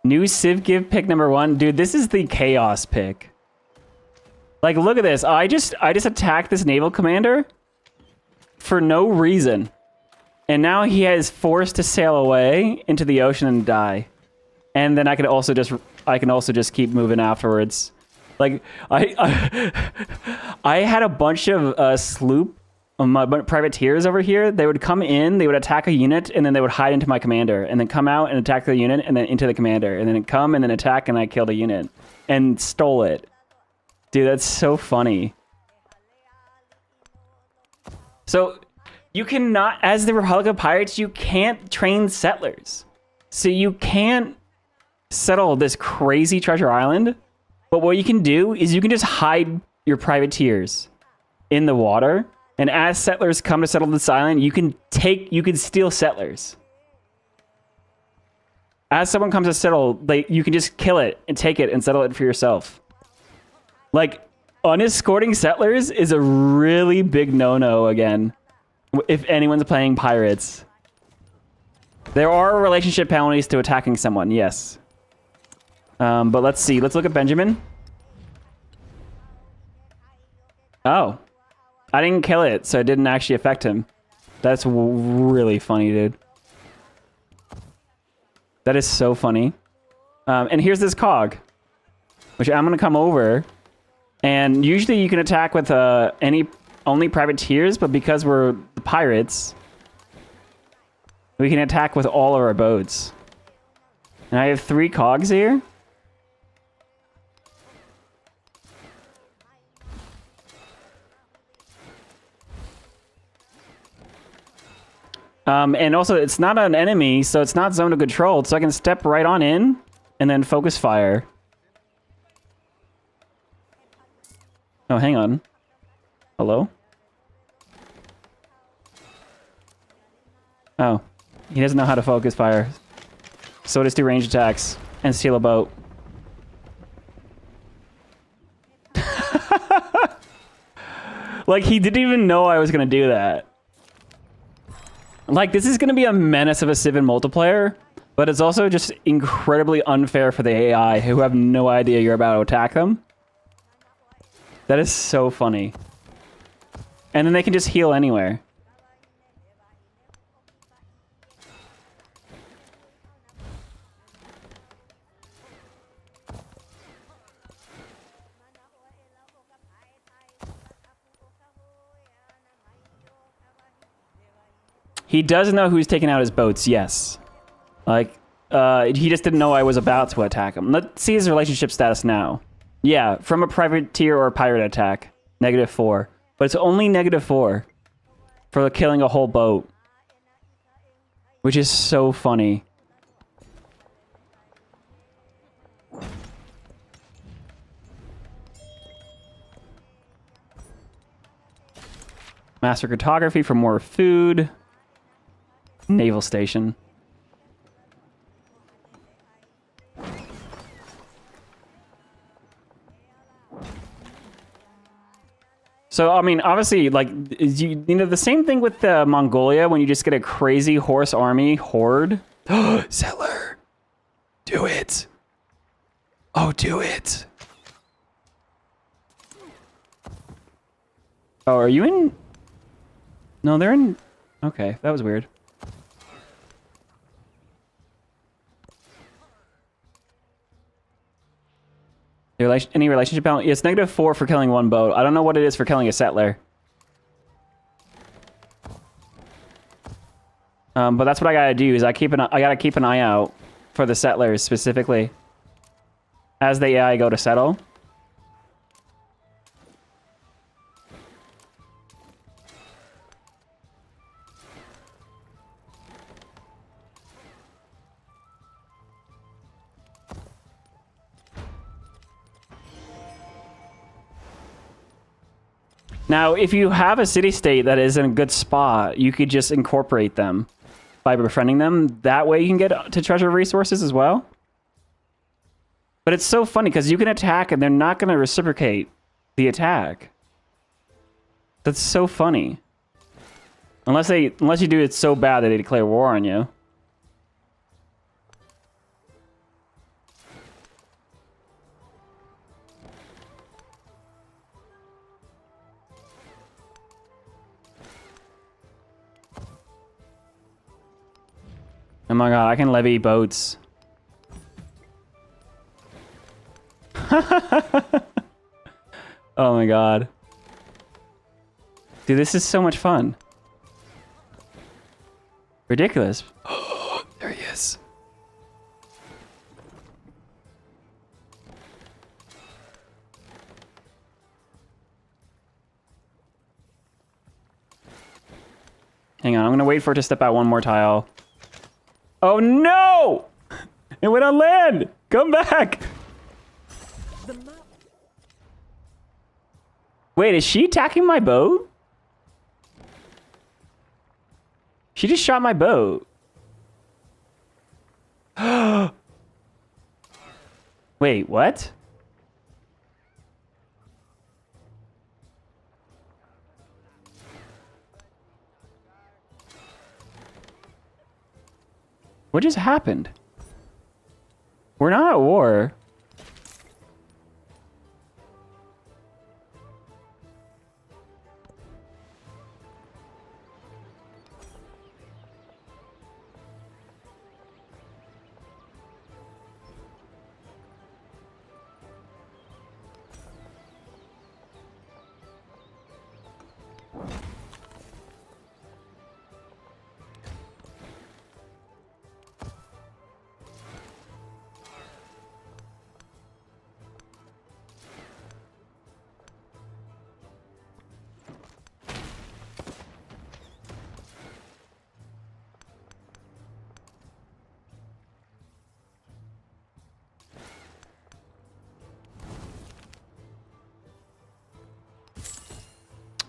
New Civ Give pick number 1. Dude, this is the chaos pick. Like, look at this. I just attacked this naval commander for no reason. And now he is forced to sail away into the ocean and die. And then I can also just keep moving afterwards. Like I had a bunch of sloop privateers over here. They would come in, they would attack a unit, and then they would hide into my commander, and then come out and attack the unit, and then into the commander, and then come and then attack, and I killed a unit and stole it. Dude, that's so funny. So you cannot, as the Republic of Pirates, you can't train settlers. So you can't settle this crazy treasure island, but what you can do is you can just hide your privateers in the water, and as settlers come to settle this island, you can steal settlers. As someone comes to settle, you can just kill it and take it and settle it for yourself. Like, unescorting settlers is a really big no-no again, if anyone's playing pirates. There are relationship penalties to attacking someone, yes. But let's see. Let's look at Benjamin. Oh. I didn't kill it, so it didn't actually affect him. That's really funny, dude. That is so funny. And here's this cog, which I'm going to come over. And usually you can attack with only privateers, but because we're the pirates, we can attack with all of our boats. And I have 3 cogs here. And also, it's not an enemy, so it's not zone controlled, so I can step right on in and then focus fire. Oh, hang on. Hello? Oh. He doesn't know how to focus fire. So just do range attacks and steal a boat. Like, he didn't even know I was gonna do that. Like, this is gonna be a menace of a Civ in multiplayer, but it's also just incredibly unfair for the AI who have no idea you're about to attack them. That is so funny. And then they can just heal anywhere. He does know who's taking out his boats, yes. Like, he just didn't know I was about to attack him. Let's see his relationship status now. Yeah, from a privateer or pirate attack, -4. But it's only -4 for killing a whole boat. Which is so funny. Master cartography for more food. Naval station. So, I mean, obviously, like, you know, the same thing with Mongolia when you just get a crazy horse army horde. Settler. Do it. Oh, do it. Oh, are you in? No, they're in. Okay, that was weird. Any relationship balance? It's -4 for killing one boat. I don't know what it is for killing a settler. But that's what I gotta do. Is I gotta keep an eye out for the settlers specifically as the AI go to settle. Now, if you have a city-state that is in a good spot, you could just incorporate them by befriending them. That way you can get to treasure resources as well. But it's so funny because you can attack and they're not going to reciprocate the attack. That's so funny. Unless you do it so bad that they declare war on you. Oh my god, I can levy boats. Oh my god. Dude, this is so much fun. Ridiculous. There he is. Hang on, I'm gonna wait for it to step out one more tile. Oh no! It went on land! Come back! Wait, is she attacking my boat? She just shot my boat. Wait, what? What just happened? We're not at war.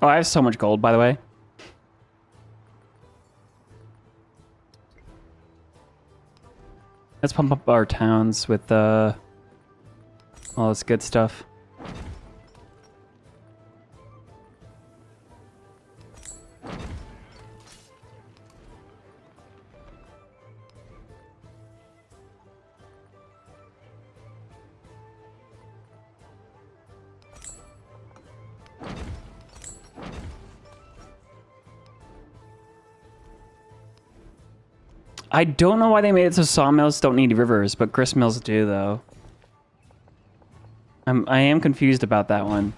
Oh, I have so much gold, by the way. Let's pump up our towns with all this good stuff. I don't know why they made it so sawmills don't need rivers, but gristmills do, though. I am confused about that one.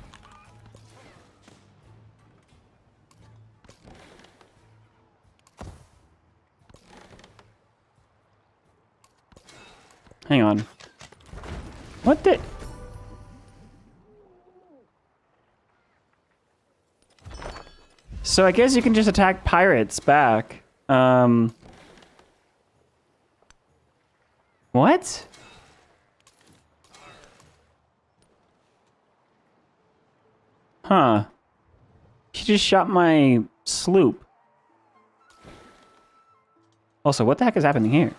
Hang on. What the... So I guess you can just attack pirates back. What? Huh. She just shot my sloop. Also, what the heck is happening here?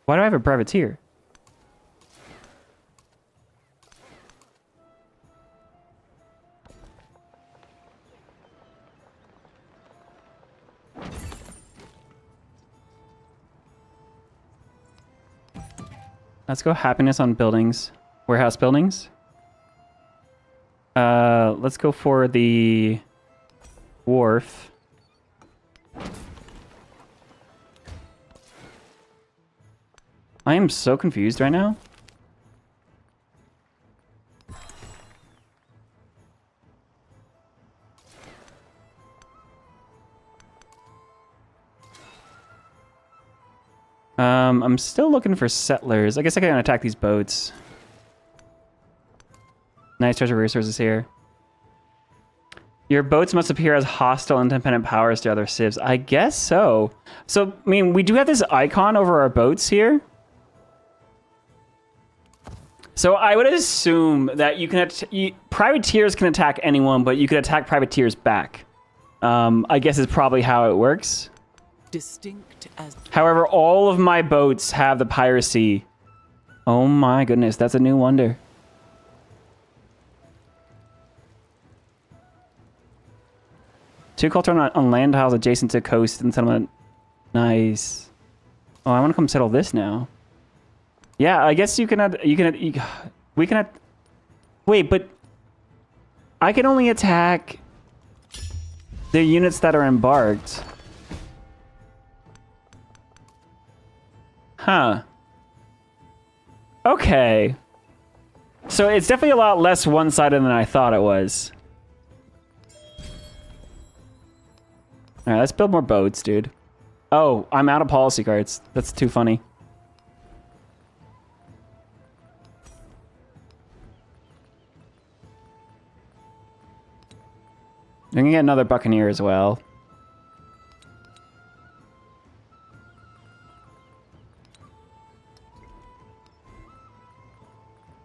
Why do I have a privateer? Let's go happiness on buildings. Warehouse buildings. Let's go for the wharf. I am so confused right now. I'm still looking for settlers. I guess I can attack these boats. Nice treasure resources here. Your boats must appear as hostile independent powers to other civs. I guess so. So, I mean, we do have this icon over our boats here. So I would assume that you can privateers can attack anyone, but you could attack privateers back. I guess is probably how it works. Distinct as... However, all of my boats have the piracy. Oh my goodness, that's a new wonder. Two culture on land tiles adjacent to coast and settlement. Nice. Oh, I want to come settle this now. Yeah, I guess we can add, wait, but I can only attack the units that are embarked. Huh. Okay. So it's definitely a lot less one-sided than I thought it was. All right, let's build more boats, dude. Oh, I'm out of policy cards. That's too funny. I'm gonna get another buccaneer as well.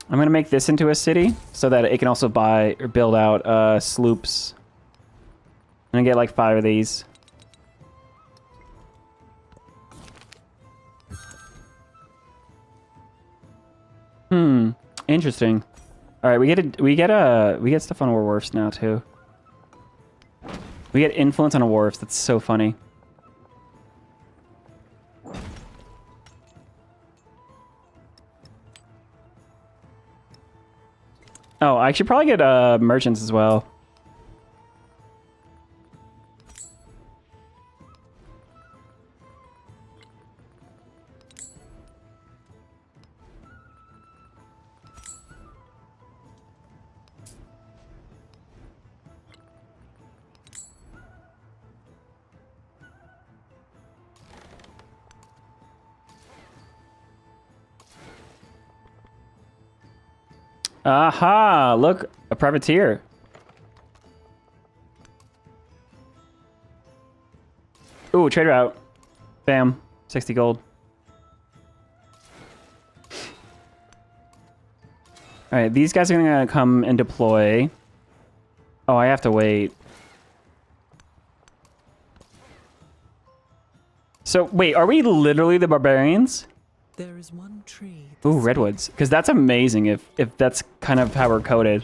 I'm gonna make this into a city so that it can also buy or build out sloops. I'm gonna get like 5 of these. Interesting. All right, we get stuff on our wharfs now too. We get influence on a wharf. That's so funny. Oh, I should probably get merchants as well. Aha! Look, a privateer. Ooh, trade route. Bam. 60 gold. All right, these guys are gonna come and deploy. Oh, I have to wait. So wait, are we literally the barbarians? There is one tree. Ooh, redwoods. Because that's amazing if that's kind of how we're coded.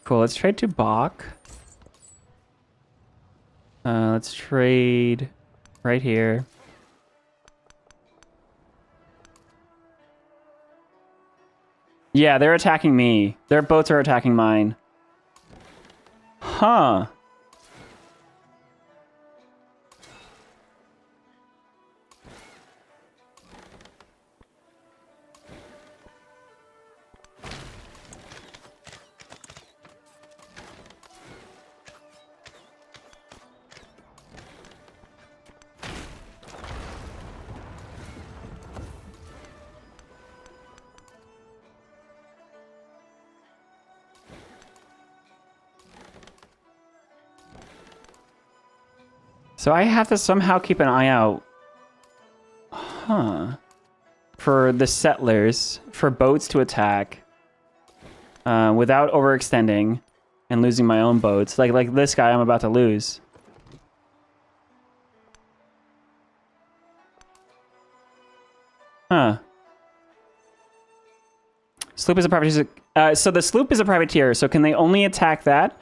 Cool, let's trade to Bach. Let's trade right here. Yeah, they're attacking me. Their boats are attacking mine. Huh. So I have to somehow keep an eye out, for the settlers, for boats to attack, without overextending and losing my own boats. Like this guy I'm about to lose. Huh. Sloop is a privateer. So the sloop is a privateer, so can they only attack that?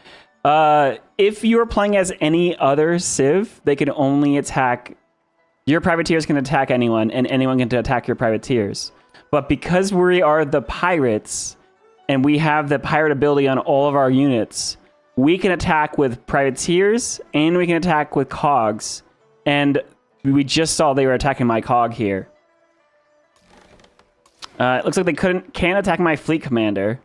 If you're playing as any other civ, they can only attack... Your privateers can attack anyone, and anyone can attack your privateers. But because we are the pirates, and we have the pirate ability on all of our units, we can attack with privateers, and we can attack with cogs. And we just saw they were attacking my cog here. It looks like they can't attack my fleet commander.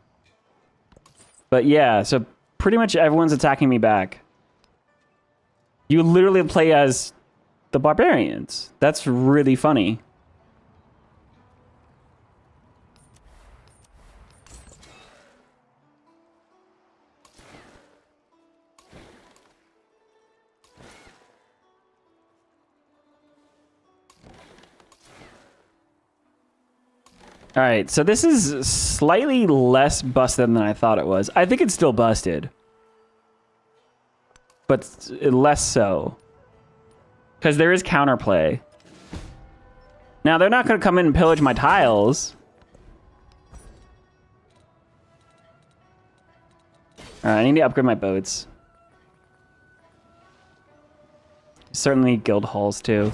But yeah, so pretty much everyone's attacking me back. You literally play as the barbarians. That's really funny. All right, so this is slightly less busted than I thought it was. I think it's still busted, but less so. Because there is counterplay. Now, they're not going to come in and pillage my tiles. All right, I need to upgrade my boats. Certainly guild halls, too.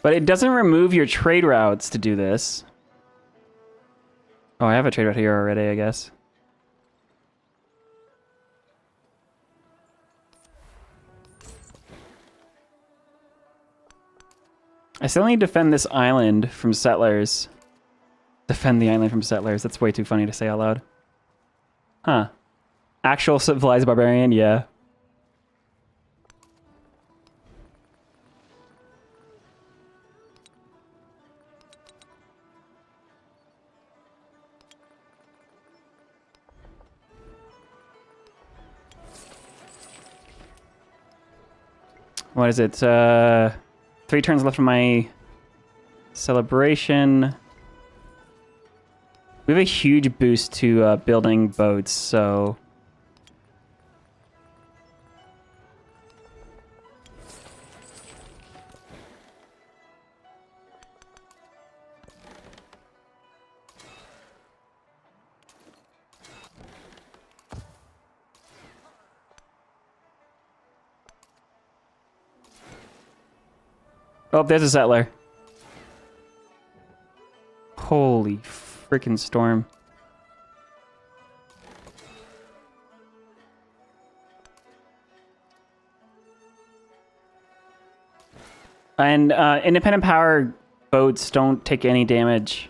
But it doesn't remove your trade routes to do this. Oh, I have a trade route here already, I guess. I still need to defend this island from settlers. Defend the island from settlers. That's way too funny to say out loud. Huh. Actual civilized barbarian? Yeah. What is it? 3 turns left on my celebration. We have a huge boost to building boats, so... Oh, there's a settler. Holy freaking storm. And independent power boats don't take any damage.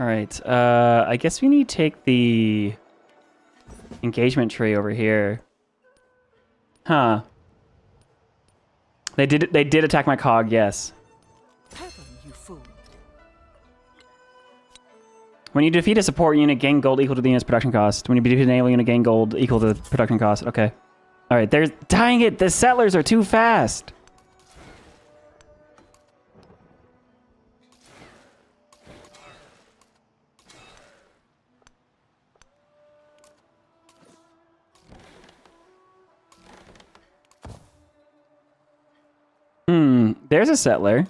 All right, I guess we need to take the engagement tree over here. Huh. They did attack my cog, yes. Heaven, you fool. When you defeat a support unit, gain gold equal to the unit's production cost. When you defeat a naval unit, gain gold equal to the production cost. Okay. All right, there's... Dang it, the settlers are too fast. There's a settler.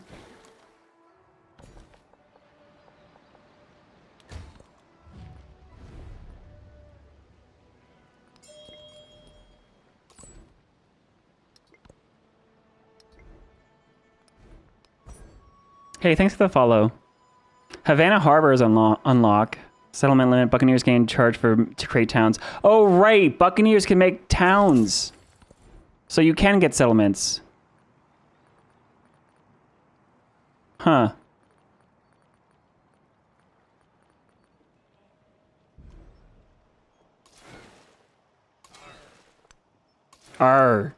Hey, thanks for the follow. Havana Harbor is unlock. Settlement limit. Buccaneers gain charge to create towns. Oh, right. Buccaneers can make towns. So you can get settlements. Huh. Arr.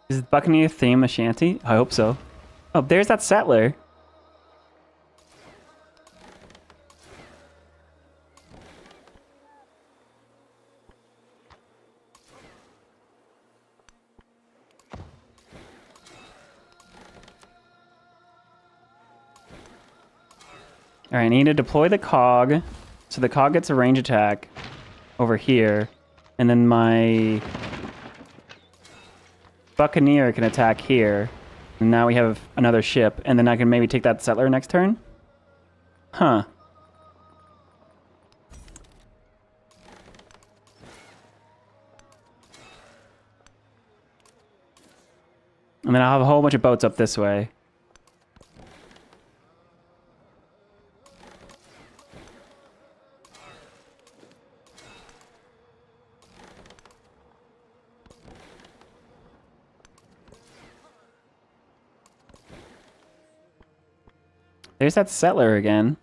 Is the Buccaneer theme a shanty? I hope so. Oh, there's that settler. All right, I need to deploy the cog. So the cog gets a range attack over here. And then my Buccaneer can attack here. And now we have another ship. And then I can maybe take that settler next turn? Huh. And then I'll have a whole bunch of boats up this way. There's that settler again.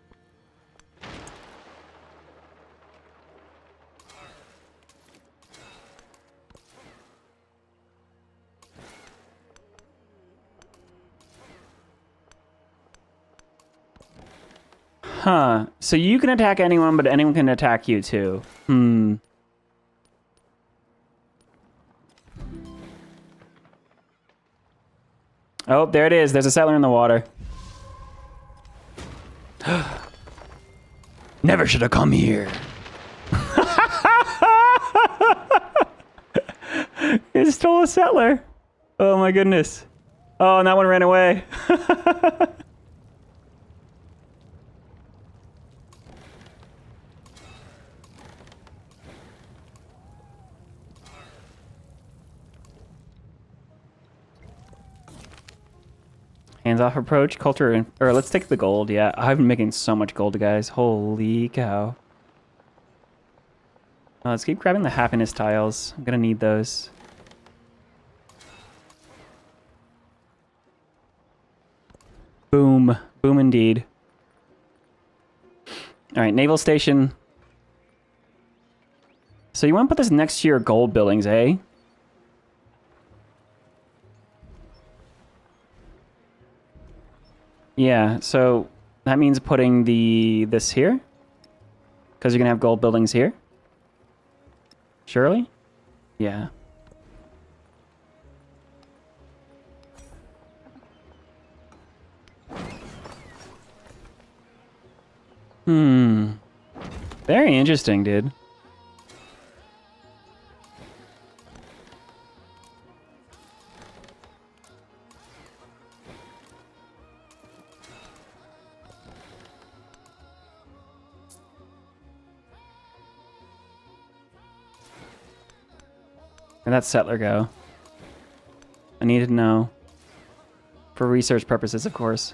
Huh. So you can attack anyone, but anyone can attack you too. Oh, there it is. There's a settler in the water. Never should have come here. It stole a settler. Oh my goodness. Oh, and that one ran away. Hands-off approach, culture, or let's take the gold. Yeah, I've been making so much gold, guys. Holy cow. Let's keep grabbing the happiness tiles. I'm gonna need those. Boom. Boom indeed. All right, naval station. So you want to put this next to your gold buildings, eh? Yeah, so that means putting this here? Because you're going to have gold buildings here? Surely? Yeah. Very interesting, dude. Where'd that settler go? I need to know. For research purposes, of course.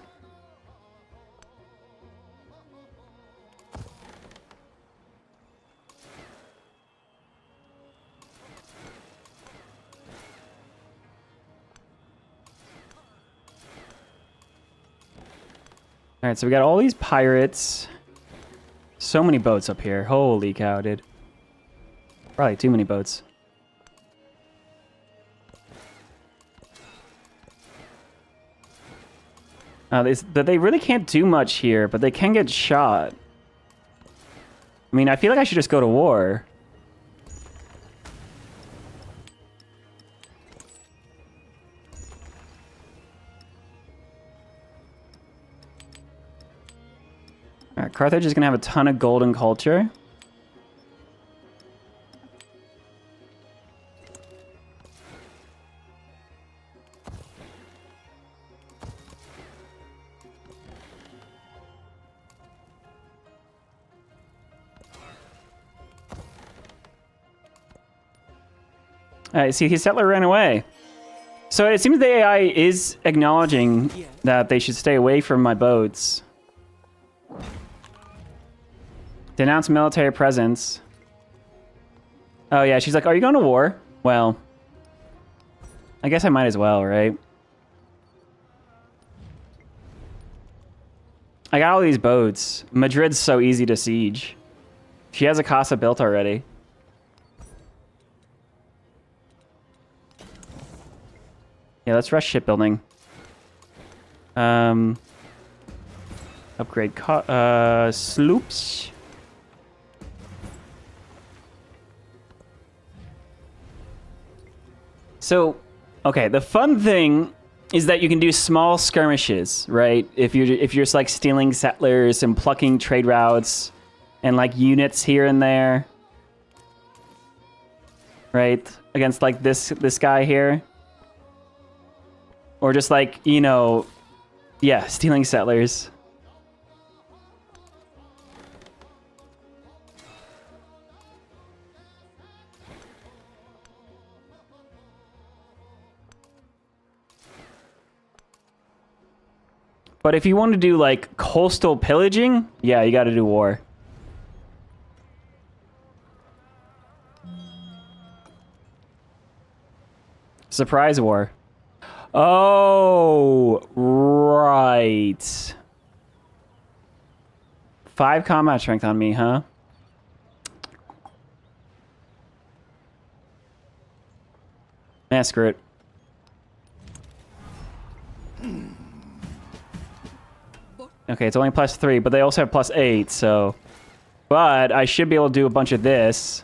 Alright, so we got all these pirates. So many boats up here. Holy cow, dude. Probably too many boats. They really can't do much here, but they can get shot. I mean, I feel like I should just go to war. Alright, Carthage is going to have a ton of golden culture. Alright, see, his settler ran away. So it seems the AI is acknowledging that they should stay away from my boats. Denounce military presence. Oh yeah, she's like, are you going to war? Well, I guess I might as well, right? I got all these boats. Madrid's so easy to siege. She has a casa built already. Yeah, let's rush shipbuilding. Upgrade sloops. So, okay, the fun thing is that you can do small skirmishes, right? If you're just like stealing settlers and plucking trade routes and like units here and there, right? Against like this guy here. Or just like, you know, yeah, stealing settlers. But if you want to do like coastal pillaging, yeah, you got to do war. Surprise war. Oh, right. 5 combat strength on me, huh? Nah, screw it. Okay, it's only +3, but they also have +8, so... But I should be able to do a bunch of this.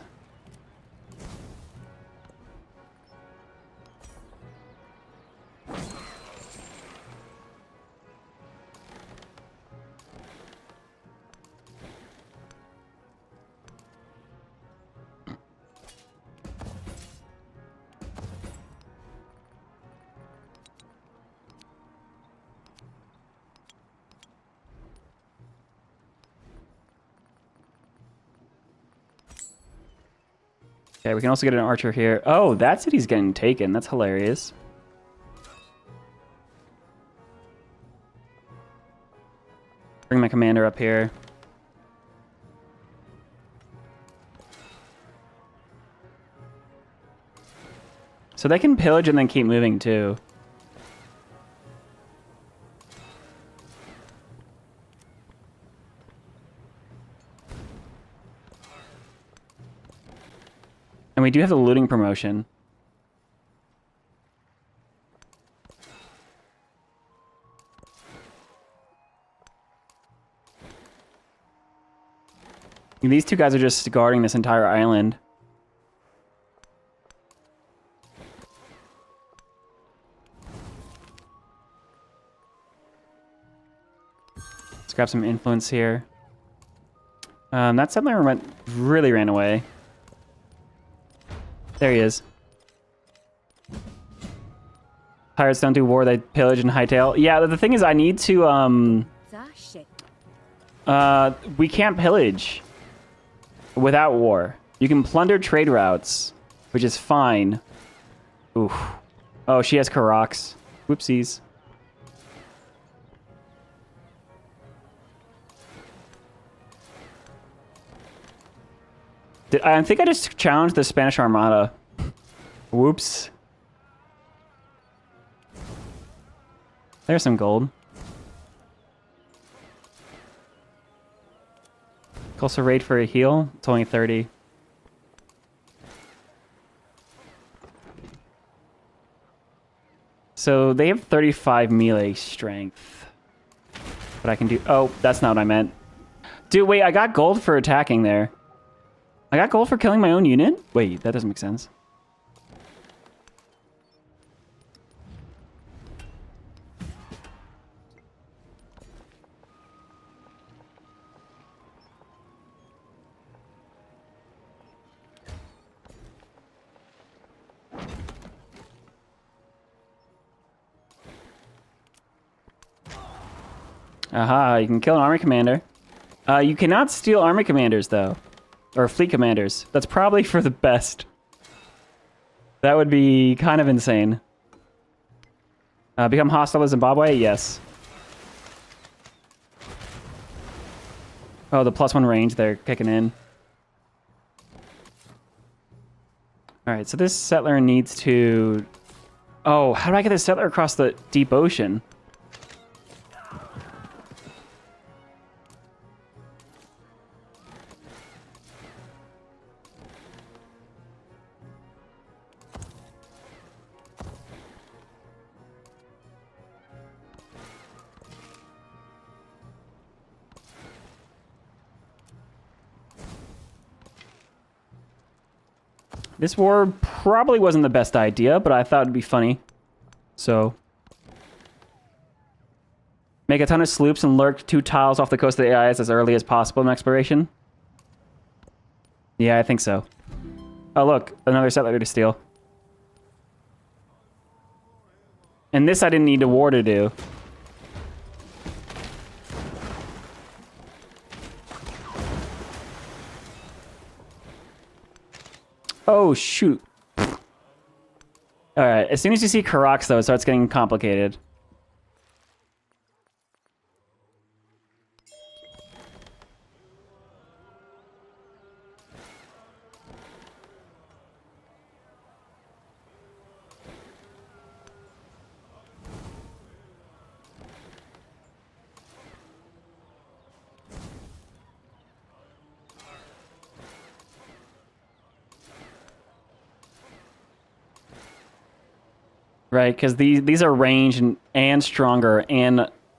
Okay, we can also get an archer here. Oh, that city's getting taken. That's hilarious. Bring my commander up here. So they can pillage and then keep moving too. And we do have the looting promotion. These two guys are just guarding this entire island. Let's grab some influence here. That settler really ran away. There he is. Pirates don't do war, they pillage and hightail. Yeah, the thing is I need to, we can't pillage without war. You can plunder trade routes, which is fine. Oof. Oh, she has Karoks. Whoopsies. I think I just challenged the Spanish Armada. Whoops. There's some gold. Also raid for a heal. It's only 30. So they have 35 melee strength. But I can do... Oh, that's not what I meant. Dude, wait, I got gold for attacking there. I got gold for killing my own unit? Wait, that doesn't make sense. Aha, you can kill an army commander. You cannot steal army commanders, though. Or fleet commanders. That's probably for the best. That would be kind of insane. Become hostile to Zimbabwe? Yes. Oh, the +1 range, they're kicking in. Alright, so this settler needs to... Oh, how do I get this settler across the deep ocean? This war probably wasn't the best idea, but I thought it'd be funny. So. Make a ton of sloops and lurk 2 tiles off the coast of the AIS as early as possible in exploration. Yeah, I think so. Oh, look. Another settler to steal. And this I didn't need a war to do. Oh, shoot. Alright, as soon as you see Karoks, though, it starts getting complicated. Right, because these are ranged and stronger,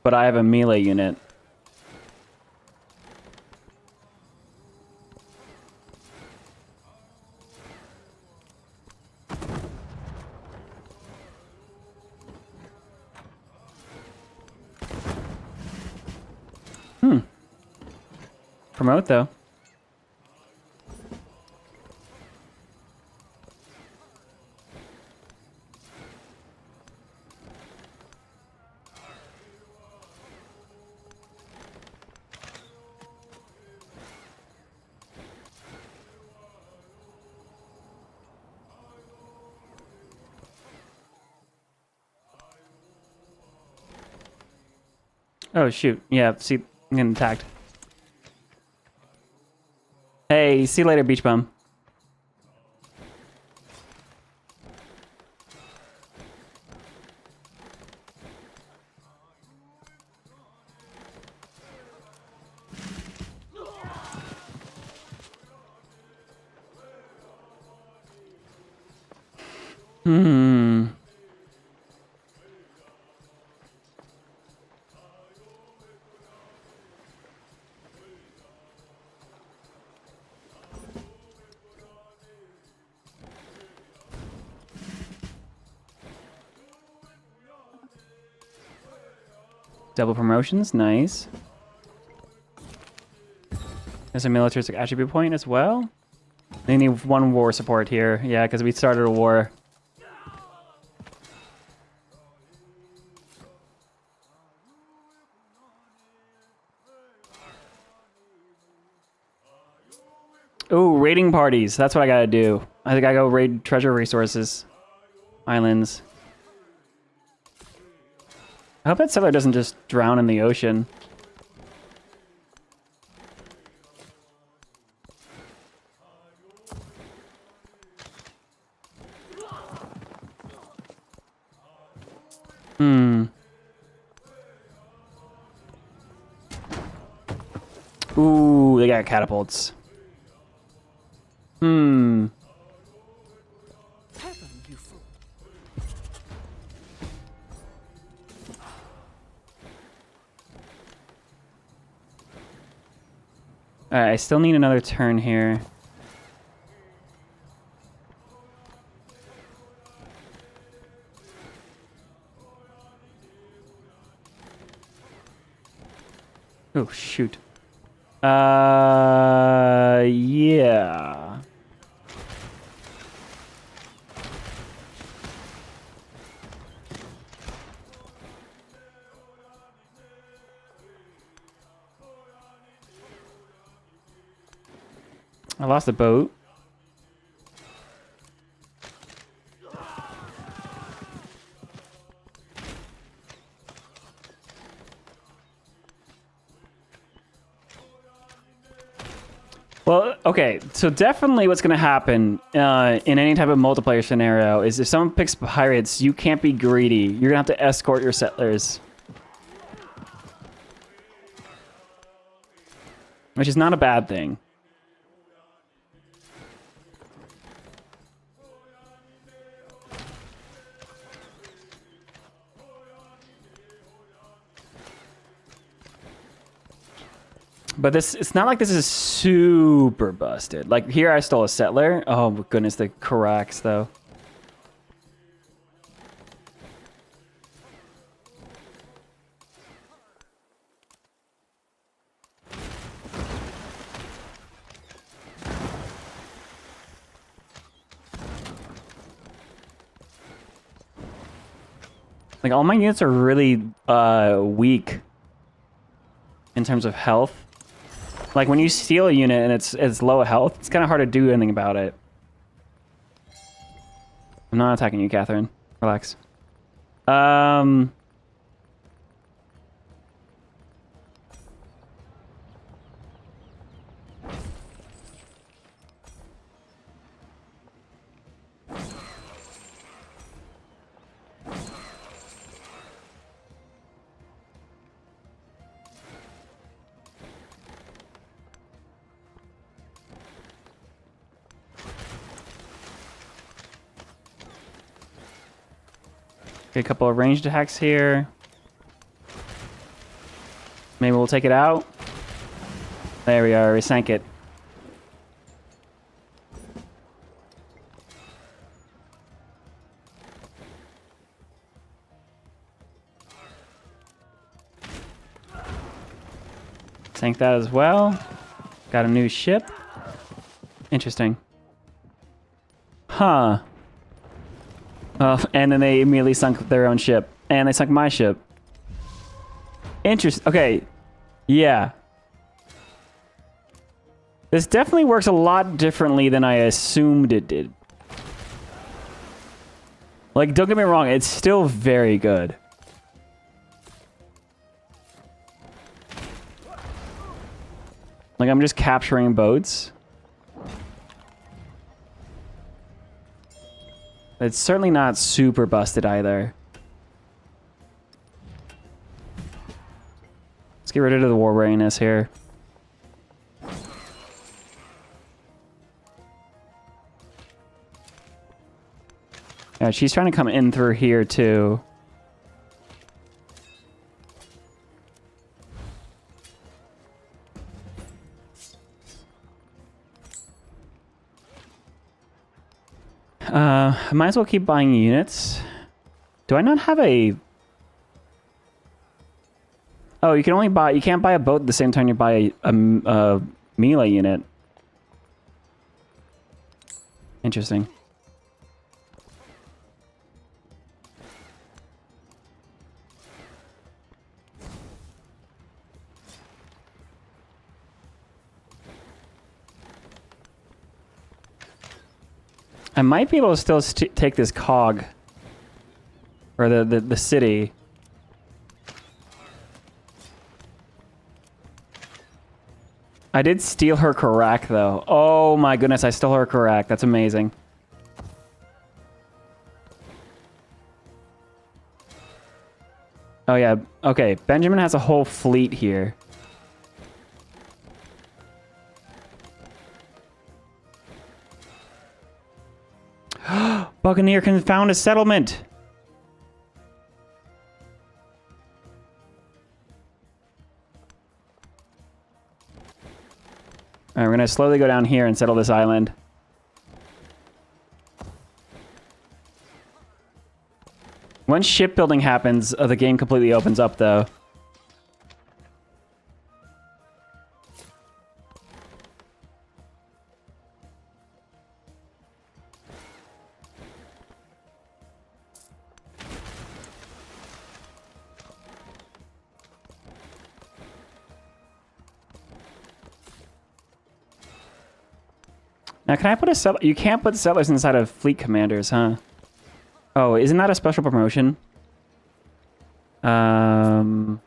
but I have a melee unit. Promote, though. Oh, shoot. Yeah, see, I'm getting attacked. Hey, see you later, beach bum. Double promotions, nice. There's a militaristic attribute point as well. They need one war support here. Yeah, because we started a war. Ooh, raiding parties. That's what I gotta do. I think I go raid treasure resources. Islands. I hope that settler doesn't just drown in the ocean. Ooh, they got catapults. Heaven, you fool. Alright, I still need another turn here. Oh, shoot. Yeah. I lost the boat. Well, okay, so definitely what's going to happen in any type of multiplayer scenario is if someone picks pirates, you can't be greedy. You're going to have to escort your settlers. Which is not a bad thing. But it's not like this is super busted. Like here I stole a settler. Oh my goodness, the Karax though. Like all my units are really weak in terms of health. Like when you steal a unit and it's low health, it's kind of hard to do anything about it. I'm not attacking you, Catherine. Relax. Get a couple of ranged attacks here. Maybe we'll take it out. There we are, we sank it. Sank that as well. Got a new ship. Interesting. Huh. And then they immediately sunk their own ship. And they sunk my ship. Interesting. Okay. Yeah. This definitely works a lot differently than I assumed it did. Like, don't get me wrong. It's still very good. Like, I'm just capturing boats. It's certainly not super busted either. Let's get rid of the war readiness here. Yeah, she's trying to come in through here too. I might as well keep buying units. Do I not have a... Oh, you can only buy. You can't buy a boat at the same time you buy a melee unit. Interesting. I might be able to still take this cog. Or the city. I did steal her Karak, though. Oh my goodness, I stole her Karak. That's amazing. Oh yeah, okay. Benjamin has a whole fleet here. Buccaneer can found a settlement. Alright, we're gonna slowly go down here and settle this island. Once shipbuilding happens, the game completely opens up, though. Now, can I put a settler? You can't put settlers inside of fleet commanders, huh? Oh, isn't that a special promotion? Land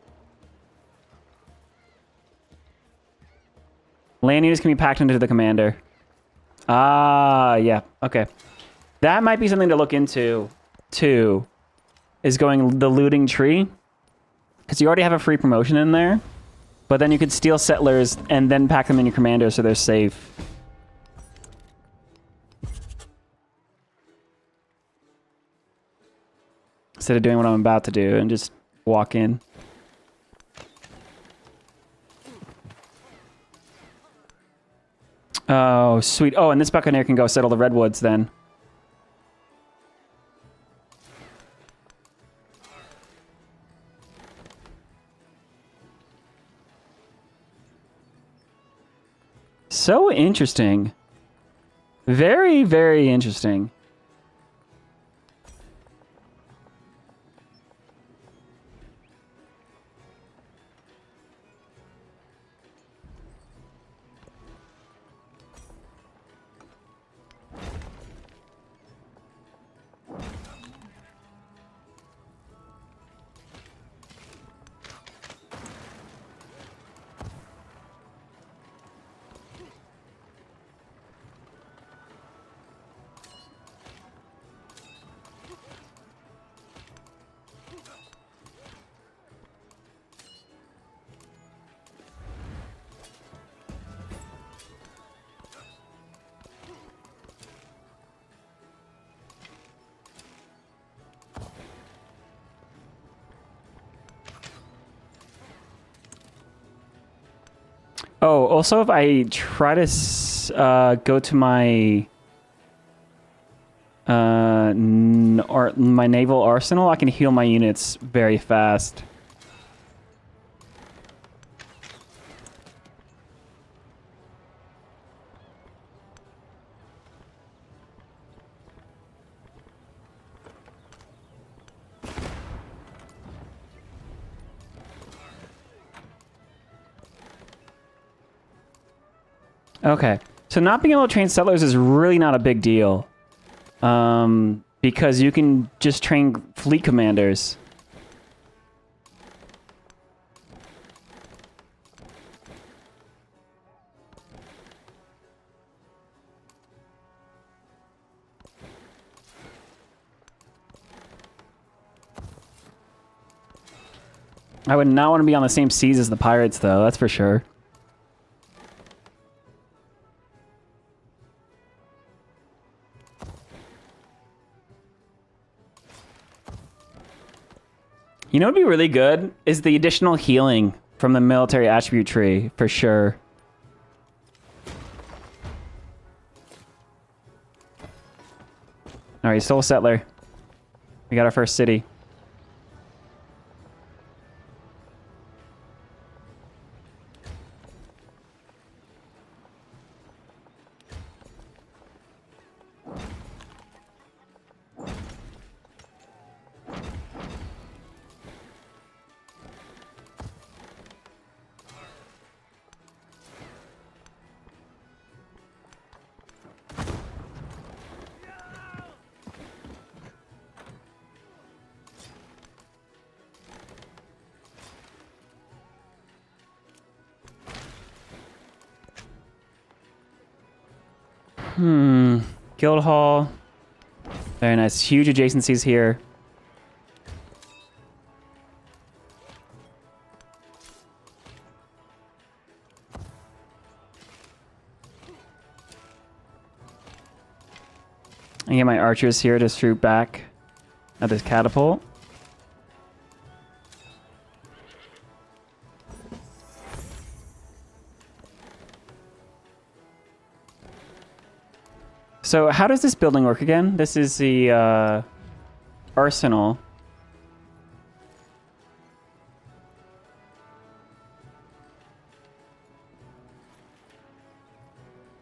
units can be packed into the commander. Ah, yeah. Okay. That might be something to look into, too. Is going the looting tree. Because you already have a free promotion in there. But then you could steal settlers and then pack them in your commander so they're safe. Instead of doing what I'm about to do and just walk in. Oh, sweet. Oh, and this Buccaneer can go settle the Redwoods then. So interesting. Very, very interesting. Oh, also if I try to go to my my naval arsenal, I can heal my units very fast. Okay, so not being able to train settlers is really not a big deal. Because you can just train fleet commanders. I would not want to be on the same seas as the pirates, though, that's for sure. You know what would be really good is the additional healing from the military attribute tree, for sure. All right, still a settler. We got our first city. Guild Hall. Very nice. Huge adjacencies here. I get my archers here to shoot back at this catapult. So how does this building work again? This is the arsenal.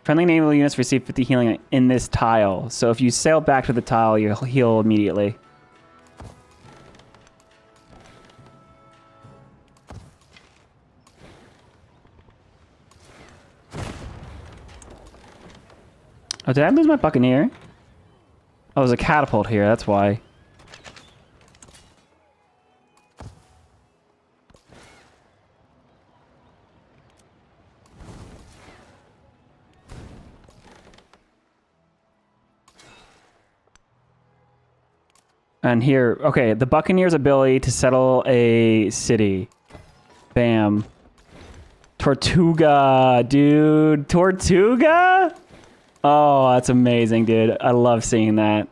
Friendly naval units receive 50 healing in this tile. So if you sail back to the tile, you'll heal immediately. Oh, did I lose my buccaneer? Oh, there's a catapult here, that's why. And here, okay, the Buccaneer's ability to settle a city. Bam. Tortuga, dude. Tortuga? Oh, that's amazing, dude. I love seeing that.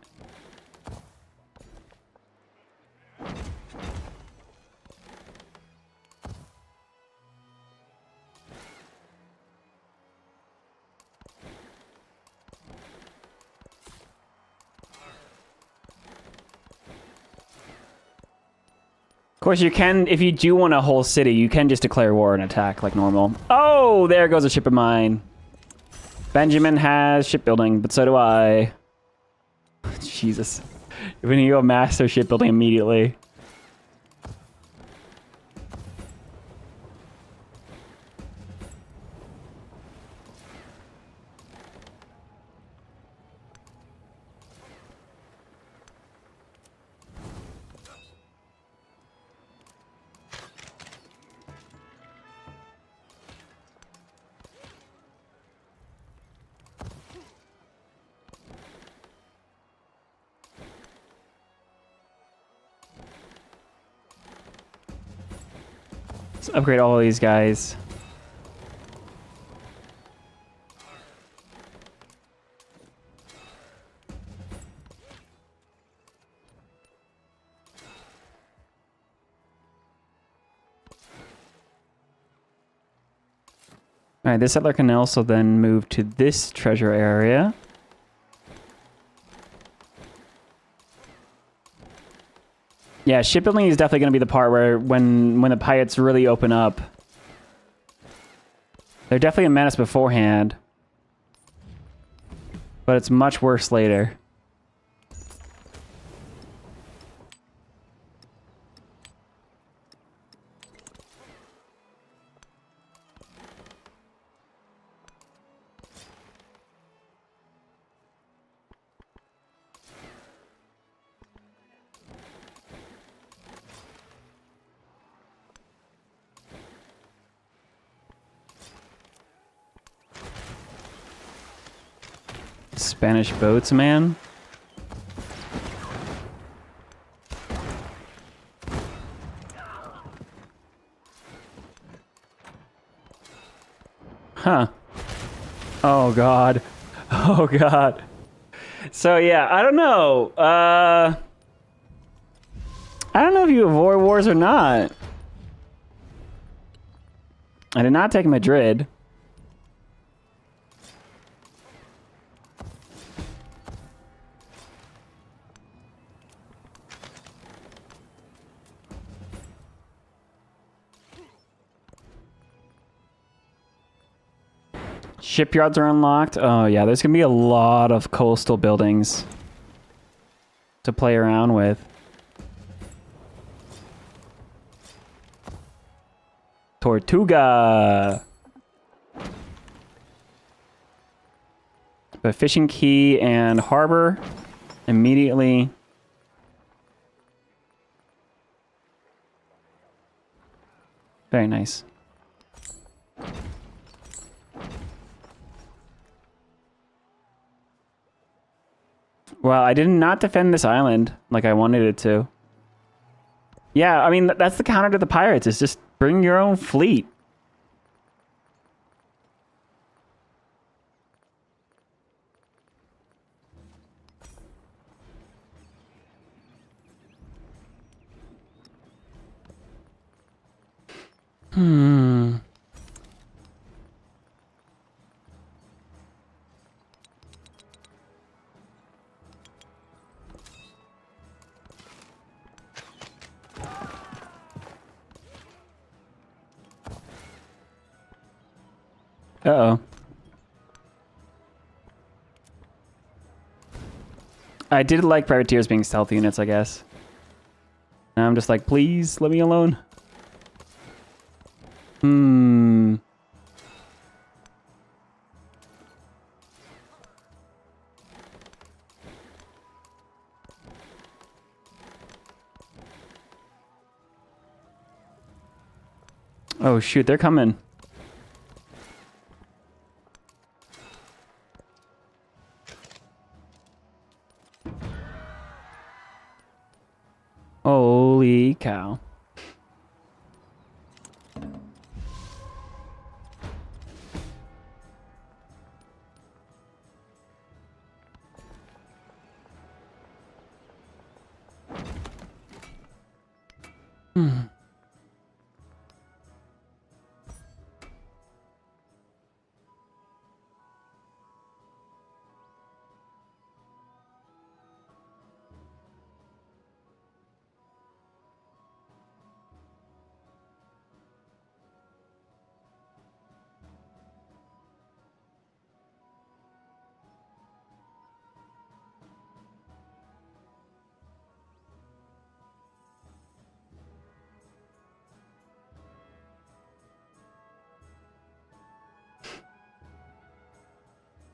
Of course, you can, if you do want a whole city, you can just declare war and attack like normal. Oh, there goes a ship of mine. Benjamin has shipbuilding, but so do I. Jesus. We need to go master shipbuilding immediately. Let's upgrade all of these guys. All right, this settler can also then move to this treasure area. Yeah, shipbuilding is definitely going to be the part where when the pirates really open up. They're definitely a menace beforehand. But it's much worse later. Spanish boats, man. Huh. Oh god. Oh god. So yeah, I don't know. I don't know if you avoid wars or not. I did not take Madrid. Shipyards are unlocked. Oh yeah, there's gonna be a lot of coastal buildings to play around with. Tortuga. But fishing quay and harbor immediately. Very nice. Well, I did not defend this island like I wanted it to. Yeah, I mean, that's the counter to the pirates, is just bring your own fleet. Uh-oh. I did like privateers being stealth units, I guess. Now I'm just like, please, let me alone. Oh shoot, they're coming. Holy cow.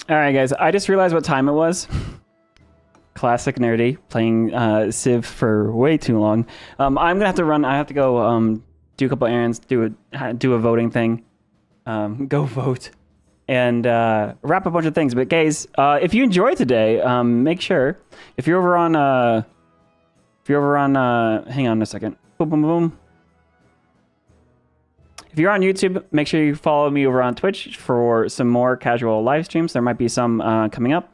All right, guys. I just realized what time it was. Classic nerdy, playing Civ for way too long. I'm gonna have to run. I have to go do a couple errands, do a voting thing, go vote, and wrap a bunch of things. But guys, if you enjoyed today, make sure if you're over on hang on a second. Boom, boom, boom. If you're on YouTube, make sure you follow me over on Twitch for some more casual live streams. There might be some coming up.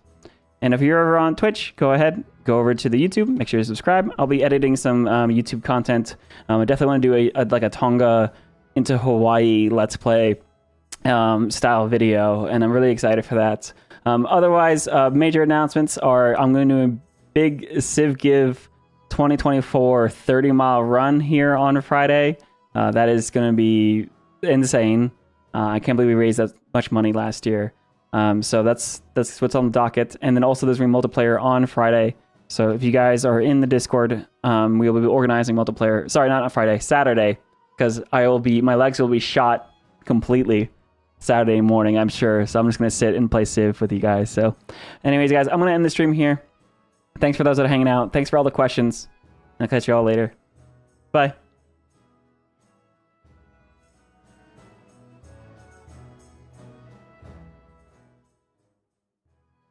And if you're over on Twitch, go ahead, go over to the YouTube. Make sure you subscribe. I'll be editing some YouTube content. I definitely want to do a Tonga into Hawaii Let's Play style video, and I'm really excited for that. Otherwise, major announcements are I'm going to do a big Civ Give 2024 30-mile run here on Friday. That is going to be insane. I can't believe we raised that much money last year. So that's what's on the docket. And then also there's going to be multiplayer on Friday. So if you guys are in the Discord, we will be organizing multiplayer. Sorry, not on Friday, Saturday, because my legs will be shot completely Saturday morning, I'm sure. So I'm just going to sit and play Civ with you guys. So anyways, guys, I'm going to end the stream here. Thanks for those that are hanging out. Thanks for all the questions. I'll catch you all later. Bye.